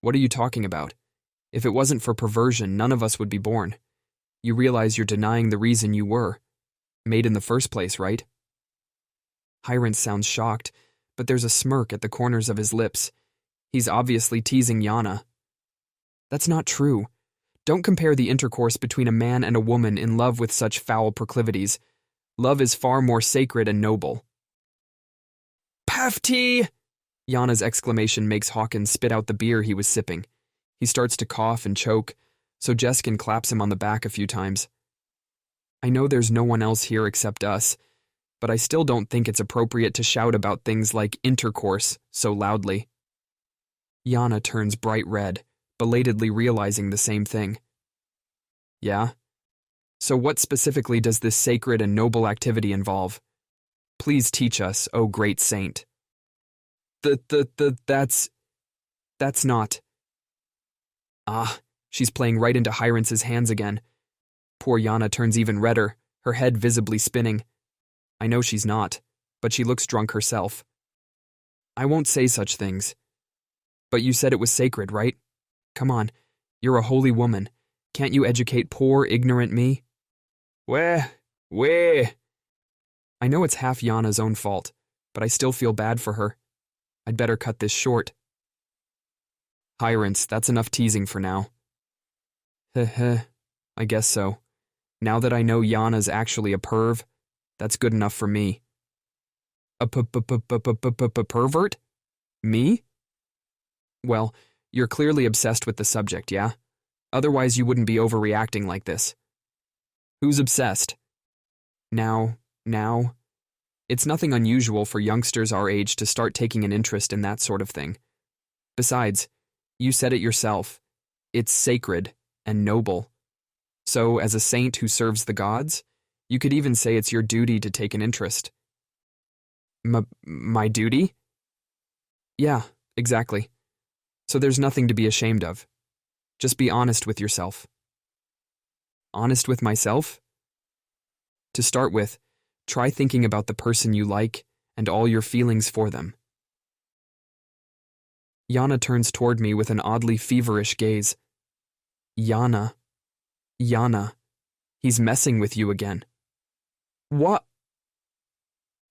What are you talking about? If it wasn't for perversion, none of us would be born. You realize you're denying the reason you were made in the first place, right? Hyrance sounds shocked, but there's a smirk at the corners of his lips. He's obviously teasing Yana. That's not true. Don't compare the intercourse between a man and a woman in love with such foul proclivities. Love is far more sacred and noble. Pafti! Yana's exclamation makes Hawkins spit out the beer he was sipping. He starts to cough and choke, so Jeskin claps him on the back a few times. I know there's no one else here except us, but I still don't think it's appropriate to shout about things like intercourse so loudly. Yana turns bright red, belatedly realizing the same thing. Yeah? So what specifically does this sacred and noble activity involve? Please teach us, O great saint. That's not. Ah, she's playing right into Hyrance's hands again. Poor Yana turns even redder, her head visibly spinning. I know she's not, but she looks drunk herself. I won't say such things. But you said it was sacred, right? Come on, you're a holy woman. Can't you educate poor, ignorant me? Weh. I know it's half Yana's own fault, but I still feel bad for her. I'd better cut this short. Hyrance, that's enough teasing for now. Heh, I guess so. Now that I know Yana's actually a perv, that's good enough for me. A pervert? Me? Well, you're clearly obsessed with the subject, yeah? Otherwise you wouldn't be overreacting like this. Who's obsessed? Now. It's nothing unusual for youngsters our age to start taking an interest in that sort of thing. Besides, you said it yourself. It's sacred and noble. So, as a saint who serves the gods, you could even say it's your duty to take an interest. My duty? Yeah, exactly. So there's nothing to be ashamed of. Just be honest with yourself. Honest with myself? To start with, try thinking about the person you like and all your feelings for them. Yana turns toward me with an oddly feverish gaze. Yana, he's messing with you again. What?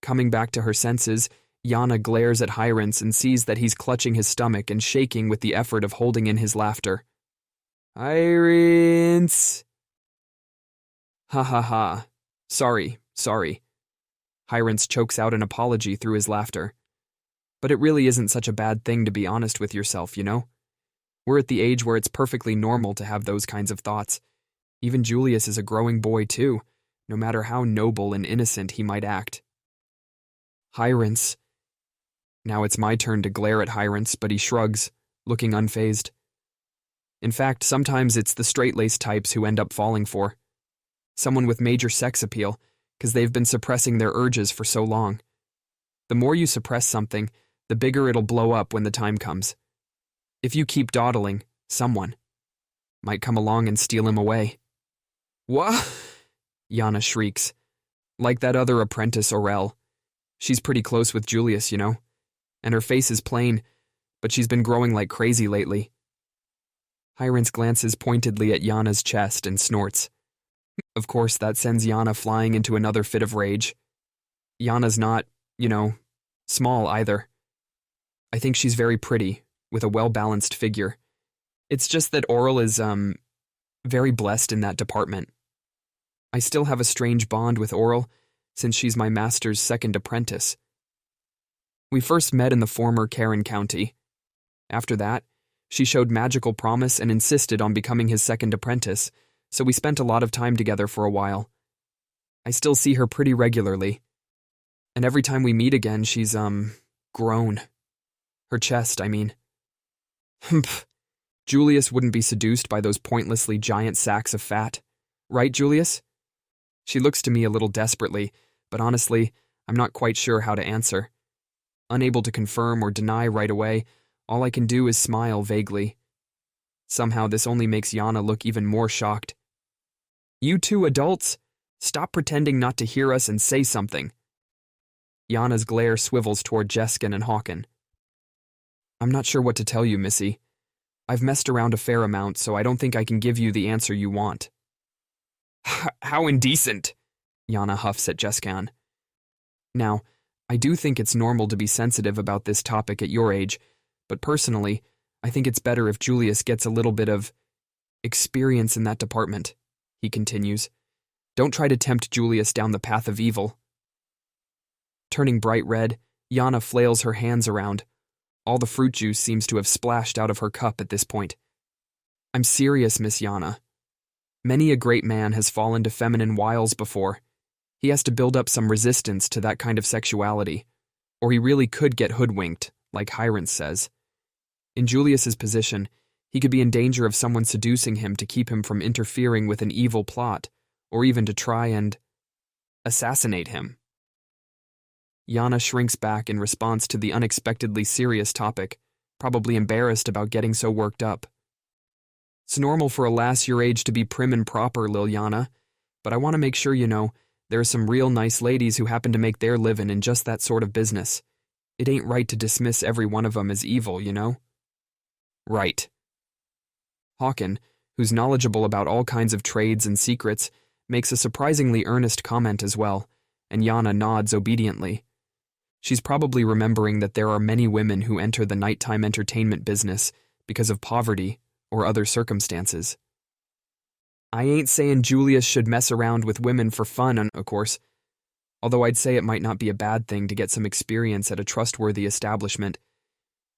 Coming back to her senses, Yana glares at Hyrance and sees that he's clutching his stomach and shaking with the effort of holding in his laughter. Hyrance! Ha. Sorry. Hyrance chokes out an apology through his laughter. But it really isn't such a bad thing to be honest with yourself, you know? We're at the age where it's perfectly normal to have those kinds of thoughts. Even Julius is a growing boy too, no matter how noble and innocent he might act. Hyrance. Now it's my turn to glare at Hyrance, but he shrugs, looking unfazed. In fact, sometimes it's the straight-laced types who end up falling for. Someone with major sex appeal, because they've been suppressing their urges for so long. The more you suppress something, the bigger it'll blow up when the time comes. If you keep dawdling, someone might come along and steal him away. What? Yana shrieks. Like that other apprentice, Aurel. She's pretty close with Julius, you know? And her face is plain, but she's been growing like crazy lately. Hyrance glances pointedly at Yana's chest and snorts. Of course, that sends Yana flying into another fit of rage. Yana's not, small either. I think she's very pretty, with a well-balanced figure. It's just that Oral is, very blessed in that department. I still have a strange bond with Oral, since she's my master's second apprentice. We first met in the former Karen County. After that, she showed magical promise and insisted on becoming his second apprentice, so we spent a lot of time together for a while. I still see her pretty regularly. And every time we meet again, she's, grown. Her chest, I mean. Humph. Julius wouldn't be seduced by those pointlessly giant sacks of fat. Right, Julius? She looks to me a little desperately, but honestly, I'm not quite sure how to answer. Unable to confirm or deny right away, all I can do is smile vaguely. Somehow this only makes Yana look even more shocked. You two adults, stop pretending not to hear us and say something. Yana's glare swivels toward Jeskin and Hawken. I'm not sure what to tell you, Missy. I've messed around a fair amount, so I don't think I can give you the answer you want. How indecent, Yana huffs at Jeskan. Now, I do think it's normal to be sensitive about this topic at your age, but personally, I think it's better if Julius gets a little bit of experience in that department, he continues. Don't try to tempt Julius down the path of evil. Turning bright red, Yana flails her hands around. All the fruit juice seems to have splashed out of her cup at this point. I'm serious, Miss Yana. Many a great man has fallen to feminine wiles before. He has to build up some resistance to that kind of sexuality, or he really could get hoodwinked, like Hyrance says. In Julius's position, he could be in danger of someone seducing him to keep him from interfering with an evil plot, or even to try and assassinate him. Yana shrinks back in response to the unexpectedly serious topic, probably embarrassed about getting so worked up. It's normal for a lass your age to be prim and proper, Liliana, but I want to make sure you know there are some real nice ladies who happen to make their living in just that sort of business. It ain't right to dismiss every one of them as evil, you know? Right. Hawken, who's knowledgeable about all kinds of trades and secrets, makes a surprisingly earnest comment as well, and Yana nods obediently. She's probably remembering that there are many women who enter the nighttime entertainment business because of poverty or other circumstances. I ain't saying Julius should mess around with women for fun, of course, although I'd say it might not be a bad thing to get some experience at a trustworthy establishment,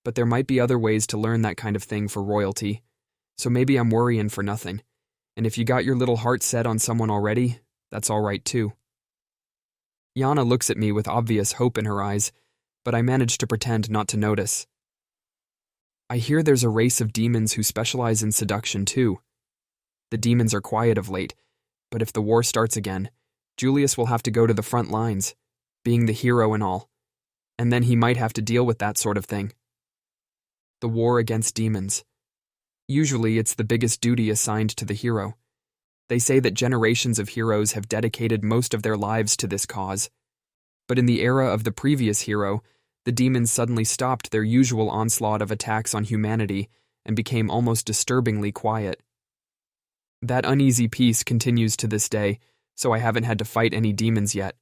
but there might be other ways to learn that kind of thing for royalty, so maybe I'm worrying for nothing, and if you got your little heart set on someone already, that's all right too. Yana looks at me with obvious hope in her eyes, but I manage to pretend not to notice. I hear there's a race of demons who specialize in seduction too. The demons are quiet of late, but if the war starts again, Julius will have to go to the front lines, being the hero and all, and then he might have to deal with that sort of thing. The war against demons. Usually it's the biggest duty assigned to the hero. They say that generations of heroes have dedicated most of their lives to this cause. But in the era of the previous hero, the demons suddenly stopped their usual onslaught of attacks on humanity and became almost disturbingly quiet. That uneasy peace continues to this day, so I haven't had to fight any demons yet.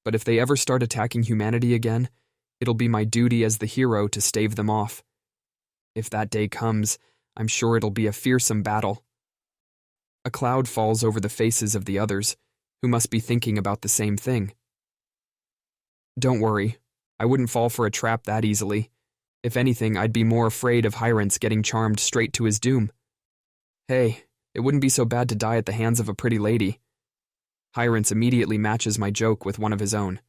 But if they ever start attacking humanity again, it'll be my duty as the hero to stave them off. If that day comes, I'm sure it'll be a fearsome battle. A cloud falls over the faces of the others, who must be thinking about the same thing. Don't worry, I wouldn't fall for a trap that easily. If anything, I'd be more afraid of Hyrance getting charmed straight to his doom. Hey, it wouldn't be so bad to die at the hands of a pretty lady. Hyrance immediately matches my joke with one of his own.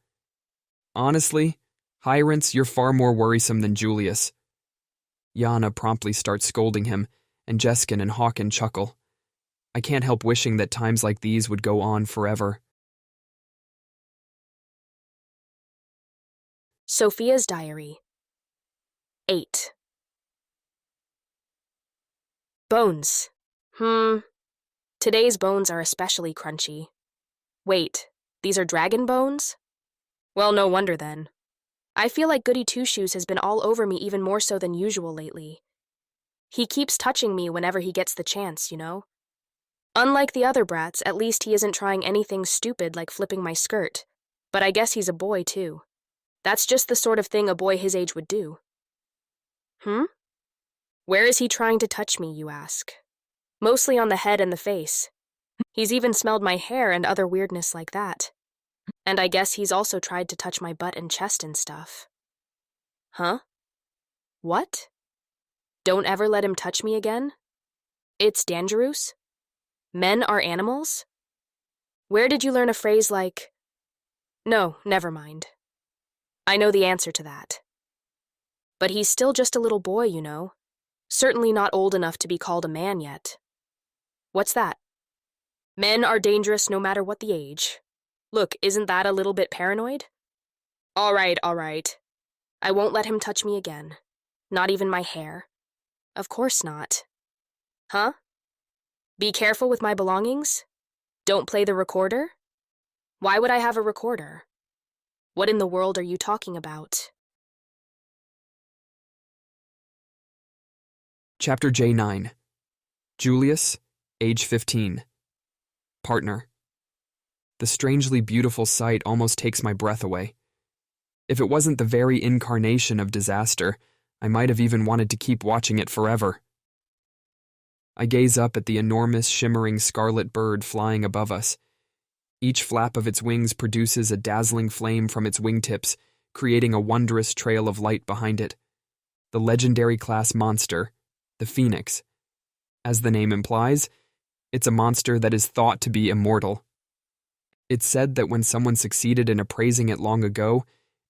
Honestly, Hyrance, you're far more worrisome than Julius. Yana promptly starts scolding him, and Jeskin and Hawken chuckle. I can't help wishing that times like these would go on forever. Sophia's Diary. 8. Bones. Today's bones are especially crunchy. Wait, these are dragon bones? Well, no wonder then. I feel like Goody Two-Shoes has been all over me even more so than usual lately. He keeps touching me whenever he gets the chance, you know? Unlike the other brats, at least he isn't trying anything stupid like flipping my skirt. But I guess he's a boy, too. That's just the sort of thing a boy his age would do. Where is he trying to touch me, you ask? Mostly on the head and the face. He's even smelled my hair and other weirdness like that. And I guess he's also tried to touch my butt and chest and stuff. Huh? What? Don't ever let him touch me again? It's dangerous? Men are animals? Where did you learn a phrase like... No, never mind. I know the answer to that. But he's still just a little boy, you know. Certainly not old enough to be called a man yet. What's that? Men are dangerous no matter what the age. Look, isn't that a little bit paranoid? All right. I won't let him touch me again. Not even my hair. Of course not. Huh? Be careful with my belongings? Don't play the recorder? Why would I have a recorder? What in the world are you talking about? Chapter J9. Julius, age 15. Partner. The strangely beautiful sight almost takes my breath away. If it wasn't the very incarnation of disaster, I might have even wanted to keep watching it forever. I gaze up at the enormous, shimmering scarlet bird flying above us. Each flap of its wings produces a dazzling flame from its wingtips, creating a wondrous trail of light behind it. The legendary class monster, the Phoenix. As the name implies, it's a monster that is thought to be immortal. It's said that when someone succeeded in appraising it long ago,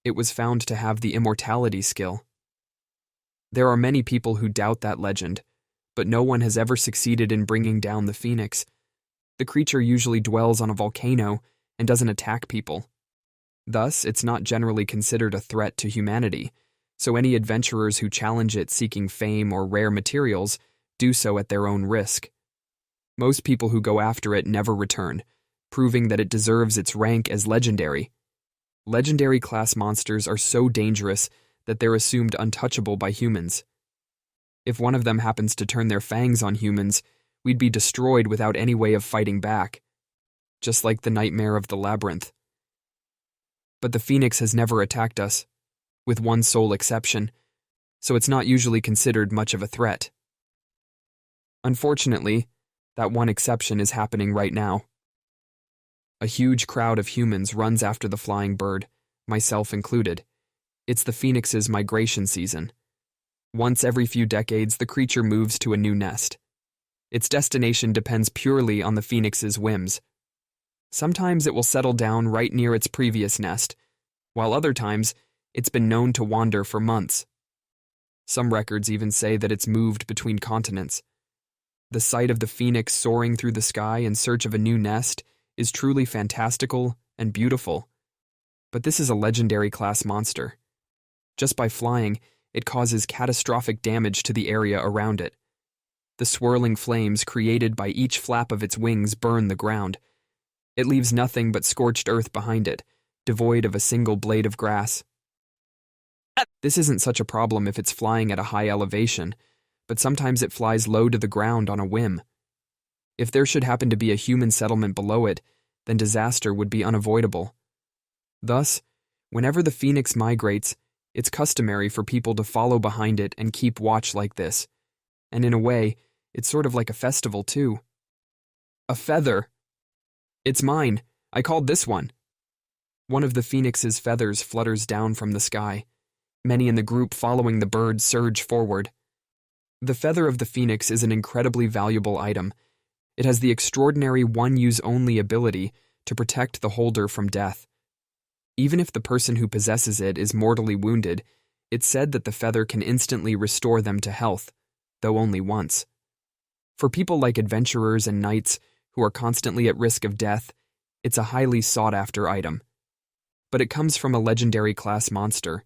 it was found to have the immortality skill. There are many people who doubt that legend, but no one has ever succeeded in bringing down the Phoenix. The creature usually dwells on a volcano and doesn't attack people. Thus, it's not generally considered a threat to humanity, so any adventurers who challenge it seeking fame or rare materials do so at their own risk. Most people who go after it never return, proving that it deserves its rank as legendary. Legendary class monsters are so dangerous that they're assumed untouchable by humans. If one of them happens to turn their fangs on humans, we'd be destroyed without any way of fighting back, just like the nightmare of the labyrinth. But the Phoenix has never attacked us, with one sole exception, so it's not usually considered much of a threat. Unfortunately, that one exception is happening right now. A huge crowd of humans runs after the flying bird, myself included. It's the Phoenix's migration season. Once every few decades, the creature moves to a new nest. Its destination depends purely on the Phoenix's whims. Sometimes it will settle down right near its previous nest, while other times it's been known to wander for months. Some records even say that it's moved between continents. The sight of the Phoenix soaring through the sky in search of a new nest is truly fantastical and beautiful. But this is a legendary class monster. Just by flying, it causes catastrophic damage to the area around it. The swirling flames created by each flap of its wings burn the ground. It leaves nothing but scorched earth behind it, devoid of a single blade of grass. This isn't such a problem if it's flying at a high elevation, but sometimes it flies low to the ground on a whim. If there should happen to be a human settlement below it, then disaster would be unavoidable. Thus, whenever the Phoenix migrates, it's customary for people to follow behind it and keep watch like this. And in a way, it's sort of like a festival too. A feather! It's mine. I called this one. One of the Phoenix's feathers flutters down from the sky. Many in the group following the bird surge forward. The feather of the Phoenix is an incredibly valuable item. It has the extraordinary one-use-only ability to protect the holder from death. Even if the person who possesses it is mortally wounded, it's said that the feather can instantly restore them to health, though only once. For people like adventurers and knights who are constantly at risk of death, it's a highly sought-after item. But it comes from a legendary class monster,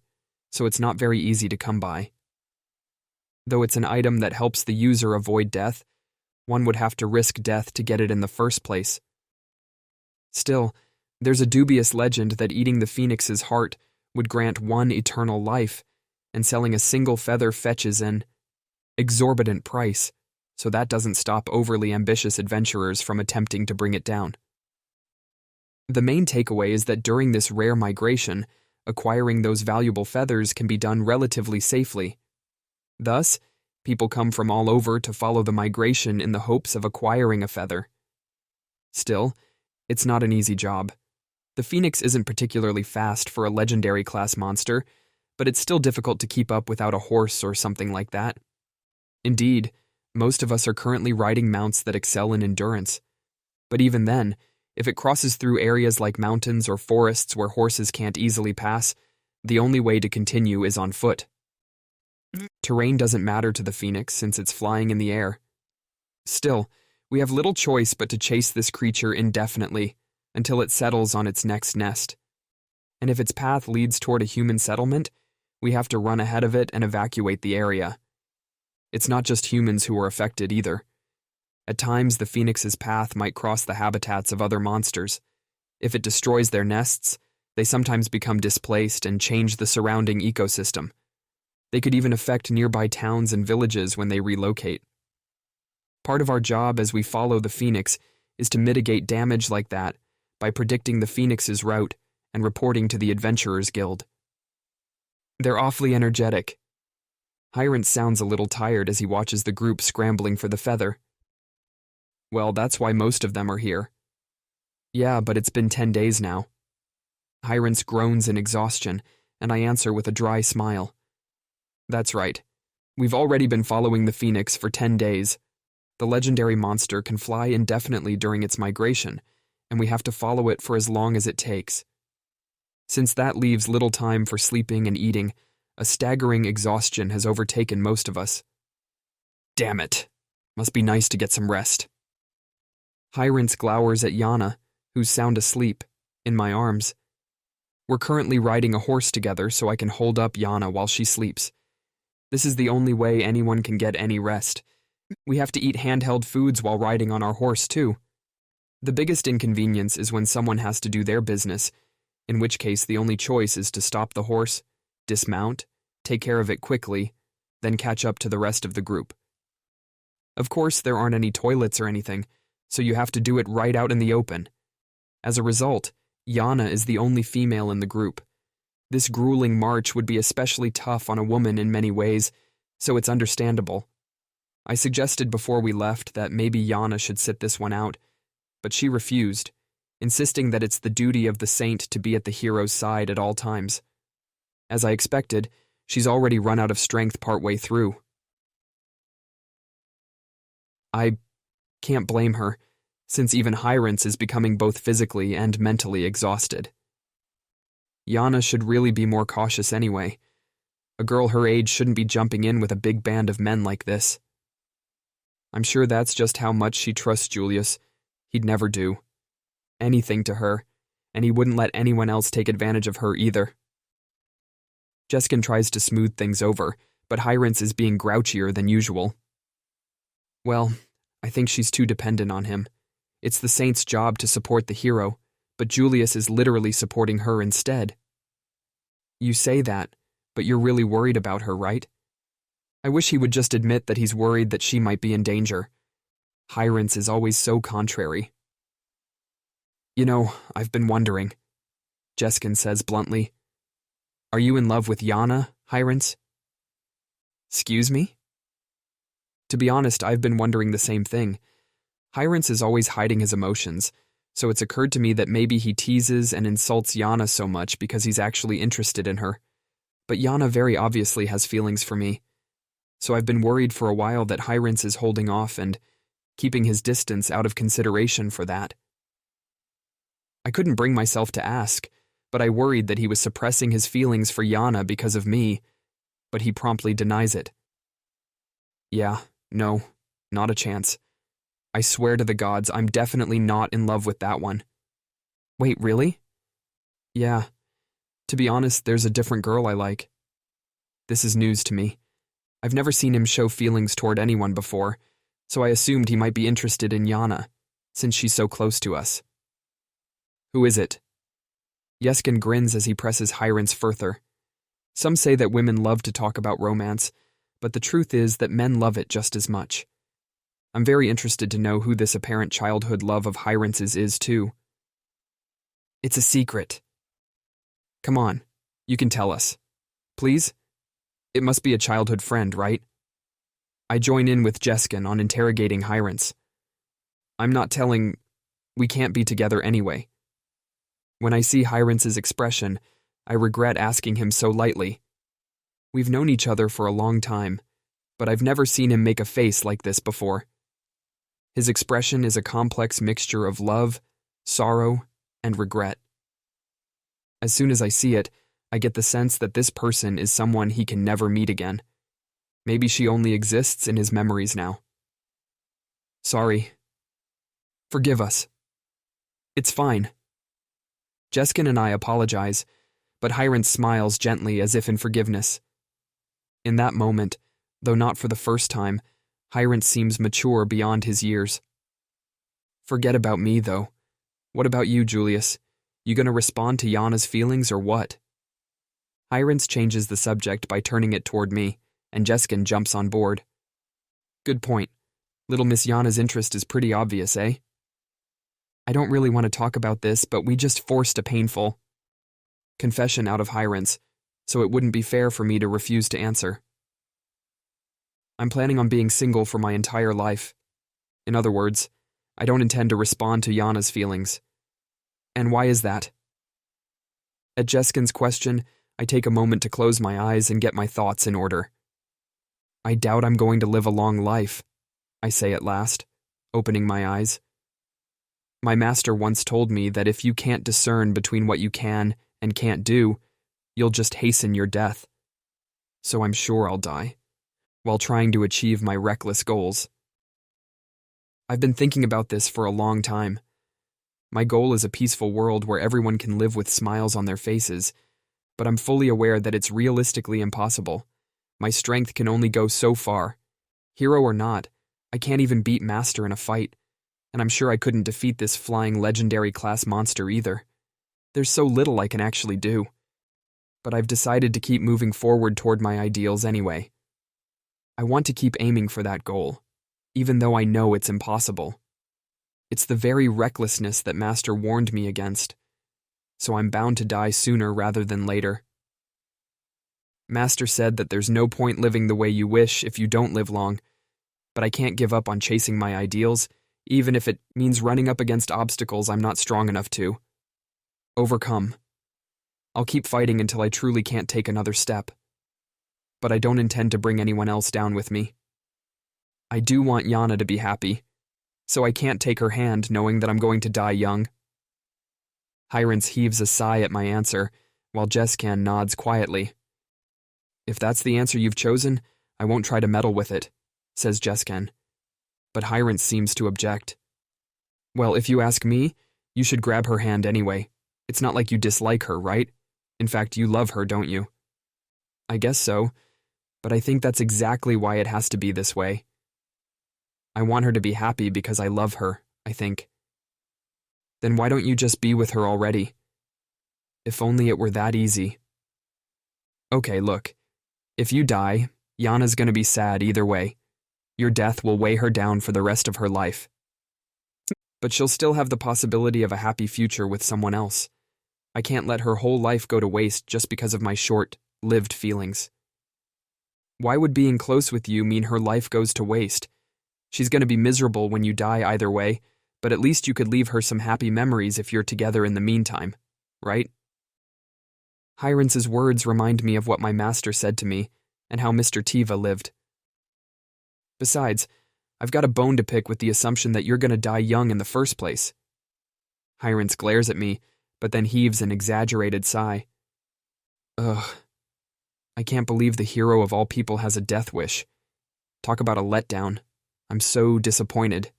so it's not very easy to come by. Though it's an item that helps the user avoid death, one would have to risk death to get it in the first place. Still, there's a dubious legend that eating the Phoenix's heart would grant one eternal life, and selling a single feather fetches an Exorbitant price, so that doesn't stop overly ambitious adventurers from attempting to bring it down. The main takeaway is that during this rare migration, acquiring those valuable feathers can be done relatively safely. Thus, people come from all over to follow the migration in the hopes of acquiring a feather. Still, it's not an easy job. The phoenix isn't particularly fast for a legendary class monster, but it's still difficult to keep up without a horse or something like that. Indeed, most of us are currently riding mounts that excel in endurance. But even then, if it crosses through areas like mountains or forests where horses can't easily pass, the only way to continue is on foot. Terrain doesn't matter to the phoenix since it's flying in the air. Still, we have little choice but to chase this creature indefinitely until it settles on its next nest. And if its path leads toward a human settlement, we have to run ahead of it and evacuate the area. It's not just humans who are affected either. At times, the phoenix's path might cross the habitats of other monsters. If it destroys their nests, they sometimes become displaced and change the surrounding ecosystem. They could even affect nearby towns and villages when they relocate. Part of our job as we follow the phoenix is to mitigate damage like that by predicting the phoenix's route and reporting to the Adventurers Guild. They're awfully energetic. Hyrant sounds a little tired as he watches the group scrambling for the feather. Well, that's why most of them are here. Yeah, but it's been 10 days now. Hyrant groans in exhaustion, and I answer with a dry smile. That's right. We've already been following the phoenix for 10 days. The legendary monster can fly indefinitely during its migration, and we have to follow it for as long as it takes. Since that leaves little time for sleeping and eating, a staggering exhaustion has overtaken most of us. Damn it. Must be nice to get some rest. Hyrant glowers at Yana, who's sound asleep, in my arms. We're currently riding a horse together so I can hold up Yana while she sleeps. This is the only way anyone can get any rest. We have to eat handheld foods while riding on our horse, too. The biggest inconvenience is when someone has to do their business, in which case the only choice is to stop the horse, dismount, take care of it quickly, then catch up to the rest of the group. Of course, there aren't any toilets or anything, so you have to do it right out in the open. As a result, Yana is the only female in the group. This grueling march would be especially tough on a woman in many ways, so it's understandable. I suggested before we left that maybe Yana should sit this one out, but she refused, insisting that it's the duty of the saint to be at the hero's side at all times. As I expected, she's already run out of strength partway through. I can't blame her, since even Hyrant is becoming both physically and mentally exhausted. Yana should really be more cautious anyway. A girl her age shouldn't be jumping in with a big band of men like this. I'm sure that's just how much she trusts Julius. He'd never do anything to her, and he wouldn't let anyone else take advantage of her either. Jeskin tries to smooth things over, but Hyrant is being grouchier than usual. Well, I think she's too dependent on him. It's the saint's job to support the hero, but Julius is literally supporting her instead. You say that, but you're really worried about her, right? I wish he would just admit that he's worried that she might be in danger. Hyrant is always so contrary. You know, I've been wondering, Jeskin says bluntly. Are you in love with Yana, Hyrant? Excuse me? To be honest, I've been wondering the same thing. Hyrant is always hiding his emotions, so it's occurred to me that maybe he teases and insults Yana so much because he's actually interested in her. But Yana very obviously has feelings for me, so I've been worried for a while that Hyrant is holding off and keeping his distance out of consideration for that. I couldn't bring myself to ask, but I worried that he was suppressing his feelings for Yana because of me, but he promptly denies it. Yeah, no, not a chance. I swear to the gods, I'm definitely not in love with that one. Wait, really? Yeah. To be honest, there's a different girl I like. This is news to me. I've never seen him show feelings toward anyone before, so I assumed he might be interested in Yana, since she's so close to us. Who is it? Jeskin grins as he presses Hyrant's further. Some say that women love to talk about romance, but the truth is that men love it just as much. I'm very interested to know who this apparent childhood love of Hyrance's is, too. It's a secret. Come on, you can tell us. Please? It must be a childhood friend, right? I join in with Jeskin on interrogating Hyrance. I'm not telling... We can't be together anyway. When I see Hyrance's expression, I regret asking him so lightly. We've known each other for a long time, but I've never seen him make a face like this before. His expression is a complex mixture of love, sorrow, and regret. As soon as I see it, I get the sense that this person is someone he can never meet again. Maybe she only exists in his memories now. Sorry. Forgive us. It's fine. Jeskin and I apologize, but Hyrance smiles gently as if in forgiveness. In that moment, though not for the first time, Hyrance seems mature beyond his years. Forget about me, though. What about you, Julius? You gonna respond to Yana's feelings or what? Hyrance changes the subject by turning it toward me, and Jeskin jumps on board. Good point. Little Miss Yana's interest is pretty obvious, eh? I don't really want to talk about this, but we just forced a painful confession out of Hyrance, so it wouldn't be fair for me to refuse to answer. I'm planning on being single for my entire life. In other words, I don't intend to respond to Yana's feelings. And why is that? At Jeskin's question, I take a moment to close my eyes and get my thoughts in order. I doubt I'm going to live a long life, I say at last, opening my eyes. My master once told me that if you can't discern between what you can and can't do, you'll just hasten your death. So I'm sure I'll die, while trying to achieve my reckless goals. I've been thinking about this for a long time. My goal is a peaceful world where everyone can live with smiles on their faces, but I'm fully aware that it's realistically impossible. My strength can only go so far. Hero or not, I can't even beat Master in a fight, and I'm sure I couldn't defeat this flying legendary class monster either. There's so little I can actually do. But I've decided to keep moving forward toward my ideals anyway. I want to keep aiming for that goal, even though I know it's impossible. It's the very recklessness that Master warned me against, so I'm bound to die sooner rather than later. Master said that there's no point living the way you wish if you don't live long, but I can't give up on chasing my ideals, even if it means running up against obstacles I'm not strong enough to overcome. I'll keep fighting until I truly can't take another step. But I don't intend to bring anyone else down with me. I do want Yana to be happy, so I can't take her hand knowing that I'm going to die young. Hyrance heaves a sigh at my answer, while Jeskan nods quietly. If that's the answer you've chosen, I won't try to meddle with it, says Jeskan. But Hyrance seems to object. Well, if you ask me, you should grab her hand anyway. It's not like you dislike her, right? In fact, you love her, don't you? I guess so, but I think that's exactly why it has to be this way. I want her to be happy because I love her, I think. Then why don't you just be with her already? If only it were that easy. Okay, look. If you die, Yana's gonna be sad either way. Your death will weigh her down for the rest of her life. But she'll still have the possibility of a happy future with someone else. I can't let her whole life go to waste just because of my short-lived feelings. Why would being close with you mean her life goes to waste? She's going to be miserable when you die either way, but at least you could leave her some happy memories if you're together in the meantime, right? Hyrance's words remind me of what my master said to me and how Mr. Tiva lived. Besides, I've got a bone to pick with the assumption that you're going to die young in the first place. Hyrance glares at me, but then heaves an exaggerated sigh. Ugh. I can't believe the hero of all people has a death wish. Talk about a letdown. I'm so disappointed.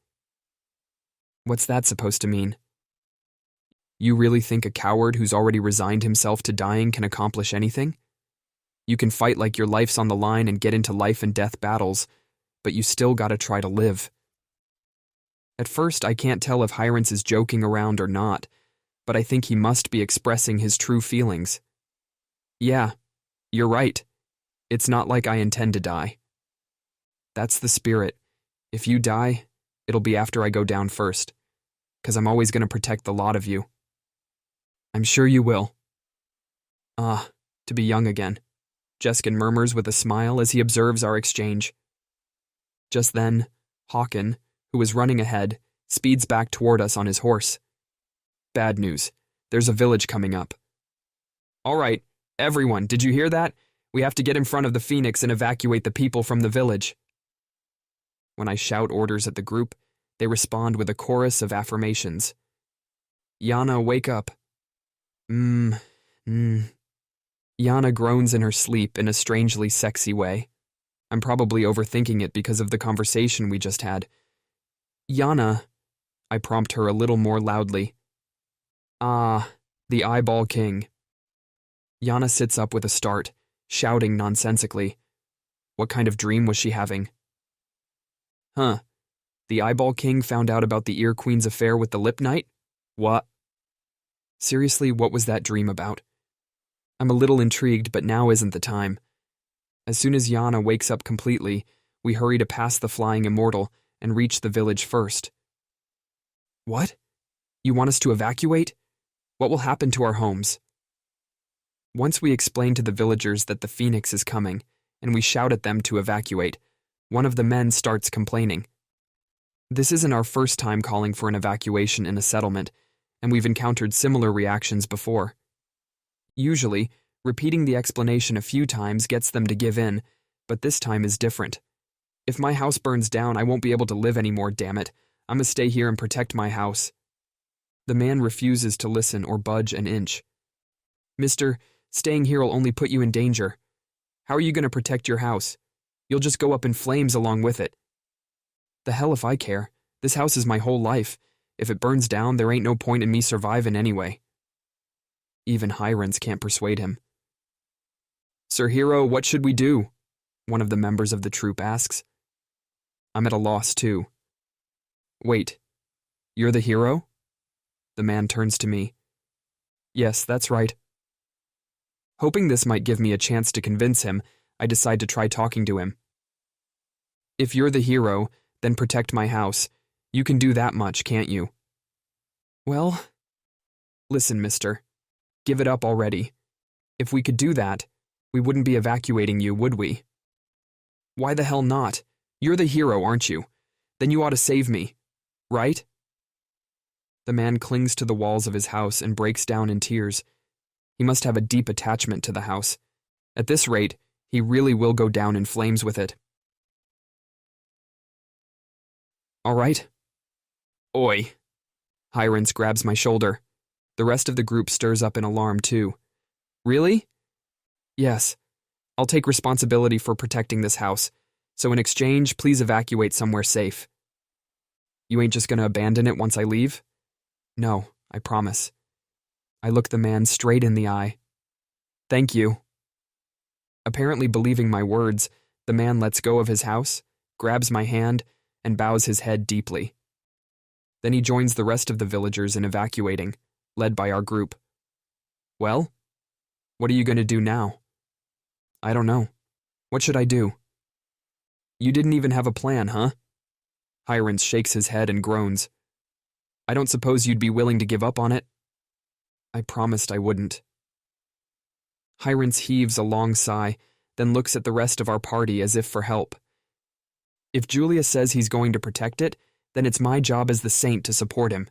What's that supposed to mean? You really think a coward who's already resigned himself to dying can accomplish anything? You can fight like your life's on the line and get into life and death battles, but you still gotta try to live. At first, I can't tell if Hyrance is joking around or not, but I think he must be expressing his true feelings. Yeah, you're right. It's not like I intend to die. That's the spirit. If you die, it'll be after I go down first, 'cause I'm always going to protect the lot of you. I'm sure you will. Ah, to be young again, Jeskin murmurs with a smile as he observes our exchange. Just then, Hawken, who was running ahead, speeds back toward us on his horse. Bad news. There's a village coming up. All right, everyone, did you hear that? We have to get in front of the Phoenix and evacuate the people from the village. When I shout orders at the group, they respond with a chorus of affirmations. Yana, wake up. Yana groans in her sleep in a strangely sexy way. I'm probably overthinking it because of the conversation we just had. Yana, I prompt her a little more loudly. Ah, the Eyeball King. Yana sits up with a start, shouting nonsensically. What kind of dream was she having? Huh. The Eyeball King found out about the Ear Queen's affair with the Lip Knight? What? Seriously, what was that dream about? I'm a little intrigued, but now isn't the time. As soon as Yana wakes up completely, we hurry to pass the Flying Immortal and reach the village first. What? You want us to evacuate? What will happen to our homes? Once we explain to the villagers that the Phoenix is coming, and we shout at them to evacuate, one of the men starts complaining. This isn't our first time calling for an evacuation in a settlement, and we've encountered similar reactions before. Usually, repeating the explanation a few times gets them to give in, but this time is different. If my house burns down, I won't be able to live anymore, damn it. I'm gonna stay here and protect my house. The man refuses to listen or budge an inch. Mister, staying here will only put you in danger. How are you gonna protect your house? You'll just go up in flames along with it. The hell if I care. This house is my whole life. If it burns down, there ain't no point in me surviving anyway. Even Hirons can't persuade him. Sir Hero, what should we do? One of the members of the troop asks. I'm at a loss too. Wait, you're the hero? The man turns to me. Yes, that's right. Hoping this might give me a chance to convince him, I decide to try talking to him. If you're the hero, then protect my house. You can do that much, can't you? Well, listen, mister. Give it up already. If we could do that, we wouldn't be evacuating you, would we? Why the hell not? You're the hero, aren't you? Then you ought to save me, right? The man clings to the walls of his house and breaks down in tears. He must have a deep attachment to the house. At this rate, he really will go down in flames with it. All right. Oi. Hirons grabs my shoulder. The rest of the group stirs up in alarm, too. Really? Yes. I'll take responsibility for protecting this house, so in exchange, please evacuate somewhere safe. You ain't just gonna abandon it once I leave? No, I promise. I look the man straight in the eye. Thank you. Apparently believing my words, the man lets go of his house, grabs my hand, and bows his head deeply. Then he joins the rest of the villagers in evacuating, led by our group. Well, what are you going to do now? I don't know. What should I do? You didn't even have a plan, huh? Hirons shakes his head and groans. I don't suppose you'd be willing to give up on it? I promised I wouldn't. Hirons heaves a long sigh, then looks at the rest of our party as if for help. If Julia says he's going to protect it, then it's my job as the saint to support him.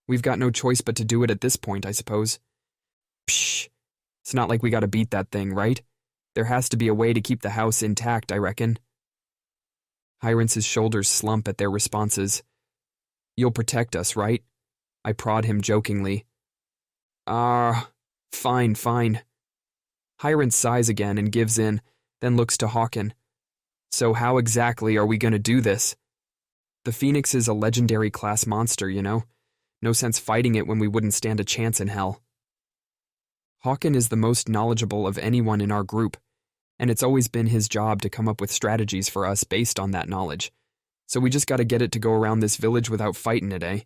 We've got no choice but to do it at this point, I suppose. Psh, it's not like we gotta beat that thing, right? There has to be a way to keep the house intact, I reckon. Hirons' shoulders slump at their responses. You'll protect us, right? I prod him jokingly. Fine. Hirons sighs again and gives in, then looks to Hawken. So how exactly are we gonna do this? The Phoenix is a legendary class monster, you know? No sense fighting it when we wouldn't stand a chance in hell. Hawken is the most knowledgeable of anyone in our group, and it's always been his job to come up with strategies for us based on that knowledge. So we just gotta get it to go around this village without fighting it, eh?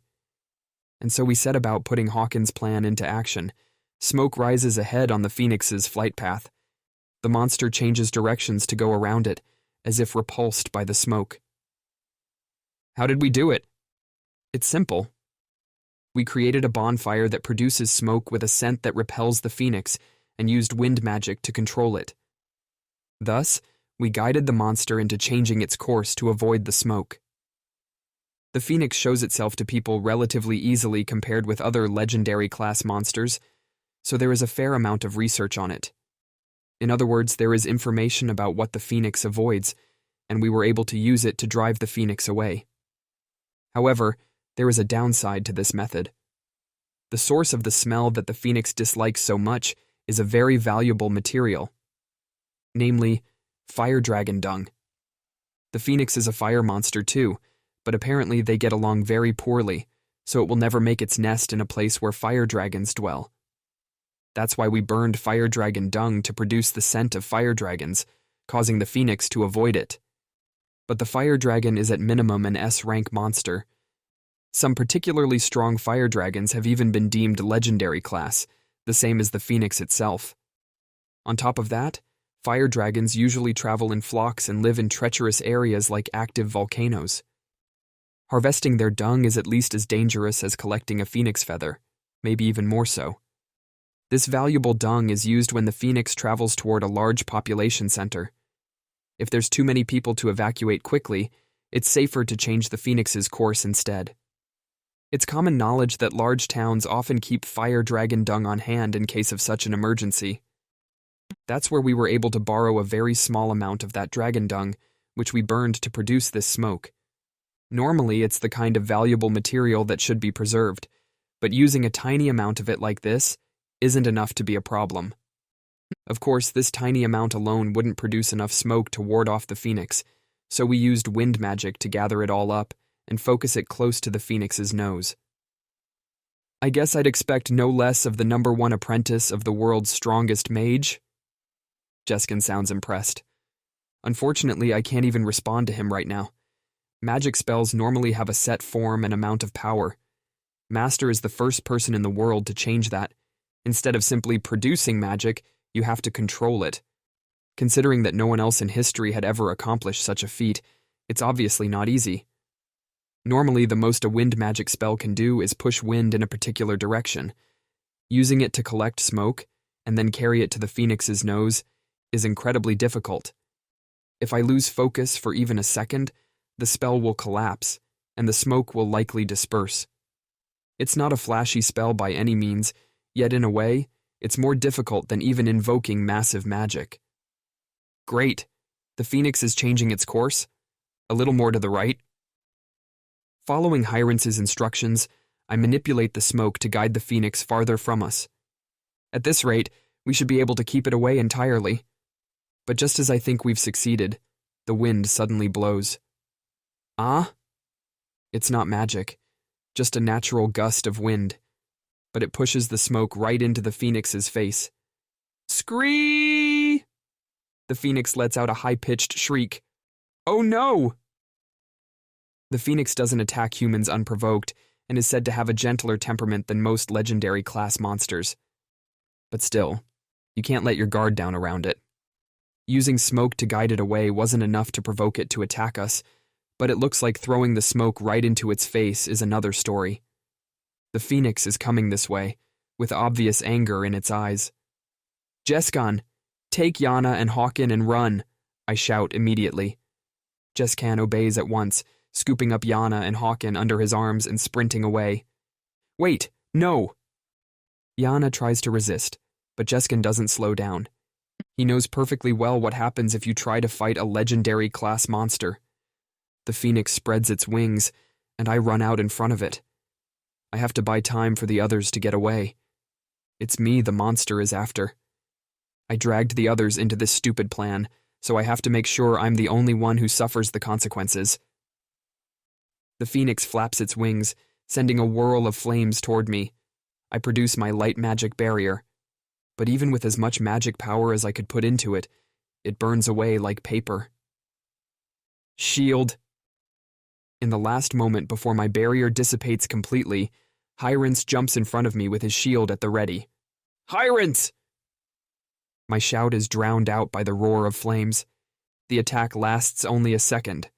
And so we set about putting Hawken's plan into action. Smoke rises ahead on the Phoenix's flight path. The monster changes directions to go around it, as if repulsed by the smoke. How did we do it? It's simple. We created a bonfire that produces smoke with a scent that repels the phoenix and used wind magic to control it. Thus, we guided the monster into changing its course to avoid the smoke. The phoenix shows itself to people relatively easily compared with other legendary class monsters, so there is a fair amount of research on it. In other words, there is information about what the phoenix avoids, and we were able to use it to drive the phoenix away. However, there is a downside to this method. The source of the smell that the phoenix dislikes so much is a very valuable material, namely, fire dragon dung. The phoenix is a fire monster too, but apparently they get along very poorly, so it will never make its nest in a place where fire dragons dwell. That's why we burned fire dragon dung to produce the scent of fire dragons, causing the phoenix to avoid it. But the fire dragon is at minimum an S-rank monster. Some particularly strong fire dragons have even been deemed legendary class, the same as the phoenix itself. On top of that, fire dragons usually travel in flocks and live in treacherous areas like active volcanoes. Harvesting their dung is at least as dangerous as collecting a phoenix feather, maybe even more so. This valuable dung is used when the phoenix travels toward a large population center. If there's too many people to evacuate quickly, it's safer to change the phoenix's course instead. It's common knowledge that large towns often keep fire dragon dung on hand in case of such an emergency. That's where we were able to borrow a very small amount of that dragon dung, which we burned to produce this smoke. Normally, it's the kind of valuable material that should be preserved, but using a tiny amount of it like this isn't enough to be a problem. Of course, this tiny amount alone wouldn't produce enough smoke to ward off the phoenix, so we used wind magic to gather it all up and focus it close to the phoenix's nose. I guess I'd expect no less of the #1 apprentice of the world's strongest mage. Jeskin sounds impressed. Unfortunately, I can't even respond to him right now. Magic spells normally have a set form and amount of power. Master is the first person in the world to change that. Instead of simply producing magic, you have to control it. Considering that no one else in history had ever accomplished such a feat, it's obviously not easy. Normally, the most a wind magic spell can do is push wind in a particular direction. Using it to collect smoke, and then carry it to the phoenix's nose, is incredibly difficult. If I lose focus for even a second, the spell will collapse, and the smoke will likely disperse. It's not a flashy spell by any means, yet in a way, it's more difficult than even invoking massive magic. Great. The phoenix is changing its course. A little more to the right. Following Hyrence's instructions, I manipulate the smoke to guide the phoenix farther from us. At this rate, we should be able to keep it away entirely. But just as I think we've succeeded, the wind suddenly blows. Ah? It's not magic, just a natural gust of wind. But it pushes the smoke right into the phoenix's face. Scree! The phoenix lets out a high-pitched shriek. Oh no! The phoenix doesn't attack humans unprovoked and is said to have a gentler temperament than most legendary class monsters. But still, you can't let your guard down around it. Using smoke to guide it away wasn't enough to provoke it to attack us, but it looks like throwing the smoke right into its face is another story. The phoenix is coming this way, with obvious anger in its eyes. Jeskan, take Yana and Hawken and run, I shout immediately. Jeskan obeys at once, scooping up Yana and Hawken under his arms and sprinting away. Wait, no! Yana tries to resist, but Jeskan doesn't slow down. He knows perfectly well what happens if you try to fight a legendary class monster. The phoenix spreads its wings, and I run out in front of it. I have to buy time for the others to get away. It's me the monster is after. I dragged the others into this stupid plan, so I have to make sure I'm the only one who suffers the consequences. The phoenix flaps its wings, sending a whirl of flames toward me. I produce my light magic barrier. But even with as much magic power as I could put into it, it burns away like paper. Shield. In the last moment before my barrier dissipates completely, Hyrance jumps in front of me with his shield at the ready. Hyrance! My shout is drowned out by the roar of flames. The attack lasts only a second.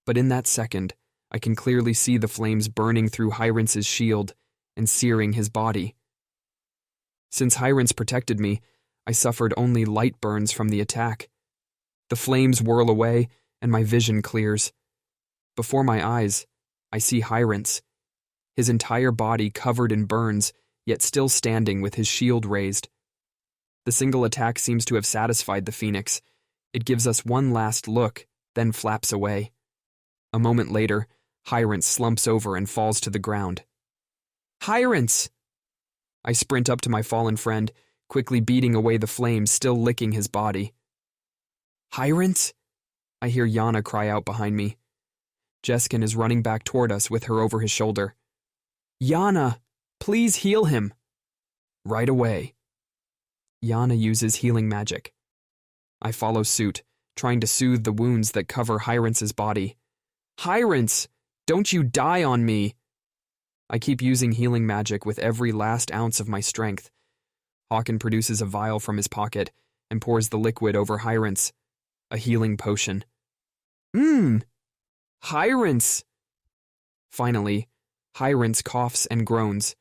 But in that second, I can clearly see the flames burning through Hyrince's shield and searing his body. Since Hyrince protected me, I suffered only light burns from the attack. The flames whirl away, and my vision clears. Before my eyes, I see Hyrince, his entire body covered in burns, yet still standing with his shield raised. The single attack seems to have satisfied the phoenix. It gives us one last look, then flaps away. A moment later, Hyrince slumps over and falls to the ground. Hyrince! I sprint up to my fallen friend, quickly beating away the flames still licking his body. Hyrince? I hear Yana cry out behind me. Jeskin is running back toward us with her over his shoulder. Yana, please heal him. Right away. Yana uses healing magic. I follow suit, trying to soothe the wounds that cover Hyrince's body. Hyrince, don't you die on me! I keep using healing magic with every last ounce of my strength. Hawken produces a vial from his pocket and pours the liquid over Hyrince, a healing potion. Hyrince! Finally, Hyrince coughs and groans.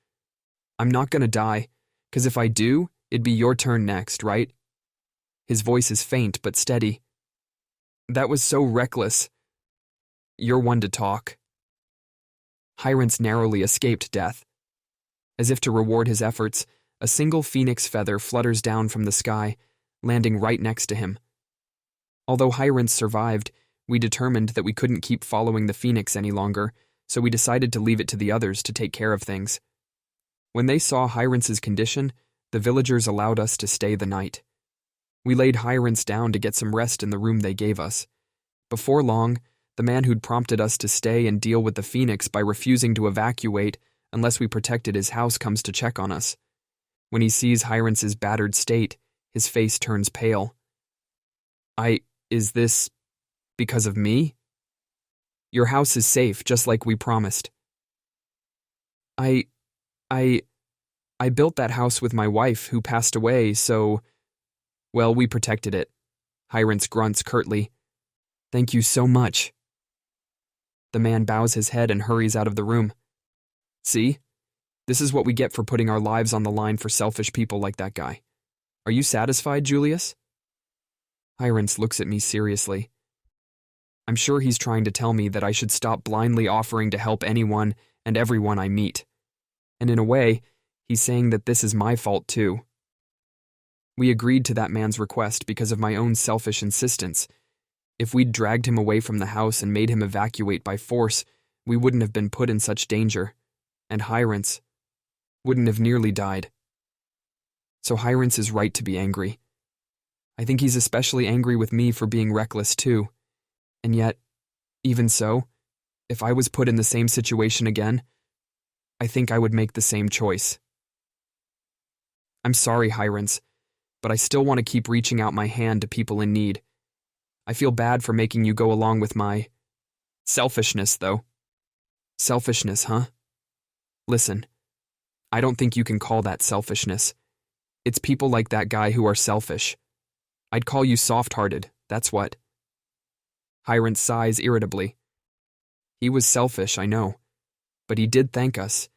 I'm not gonna die, 'cause if I do, it'd be your turn next, right? His voice is faint but steady. That was so reckless. You're one to talk. Hyrince narrowly escaped death. As if to reward his efforts, a single phoenix feather flutters down from the sky, landing right next to him. Although Hyrince survived, we determined that we couldn't keep following the phoenix any longer, so we decided to leave it to the others to take care of things. When they saw Hyrince's condition, the villagers allowed us to stay the night. We laid Hyrince down to get some rest in the room they gave us. Before long, the man who'd prompted us to stay and deal with the phoenix by refusing to evacuate unless we protected his house comes to check on us. When he sees Hyrince's battered state, his face turns pale. Is this because of me? Your house is safe, just like we promised. I built that house with my wife, who passed away, so... Well, we protected it. Hyrince grunts curtly. Thank you so much. The man bows his head and hurries out of the room. See? This is what we get for putting our lives on the line for selfish people like that guy. Are you satisfied, Julius? Hyrince looks at me seriously. I'm sure he's trying to tell me that I should stop blindly offering to help anyone and everyone I meet. And in a way, he's saying that this is my fault too. We agreed to that man's request because of my own selfish insistence. If we'd dragged him away from the house and made him evacuate by force, we wouldn't have been put in such danger. And Hyrince wouldn't have nearly died. So Hyrince is right to be angry. I think he's especially angry with me for being reckless too. And yet, even so, if I was put in the same situation again, I think I would make the same choice. I'm sorry, Hyrince, but I still want to keep reaching out my hand to people in need. I feel bad for making you go along with my selfishness, though. Selfishness, huh? Listen, I don't think you can call that selfishness. It's people like that guy who are selfish. I'd call you soft-hearted, that's what. Hyrince sighs irritably. He was selfish, I know. But he did thank us,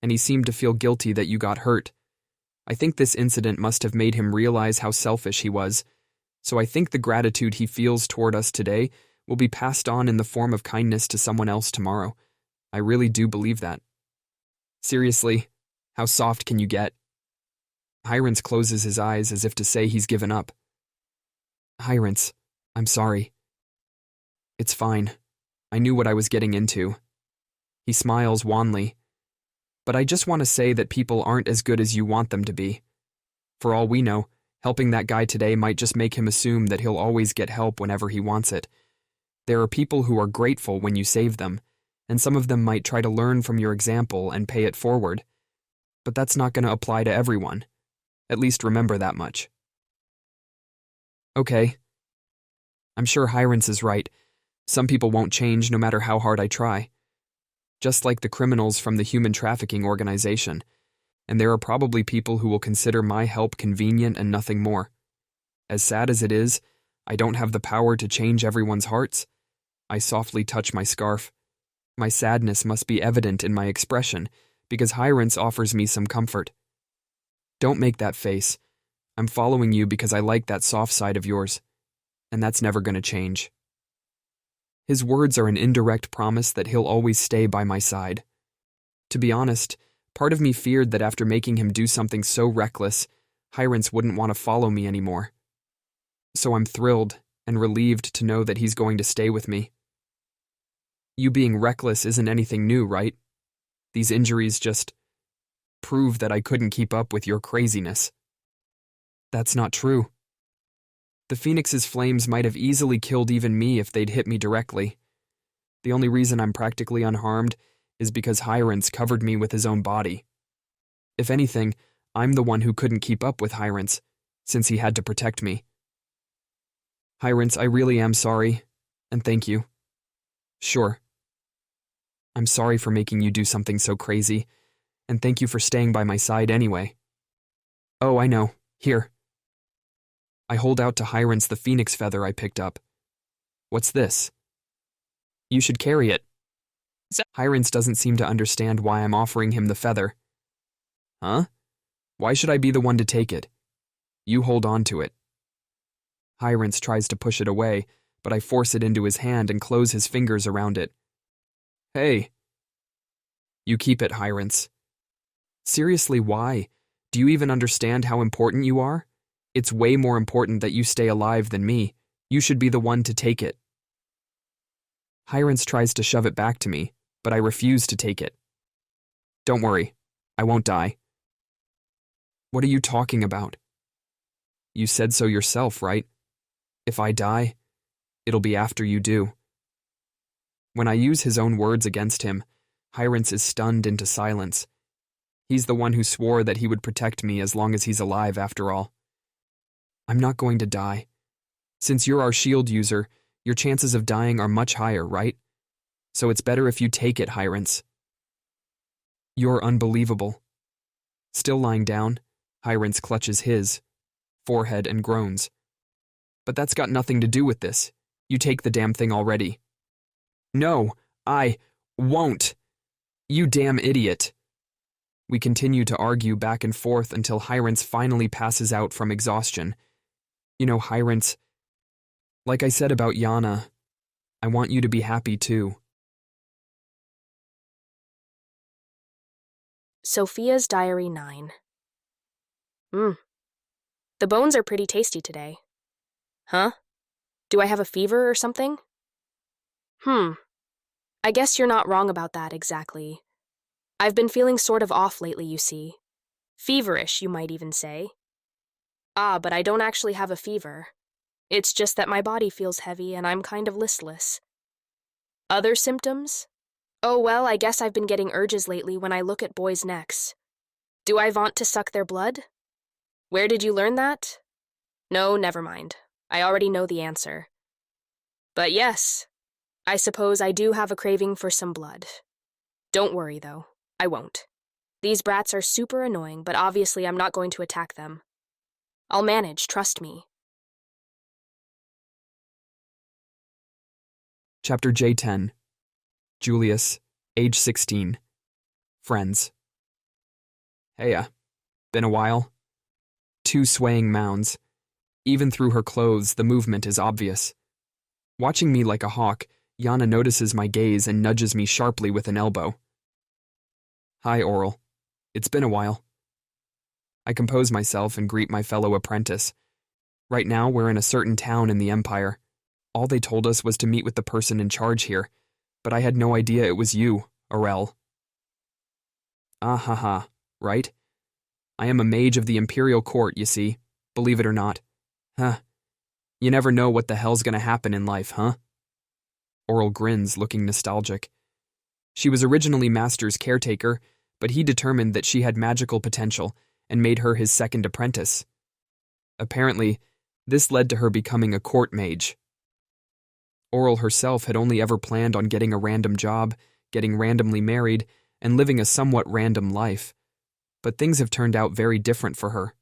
and he seemed to feel guilty that you got hurt. I think this incident must have made him realize how selfish he was, so I think the gratitude he feels toward us today will be passed on in the form of kindness to someone else tomorrow. I really do believe that. Seriously, how soft can you get? Hyrince closes his eyes as if to say he's given up. Hyrince, I'm sorry. It's fine. I knew what I was getting into. He smiles wanly. But I just want to say that people aren't as good as you want them to be. For all we know, helping that guy today might just make him assume that he'll always get help whenever he wants it. There are people who are grateful when you save them, and some of them might try to learn from your example and pay it forward. But that's not going to apply to everyone. At least remember that much. Okay. I'm sure Hyrince is right. Some people won't change no matter how hard I try. Just like the criminals from the human trafficking organization. And there are probably people who will consider my help convenient and nothing more. As sad as it is, I don't have the power to change everyone's hearts. I softly touch my scarf. My sadness must be evident in my expression, because Hyrance offers me some comfort. Don't make that face. I'm following you because I like that soft side of yours, and that's never going to change. His words are an indirect promise that he'll always stay by my side. To be honest, part of me feared that after making him do something so reckless, Hyrance wouldn't want to follow me anymore. So I'm thrilled and relieved to know that he's going to stay with me. You being reckless isn't anything new, right? These injuries just prove that I couldn't keep up with your craziness. That's not true. The Phoenix's flames might have easily killed even me if they'd hit me directly. The only reason I'm practically unharmed is because Hyrance covered me with his own body. If anything, I'm the one who couldn't keep up with Hyrance, since he had to protect me. Hyrance, I really am sorry, and thank you. Sure. I'm sorry for making you do something so crazy, and thank you for staying by my side anyway. Oh, I know. Here. I hold out to Hyrance the phoenix feather I picked up. What's this? You should carry it. Hyrance doesn't seem to understand why I'm offering him the feather. Huh? Why should I be the one to take it? You hold on to it. Hyrance tries to push it away, but I force it into his hand and close his fingers around it. Hey. You keep it, Hyrance. Seriously, why? Do you even understand how important you are? It's way more important that you stay alive than me. You should be the one to take it. Hyrance tries to shove it back to me, but I refuse to take it. Don't worry, I won't die. What are you talking about? You said so yourself, right? If I die, it'll be after you do. When I use his own words against him, Hyrance is stunned into silence. He's the one who swore that he would protect me as long as he's alive, after all. I'm not going to die. Since you're our shield user, your chances of dying are much higher, right? So it's better if you take it, Hyrance. You're unbelievable. Still lying down, Hyrance clutches his forehead and groans. But that's got nothing to do with this. You take the damn thing already. No, I won't. You damn idiot. We continue to argue back and forth until Hyrance finally passes out from exhaustion. You know, Hyrance, like I said about Yana, I want you to be happy too. Sophia's Diary 9. The bones are pretty tasty today. Huh? Do I have a fever or something? I guess you're not wrong about that exactly. I've been feeling sort of off lately, you see. Feverish, you might even say. But I don't actually have a fever. It's just that my body feels heavy and I'm kind of listless. Other symptoms? Oh, well, I guess I've been getting urges lately when I look at boys' necks. Do I want to suck their blood? Where did you learn that? No, never mind. I already know the answer. But yes, I suppose I do have a craving for some blood. Don't worry, though. I won't. These brats are super annoying, but obviously I'm not going to attack them. I'll manage, trust me. Chapter J10. Julius, age 16. Friends. Heya. Been a while? Two swaying mounds. Even through her clothes, the movement is obvious. Watching me like a hawk, Yana notices my gaze and nudges me sharply with an elbow. Hi, Oral. It's been a while. I compose myself and greet my fellow apprentice. Right now, we're in a certain town in the Empire. All they told us was to meet with the person in charge here, but I had no idea it was you, Aurel. Ah ha ha, right? I am a mage of the Imperial Court, you see, believe it or not. Huh. You never know what the hell's gonna happen in life, huh? Oral grins, looking nostalgic. She was originally Master's caretaker, but he determined that she had magical potential and made her his second apprentice. Apparently, this led to her becoming a court mage. Oral herself had only ever planned on getting a random job, getting randomly married, and living a somewhat random life. But things have turned out very different for her.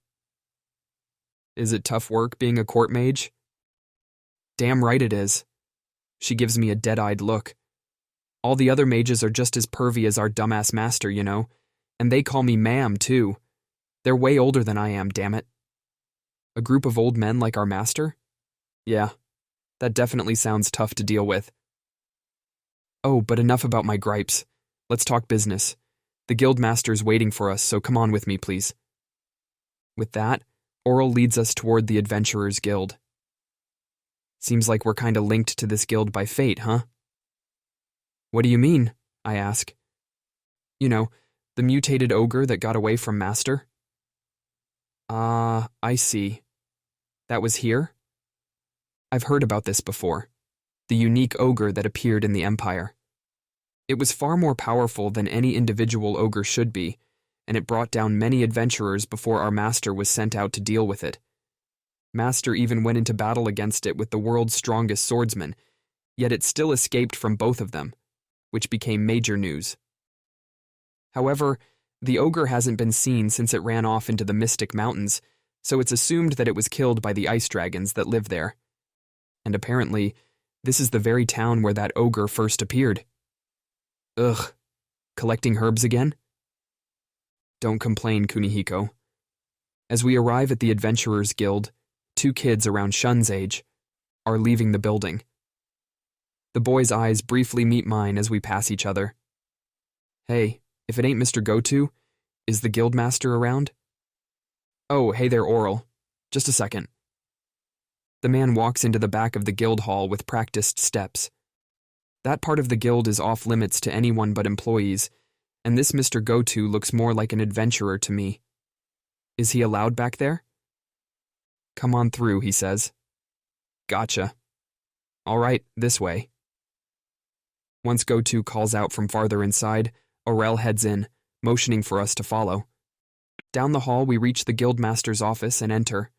Is it tough work being a court mage? Damn right it is. She gives me a dead-eyed look. All the other mages are just as pervy as our dumbass master, you know, and they call me ma'am, too. They're way older than I am, damn it. A group of old men like our master? Yeah, that definitely sounds tough to deal with. Oh, but enough about my gripes. Let's talk business. The guildmaster's waiting for us, so come on with me, please. With that, Oral leads us toward the Adventurers Guild. Seems like we're kinda linked to this guild by fate, huh? What do you mean? I ask. You know, the mutated ogre that got away from Master? Ah, I see. That was here? I've heard about this before. The unique ogre that appeared in the Empire. It was far more powerful than any individual ogre should be, and it brought down many adventurers before our master was sent out to deal with it. Master even went into battle against it with the world's strongest swordsman, yet it still escaped from both of them, which became major news. However, the ogre hasn't been seen since it ran off into the Mystic Mountains, so it's assumed that it was killed by the ice dragons that live there. And apparently, this is the very town where that ogre first appeared. Ugh, collecting herbs again? Don't complain, Kunihiko. As we arrive at the Adventurers Guild, 2 kids around Shun's age are leaving the building. The boy's eyes briefly meet mine as we pass each other. Hey, if it ain't Mr. Go-To, is the guildmaster around? Oh, hey there, Oral. Just a second. The man walks into the back of the guild hall with practiced steps. That part of the guild is off limits to anyone but employees, and this Mr. Go-To looks more like an adventurer to me. Is he allowed back there? Come on through, he says. Gotcha. All right, this way. Once Go-To calls out from farther inside, Aurel heads in, motioning for us to follow. Down the hall, we reach the guildmaster's office and enter.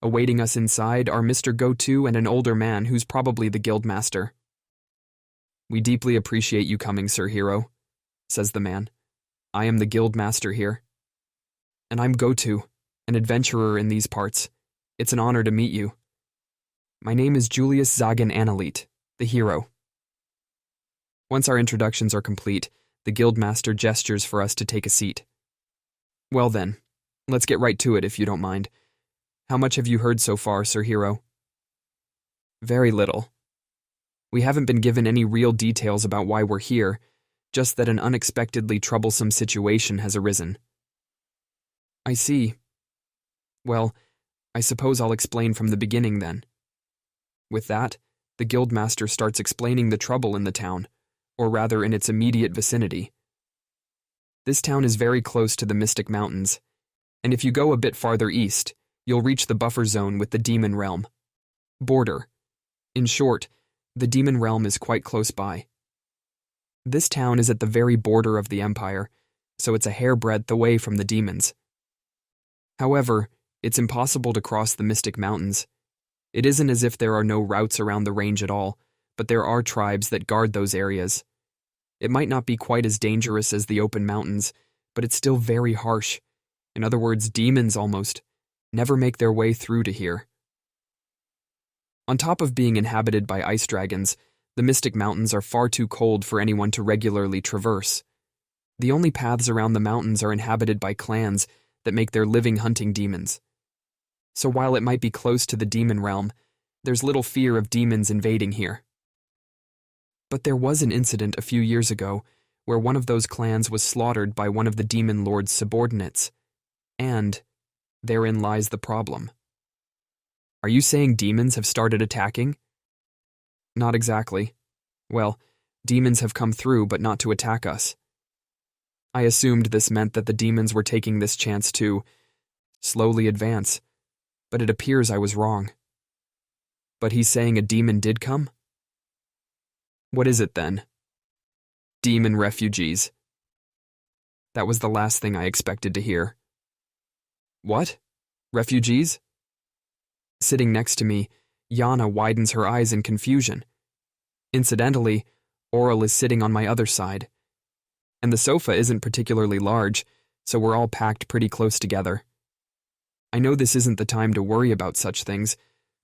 Awaiting us inside are Mr. Go-To and an older man who's probably the guildmaster. We deeply appreciate you coming, Sir Hero, says the man. I am the guildmaster here. And I'm Go-To, an adventurer in these parts. It's an honor to meet you. My name is Julius Zagan Analete, the hero. Once our introductions are complete, the guildmaster gestures for us to take a seat. Well then, let's get right to it if you don't mind. How much have you heard so far, Sir Hero? Very little. We haven't been given any real details about why we're here, just that an unexpectedly troublesome situation has arisen. I see. Well, I suppose I'll explain from the beginning then. With that, the guildmaster starts explaining the trouble in the town, or rather in its immediate vicinity. This town is very close to the Mystic Mountains, and if you go a bit farther east, you'll reach the buffer zone with the Demon Realm. Border. In short, the Demon Realm is quite close by. This town is at the very border of the Empire, so it's a hairbreadth away from the demons. However, it's impossible to cross the Mystic Mountains. It isn't as if there are no routes around the range at all, but there are tribes that guard those areas. It might not be quite as dangerous as the open mountains, but it's still very harsh. In other words, demons almost never make their way through to here. On top of being inhabited by ice dragons, the Mystic Mountains are far too cold for anyone to regularly traverse. The only paths around the mountains are inhabited by clans that make their living hunting demons. So while it might be close to the demon realm, there's little fear of demons invading here. But there was an incident a few years ago where one of those clans was slaughtered by one of the demon lord's subordinates. And therein lies the problem. Are you saying demons have started attacking? Not exactly. Well, demons have come through, but not to attack us. I assumed this meant that the demons were taking this chance to slowly advance, but it appears I was wrong. But he's saying a demon did come? What is it then? Demon refugees. That was the last thing I expected to hear. What? Refugees? Sitting next to me, Yana widens her eyes in confusion. Incidentally, Oral is sitting on my other side. And the sofa isn't particularly large, so we're all packed pretty close together. I know this isn't the time to worry about such things,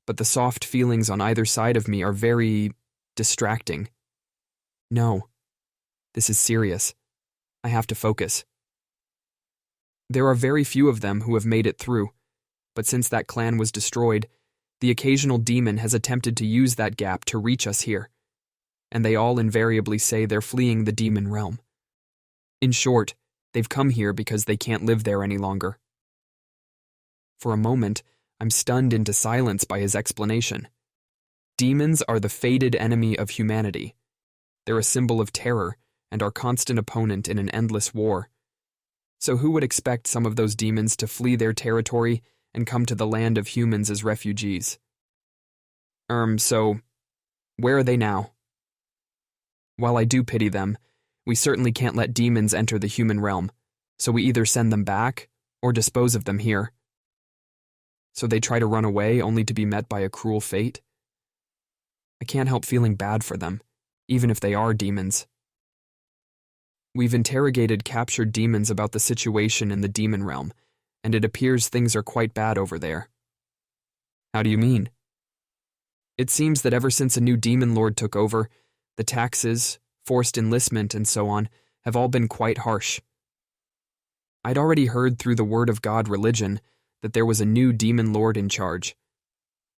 but the soft feelings on either side of me are very distracting. No, this is serious. I have to focus. There are very few of them who have made it through, but since that clan was destroyed, the occasional demon has attempted to use that gap to reach us here, and they all invariably say they're fleeing the demon realm. In short, they've come here because they can't live there any longer. For a moment, I'm stunned into silence by his explanation. Demons are the fated enemy of humanity. They're a symbol of terror and our constant opponent in an endless war. So who would expect some of those demons to flee their territory and come to the land of humans as refugees? So, where are they now? While I do pity them, we certainly can't let demons enter the human realm, so we either send them back or dispose of them here. So they try to run away only to be met by a cruel fate? I can't help feeling bad for them, even if they are demons. We've interrogated captured demons about the situation in the demon realm, and it appears things are quite bad over there. How do you mean? It seems that ever since a new demon lord took over, the taxes, forced enlistment, and so on have all been quite harsh. I'd already heard through the Word of God religion that there was a new demon lord in charge.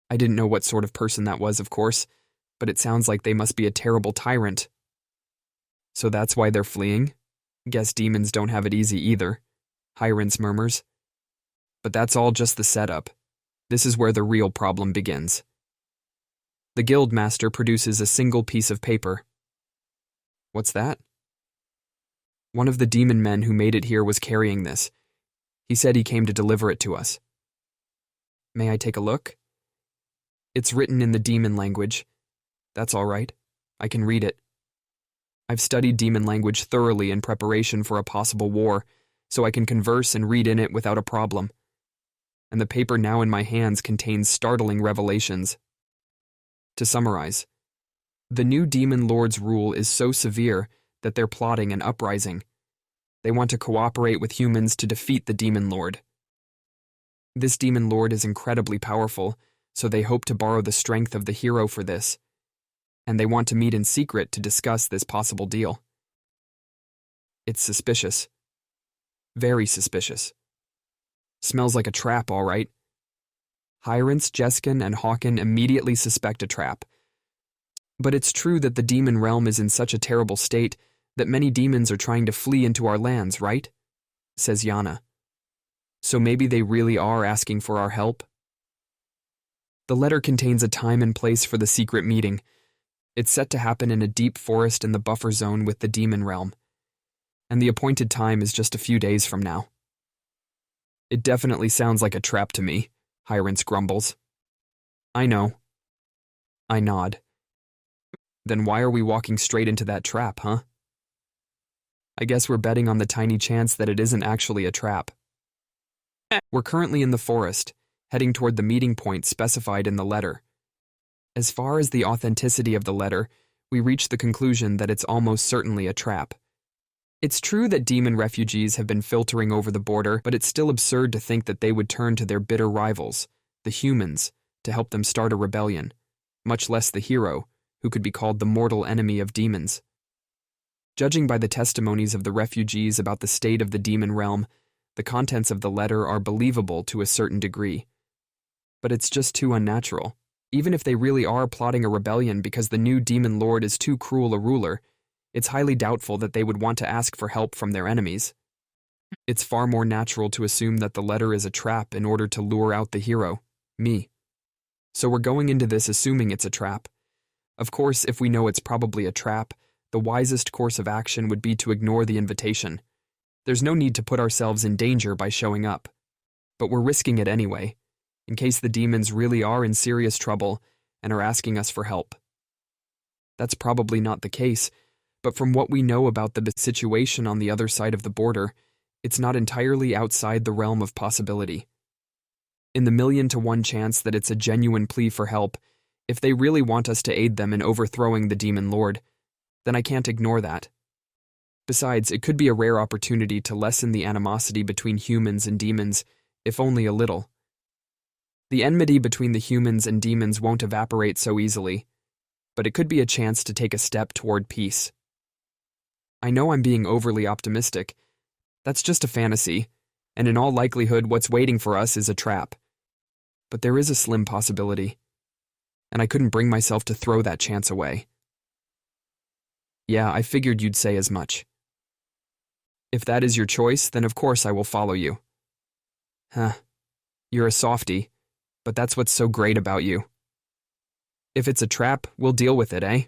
I didn't know what sort of person that was, of course, but it sounds like they must be a terrible tyrant. So that's why they're fleeing? Guess demons don't have it easy either, Hyrens murmurs. But that's all just the setup. This is where the real problem begins. The guildmaster produces a single piece of paper. What's that? One of the demon men who made it here was carrying this. He said he came to deliver it to us. May I take a look? It's written in the demon language. That's all right. I can read it. I've studied demon language thoroughly in preparation for a possible war, so I can converse and read in it without a problem. And the paper now in my hands contains startling revelations. To summarize, the new demon lord's rule is so severe that they're plotting an uprising. They want to cooperate with humans to defeat the demon lord. This demon lord is incredibly powerful, so they hope to borrow the strength of the hero for this. And they want to meet in secret to discuss this possible deal. It's suspicious. Very suspicious. Smells like a trap, all right. Hyrens, Jeskin, and Hawken immediately suspect a trap. But it's true that the demon realm is in such a terrible state that many demons are trying to flee into our lands, right? Says Yana. So maybe they really are asking for our help? The letter contains a time and place for the secret meeting. It's set to happen in a deep forest in the buffer zone with the demon realm. And the appointed time is just a few days from now. It definitely sounds like a trap to me, Hyrens grumbles. I know. I nod. Then why are we walking straight into that trap, huh? I guess we're betting on the tiny chance that it isn't actually a trap. We're currently in the forest, heading toward the meeting point specified in the letter. As far as the authenticity of the letter, we reach the conclusion that it's almost certainly a trap. It's true that demon refugees have been filtering over the border, but it's still absurd to think that they would turn to their bitter rivals, the humans, to help them start a rebellion, much less the hero, who could be called the mortal enemy of demons. Judging by the testimonies of the refugees about the state of the demon realm, the contents of the letter are believable to a certain degree. But it's just too unnatural. Even if they really are plotting a rebellion because the new demon lord is too cruel a ruler, it's highly doubtful that they would want to ask for help from their enemies. It's far more natural to assume that the letter is a trap in order to lure out the hero, me. So we're going into this assuming it's a trap. Of course, if we know it's probably a trap, the wisest course of action would be to ignore the invitation. There's no need to put ourselves in danger by showing up. But we're risking it anyway, in case the demons really are in serious trouble and are asking us for help. That's probably not the case, but from what we know about the situation on the other side of the border, it's not entirely outside the realm of possibility. In the 1,000,000 to 1 chance that it's a genuine plea for help, if they really want us to aid them in overthrowing the demon lord, then I can't ignore that. Besides, it could be a rare opportunity to lessen the animosity between humans and demons, if only a little. The enmity between the humans and demons won't evaporate so easily, but it could be a chance to take a step toward peace. I know I'm being overly optimistic. That's just a fantasy, and in all likelihood what's waiting for us is a trap. But there is a slim possibility, and I couldn't bring myself to throw that chance away. Yeah, I figured you'd say as much. If that is your choice, then of course I will follow you. Huh. You're a softie, but that's what's so great about you. If it's a trap, we'll deal with it, eh?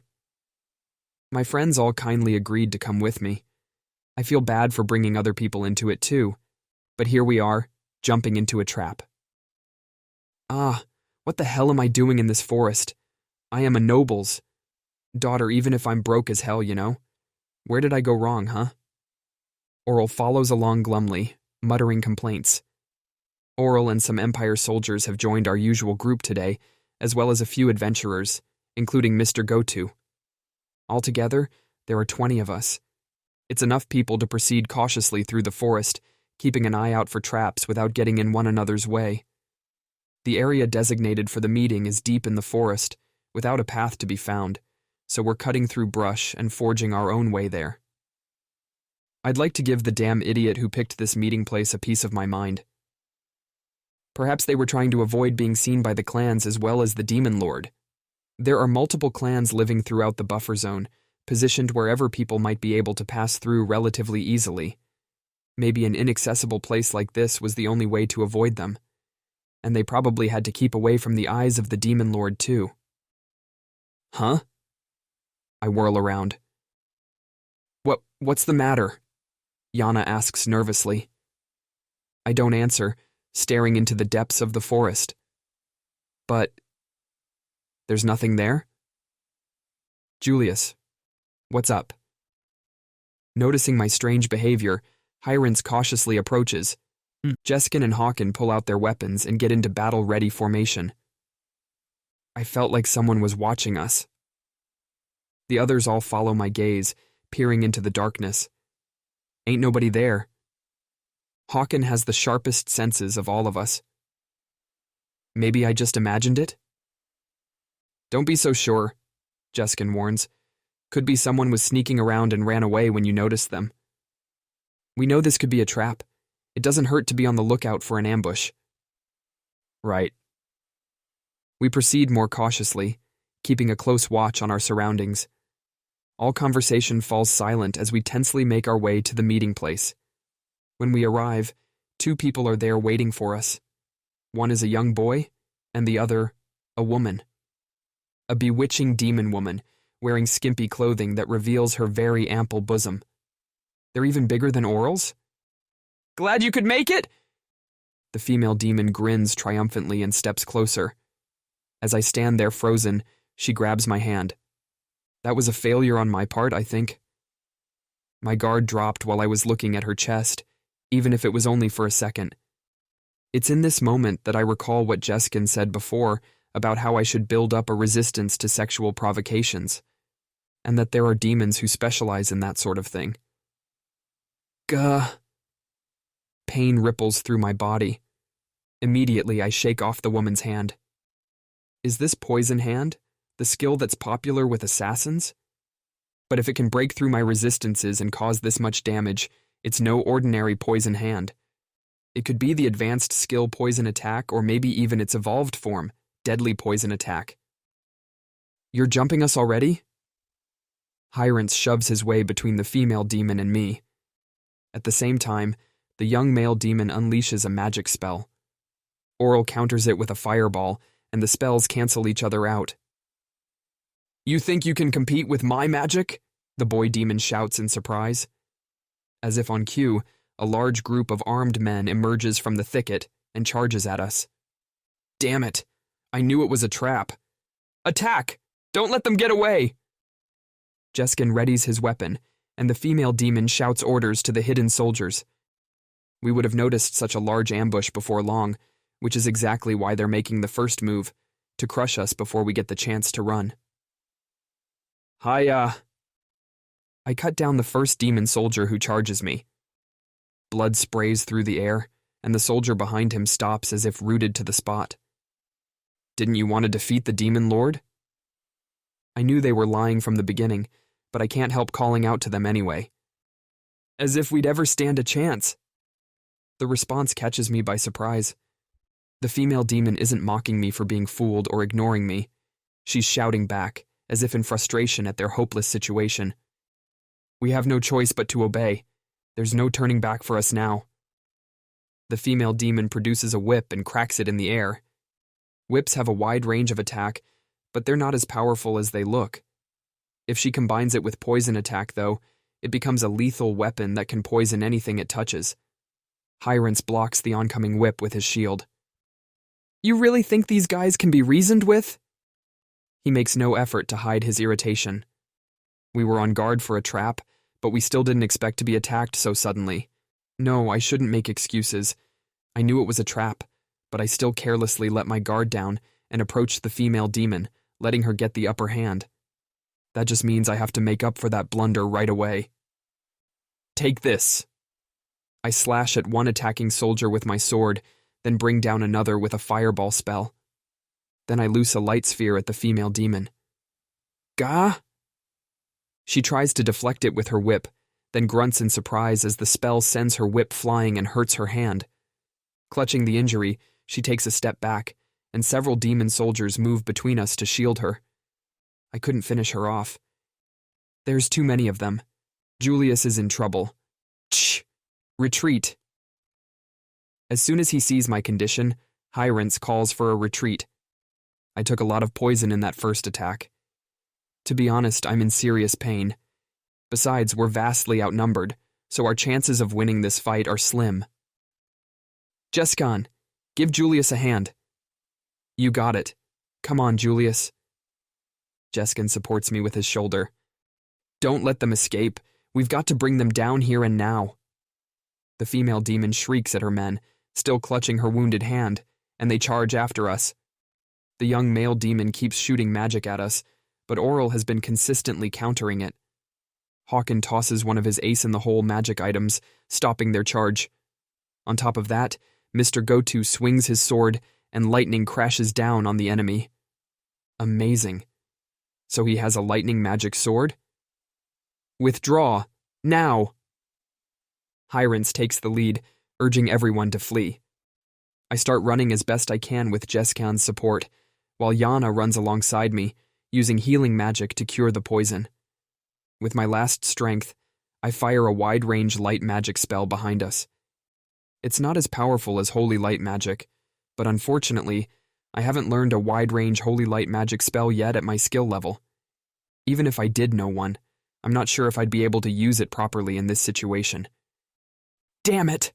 My friends all kindly agreed to come with me. I feel bad for bringing other people into it too, but here we are, jumping into a trap. Ah, what the hell am I doing in this forest? I am a noble's daughter, even if I'm broke as hell, you know? Where did I go wrong, huh? Oral follows along glumly, muttering complaints. Oral and some Empire soldiers have joined our usual group today, as well as a few adventurers, including Mr. Goto. Altogether, there are 20 of us. It's enough people to proceed cautiously through the forest, keeping an eye out for traps without getting in one another's way. The area designated for the meeting is deep in the forest, without a path to be found, so we're cutting through brush and forging our own way there. I'd like to give the damn idiot who picked this meeting place a piece of my mind. Perhaps they were trying to avoid being seen by the clans as well as the Demon Lord. There are multiple clans living throughout the buffer zone, positioned wherever people might be able to pass through relatively easily. Maybe an inaccessible place like this was the only way to avoid them. And they probably had to keep away from the eyes of the Demon Lord too. Huh? I whirl around. What's the matter? Yana asks nervously. I don't answer, staring into the depths of the forest. But there's nothing there? Julius, what's up? Noticing my strange behavior, Hyrance cautiously approaches. Jeskin and Hawken pull out their weapons and get into battle-ready formation. I felt like someone was watching us. The others all follow my gaze, peering into the darkness. Ain't nobody there. Hawken has the sharpest senses of all of us. Maybe I just imagined it? Don't be so sure, Jeskin warns. Could be someone was sneaking around and ran away when you noticed them. We know this could be a trap. It doesn't hurt to be on the lookout for an ambush. Right. We proceed more cautiously, keeping a close watch on our surroundings. All conversation falls silent as we tensely make our way to the meeting place. When we arrive, 2 people are there waiting for us. One is a young boy, and the other, a woman. A bewitching demon woman, wearing skimpy clothing that reveals her very ample bosom. They're even bigger than Oral's? Glad you could make it? The female demon grins triumphantly and steps closer. As I stand there frozen, she grabs my hand. That was a failure on my part, I think. My guard dropped while I was looking at her chest, even if it was only for a second. It's in this moment that I recall what Jeskin said before about how I should build up a resistance to sexual provocations, and that there are demons who specialize in that sort of thing. Gah. Pain ripples through my body. Immediately, I shake off the woman's hand. Is this poison hand, the skill that's popular with assassins? But if it can break through my resistances and cause this much damage, it's no ordinary poison hand. It could be the advanced skill poison attack, or maybe even its evolved form, deadly poison attack. You're jumping us already? Hyrance shoves his way between the female demon and me. At the same time, the young male demon unleashes a magic spell. Oral counters it with a fireball, and the spells cancel each other out. You think you can compete with my magic? The boy demon shouts in surprise. As if on cue, a large group of armed men emerges from the thicket and charges at us. Damn it! I knew it was a trap. Attack! Don't let them get away! Jeskin readies his weapon, and the female demon shouts orders to the hidden soldiers. We would have noticed such a large ambush before long, which is exactly why they're making the first move, to crush us before we get the chance to run. I cut down the first demon soldier who charges me. Blood sprays through the air, and the soldier behind him stops as if rooted to the spot. Didn't you want to defeat the Demon Lord? I knew they were lying from the beginning, but I can't help calling out to them anyway. As if we'd ever stand a chance. The response catches me by surprise. The female demon isn't mocking me for being fooled or ignoring me. She's shouting back, as if in frustration at their hopeless situation. We have no choice but to obey. There's no turning back for us now. The female demon produces a whip and cracks it in the air. Whips have a wide range of attack, but they're not as powerful as they look. If she combines it with poison attack, though, it becomes a lethal weapon that can poison anything it touches. Hyrance blocks the oncoming whip with his shield. You really think these guys can be reasoned with? He makes no effort to hide his irritation. We were on guard for a trap, but we still didn't expect to be attacked so suddenly. No, I shouldn't make excuses. I knew it was a trap, but I still carelessly let my guard down and approached the female demon, letting her get the upper hand. That just means I have to make up for that blunder right away. Take this. I slash at one attacking soldier with my sword, then bring down another with a fireball spell. Then I loose a light sphere at the female demon. Gah! She tries to deflect it with her whip, then grunts in surprise as the spell sends her whip flying and hurts her hand. Clutching the injury, she takes a step back, and several demon soldiers move between us to shield her. I couldn't finish her off. There's too many of them. Julius is in trouble. Shh! Retreat! As soon as he sees my condition, Hyrance calls for a retreat. I took a lot of poison in that first attack. To be honest, I'm in serious pain. Besides, we're vastly outnumbered, so our chances of winning this fight are slim. Jeskan, give Julius a hand. You got it. Come on, Julius. Jeskan supports me with his shoulder. Don't let them escape. We've got to bring them down here and now. The female demon shrieks at her men, still clutching her wounded hand, and they charge after us. The young male demon keeps shooting magic at us, but Oral has been consistently countering it. Hawken tosses one of his ace-in-the-hole magic items, stopping their charge. On top of that, Mr. Gotu swings his sword, and lightning crashes down on the enemy. Amazing. So he has a lightning magic sword? Withdraw, now! Hyrance takes the lead, urging everyone to flee. I start running as best I can with Jeskan's support, while Yana runs alongside me, using healing magic to cure the poison. With my last strength, I fire a wide-range light magic spell behind us. It's not as powerful as holy light magic, but unfortunately, I haven't learned a wide-range holy light magic spell yet at my skill level. Even if I did know one, I'm not sure if I'd be able to use it properly in this situation. Damn it!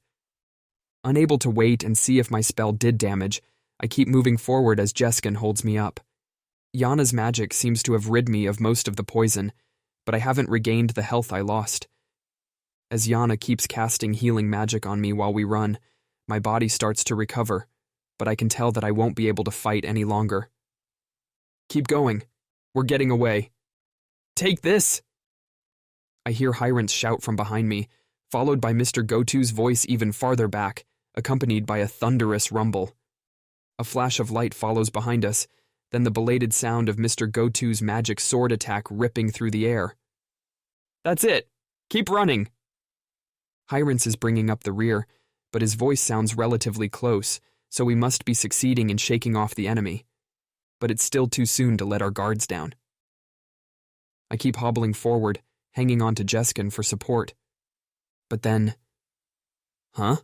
Unable to wait and see if my spell did damage, I keep moving forward as Jeskan holds me up. Yana's magic seems to have rid me of most of the poison, but I haven't regained the health I lost. As Yana keeps casting healing magic on me while we run, my body starts to recover, but I can tell that I won't be able to fight any longer. Keep going. We're getting away. Take this! I hear Hyrance shout from behind me, followed by Mr. Gotu's voice even farther back, accompanied by a thunderous rumble. A flash of light follows behind us, then the belated sound of Mr. Gotu's magic sword attack ripping through the air. That's it! Keep running! Hyrance is bringing up the rear, but his voice sounds relatively close, so we must be succeeding in shaking off the enemy. But it's still too soon to let our guards down. I keep hobbling forward, hanging on to Jeskan for support. But then... Huh?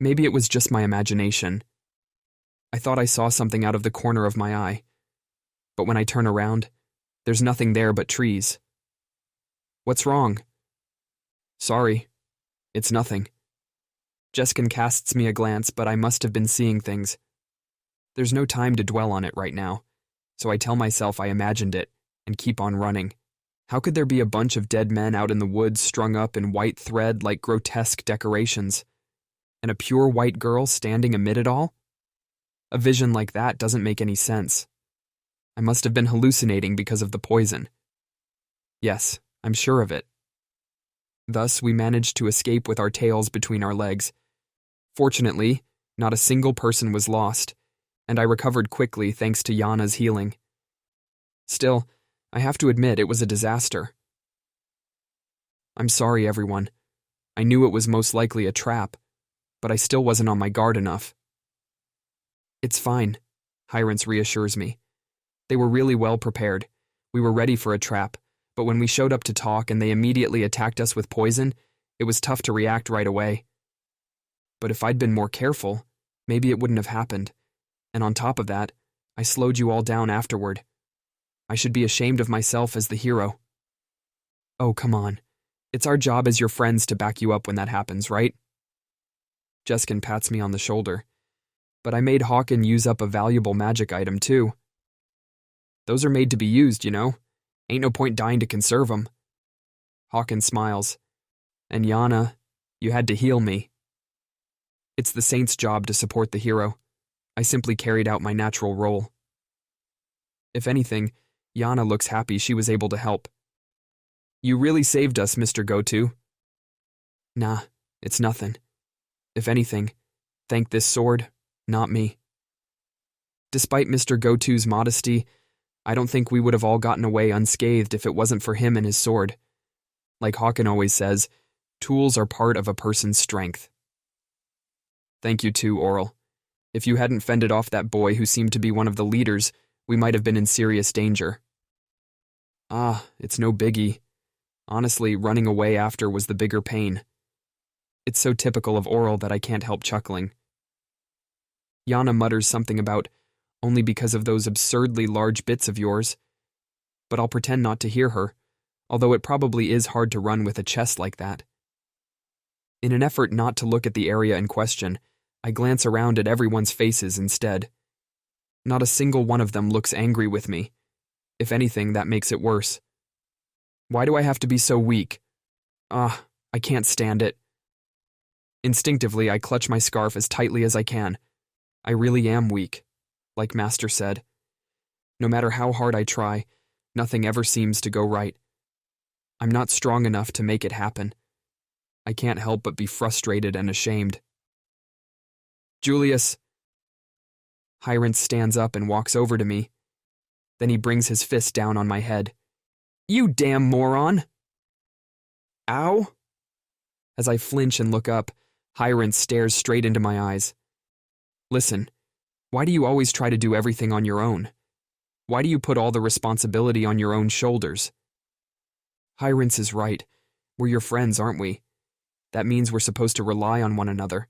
Maybe it was just my imagination. I thought I saw something out of the corner of my eye. But when I turn around, there's nothing there but trees. What's wrong? Sorry. It's nothing. Jeskan casts me a glance, but I must have been seeing things. There's no time to dwell on it right now, so I tell myself I imagined it and keep on running. How could there be a bunch of dead men out in the woods strung up in white thread like grotesque decorations? And a pure white girl standing amid it all? A vision like that doesn't make any sense. I must have been hallucinating because of the poison. Yes, I'm sure of it. Thus, we managed to escape with our tails between our legs. Fortunately, not a single person was lost, and I recovered quickly thanks to Yana's healing. Still, I have to admit it was a disaster. I'm sorry, everyone. I knew it was most likely a trap, but I still wasn't on my guard enough. It's fine, Hyrance reassures me. They were really well prepared. We were ready for a trap, but when we showed up to talk and they immediately attacked us with poison, it was tough to react right away. But if I'd been more careful, maybe it wouldn't have happened. And on top of that, I slowed you all down afterward. I should be ashamed of myself as the hero. Oh, come on. It's our job as your friends to back you up when that happens, right? Jeskin pats me on the shoulder. But I made Hawken use up a valuable magic item, too. Those are made to be used, you know? Ain't no point dying to conserve 'em. Hawken smiles. And Yana, you had to heal me. It's the saint's job to support the hero. I simply carried out my natural role. If anything, Yana looks happy she was able to help. You really saved us, Mr. Goto. Nah, it's nothing. If anything, thank this sword, not me. Despite Mr. Goto's modesty, I don't think we would have all gotten away unscathed if it wasn't for him and his sword. Like Hawken always says, tools are part of a person's strength. Thank you too, Oral. If you hadn't fended off that boy who seemed to be one of the leaders, we might have been in serious danger. It's no biggie. Honestly, running away after was the bigger pain. It's so typical of Oral that I can't help chuckling. Yana mutters something about only because of those absurdly large bits of yours, but I'll pretend not to hear her, although it probably is hard to run with a chest like that. In an effort not to look at the area in question, I glance around at everyone's faces instead. Not a single one of them looks angry with me. If anything, that makes it worse. Why do I have to be so weak? I can't stand it. Instinctively, I clutch my scarf as tightly as I can. I really am weak, like Master said. No matter how hard I try, nothing ever seems to go right. I'm not strong enough to make it happen. I can't help but be frustrated and ashamed. Julius. Hyrance stands up and walks over to me. Then he brings his fist down on my head. You damn moron! Ow! As I flinch and look up, Hyrance stares straight into my eyes. Listen, why do you always try to do everything on your own? Why do you put all the responsibility on your own shoulders? Hyrance is right. We're your friends, aren't we? That means we're supposed to rely on one another.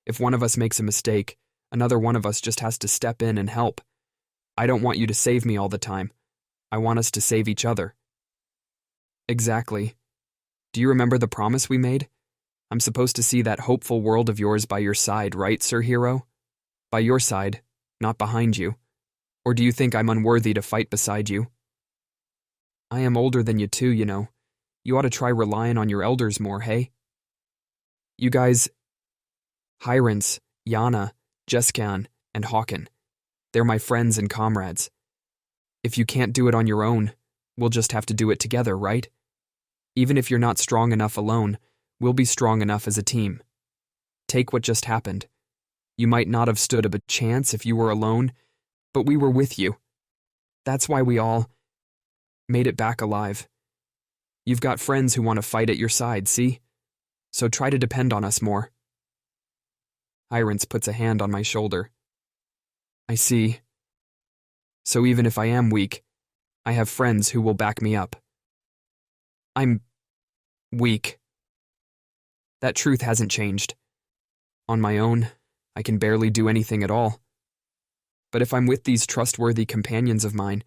If one of us makes a mistake, another one of us just has to step in and help. I don't want you to save me all the time. I want us to save each other. Exactly. Do you remember the promise we made? I'm supposed to see that hopeful world of yours by your side, right, Sir Hero? By your side, not behind you. Or do you think I'm unworthy to fight beside you? I am older than you too, you know. You ought to try relying on your elders more, hey? You guys, Hyrance, Yana, Jeskan, and Hawken, they're my friends and comrades. If you can't do it on your own, we'll just have to do it together, right? Even if you're not strong enough alone, we'll be strong enough as a team. Take what just happened. You might not have stood a chance if you were alone, but we were with you. That's why we all made it back alive. You've got friends who want to fight at your side, see? So try to depend on us more. Hyrance puts a hand on my shoulder. I see. So even if I am weak, I have friends who will back me up. I'm weak. That truth hasn't changed. On my own, I can barely do anything at all. But if I'm with these trustworthy companions of mine,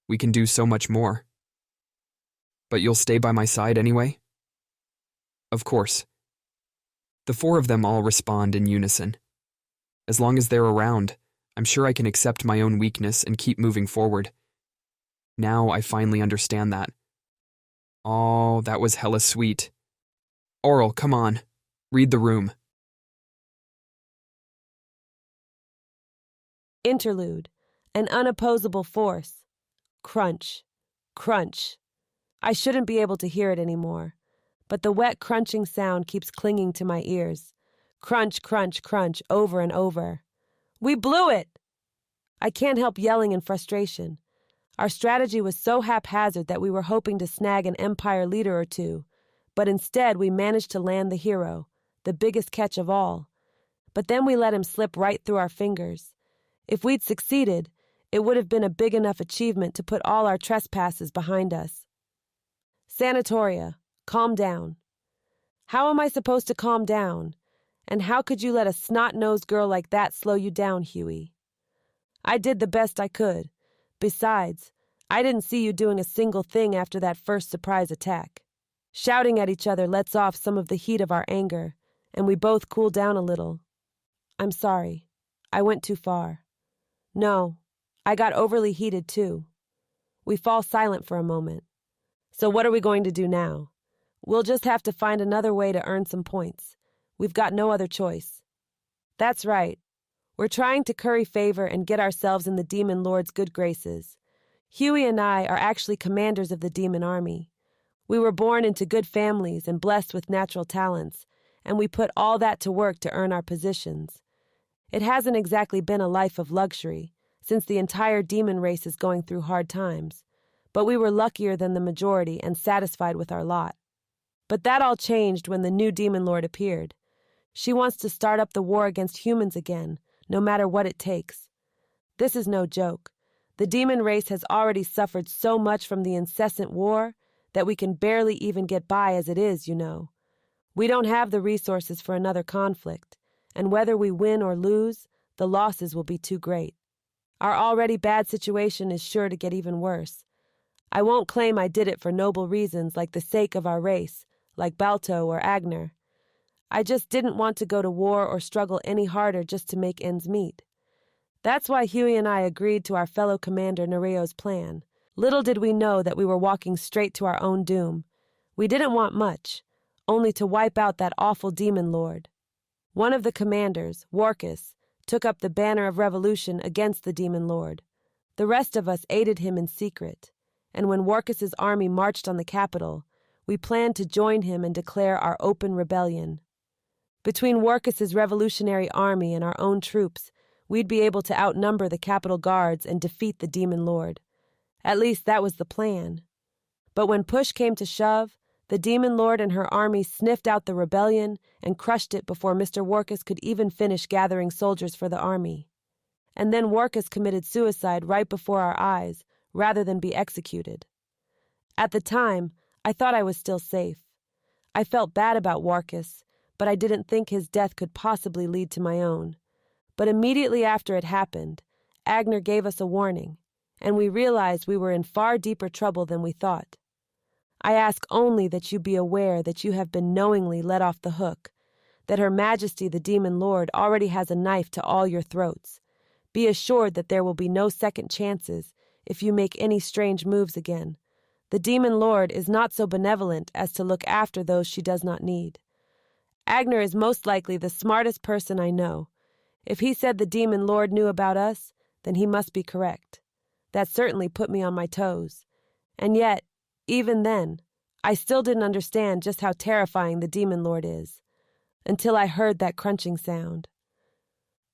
we can do so much more. But you'll stay by my side anyway? Of course. The four of them all respond in unison. As long as they're around, I'm sure I can accept my own weakness and keep moving forward. Now I finally understand that. Oh, that was hella sweet. Oral, come on. Read the room. Interlude. An unopposable force. Crunch. Crunch. I shouldn't be able to hear it anymore, but the wet crunching sound keeps clinging to my ears. Crunch, crunch, crunch, over and over. We blew it! I can't help yelling in frustration. Our strategy was so haphazard that we were hoping to snag an Empire leader or two, but instead we managed to land the hero, the biggest catch of all. But then we let him slip right through our fingers. If we'd succeeded, it would have been a big enough achievement to put all our trespasses behind us. Sanatoria, calm down. How am I supposed to calm down? And how could you let a snot-nosed girl like that slow you down, Huey? I did the best I could. Besides, I didn't see you doing a single thing after that first surprise attack. Shouting at each other lets off some of the heat of our anger, and we both cool down a little. I'm sorry. I went too far. No, I got overly heated too. We fall silent for a moment. So what are we going to do now? We'll just have to find another way to earn some points. We've got no other choice. That's right. We're trying to curry favor and get ourselves in the Demon Lord's good graces. Huey and I are actually commanders of the Demon Army. We were born into good families and blessed with natural talents, and we put all that to work to earn our positions. It hasn't exactly been a life of luxury, since the entire demon race is going through hard times, but we were luckier than the majority and satisfied with our lot. But that all changed when the new Demon Lord appeared. She wants to start up the war against humans again, no matter what it takes. This is no joke. The demon race has already suffered so much from the incessant war that we can barely even get by as it is, you know. We don't have the resources for another conflict, and whether we win or lose, the losses will be too great. Our already bad situation is sure to get even worse. I won't claim I did it for noble reasons like the sake of our race, like Balto or Agner. I just didn't want to go to war or struggle any harder just to make ends meet. That's why Huey and I agreed to our fellow commander Nereo's plan. Little did we know that we were walking straight to our own doom. We didn't want much, only to wipe out that awful demon lord. One of the commanders, Warkus, took up the banner of revolution against the demon lord. The rest of us aided him in secret, and when Warkus's army marched on the capital, we planned to join him and declare our open rebellion. Between Warkus's revolutionary army and our own troops, we'd be able to outnumber the capital guards and defeat the demon lord. At least that was the plan. But when push came to shove, the demon lord and her army sniffed out the rebellion and crushed it before Mr. Warkus could even finish gathering soldiers for the army. And then Warkus committed suicide right before our eyes, rather than be executed. At the time, I thought I was still safe. I felt bad about Warkus, but I didn't think his death could possibly lead to my own. But immediately after it happened, Agner gave us a warning, and we realized we were in far deeper trouble than we thought. I ask only that you be aware that you have been knowingly let off the hook, that Her Majesty the Demon Lord already has a knife to all your throats. Be assured that there will be no second chances if you make any strange moves again. The Demon Lord is not so benevolent as to look after those she does not need. Agner is most likely the smartest person I know. If he said the Demon Lord knew about us, then he must be correct. That certainly put me on my toes. And yet, even then, I still didn't understand just how terrifying the Demon Lord is, until I heard that crunching sound.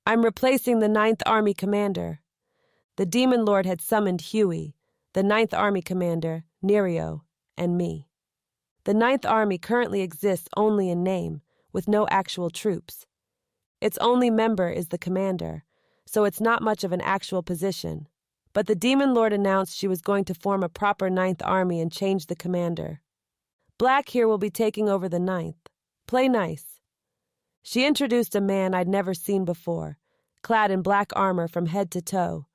I'm replacing the 9th Army commander. The Demon Lord had summoned Huey, the 9th Army commander, Nereo, and me. The 9th Army currently exists only in name, with no actual troops. Its only member is the commander, so it's not much of an actual position. But the Demon Lord announced she was going to form a proper 9th Army and change the commander. Black here will be taking over the 9th. Play nice. She introduced a man I'd never seen before, clad in black armor from head to toe,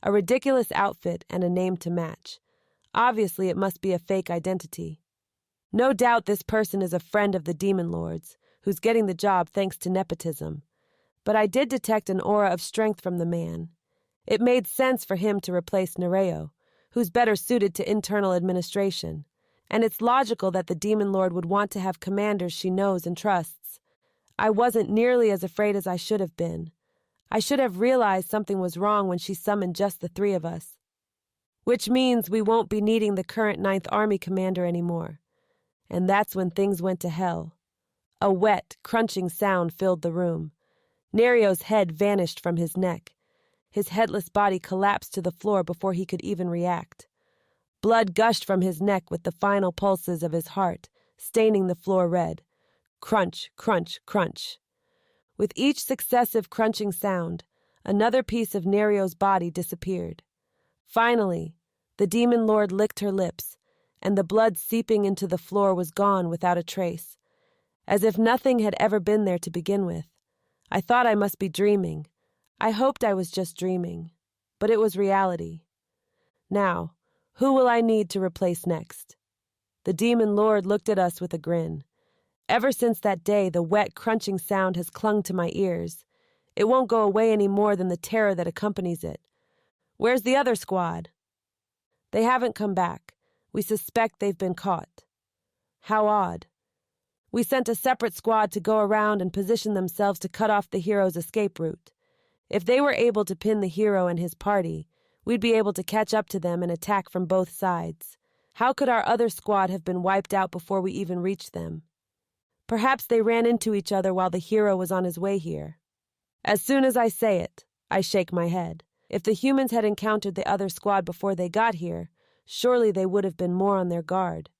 a ridiculous outfit and a name to match. Obviously, it must be a fake identity. No doubt this person is a friend of the Demon Lord's, who's getting the job thanks to nepotism. But I did detect an aura of strength from the man. It made sense for him to replace Nereo, who's better suited to internal administration, and it's logical that the Demon Lord would want to have commanders she knows and trusts. I wasn't nearly as afraid as I should have been. I should have realized something was wrong when she summoned just the 3 of us. Which means we won't be needing the current 9th Army commander anymore. And that's when things went to hell. A wet, crunching sound filled the room. Nereo's head vanished from his neck. his headless body collapsed to the floor before he could even react. Blood gushed from his neck with the final pulses of his heart, staining the floor red. Crunch, crunch, crunch. With each successive crunching sound, another piece of Nerio's body disappeared. Finally, the demon lord licked her lips, and the blood seeping into the floor was gone without a trace, as if nothing had ever been there to begin with. I thought I must be dreaming. I hoped I was just dreaming, but it was reality. Now, who will I need to replace next? The demon lord looked at us with a grin. Ever since that day, the wet, crunching sound has clung to my ears. It won't go away any more than the terror that accompanies it. Where's the other squad? They haven't come back. We suspect they've been caught. How odd. We sent a separate squad to go around and position themselves to cut off the hero's escape route. If they were able to pin the hero and his party, we'd be able to catch up to them and attack from both sides. How could our other squad have been wiped out before we even reached them? Perhaps they ran into each other while the hero was on his way here. As soon as I say it, I shake my head. If the humans had encountered the other squad before they got here, surely they would have been more on their guard.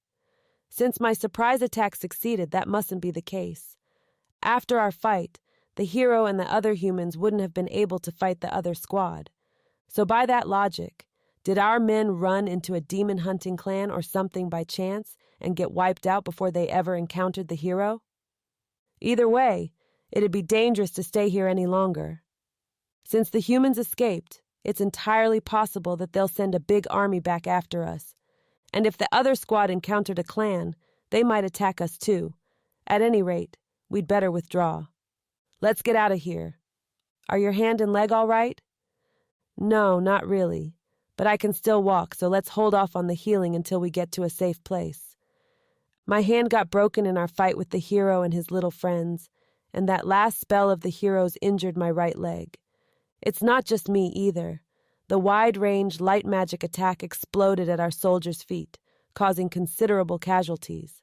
Since my surprise attack succeeded, that mustn't be the case. After our fight, the hero and the other humans wouldn't have been able to fight the other squad. So by that logic, did our men run into a demon-hunting clan or something by chance and get wiped out before they ever encountered the hero? Either way, it'd be dangerous to stay here any longer. Since the humans escaped, it's entirely possible that they'll send a big army back after us. And if the other squad encountered a clan, they might attack us too. At any rate, we'd better withdraw. Let's get out of here. Are your hand and leg all right? No, not really. But I can still walk, so let's hold off on the healing until we get to a safe place. My hand got broken in our fight with the hero and his little friends, and that last spell of the hero's injured my right leg. It's not just me either. The wide-range light magic attack exploded at our soldiers' feet, causing considerable casualties.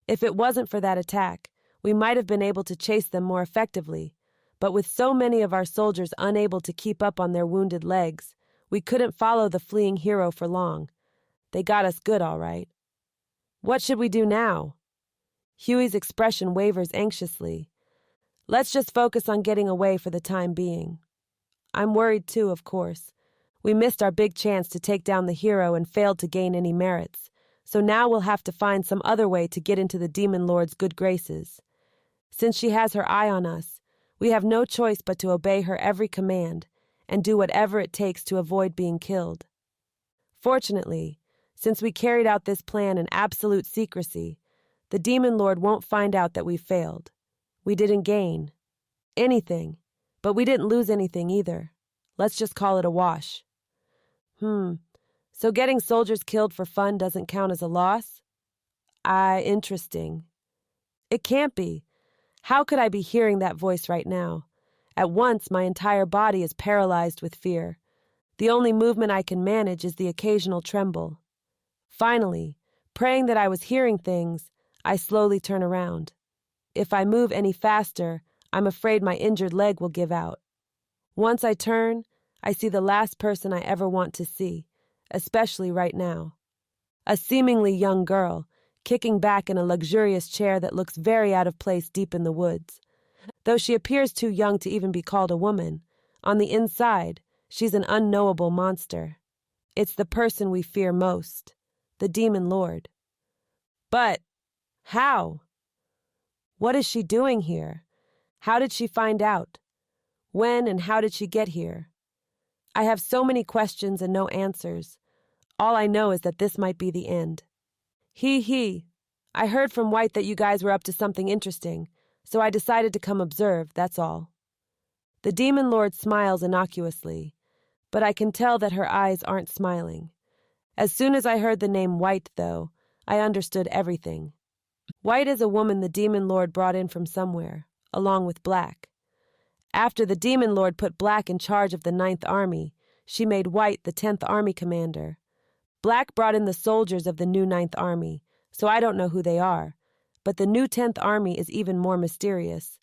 If it wasn't for that attack, we might have been able to chase them more effectively, but with so many of our soldiers unable to keep up on their wounded legs, we couldn't follow the fleeing hero for long. They got us good, all right. What should we do now? Huey's expression wavers anxiously. Let's just focus on getting away for the time being. I'm worried too, of course. We missed our big chance to take down the hero and failed to gain any merits, so now we'll have to find some other way to get into the demon lord's good graces. Since she has her eye on us, we have no choice but to obey her every command and do whatever it takes to avoid being killed. Fortunately, since we carried out this plan in absolute secrecy, the demon lord won't find out that we failed. We didn't gain anything, but we didn't lose anything either. Let's just call it a wash. So getting soldiers killed for fun doesn't count as a loss? Interesting. It can't be. How could I be hearing that voice right now? At once, my entire body is paralyzed with fear. The only movement I can manage is the occasional tremble. Finally, praying that I was hearing things, I slowly turn around. If I move any faster, I'm afraid my injured leg will give out. Once I turn, I see the last person I ever want to see, especially right now. A seemingly young girl, kicking back in a luxurious chair that looks very out of place deep in the woods. Though she appears too young to even be called a woman, on the inside, she's an unknowable monster. It's the person we fear most, the demon lord. But how? What is she doing here? How did she find out? When and how did she get here? I have so many questions and no answers. All I know is that this might be the end. I heard from White that you guys were up to something interesting, so I decided to come observe, that's all. The demon lord smiles innocuously, but I can tell that her eyes aren't smiling. As soon as I heard the name White, though, I understood everything. White is a woman the demon lord brought in from somewhere, along with Black. After the demon lord put Black in charge of the 9th Army, she made White the 10th Army commander. Black brought in the soldiers of the new 9th Army, so I don't know who they are, but the new 10th Army is even more mysterious.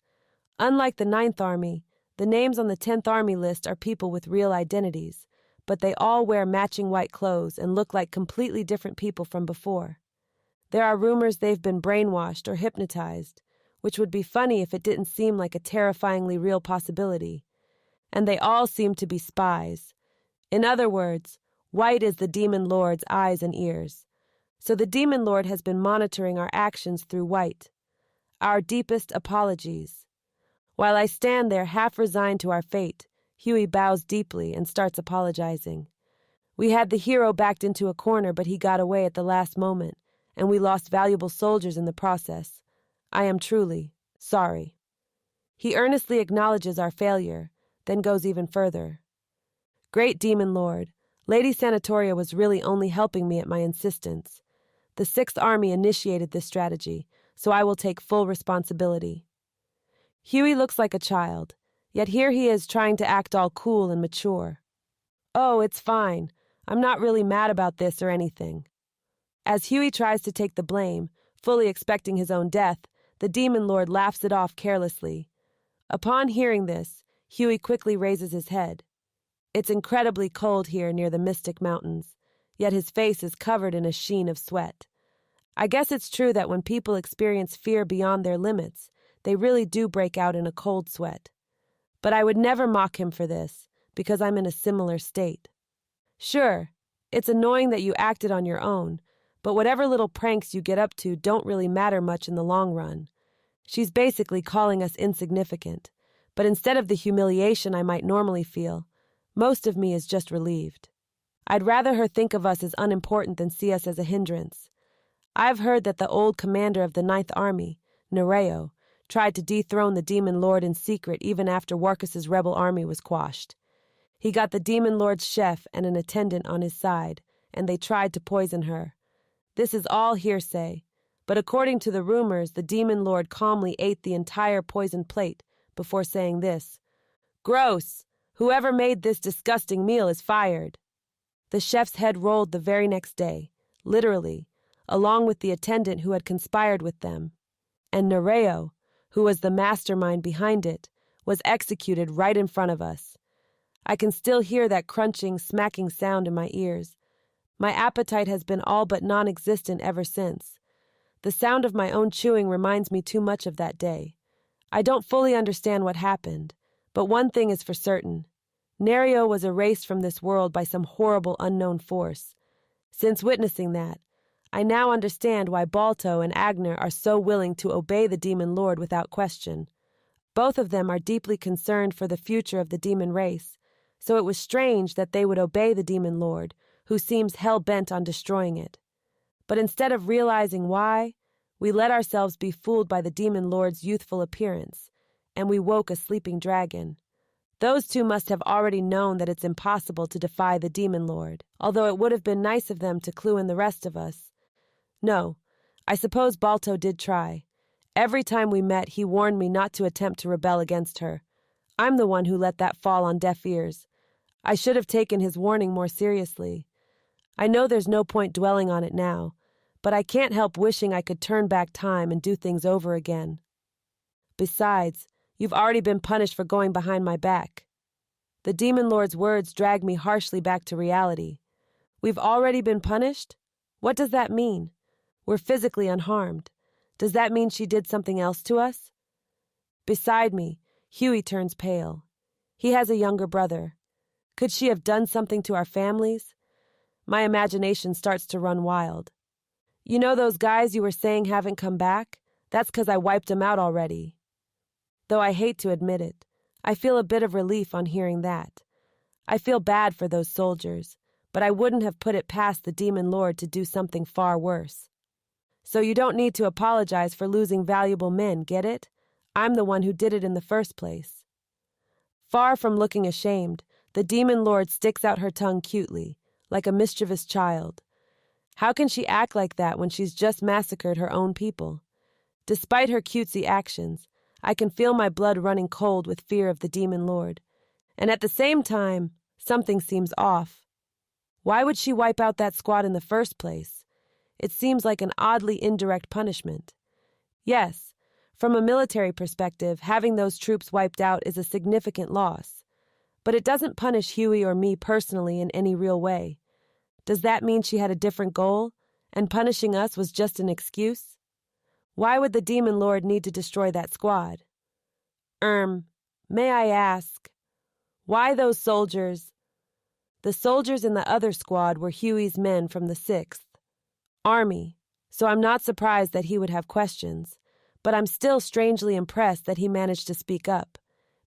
Unlike the 9th Army, The names on the 10th Army list are people with real identities, but they all wear matching white clothes and look like completely different people from before. There are rumors they've been brainwashed or hypnotized, which would be funny if it didn't seem like a terrifyingly real possibility. And they all seem to be spies. In other words, White is the Demon Lord's eyes and ears. So the Demon Lord has been monitoring our actions through White. Our deepest apologies. While I stand there half resigned to our fate, Huey bows deeply and starts apologizing. We had the hero backed into a corner, but he got away at the last moment, and we lost valuable soldiers in the process. I am truly sorry. He earnestly acknowledges our failure, then goes even further. Great Demon Lord, Lady Sanatoria was really only helping me at my insistence. The 6th Army initiated this strategy, so I will take full responsibility. Huey looks like a child, yet here he is trying to act all cool and mature. Oh, it's fine. I'm not really mad about this or anything. As Huey tries to take the blame, fully expecting his own death, the Demon Lord laughs it off carelessly. Upon hearing this, Huey quickly raises his head. It's incredibly cold here near the Mystic Mountains, yet his face is covered in a sheen of sweat. I guess it's true that when people experience fear beyond their limits, they really do break out in a cold sweat. But I would never mock him for this, because I'm in a similar state. Sure, it's annoying that you acted on your own, but whatever little pranks you get up to don't really matter much in the long run. She's basically calling us insignificant, but instead of the humiliation I might normally feel, most of me is just relieved. I'd rather her think of us as unimportant than see us as a hindrance. I've heard that the old commander of the 9th Army, Nereo, tried to dethrone the Demon Lord in secret even after Warkus's rebel army was quashed. He got the Demon Lord's chef and an attendant on his side, and they tried to poison her. This is all hearsay, but according to the rumors, the Demon Lord calmly ate the entire poisoned plate before saying this: "Gross! Whoever made this disgusting meal is fired." The chef's head rolled the very next day, literally, along with the attendant who had conspired with them. And Nereo, who was the mastermind behind it, was executed right in front of us. I can still hear that crunching, smacking sound in my ears. My appetite has been all but non-existent ever since. The sound of my own chewing reminds me too much of that day. I don't fully understand what happened, but one thing is for certain. Nereo was erased from this world by some horrible unknown force. Since witnessing that, I now understand why Balto and Agner are so willing to obey the Demon Lord without question. Both of them are deeply concerned for the future of the demon race, so it was strange that they would obey the Demon Lord, who seems hell-bent on destroying it. But instead of realizing why, we let ourselves be fooled by the Demon Lord's youthful appearance, and we woke a sleeping dragon. Those two must have already known that it's impossible to defy the Demon Lord, although it would have been nice of them to clue in the rest of us. No, I suppose Balto did try. Every time we met, he warned me not to attempt to rebel against her. I'm the one who let that fall on deaf ears. I should have taken his warning more seriously. I know there's no point dwelling on it now, but I can't help wishing I could turn back time and do things over again. Besides, you've already been punished for going behind my back. The Demon Lord's words drag me harshly back to reality. We've already been punished? What does that mean? We're physically unharmed. Does that mean she did something else to us? Beside me, Huey turns pale. He has a younger brother. Could she have done something to our families? My imagination starts to run wild. You know those guys you were saying haven't come back? That's 'cause I wiped them out already. Though I hate to admit it, I feel a bit of relief on hearing that. I feel bad for those soldiers, but I wouldn't have put it past the Demon Lord to do something far worse. So you don't need to apologize for losing valuable men, get it? I'm the one who did it in the first place. Far from looking ashamed, the Demon Lord sticks out her tongue cutely, like a mischievous child. How can she act like that when she's just massacred her own people? Despite her cutesy actions, I can feel my blood running cold with fear of the Demon Lord. And at the same time, something seems off. Why would she wipe out that squad in the first place? It seems like an oddly indirect punishment. Yes, From a military perspective, having those troops wiped out is a significant loss. But it doesn't punish Huey or me personally in any real way. Does that mean she had a different goal, and punishing us was just an excuse? Why would the Demon Lord need to destroy that squad? May I ask, why those soldiers? The soldiers in the other squad were Huey's men from the 6th Army, so I'm not surprised that he would have questions, but I'm still strangely impressed that he managed to speak up.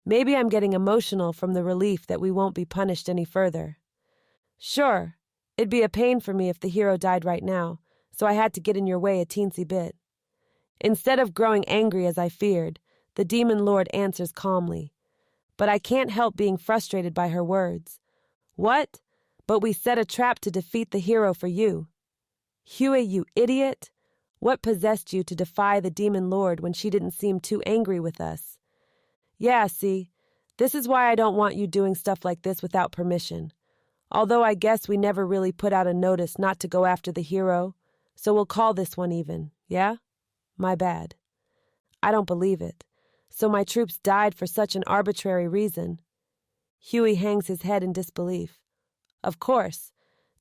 Maybe I'm getting emotional from the relief that we won't be punished any further. Sure, it'd be a pain for me if the hero died right now, so I had to get in your way a teensy bit. Instead of growing angry as I feared, the Demon Lord answers calmly. But I can't help being frustrated by her words. What? But we set a trap to defeat the hero for you. Huey, you idiot! What possessed you to defy the Demon Lord when she didn't seem too angry with us? Yeah, see, this is why I don't want you doing stuff like this without permission. Although I guess we never really put out a notice not to go after the hero, so we'll call this one even, yeah? My bad. I don't believe it. So my troops died for such an arbitrary reason. Huey hangs his head in disbelief. Of course.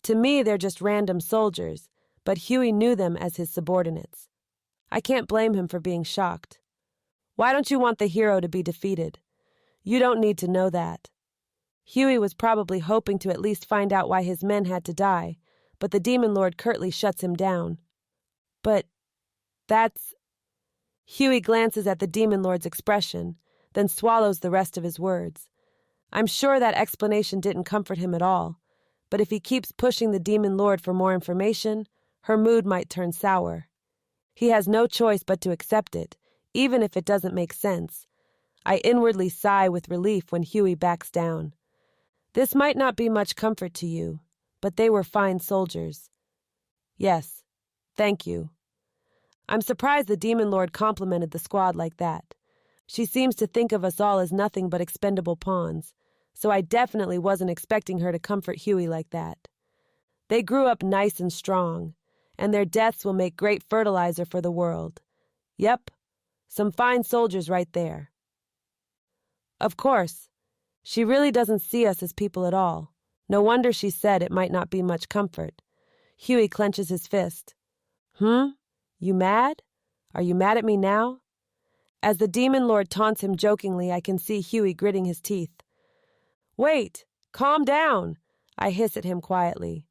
To me, they're just random soldiers, but Huey knew them as his subordinates. I can't blame him for being shocked. Why don't you want the hero to be defeated? You don't need to know that. Huey was probably hoping to at least find out why his men had to die, but the Demon Lord curtly shuts him down. But that's... Huey glances at the Demon Lord's expression, then swallows the rest of his words. I'm sure that explanation didn't comfort him at all, but if he keeps pushing the Demon Lord for more information, her mood might turn sour. He has no choice but to accept it, even if it doesn't make sense. I inwardly sigh with relief when Huey backs down. This might not be much comfort to you, but they were fine soldiers. Yes, thank you. I'm surprised the Demon Lord complimented the squad like that. She seems to think of us all as nothing but expendable pawns, so I definitely wasn't expecting her to comfort Huey like that. They grew up nice and strong, and their deaths will make great fertilizer for the world. Yep, some fine soldiers right there. Of course, she really doesn't see us as people at all. No wonder she said it might not be much comfort. Huey clenches his fist. You mad? Are you mad at me now? As the Demon Lord taunts him jokingly, I can see Huey gritting his teeth. Wait, calm down, I hiss at him quietly.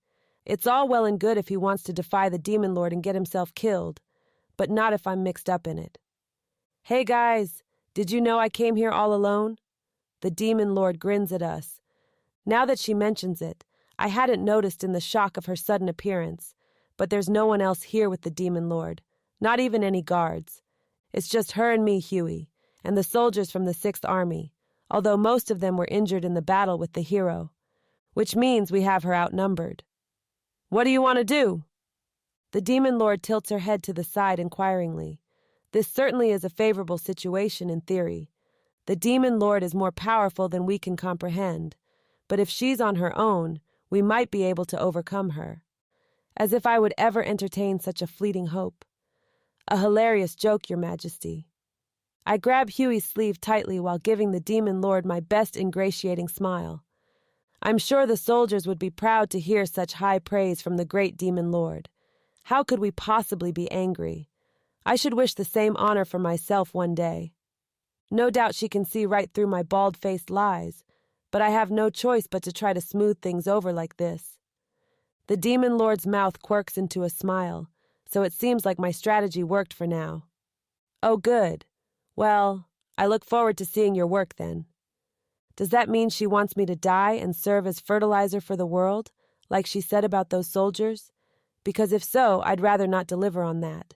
It's all well and good if he wants to defy the Demon Lord and get himself killed, but not if I'm mixed up in it. Hey guys, did you know I came here all alone? The Demon Lord grins at us. Now that she mentions it, I hadn't noticed in the shock of her sudden appearance, but there's no one else here with the Demon Lord, not even any guards. It's just her and me, Huey, and the soldiers from the 6th Army, although most of them were injured in the battle with the hero, which means we have her outnumbered. What do you want to do? The Demon Lord tilts her head to the side inquiringly. This certainly is a favorable situation in theory. The Demon Lord is more powerful than we can comprehend, but if she's on her own, we might be able to overcome her. As if I would ever entertain such a fleeting hope. A hilarious joke, Your Majesty. I grab Huey's sleeve tightly while giving the Demon Lord my best ingratiating smile. I'm sure the soldiers would be proud to hear such high praise from the great Demon Lord. How could we possibly be angry? I should wish the same honor for myself one day. No doubt she can see right through my bald-faced lies, but I have no choice but to try to smooth things over like this. The Demon Lord's mouth quirks into a smile, so it seems like my strategy worked for now. Oh, good. Well, I look forward to seeing your work then. Does that mean she wants me to die and serve as fertilizer for the world, like she said about those soldiers? Because if so, I'd rather not deliver on that.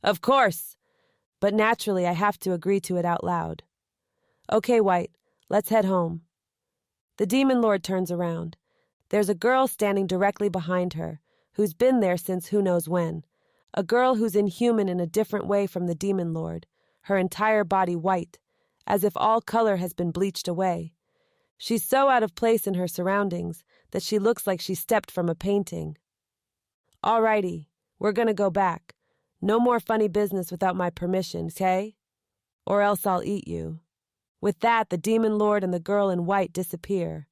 Of course! But naturally, I have to agree to it out loud. Okay, White, let's head home. The Demon Lord turns around. There's a girl standing directly behind her, who's been there since who knows when. A girl who's inhuman in a different way from the Demon Lord, her entire body white, as if all color has been bleached away. She's so out of place in her surroundings that she looks like she stepped from a painting. All righty, we're gonna go back. No more funny business without my permission, okay? or else I'll eat you." With that, the demon lord and the girl in white disappear.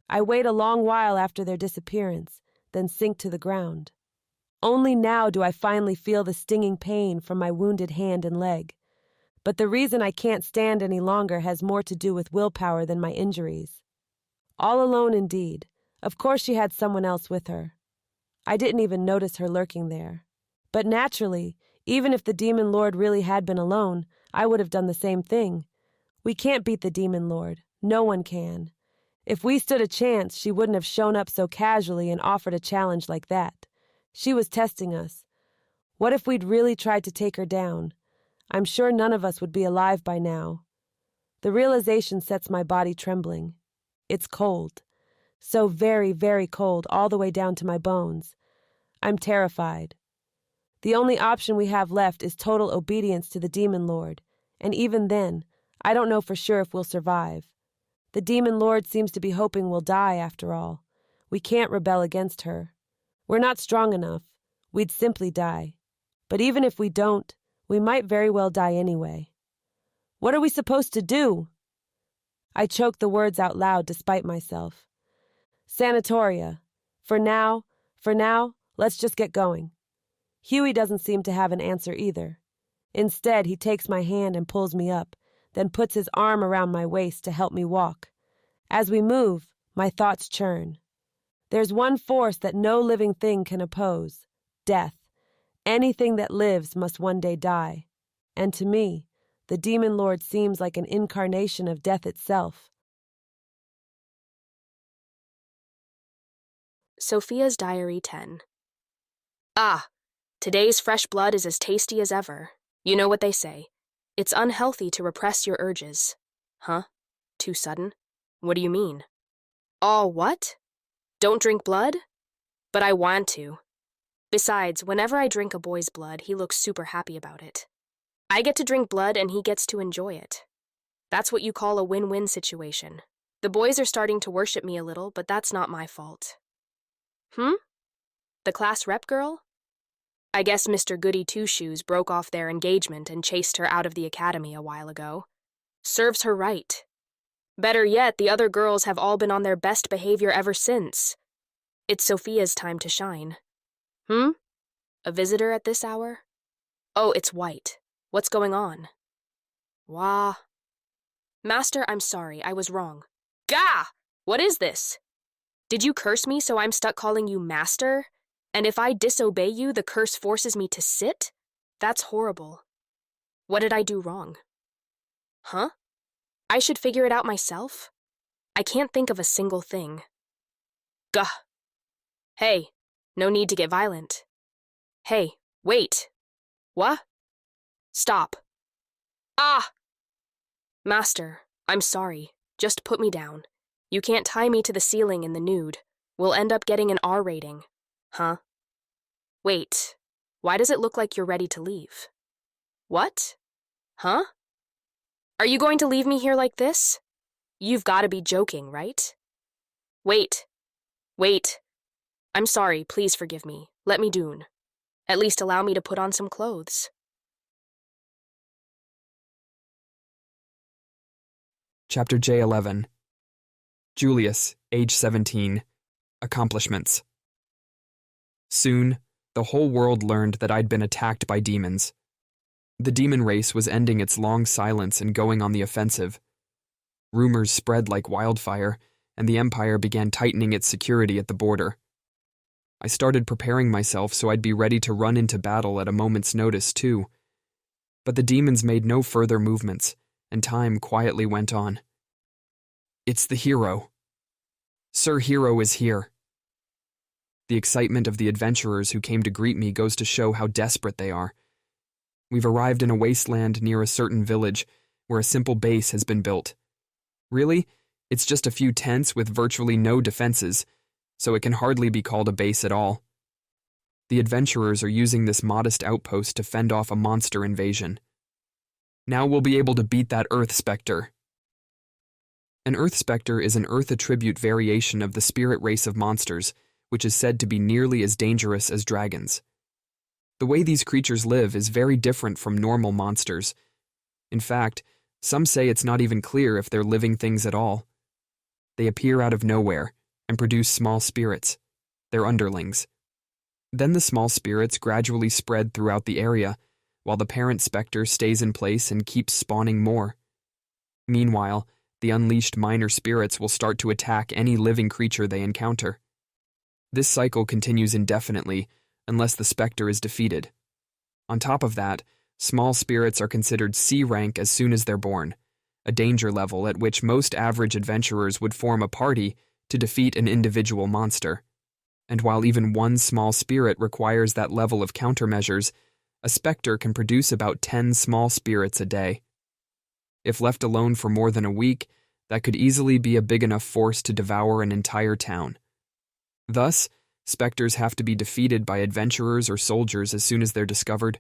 I wait a long while after their disappearance, then sink to the ground. Only now do I finally feel the stinging pain from my wounded hand and leg. But the reason I can't stand any longer has more to do with willpower than my injuries. All alone indeed. Of course she had someone else with her. I didn't even notice her lurking there. But naturally, even if the demon lord really had been alone, I would have done the same thing. We can't beat the demon lord. No one can. If we stood a chance, she wouldn't have shown up so casually and offered a challenge like that. She was testing us. What if we'd really tried to take her down? I'm sure none of us would be alive by now. The realization sets my body trembling. It's cold. So very, very cold, all the way down to my bones. I'm terrified. The only option we have left is total obedience to the demon lord, and even then, I don't know for sure if we'll survive. The demon lord seems to be hoping we'll die after all. We can't rebel against her. We're not strong enough. We'd simply die. But even if we don't, we might very well die anyway. What are we supposed to do? I choked the words out loud despite myself. Sanatoria. For now, let's just get going. Huey doesn't seem to have an answer either. Instead, he takes my hand and pulls me up, then puts his arm around my waist to help me walk. As we move, my thoughts churn. There's one force that no living thing can oppose: death. Anything that lives must one day die. And to me, the demon lord seems like an incarnation of death itself. Sophia's Diary 10. Ah, today's fresh blood is as tasty as ever. You know what they say. It's unhealthy to repress your urges. Huh? Too sudden? What do you mean? Oh, what? Don't drink blood? But I want to. Besides, whenever I drink a boy's blood, he looks super happy about it. I get to drink blood and he gets to enjoy it. That's what you call a win-win situation. The boys are starting to worship me a little, but that's not my fault. The class rep girl? I guess Mr. Goody Two-Shoes broke off their engagement and chased her out of the academy a while ago. Serves her right. Better yet, the other girls have all been on their best behavior ever since. It's Sophia's time to shine. A visitor at this hour? Oh, it's White. What's going on? Wah. Master, I'm sorry, I was wrong. Gah! What is this? Did you curse me so I'm stuck calling you master? And if I disobey you, the curse forces me to sit? That's horrible. What did I do wrong? Huh? I should figure it out myself? I can't think of a single thing. Gah. Hey, no need to get violent. Hey, wait. What? Stop. Ah! Master, I'm sorry. Just put me down. You can't tie me to the ceiling in the nude. We'll end up getting an R rating. Huh? Wait, why does it look like you're ready to leave? What? Huh? Are you going to leave me here like this? You've got to be joking, right? Wait. I'm sorry, please forgive me. Let me doon. At least allow me to put on some clothes. Chapter J11. Julius, age 17. Accomplishments. Soon, the whole world learned that I'd been attacked by demons. The demon race was ending its long silence and going on the offensive. Rumors spread like wildfire, and the Empire began tightening its security at the border. I started preparing myself so I'd be ready to run into battle at a moment's notice, too. But the demons made no further movements, and time quietly went on. It's the hero. Sir Hero is here. The excitement of the adventurers who came to greet me goes to show how desperate they are. We've arrived in a wasteland near a certain village where a simple base has been built. Really, it's just a few tents with virtually no defenses, so it can hardly be called a base at all. The adventurers are using this modest outpost to fend off a monster invasion. Now we'll be able to beat that Earth Spectre. An Earth Spectre is an Earth attribute variation of the spirit race of monsters, which is said to be nearly as dangerous as dragons. The way these creatures live is very different from normal monsters. In fact, some say it's not even clear if they're living things at all. They appear out of nowhere and produce small spirits. They're underlings. Then the small spirits gradually spread throughout the area, while the parent specter stays in place and keeps spawning more. Meanwhile, the unleashed minor spirits will start to attack any living creature they encounter. This cycle continues indefinitely unless the specter is defeated. On top of that, small spirits are considered C rank as soon as they're born, a danger level at which most average adventurers would form a party to defeat an individual monster. And while even one small spirit requires that level of countermeasures, a specter can produce about 10 small spirits a day. If left alone for more than a week, that could easily be a big enough force to devour an entire town. Thus, specters have to be defeated by adventurers or soldiers as soon as they're discovered.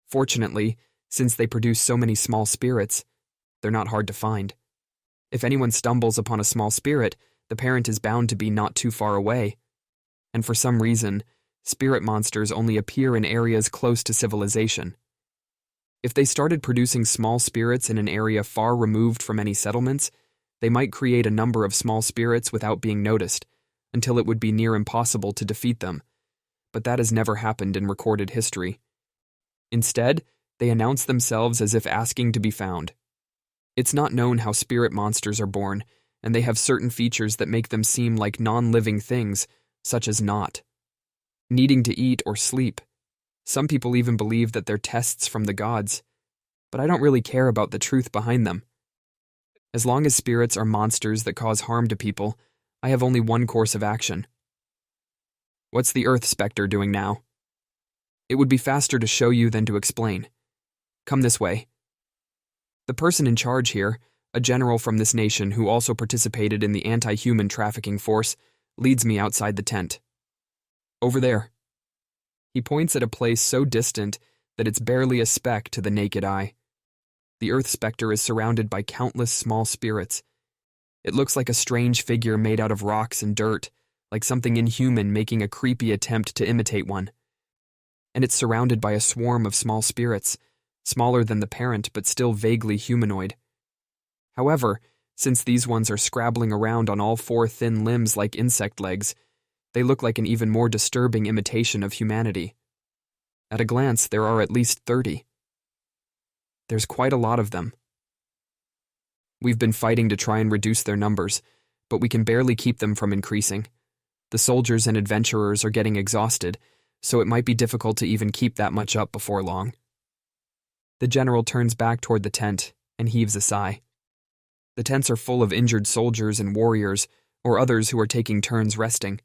Fortunately, since they produce so many small spirits, they're not hard to find. If anyone stumbles upon a small spirit, the parent is bound to be not too far away. And for some reason, spirit monsters only appear in areas close to civilization. If they started producing small spirits in an area far removed from any settlements, they might create a number of small spirits without being noticed, until it would be near impossible to defeat them. But that has never happened in recorded history. Instead, they announce themselves as if asking to be found. It's not known how spirit monsters are born, and they have certain features that make them seem like non-living things, such as not needing to eat or sleep. Some people even believe that they're tests from the gods, but I don't really care about the truth behind them. As long as spirits are monsters that cause harm to people, I have only one course of action. What's the Earth Spectre doing now? It would be faster to show you than to explain. Come this way. The person in charge here, a general from this nation who also participated in the anti-human trafficking force, leads me outside the tent. Over there. He points at a place so distant that it's barely a speck to the naked eye. The Earth Spectre is surrounded by countless small spirits. It looks like a strange figure made out of rocks and dirt, like something inhuman making a creepy attempt to imitate one. And it's surrounded by a swarm of small spirits, smaller than the parent but still vaguely humanoid. However, since these ones are scrabbling around on all four thin limbs like insect legs, they look like an even more disturbing imitation of humanity. At a glance, there are at least 30. There's quite a lot of them. We've been fighting to try and reduce their numbers, but we can barely keep them from increasing. The soldiers and adventurers are getting exhausted, so it might be difficult to even keep that much up before long. The general turns back toward the tent and heaves a sigh. The tents are full of injured soldiers and warriors, or others who are taking turns resting.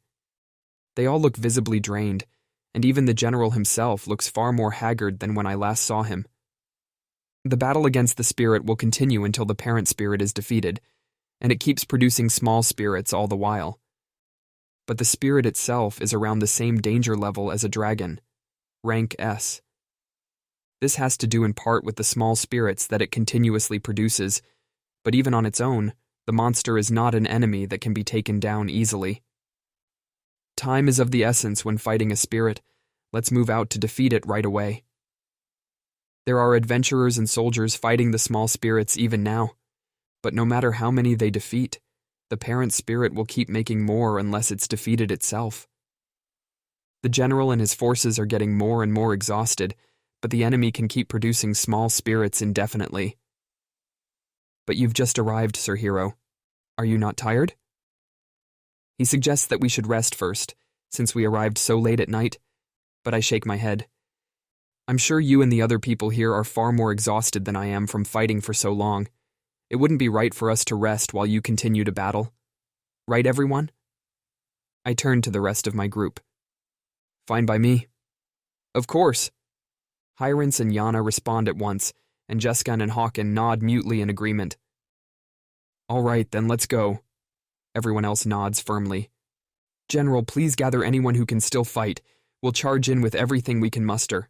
They all look visibly drained, and even the general himself looks far more haggard than when I last saw him. The battle against the spirit will continue until the parent spirit is defeated, and it keeps producing small spirits all the while. But the spirit itself is around the same danger level as a dragon, rank S. This has to do in part with the small spirits that it continuously produces, but even on its own, the monster is not an enemy that can be taken down easily. Time is of the essence when fighting a spirit. Let's move out to defeat it right away. There are adventurers and soldiers fighting the small spirits even now, but no matter how many they defeat, the parent spirit will keep making more unless it's defeated itself. The general and his forces are getting more and more exhausted, but the enemy can keep producing small spirits indefinitely. But you've just arrived, Sir Hero. Are you not tired? He suggests that we should rest first, since we arrived so late at night, but I shake my head. I'm sure you and the other people here are far more exhausted than I am from fighting for so long. It wouldn't be right for us to rest while you continue to battle. Right, everyone? I turn to the rest of my group. Fine by me. Of course. Hyrance and Yana respond at once, and Jeskan and Hawken nod mutely in agreement. All right, then let's go. Everyone else nods firmly. General, please gather anyone who can still fight. We'll charge in with everything we can muster.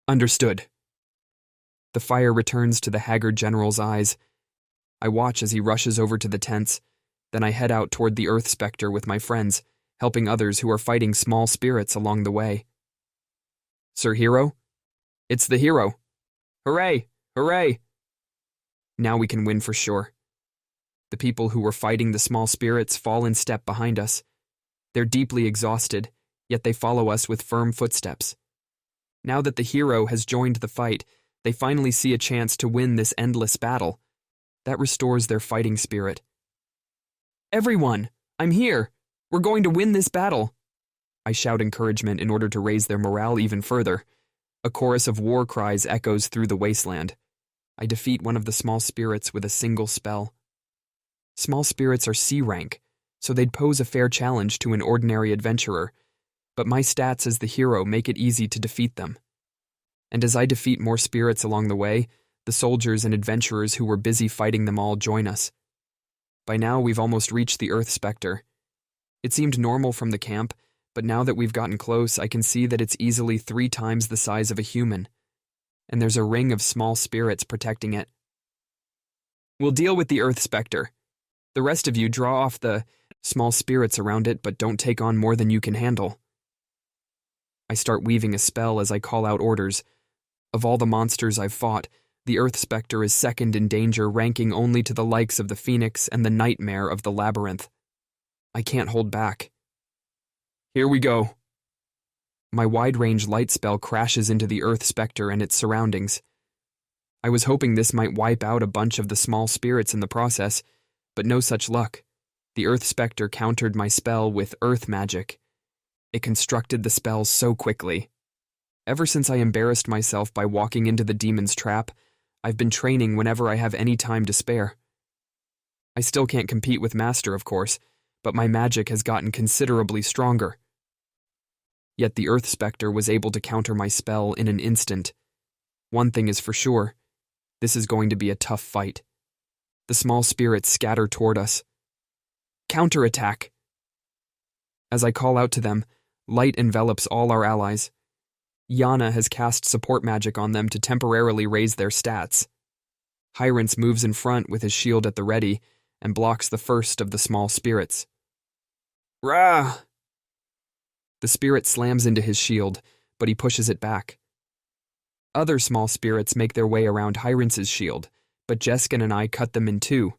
Understood. The fire returns to the haggard general's eyes. I watch as he rushes over to the tents. Then I head out toward the Earth Spectre with my friends, helping others who are fighting small spirits along the way. Sir Hero? It's the hero. Hooray! Hooray! Now we can win for sure. The people who were fighting the small spirits fall in step behind us. They're deeply exhausted, yet they follow us with firm footsteps. Now that the hero has joined the fight, they finally see a chance to win this endless battle. That restores their fighting spirit. Everyone, I'm here! We're going to win this battle! I shout encouragement in order to raise their morale even further. A chorus of war cries echoes through the wasteland. I defeat one of the small spirits with a single spell. Small spirits are C rank, so they'd pose a fair challenge to an ordinary adventurer, but my stats as the hero make it easy to defeat them. And as I defeat more spirits along the way, the soldiers and adventurers who were busy fighting them all join us. By now we've almost reached the Earth Spectre. It seemed normal from the camp, but now that we've gotten close, I can see that it's easily 3 times the size of a human. And there's a ring of small spirits protecting it. We'll deal with the Earth Spectre. The rest of you draw off the small spirits around it, but don't take on more than you can handle. I start weaving a spell as I call out orders. Of all the monsters I've fought, the Earth Spectre is second in danger, ranking only to the likes of the Phoenix and the Nightmare of the Labyrinth. I can't hold back. Here we go. My wide-range light spell crashes into the Earth Spectre and its surroundings. I was hoping this might wipe out a bunch of the small spirits in the process, but no such luck. The Earth Spectre countered my spell with Earth Magic. It constructed the spell so quickly. Ever since I embarrassed myself by walking into the demon's trap, I've been training whenever I have any time to spare. I still can't compete with Master, of course, but my magic has gotten considerably stronger. Yet the Earth Spectre was able to counter my spell in an instant. One thing is for sure, this is going to be a tough fight. The small spirits scatter toward us. Counterattack! As I call out to them, light envelops all our allies. Yana has cast support magic on them to temporarily raise their stats. Hyrance moves in front with his shield at the ready and blocks the first of the small spirits. Rah! The spirit slams into his shield, but he pushes it back. Other small spirits make their way around Hyrance's shield, but Jeskin and I cut them in 2.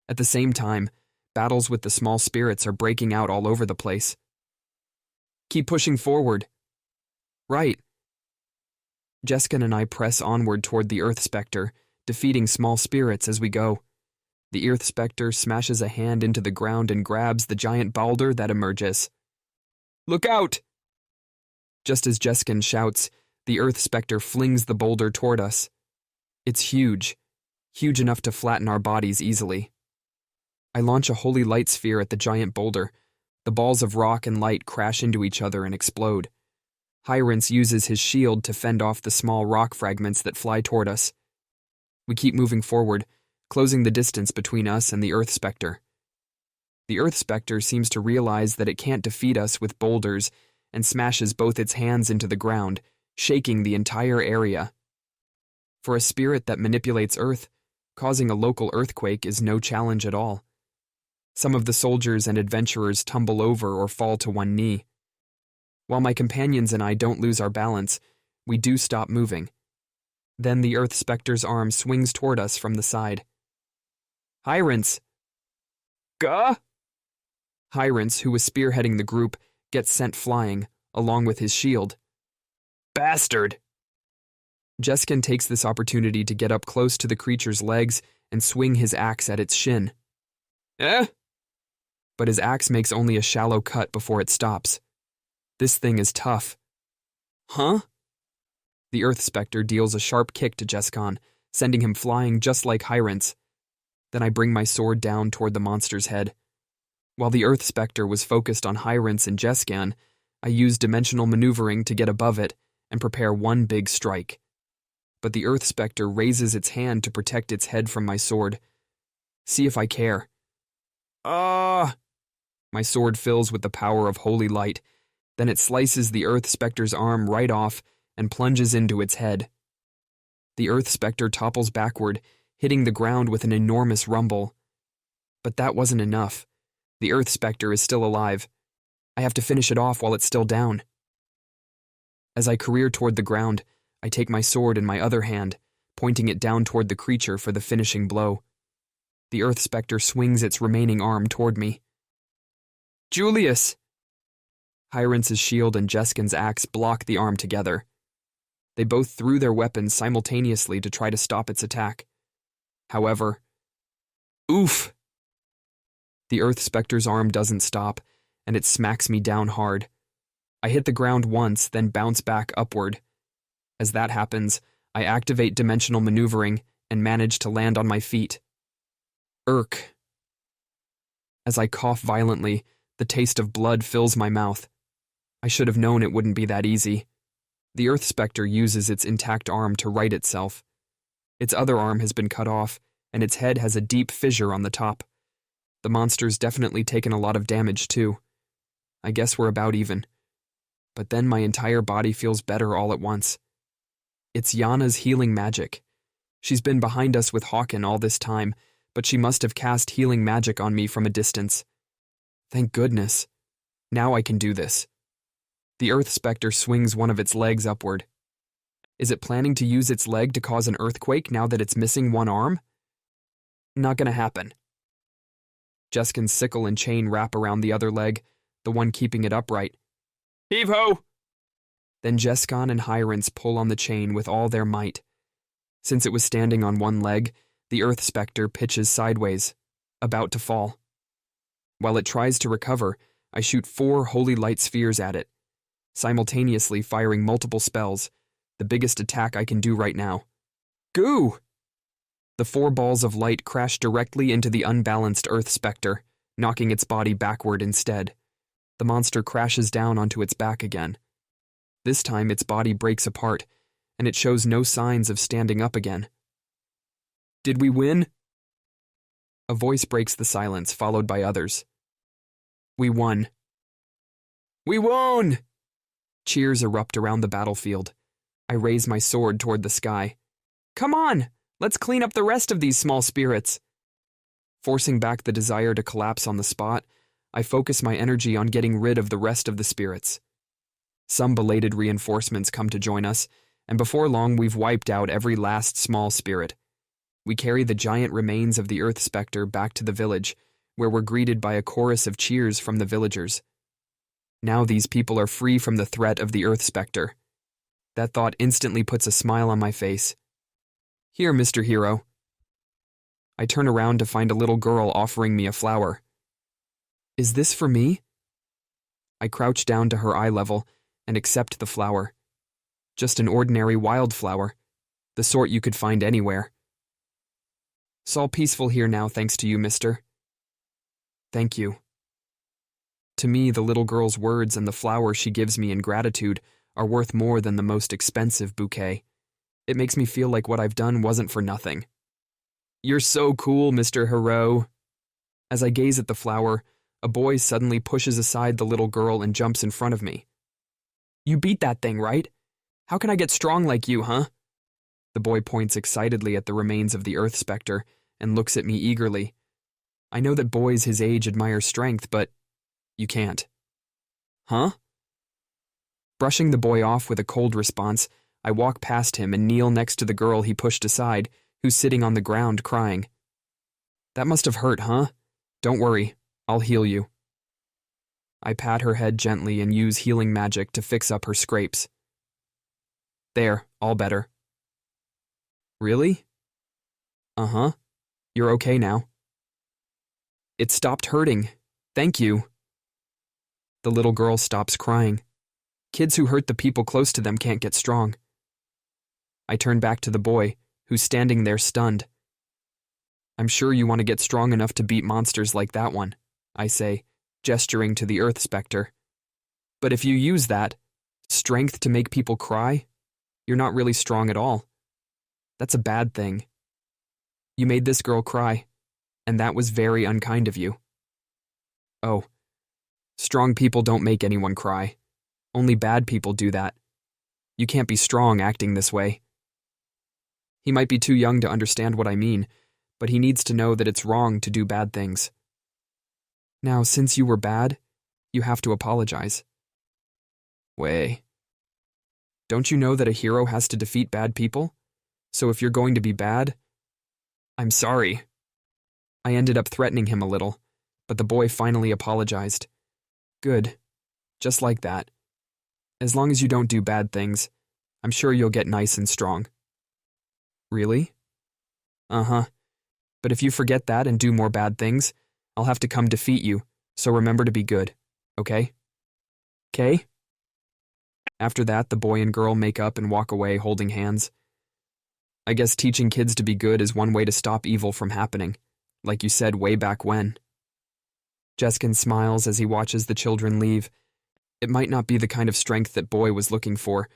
At the same time, battles with the small spirits are breaking out all over the place. Keep pushing forward. Right. Jeskin and I press onward toward the Earth Spectre, defeating small spirits as we go. The Earth Spectre smashes a hand into the ground and grabs the giant boulder that emerges. Look out! Just as Jeskin shouts, the Earth Spectre flings the boulder toward us. It's huge enough to flatten our bodies easily. I launch a holy light sphere at the giant boulder. The balls of rock and light crash into each other and explode. Hyrance uses his shield to fend off the small rock fragments that fly toward us. We keep moving forward, closing the distance between us and the Earth Spectre. The Earth Spectre seems to realize that it can't defeat us with boulders and smashes both its hands into the ground, shaking the entire area. For a spirit that manipulates Earth, causing a local earthquake is no challenge at all. Some of the soldiers and adventurers tumble over or fall to one knee. While my companions and I don't lose our balance, we do stop moving. Then the Earth Spectre's arm swings toward us from the side. Hyrance! Gah! Hyrance, who was spearheading the group, gets sent flying, along with his shield. Bastard! Jeskin takes this opportunity to get up close to the creature's legs and swing his axe at its shin. Eh? But his axe makes only a shallow cut before it stops. This thing is tough. Huh? The Earth Spectre deals a sharp kick to Jeskin, sending him flying just like Hyrance. Then I bring my sword down toward the monster's head. While the Earth Spectre was focused on Hyrance and Jeskin, I used dimensional maneuvering to get above it and prepare one big strike. But the Earth Spectre raises its hand to protect its head from my sword. See if I care. Ah! My sword fills with the power of holy light. Then it slices the Earth Spectre's arm right off and plunges into its head. The Earth Spectre topples backward, hitting the ground with an enormous rumble. But that wasn't enough. The Earth Spectre is still alive. I have to finish it off while it's still down. As I career toward the ground, I take my sword in my other hand, pointing it down toward the creature for the finishing blow. The Earth Spectre swings its remaining arm toward me. Julius! Hyrance's shield and Jeskin's axe block the arm together. They both threw their weapons simultaneously to try to stop its attack. However, oof! The Earth Spectre's arm doesn't stop, and it smacks me down hard. I hit the ground once, then bounce back upward. As that happens, I activate dimensional maneuvering and manage to land on my feet. Irk. As I cough violently, the taste of blood fills my mouth. I should have known it wouldn't be that easy. The Earth Spectre uses its intact arm to right itself. Its other arm has been cut off, and its head has a deep fissure on the top. The monster's definitely taken a lot of damage, too. I guess we're about even. But then my entire body feels better all at once. It's Yana's healing magic. She's been behind us with Hawken all this time, but she must have cast healing magic on me from a distance. Thank goodness. Now I can do this. The Earth Spectre swings one of its legs upward. Is it planning to use its leg to cause an earthquake now that it's missing one arm? Not gonna happen. Jeskin's sickle and chain wrap around the other leg, the one keeping it upright. Heave-ho! Then Jeskin and Hyrance pull on the chain with all their might. Since it was standing on one leg, the Earth Spectre pitches sideways, about to fall. While it tries to recover, I shoot 4 holy light spheres at it, simultaneously firing multiple spells, the biggest attack I can do right now. Goo! The 4 balls of light crash directly into the unbalanced Earth Spectre, knocking its body backward instead. The monster crashes down onto its back again. This time its body breaks apart, and it shows no signs of standing up again. Did we win? A voice breaks the silence, followed by others. We won. We won! Cheers erupt around the battlefield. I raise my sword toward the sky. Come on! Let's clean up the rest of these small spirits. Forcing back the desire to collapse on the spot, I focus my energy on getting rid of the rest of the spirits. Some belated reinforcements come to join us, and before long we've wiped out every last small spirit. We carry the giant remains of the Earth Spectre back to the village, where we're greeted by a chorus of cheers from the villagers. Now these people are free from the threat of the Earth Spectre. That thought instantly puts a smile on my face. Here, Mr. Hero. I turn around to find a little girl offering me a flower. Is this for me? I crouch down to her eye level and accept the flower. Just an ordinary wildflower, the sort you could find anywhere. It's all peaceful here now thanks to you, mister. Thank you. To me, the little girl's words and the flower she gives me in gratitude are worth more than the most expensive bouquet. It makes me feel like what I've done wasn't for nothing. You're so cool, Mr. Hero. As I gaze at the flower, a boy suddenly pushes aside the little girl and jumps in front of me. You beat that thing, right? How can I get strong like you, huh? The boy points excitedly at the remains of the Earth Spectre and looks at me eagerly. I know that boys his age admire strength, but you can't. Huh? Brushing the boy off with a cold response, I walk past him and kneel next to the girl he pushed aside, who's sitting on the ground crying. That must have hurt, huh? Don't worry, I'll heal you. I pat her head gently and use healing magic to fix up her scrapes. There, all better. Really? Uh-huh. You're okay now. It stopped hurting. Thank you. The little girl stops crying. Kids who hurt the people close to them can't get strong. I turn back to the boy, who's standing there stunned. I'm sure you want to get strong enough to beat monsters like that one, I say, gesturing to the Earth Spectre. But if you use that strength to make people cry, you're not really strong at all. That's a bad thing. You made this girl cry, and that was very unkind of you. Oh, strong people don't make anyone cry. Only bad people do that. You can't be strong acting this way. He might be too young to understand what I mean, but he needs to know that it's wrong to do bad things. Now, since you were bad, you have to apologize. Way. Don't you know that a hero has to defeat bad people? So if you're going to be bad, I'm sorry. I ended up threatening him a little, but the boy finally apologized. Good. Just like that. As long as you don't do bad things, I'm sure you'll get nice and strong. Really? Uh-huh. But if you forget that and do more bad things, I'll have to come defeat you, so remember to be good, okay? 'Kay? After that, the boy and girl make up and walk away holding hands. I guess teaching kids to be good is one way to stop evil from happening, like you said way back when. Jeskin smiles as he watches the children leave. It might not be the kind of strength that boy was looking for,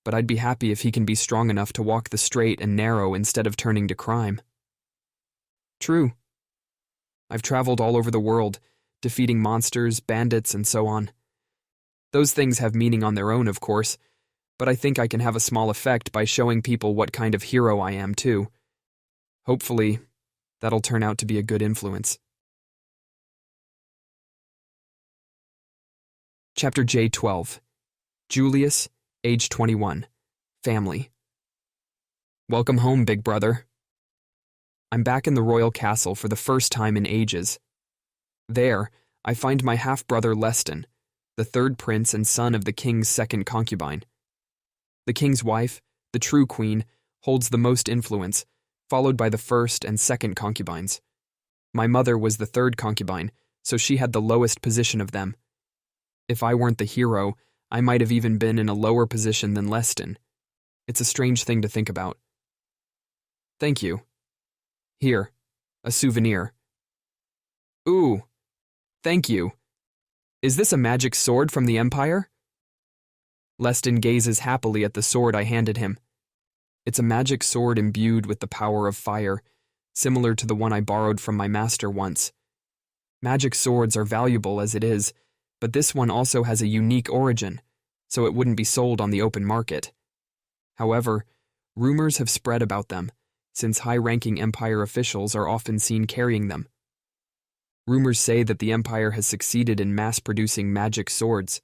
but I'd be happy if he can be strong enough to walk the straight and narrow instead of turning to crime. True. I've traveled all over the world, defeating monsters, bandits, and so on. Those things have meaning on their own, of course, but I think I can have a small effect by showing people what kind of hero I am, too. Hopefully, that'll turn out to be a good influence. Chapter J12. Julius, age 21. Family. Welcome home, big brother. I'm back in the royal castle for the first time in ages. There, I find my half-brother Leston, the third prince and son of the king's second concubine. The king's wife, the true queen, holds the most influence, followed by the first and second concubines. My mother was the third concubine, so she had the lowest position of them. If I weren't the hero, I might have even been in a lower position than Leston. It's a strange thing to think about. Thank you. Here, a souvenir. Ooh, thank you. Is this a magic sword from the Empire? Leston gazes happily at the sword I handed him. It's a magic sword imbued with the power of fire, similar to the one I borrowed from my master once. Magic swords are valuable as it is, but this one also has a unique origin, so it wouldn't be sold on the open market. However, rumors have spread about them, since high-ranking Empire officials are often seen carrying them. Rumors say that the Empire has succeeded in mass-producing magic swords.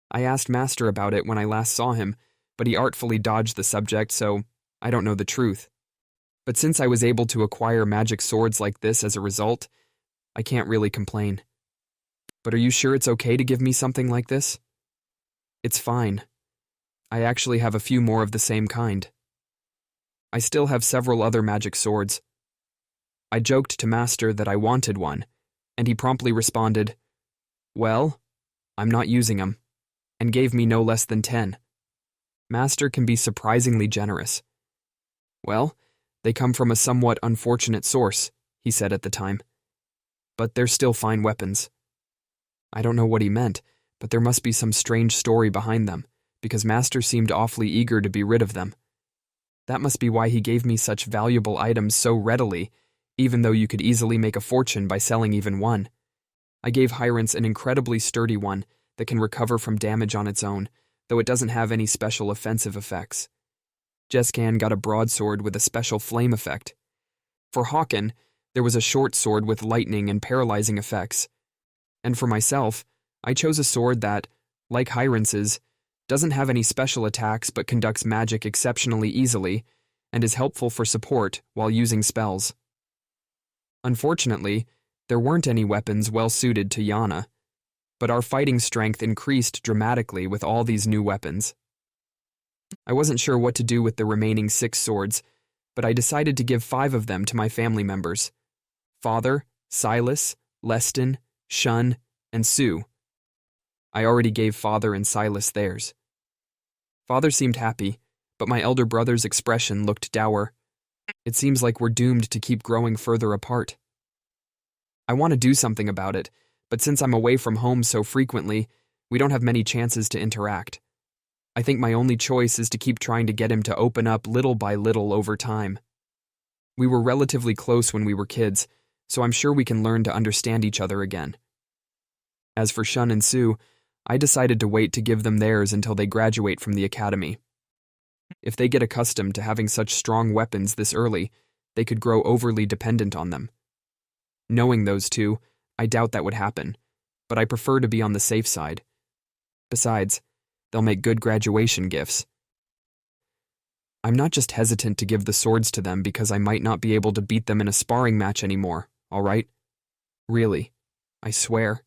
I asked Master about it when I last saw him, but he artfully dodged the subject, so I don't know the truth. But since I was able to acquire magic swords like this as a result, I can't really complain. But are you sure it's okay to give me something like this? It's fine. I actually have a few more of the same kind. I still have several other magic swords. I joked to Master that I wanted one, and he promptly responded, "Well, I'm not using them," and gave me no less than 10. Master can be surprisingly generous. Well, they come from a somewhat unfortunate source, he said at the time. But they're still fine weapons. I don't know what he meant, but there must be some strange story behind them, because Master seemed awfully eager to be rid of them. That must be why he gave me such valuable items so readily, even though you could easily make a fortune by selling even one. I gave Hyrance an incredibly sturdy one that can recover from damage on its own, though it doesn't have any special offensive effects. Jeskan got a broadsword with a special flame effect. For Hawken, there was a short sword with lightning and paralyzing effects. And for myself, I chose a sword that, like Hyrance's, doesn't have any special attacks but conducts magic exceptionally easily and is helpful for support while using spells. Unfortunately, there weren't any weapons well suited to Yana, but our fighting strength increased dramatically with all these new weapons. I wasn't sure what to do with the remaining 6 swords, but I decided to give 5 of them to my family members: Father, Silas, Leston, Shun, and Sue. I already gave Father and Silas theirs. Father seemed happy, but my elder brother's expression looked dour. It seems like we're doomed to keep growing further apart. I want to do something about it, but since I'm away from home so frequently, we don't have many chances to interact. I think my only choice is to keep trying to get him to open up little by little over time. We were relatively close when we were kids, so I'm sure we can learn to understand each other again. As for Shun and Sue, I decided to wait to give them theirs until they graduate from the academy. If they get accustomed to having such strong weapons this early, they could grow overly dependent on them. Knowing those two, I doubt that would happen, but I prefer to be on the safe side. Besides, they'll make good graduation gifts. I'm not just hesitant to give the swords to them because I might not be able to beat them in a sparring match anymore, all right? Really, I swear.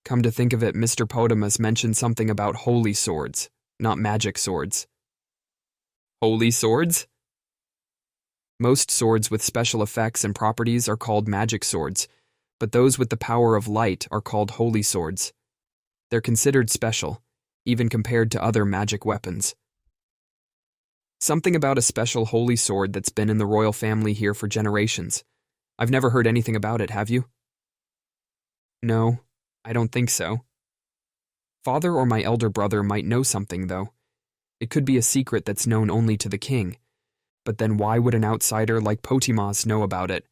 Come to think of it, Mr. Potamus mentioned something about holy swords, not magic swords. Holy swords? Most swords with special effects and properties are called magic swords, but those with the power of light are called holy swords. They're considered special, even compared to other magic weapons. Something about a special holy sword that's been in the royal family here for generations. I've never heard anything about it, have you? No, I don't think so. Father or my elder brother might know something, though. It could be a secret that's known only to the king. But then why would an outsider like Potimas know about it?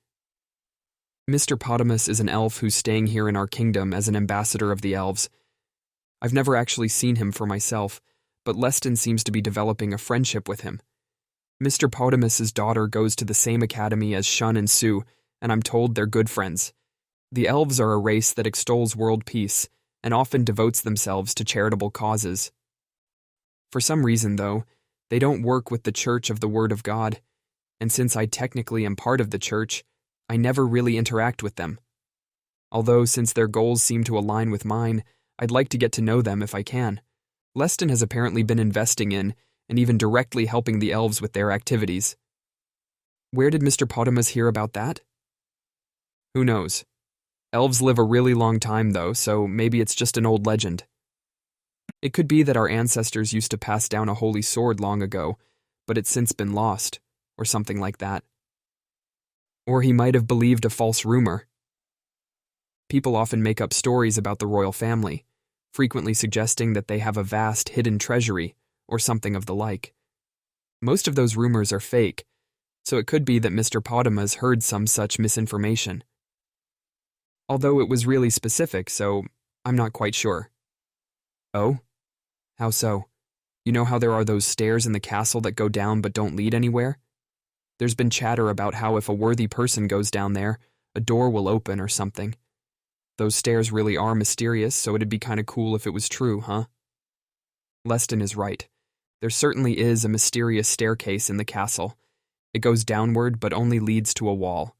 Mr. Potamus is an elf who's staying here in our kingdom as an ambassador of the elves. I've never actually seen him for myself, but Leston seems to be developing a friendship with him. Mr. Potamus's daughter goes to the same academy as Shun and Sue, and I'm told they're good friends. The elves are a race that extols world peace and often devotes themselves to charitable causes. For some reason, though, they don't work with the Church of the Word of God, and since I technically am part of the Church, I never really interact with them. Although, since their goals seem to align with mine, I'd like to get to know them if I can. Leston has apparently been investing in and even directly helping the elves with their activities. Where did Mr. Potamus hear about that? Who knows? Elves live a really long time, though, so maybe it's just an old legend. It could be that our ancestors used to pass down a holy sword long ago, but it's since been lost, or something like that. Or he might have believed a false rumor. People often make up stories about the royal family, frequently suggesting that they have a vast hidden treasury, or something of the like. Most of those rumors are fake, so it could be that Mr. Potamus heard some such misinformation. Although it was really specific, so I'm not quite sure. Oh? How so? You know how there are those stairs in the castle that go down but don't lead anywhere? There's been chatter about how if a worthy person goes down there, a door will open or something. Those stairs really are mysterious, so it'd be kinda cool if it was true, huh? Leston is right. There certainly is a mysterious staircase in the castle. It goes downward but only leads to a wall.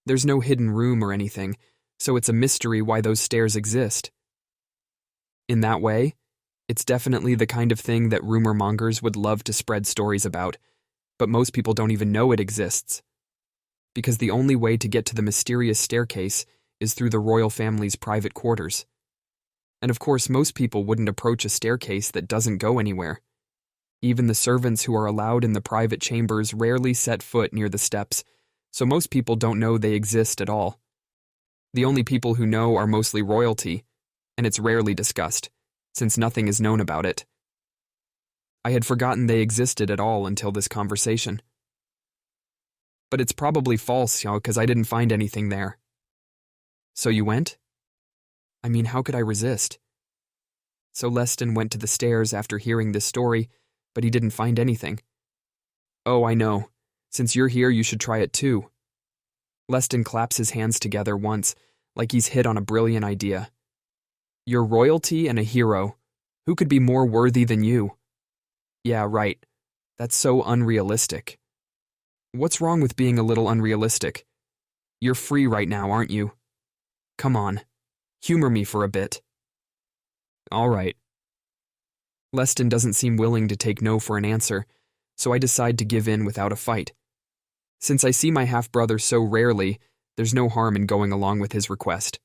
There's no hidden room or anything, so it's a mystery why those stairs exist. In that way, it's definitely the kind of thing that rumor mongers would love to spread stories about, but most people don't even know it exists. Because the only way to get to the mysterious staircase is through the royal family's private quarters. And of course, most people wouldn't approach a staircase that doesn't go anywhere. Even the servants who are allowed in the private chambers rarely set foot near the steps, so most people don't know they exist at all. The only people who know are mostly royalty, and it's rarely discussed, since nothing is known about it. I had forgotten they existed at all until this conversation. But it's probably false, because I didn't find anything there. So you went? I mean, how could I resist? So Leston went to the stairs after hearing this story, but he didn't find anything. Oh, I know. Since you're here, you should try it too. Leston claps his hands together once, like he's hit on a brilliant idea. You're royalty and a hero. Who could be more worthy than you? Yeah, right. That's so unrealistic. What's wrong with being a little unrealistic? You're free right now, aren't you? Come on. Humor me for a bit. All right. Leston doesn't seem willing to take no for an answer, so I decide to give in without a fight. Since I see my half-brother so rarely, there's no harm in going along with his request.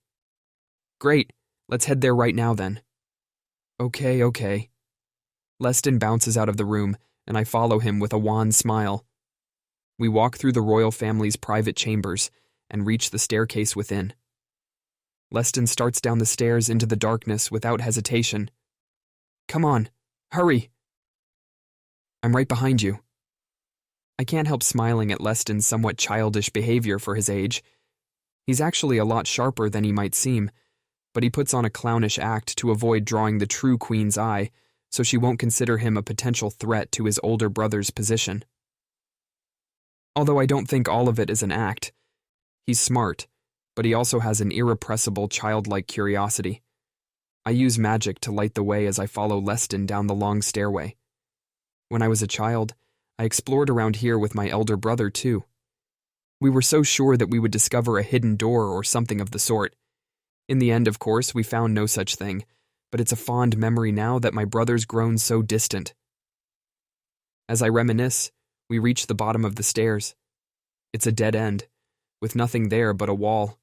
Great, let's head there right now then. Okay. Leston bounces out of the room, and I follow him with a wan smile. We walk through the royal family's private chambers and reach the staircase within. Leston starts down the stairs into the darkness without hesitation. Come on, hurry! I'm right behind you. I can't help smiling at Leston's somewhat childish behavior for his age. He's actually a lot sharper than he might seem, but he puts on a clownish act to avoid drawing the true queen's eye, so she won't consider him a potential threat to his older brother's position. Although I don't think all of it is an act. He's smart, but he also has an irrepressible childlike curiosity. I use magic to light the way as I follow Leston down the long stairway. When I was a child, I explored around here with my elder brother, too. We were so sure that we would discover a hidden door or something of the sort. In the end, of course, we found no such thing, but it's a fond memory now that my brother's grown so distant. As I reminisce, we reach the bottom of the stairs. It's a dead end, with nothing there but a wall.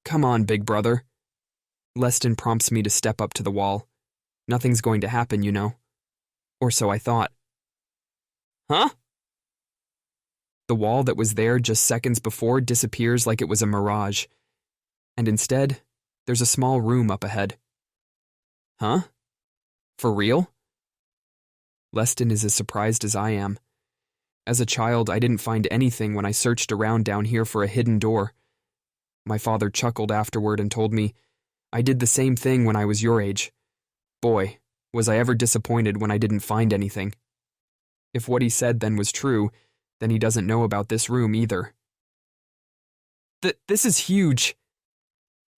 Come on, big brother. Leston prompts me to step up to the wall. Nothing's going to happen, you know. Or so I thought. Huh? The wall that was there just seconds before disappears like it was a mirage. And instead, there's a small room up ahead. Huh? For real? Leston is as surprised as I am. As a child, I didn't find anything when I searched around down here for a hidden door. My father chuckled afterward and told me, I did the same thing when I was your age. Boy, was I ever disappointed when I didn't find anything. If what he said then was true, then he doesn't know about this room either. This is huge.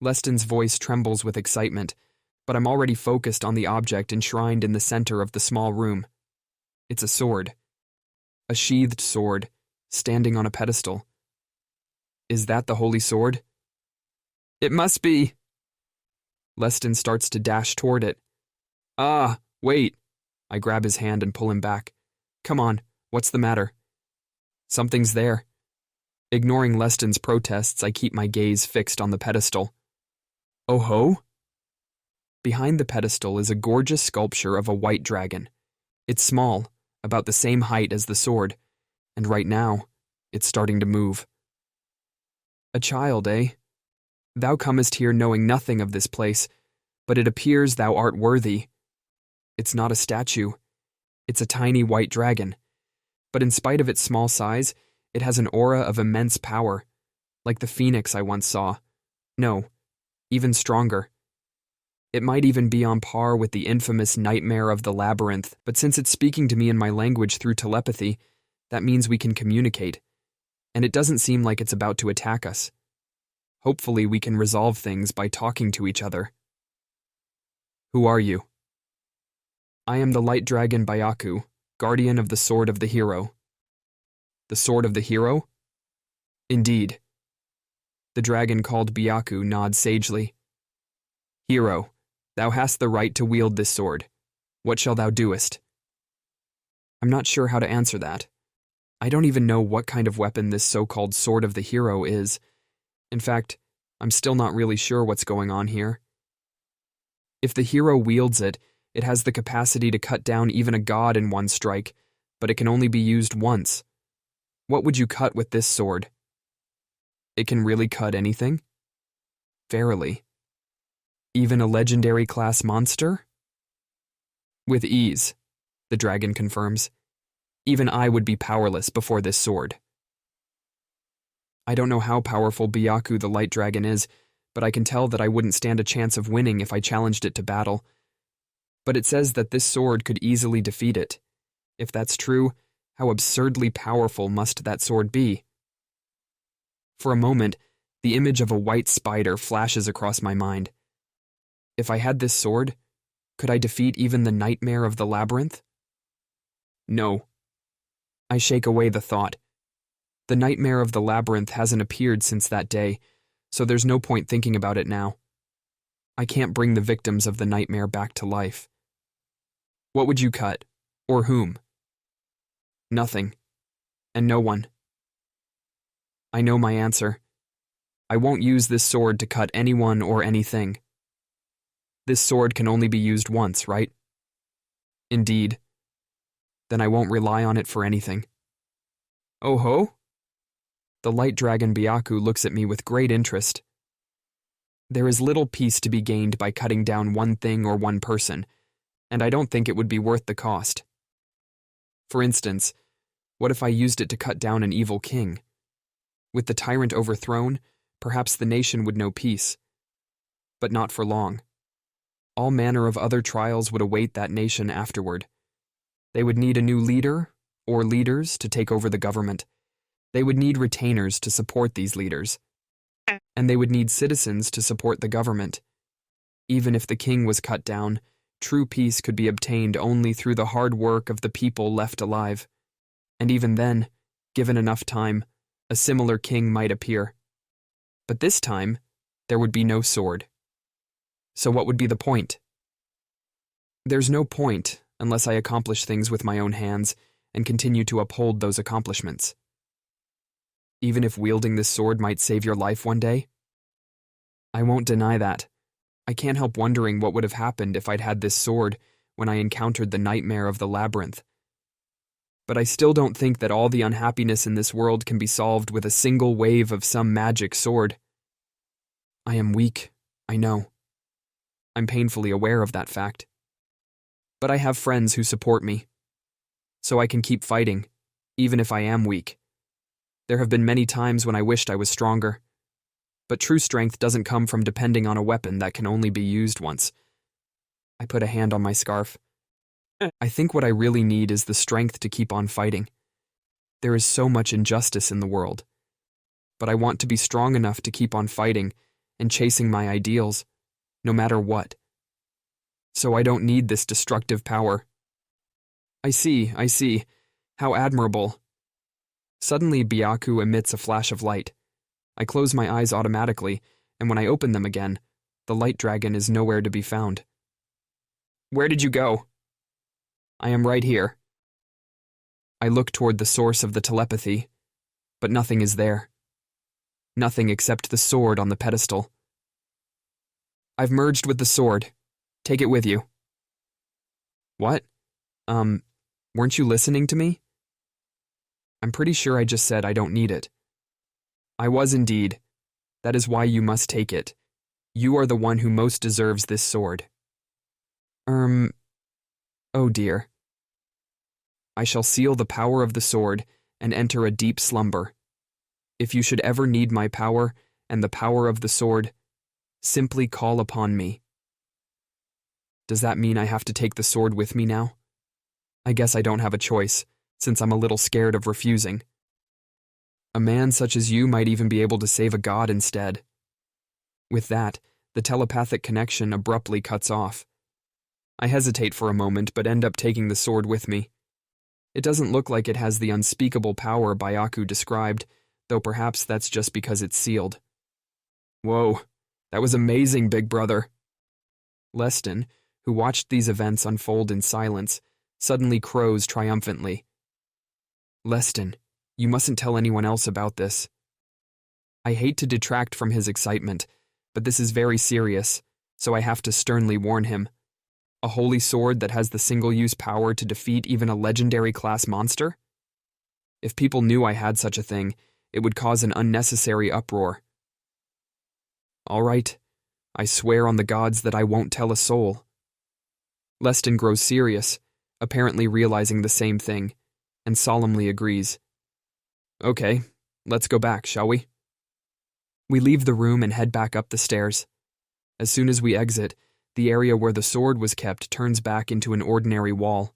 Leston's voice trembles with excitement, but I'm already focused on the object enshrined in the center of the small room. It's a sword. A sheathed sword, standing on a pedestal. Is that the holy sword? It must be. Leston starts to dash toward it. Ah, wait. I grab his hand and pull him back. Come on, what's the matter? Something's there. Ignoring Leston's protests, I keep my gaze fixed on the pedestal. Oh ho? Behind the pedestal is a gorgeous sculpture of a white dragon. It's small, about the same height as the sword, and right now, it's starting to move. A child, eh? Thou comest here knowing nothing of this place, but it appears thou art worthy. It's not a statue. It's a tiny white dragon. But in spite of its small size, it has an aura of immense power, like the phoenix I once saw. No, even stronger. It might even be on par with the infamous nightmare of the labyrinth, but since it's speaking to me in my language through telepathy, that means we can communicate. And it doesn't seem like it's about to attack us. Hopefully we can resolve things by talking to each other. Who are you? I am the light dragon Byaku, guardian of the sword of the hero. The sword of the hero? Indeed. The dragon called Byaku nods sagely. Hero, thou hast the right to wield this sword. What shall thou doest? I'm not sure how to answer that. I don't even know what kind of weapon this so-called sword of the hero is. In fact, I'm still not really sure what's going on here. If the hero wields it, it has the capacity to cut down even a god in one strike, but it can only be used once. What would you cut with this sword? It can really cut anything? Verily. Even a legendary class monster? With ease, the dragon confirms. Even I would be powerless before this sword. I don't know how powerful Byaku the light dragon is, but I can tell that I wouldn't stand a chance of winning if I challenged it to battle. But it says that this sword could easily defeat it. If that's true, how absurdly powerful must that sword be? For a moment, the image of a white spider flashes across my mind. If I had this sword, could I defeat even the nightmare of the labyrinth? No. I shake away the thought. The nightmare of the labyrinth hasn't appeared since that day, so there's no point thinking about it now. I can't bring the victims of the nightmare back to life. What would you cut? Or whom? Nothing. And no one. I know my answer. I won't use this sword to cut anyone or anything. This sword can only be used once, right? Indeed. Then I won't rely on it for anything. Oh ho? The light dragon Byaku looks at me with great interest. There is little peace to be gained by cutting down one thing or one person, and I don't think it would be worth the cost. For instance, what if I used it to cut down an evil king? With the tyrant overthrown, perhaps the nation would know peace. But not for long. All manner of other trials would await that nation afterward. They would need a new leader, or leaders, to take over the government. They would need retainers to support these leaders. And they would need citizens to support the government. Even if the king was cut down, True peace could be obtained only through the hard work of the people left alive. And even then, given enough time, a similar king might appear. But this time, there would be no sword. So what would be the point? There's no point unless I accomplish things with my own hands and continue to uphold those accomplishments. Even if wielding this sword might save your life one day? I won't deny that. I can't help wondering what would have happened if I'd had this sword when I encountered the nightmare of the labyrinth. But I still don't think that all the unhappiness in this world can be solved with a single wave of some magic sword. I am weak, I know. I'm painfully aware of that fact. But I have friends who support me, so I can keep fighting, even if I am weak. There have been many times when I wished I was stronger. But true strength doesn't come from depending on a weapon that can only be used once. I put a hand on my scarf. I think what I really need is the strength to keep on fighting. There is so much injustice in the world. But I want to be strong enough to keep on fighting and chasing my ideals, no matter what. So I don't need this destructive power. I see. How admirable. Suddenly, Byaku emits a flash of light. I close my eyes automatically, and when I open them again, the light dragon is nowhere to be found. Where did you go? I am right here. I look toward the source of the telepathy, but nothing is there. Nothing except the sword on the pedestal. I've merged with the sword. Take it with you. What? Weren't you listening to me? I'm pretty sure I just said I don't need it. I was indeed. That is why you must take it. You are the one who most deserves this sword. Oh dear. I shall seal the power of the sword and enter a deep slumber. If you should ever need my power and the power of the sword, simply call upon me. Does that mean I have to take the sword with me now? I guess I don't have a choice, since I'm a little scared of refusing. A man such as you might even be able to save a god instead. With that, the telepathic connection abruptly cuts off. I hesitate for a moment, but end up taking the sword with me. It doesn't look like it has the unspeakable power Byaku described, though perhaps that's just because it's sealed. Whoa, that was amazing, big brother. Leston, who watched these events unfold in silence, suddenly crows triumphantly. Leston, you mustn't tell anyone else about this. I hate to detract from his excitement, but this is very serious, so I have to sternly warn him. A holy sword that has the single-use power to defeat even a legendary class monster? If people knew I had such a thing, it would cause an unnecessary uproar. All right, I swear on the gods that I won't tell a soul. Leston grows serious, apparently realizing the same thing, and solemnly agrees. Okay, let's go back, shall we? We leave the room and head back up the stairs. As soon as we exit, the area where the sword was kept turns back into an ordinary wall.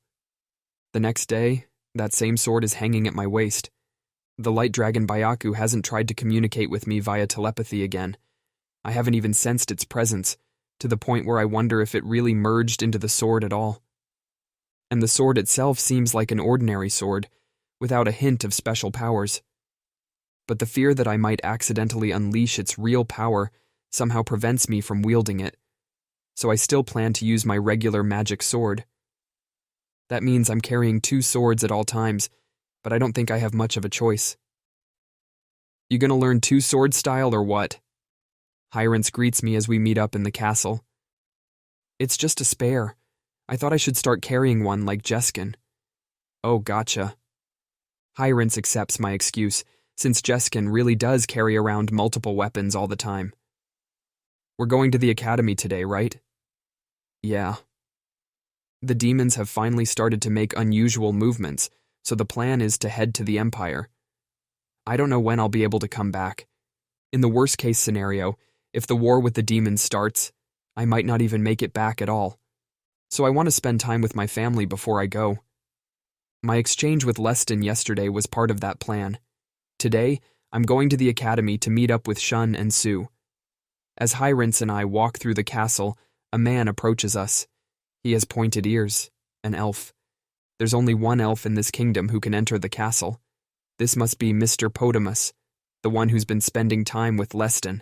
The next day, that same sword is hanging at my waist. The light dragon Byaku hasn't tried to communicate with me via telepathy again. I haven't even sensed its presence, to the point where I wonder if it really merged into the sword at all. And the sword itself seems like an ordinary sword, without a hint of special powers. But the fear that I might accidentally unleash its real power somehow prevents me from wielding it, so I still plan to use my regular magic sword. That means I'm carrying 2 swords at all times, but I don't think I have much of a choice. You gonna learn 2-sword style or what? Hyrance greets me as we meet up in the castle. It's just a spare. I thought I should start carrying one like Jeskin. Oh, gotcha. Hyrance accepts my excuse, since Jeskin really does carry around multiple weapons all the time. We're going to the academy today, right? Yeah. The demons have finally started to make unusual movements, so the plan is to head to the Empire. I don't know when I'll be able to come back. In the worst-case scenario, if the war with the demons starts, I might not even make it back at all. So I want to spend time with my family before I go. My exchange with Leston yesterday was part of that plan. Today, I'm going to the academy to meet up with Shun and Sue. As Hyrance and I walk through the castle, a man approaches us. He has pointed ears, an elf. There's only one elf in this kingdom who can enter the castle. This must be Mr. Potamus, the one who's been spending time with Leston.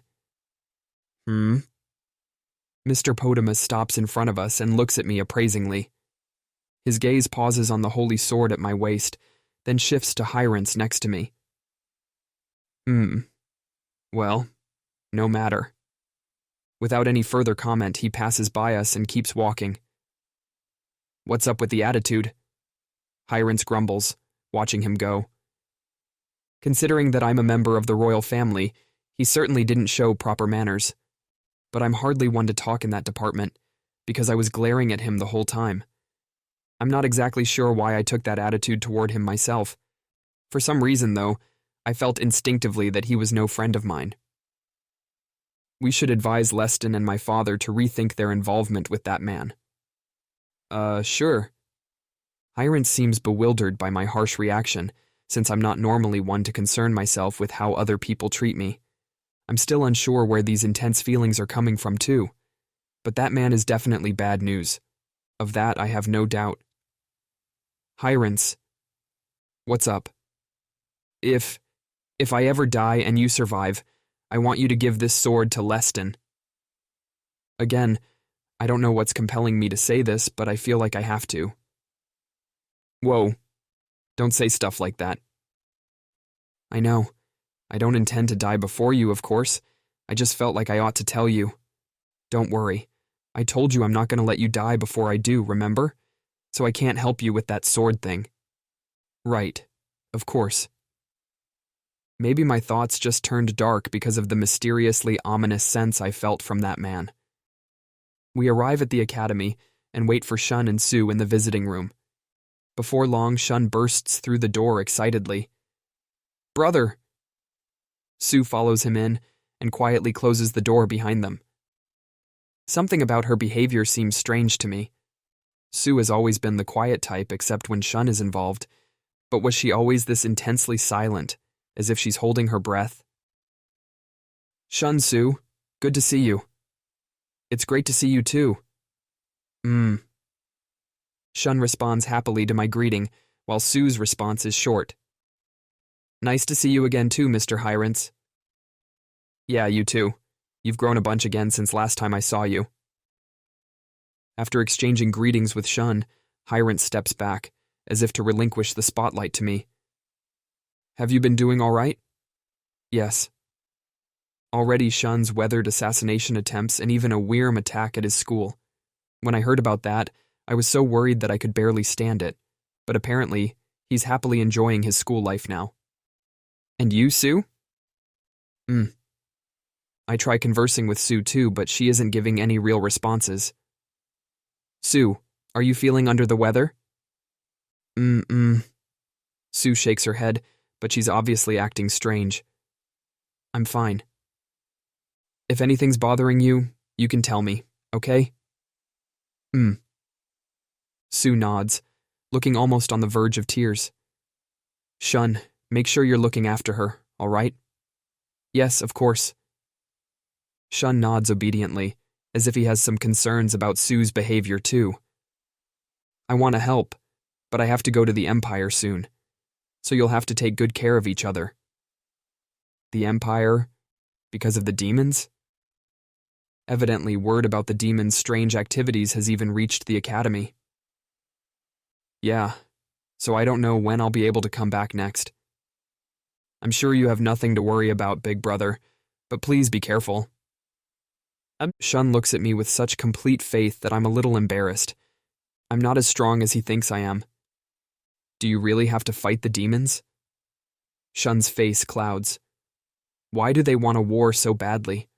Mr. Potamus stops in front of us and looks at me appraisingly. His gaze pauses on the holy sword at my waist, then shifts to Hyrance next to me. Well, no matter. Without any further comment, he passes by us and keeps walking. What's up with the attitude? Hyrance grumbles, watching him go. Considering that I'm a member of the royal family, he certainly didn't show proper manners. But I'm hardly one to talk in that department, because I was glaring at him the whole time. I'm not exactly sure why I took that attitude toward him myself. For some reason, though, I felt instinctively that he was no friend of mine. We should advise Leston and my father to rethink their involvement with that man. Sure. Hyrance seems bewildered by my harsh reaction, since I'm not normally one to concern myself with how other people treat me. I'm still unsure where these intense feelings are coming from, too. But that man is definitely bad news. Of that I have no doubt. Hyrance. What's up? If I ever die and you survive, I want you to give this sword to Leston. Again, I don't know what's compelling me to say this, but I feel like I have to. Whoa. Don't say stuff like that. I know. I don't intend to die before you, of course. I just felt like I ought to tell you. Don't worry. I told you I'm not going to let you die before I do, remember? So I can't help you with that sword thing. Right. Of course. Maybe my thoughts just turned dark because of the mysteriously ominous sense I felt from that man. We arrive at the academy and wait for Shun and Sue in the visiting room. Before long, Shun bursts through the door excitedly. Brother! Sue follows him in and quietly closes the door behind them. Something about her behavior seems strange to me. Sue has always been the quiet type except when Shun is involved, but was she always this intensely silent, as if she's holding her breath? Shun, Sue, good to see you. It's great to see you too. Shun responds happily to my greeting, while Sue's response is short. Nice to see you again too, Mr. Hyrance. Yeah, you too. You've grown a bunch again since last time I saw you. After exchanging greetings with Shun, Hyrance steps back, as if to relinquish the spotlight to me. Have you been doing all right? Yes. Already Shun's weathered assassination attempts and even a Wyrm attack at his school. When I heard about that, I was so worried that I could barely stand it, but apparently, he's happily enjoying his school life now. And you, Sue? I try conversing with Sue too, but she isn't giving any real responses. Sue, are you feeling under the weather? Sue shakes her head, but she's obviously acting strange. I'm fine. If anything's bothering you, you can tell me, okay? Sue nods, looking almost on the verge of tears. Shun, make sure you're looking after her, all right? Yes, of course. Shun nods obediently, as if he has some concerns about Sue's behavior too. I want to help, but I have to go to the Empire soon, so you'll have to take good care of each other. The Empire? Because of the demons? Evidently, word about the demons' strange activities has even reached the Academy. Yeah, so I don't know when I'll be able to come back next. I'm sure you have nothing to worry about, big brother, but please be careful. Shun looks at me with such complete faith that I'm a little embarrassed. I'm not as strong as he thinks I am. Do you really have to fight the demons? Shun's face clouds. Why do they want a war so badly?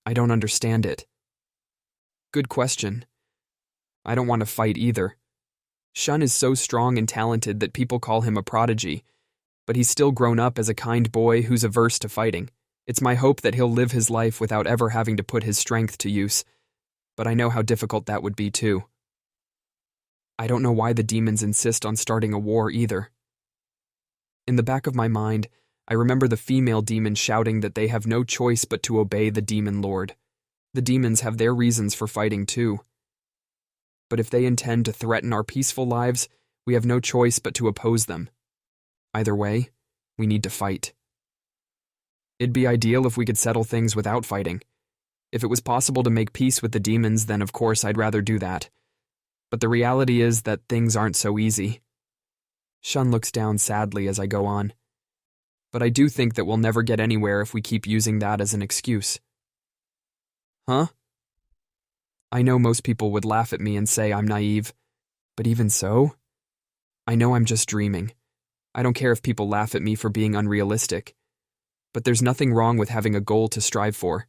I don't understand it. Good question. I don't want to fight either. Shun is so strong and talented that people call him a prodigy, but he's still grown up as a kind boy who's averse to fighting. It's my hope that he'll live his life without ever having to put his strength to use, but I know how difficult that would be too. I don't know why the demons insist on starting a war either. In the back of my mind, I remember the female demon shouting that they have no choice but to obey the demon lord. The demons have their reasons for fighting too. But if they intend to threaten our peaceful lives, we have no choice but to oppose them. Either way, we need to fight. It'd be ideal if we could settle things without fighting. If it was possible to make peace with the demons, then of course I'd rather do that. But the reality is that things aren't so easy. Shun looks down sadly as I go on. But I do think that we'll never get anywhere if we keep using that as an excuse. Huh? I know most people would laugh at me and say I'm naive, but even so, I know I'm just dreaming. I don't care if people laugh at me for being unrealistic, but there's nothing wrong with having a goal to strive for.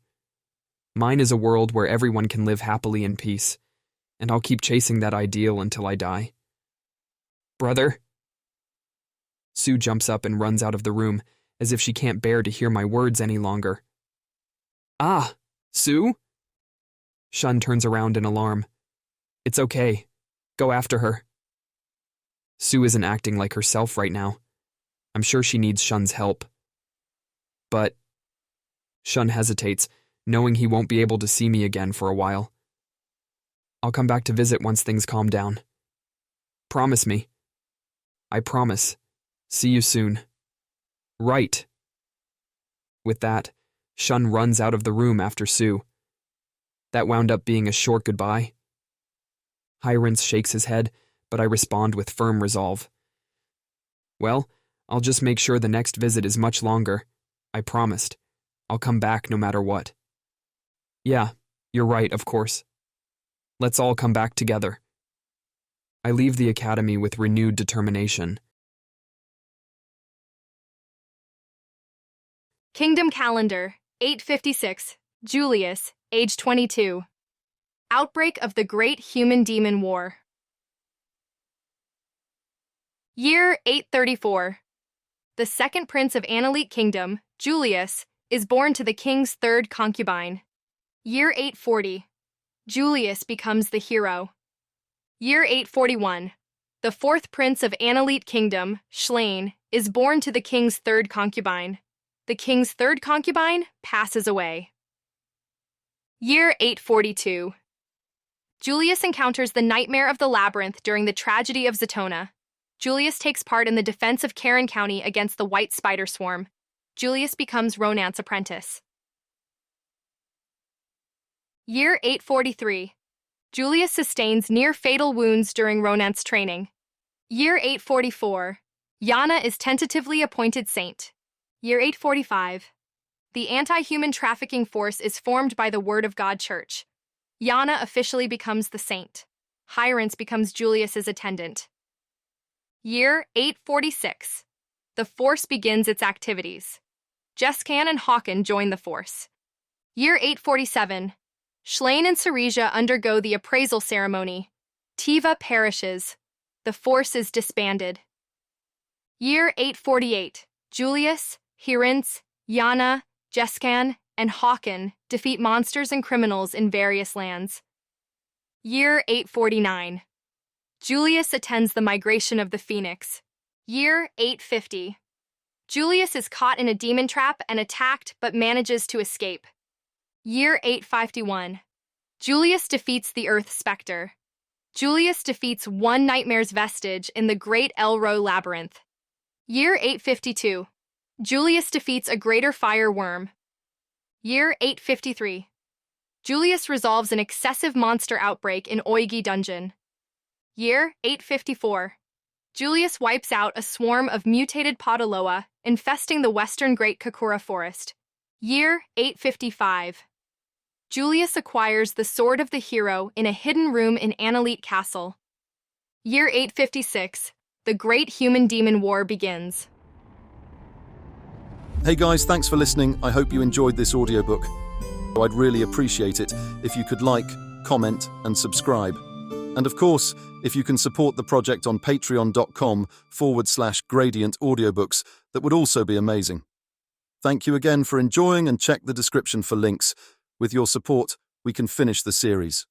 Mine is a world where everyone can live happily in peace, and I'll keep chasing that ideal until I die. Brother? Sue jumps up and runs out of the room, as if she can't bear to hear my words any longer. Ah, Sue? Shun turns around in alarm. It's okay. Go after her. Sue isn't acting like herself right now. I'm sure she needs Shun's help. But Shun hesitates, knowing he won't be able to see me again for a while. I'll come back to visit once things calm down. Promise me. I promise. See you soon. Right. With that, Shun runs out of the room after Sue. That wound up being a short goodbye. Hyrens shakes his head, but I respond with firm resolve. Well, I'll just make sure the next visit is much longer. I promised. I'll come back no matter what. Yeah, you're right, of course. Let's all come back together. I leave the academy with renewed determination. Kingdom Calendar, 856, Julius, age 22. Outbreak of the Great Human Demon War. Year 834. The second prince of Analete Kingdom, Julius, is born to the king's third concubine. Year 840. Julius becomes the hero. Year 841. The fourth prince of Analete Kingdom, Schlain, is born to the king's third concubine. The king's third concubine passes away. Year 842. Julius encounters the nightmare of the labyrinth during the tragedy of Zatona. Julius takes part in the defense of Karen County against the white spider swarm. Julius becomes Ronan's apprentice. Year 843. Julius sustains near-fatal wounds during Ronan's training. Year 844. Yana is tentatively appointed saint. Year 845. The anti-human trafficking force is formed by the Word of God Church. Yana officially becomes the saint. Hyrens becomes Julius's attendant. Year 846. The force begins its activities. Jescan and Hawken join the force. Year 847. Schlain and Ceresia undergo the appraisal ceremony. Tiva perishes. The force is disbanded. Year 848. Julius, Hyrens, Yana, Jescan, and Hawken defeat monsters and criminals in various lands. Year 849. Julius attends the migration of the Phoenix. Year 850. Julius is caught in a demon trap and attacked but manages to escape. Year 851. Julius defeats the Earth Spectre. Julius defeats one nightmare's vestige in the Great Elro Labyrinth. Year 852. Julius defeats a greater fire worm. Year 853. Julius resolves an excessive monster outbreak in Oigi Dungeon. Year 854. Julius wipes out a swarm of mutated Podaloa, infesting the western Great Kakura Forest. Year 855. Julius acquires the Sword of the Hero in a hidden room in Analete Castle. Year 856. The Great Human Demon War begins. Hey guys, thanks for listening. I hope you enjoyed this audiobook. I'd really appreciate it if you could like, comment, and subscribe. And of course, if you can support the project on patreon.com/Gradient Audiobooks, that would also be amazing. Thank you again for enjoying, and check the description for links. With your support, we can finish the series.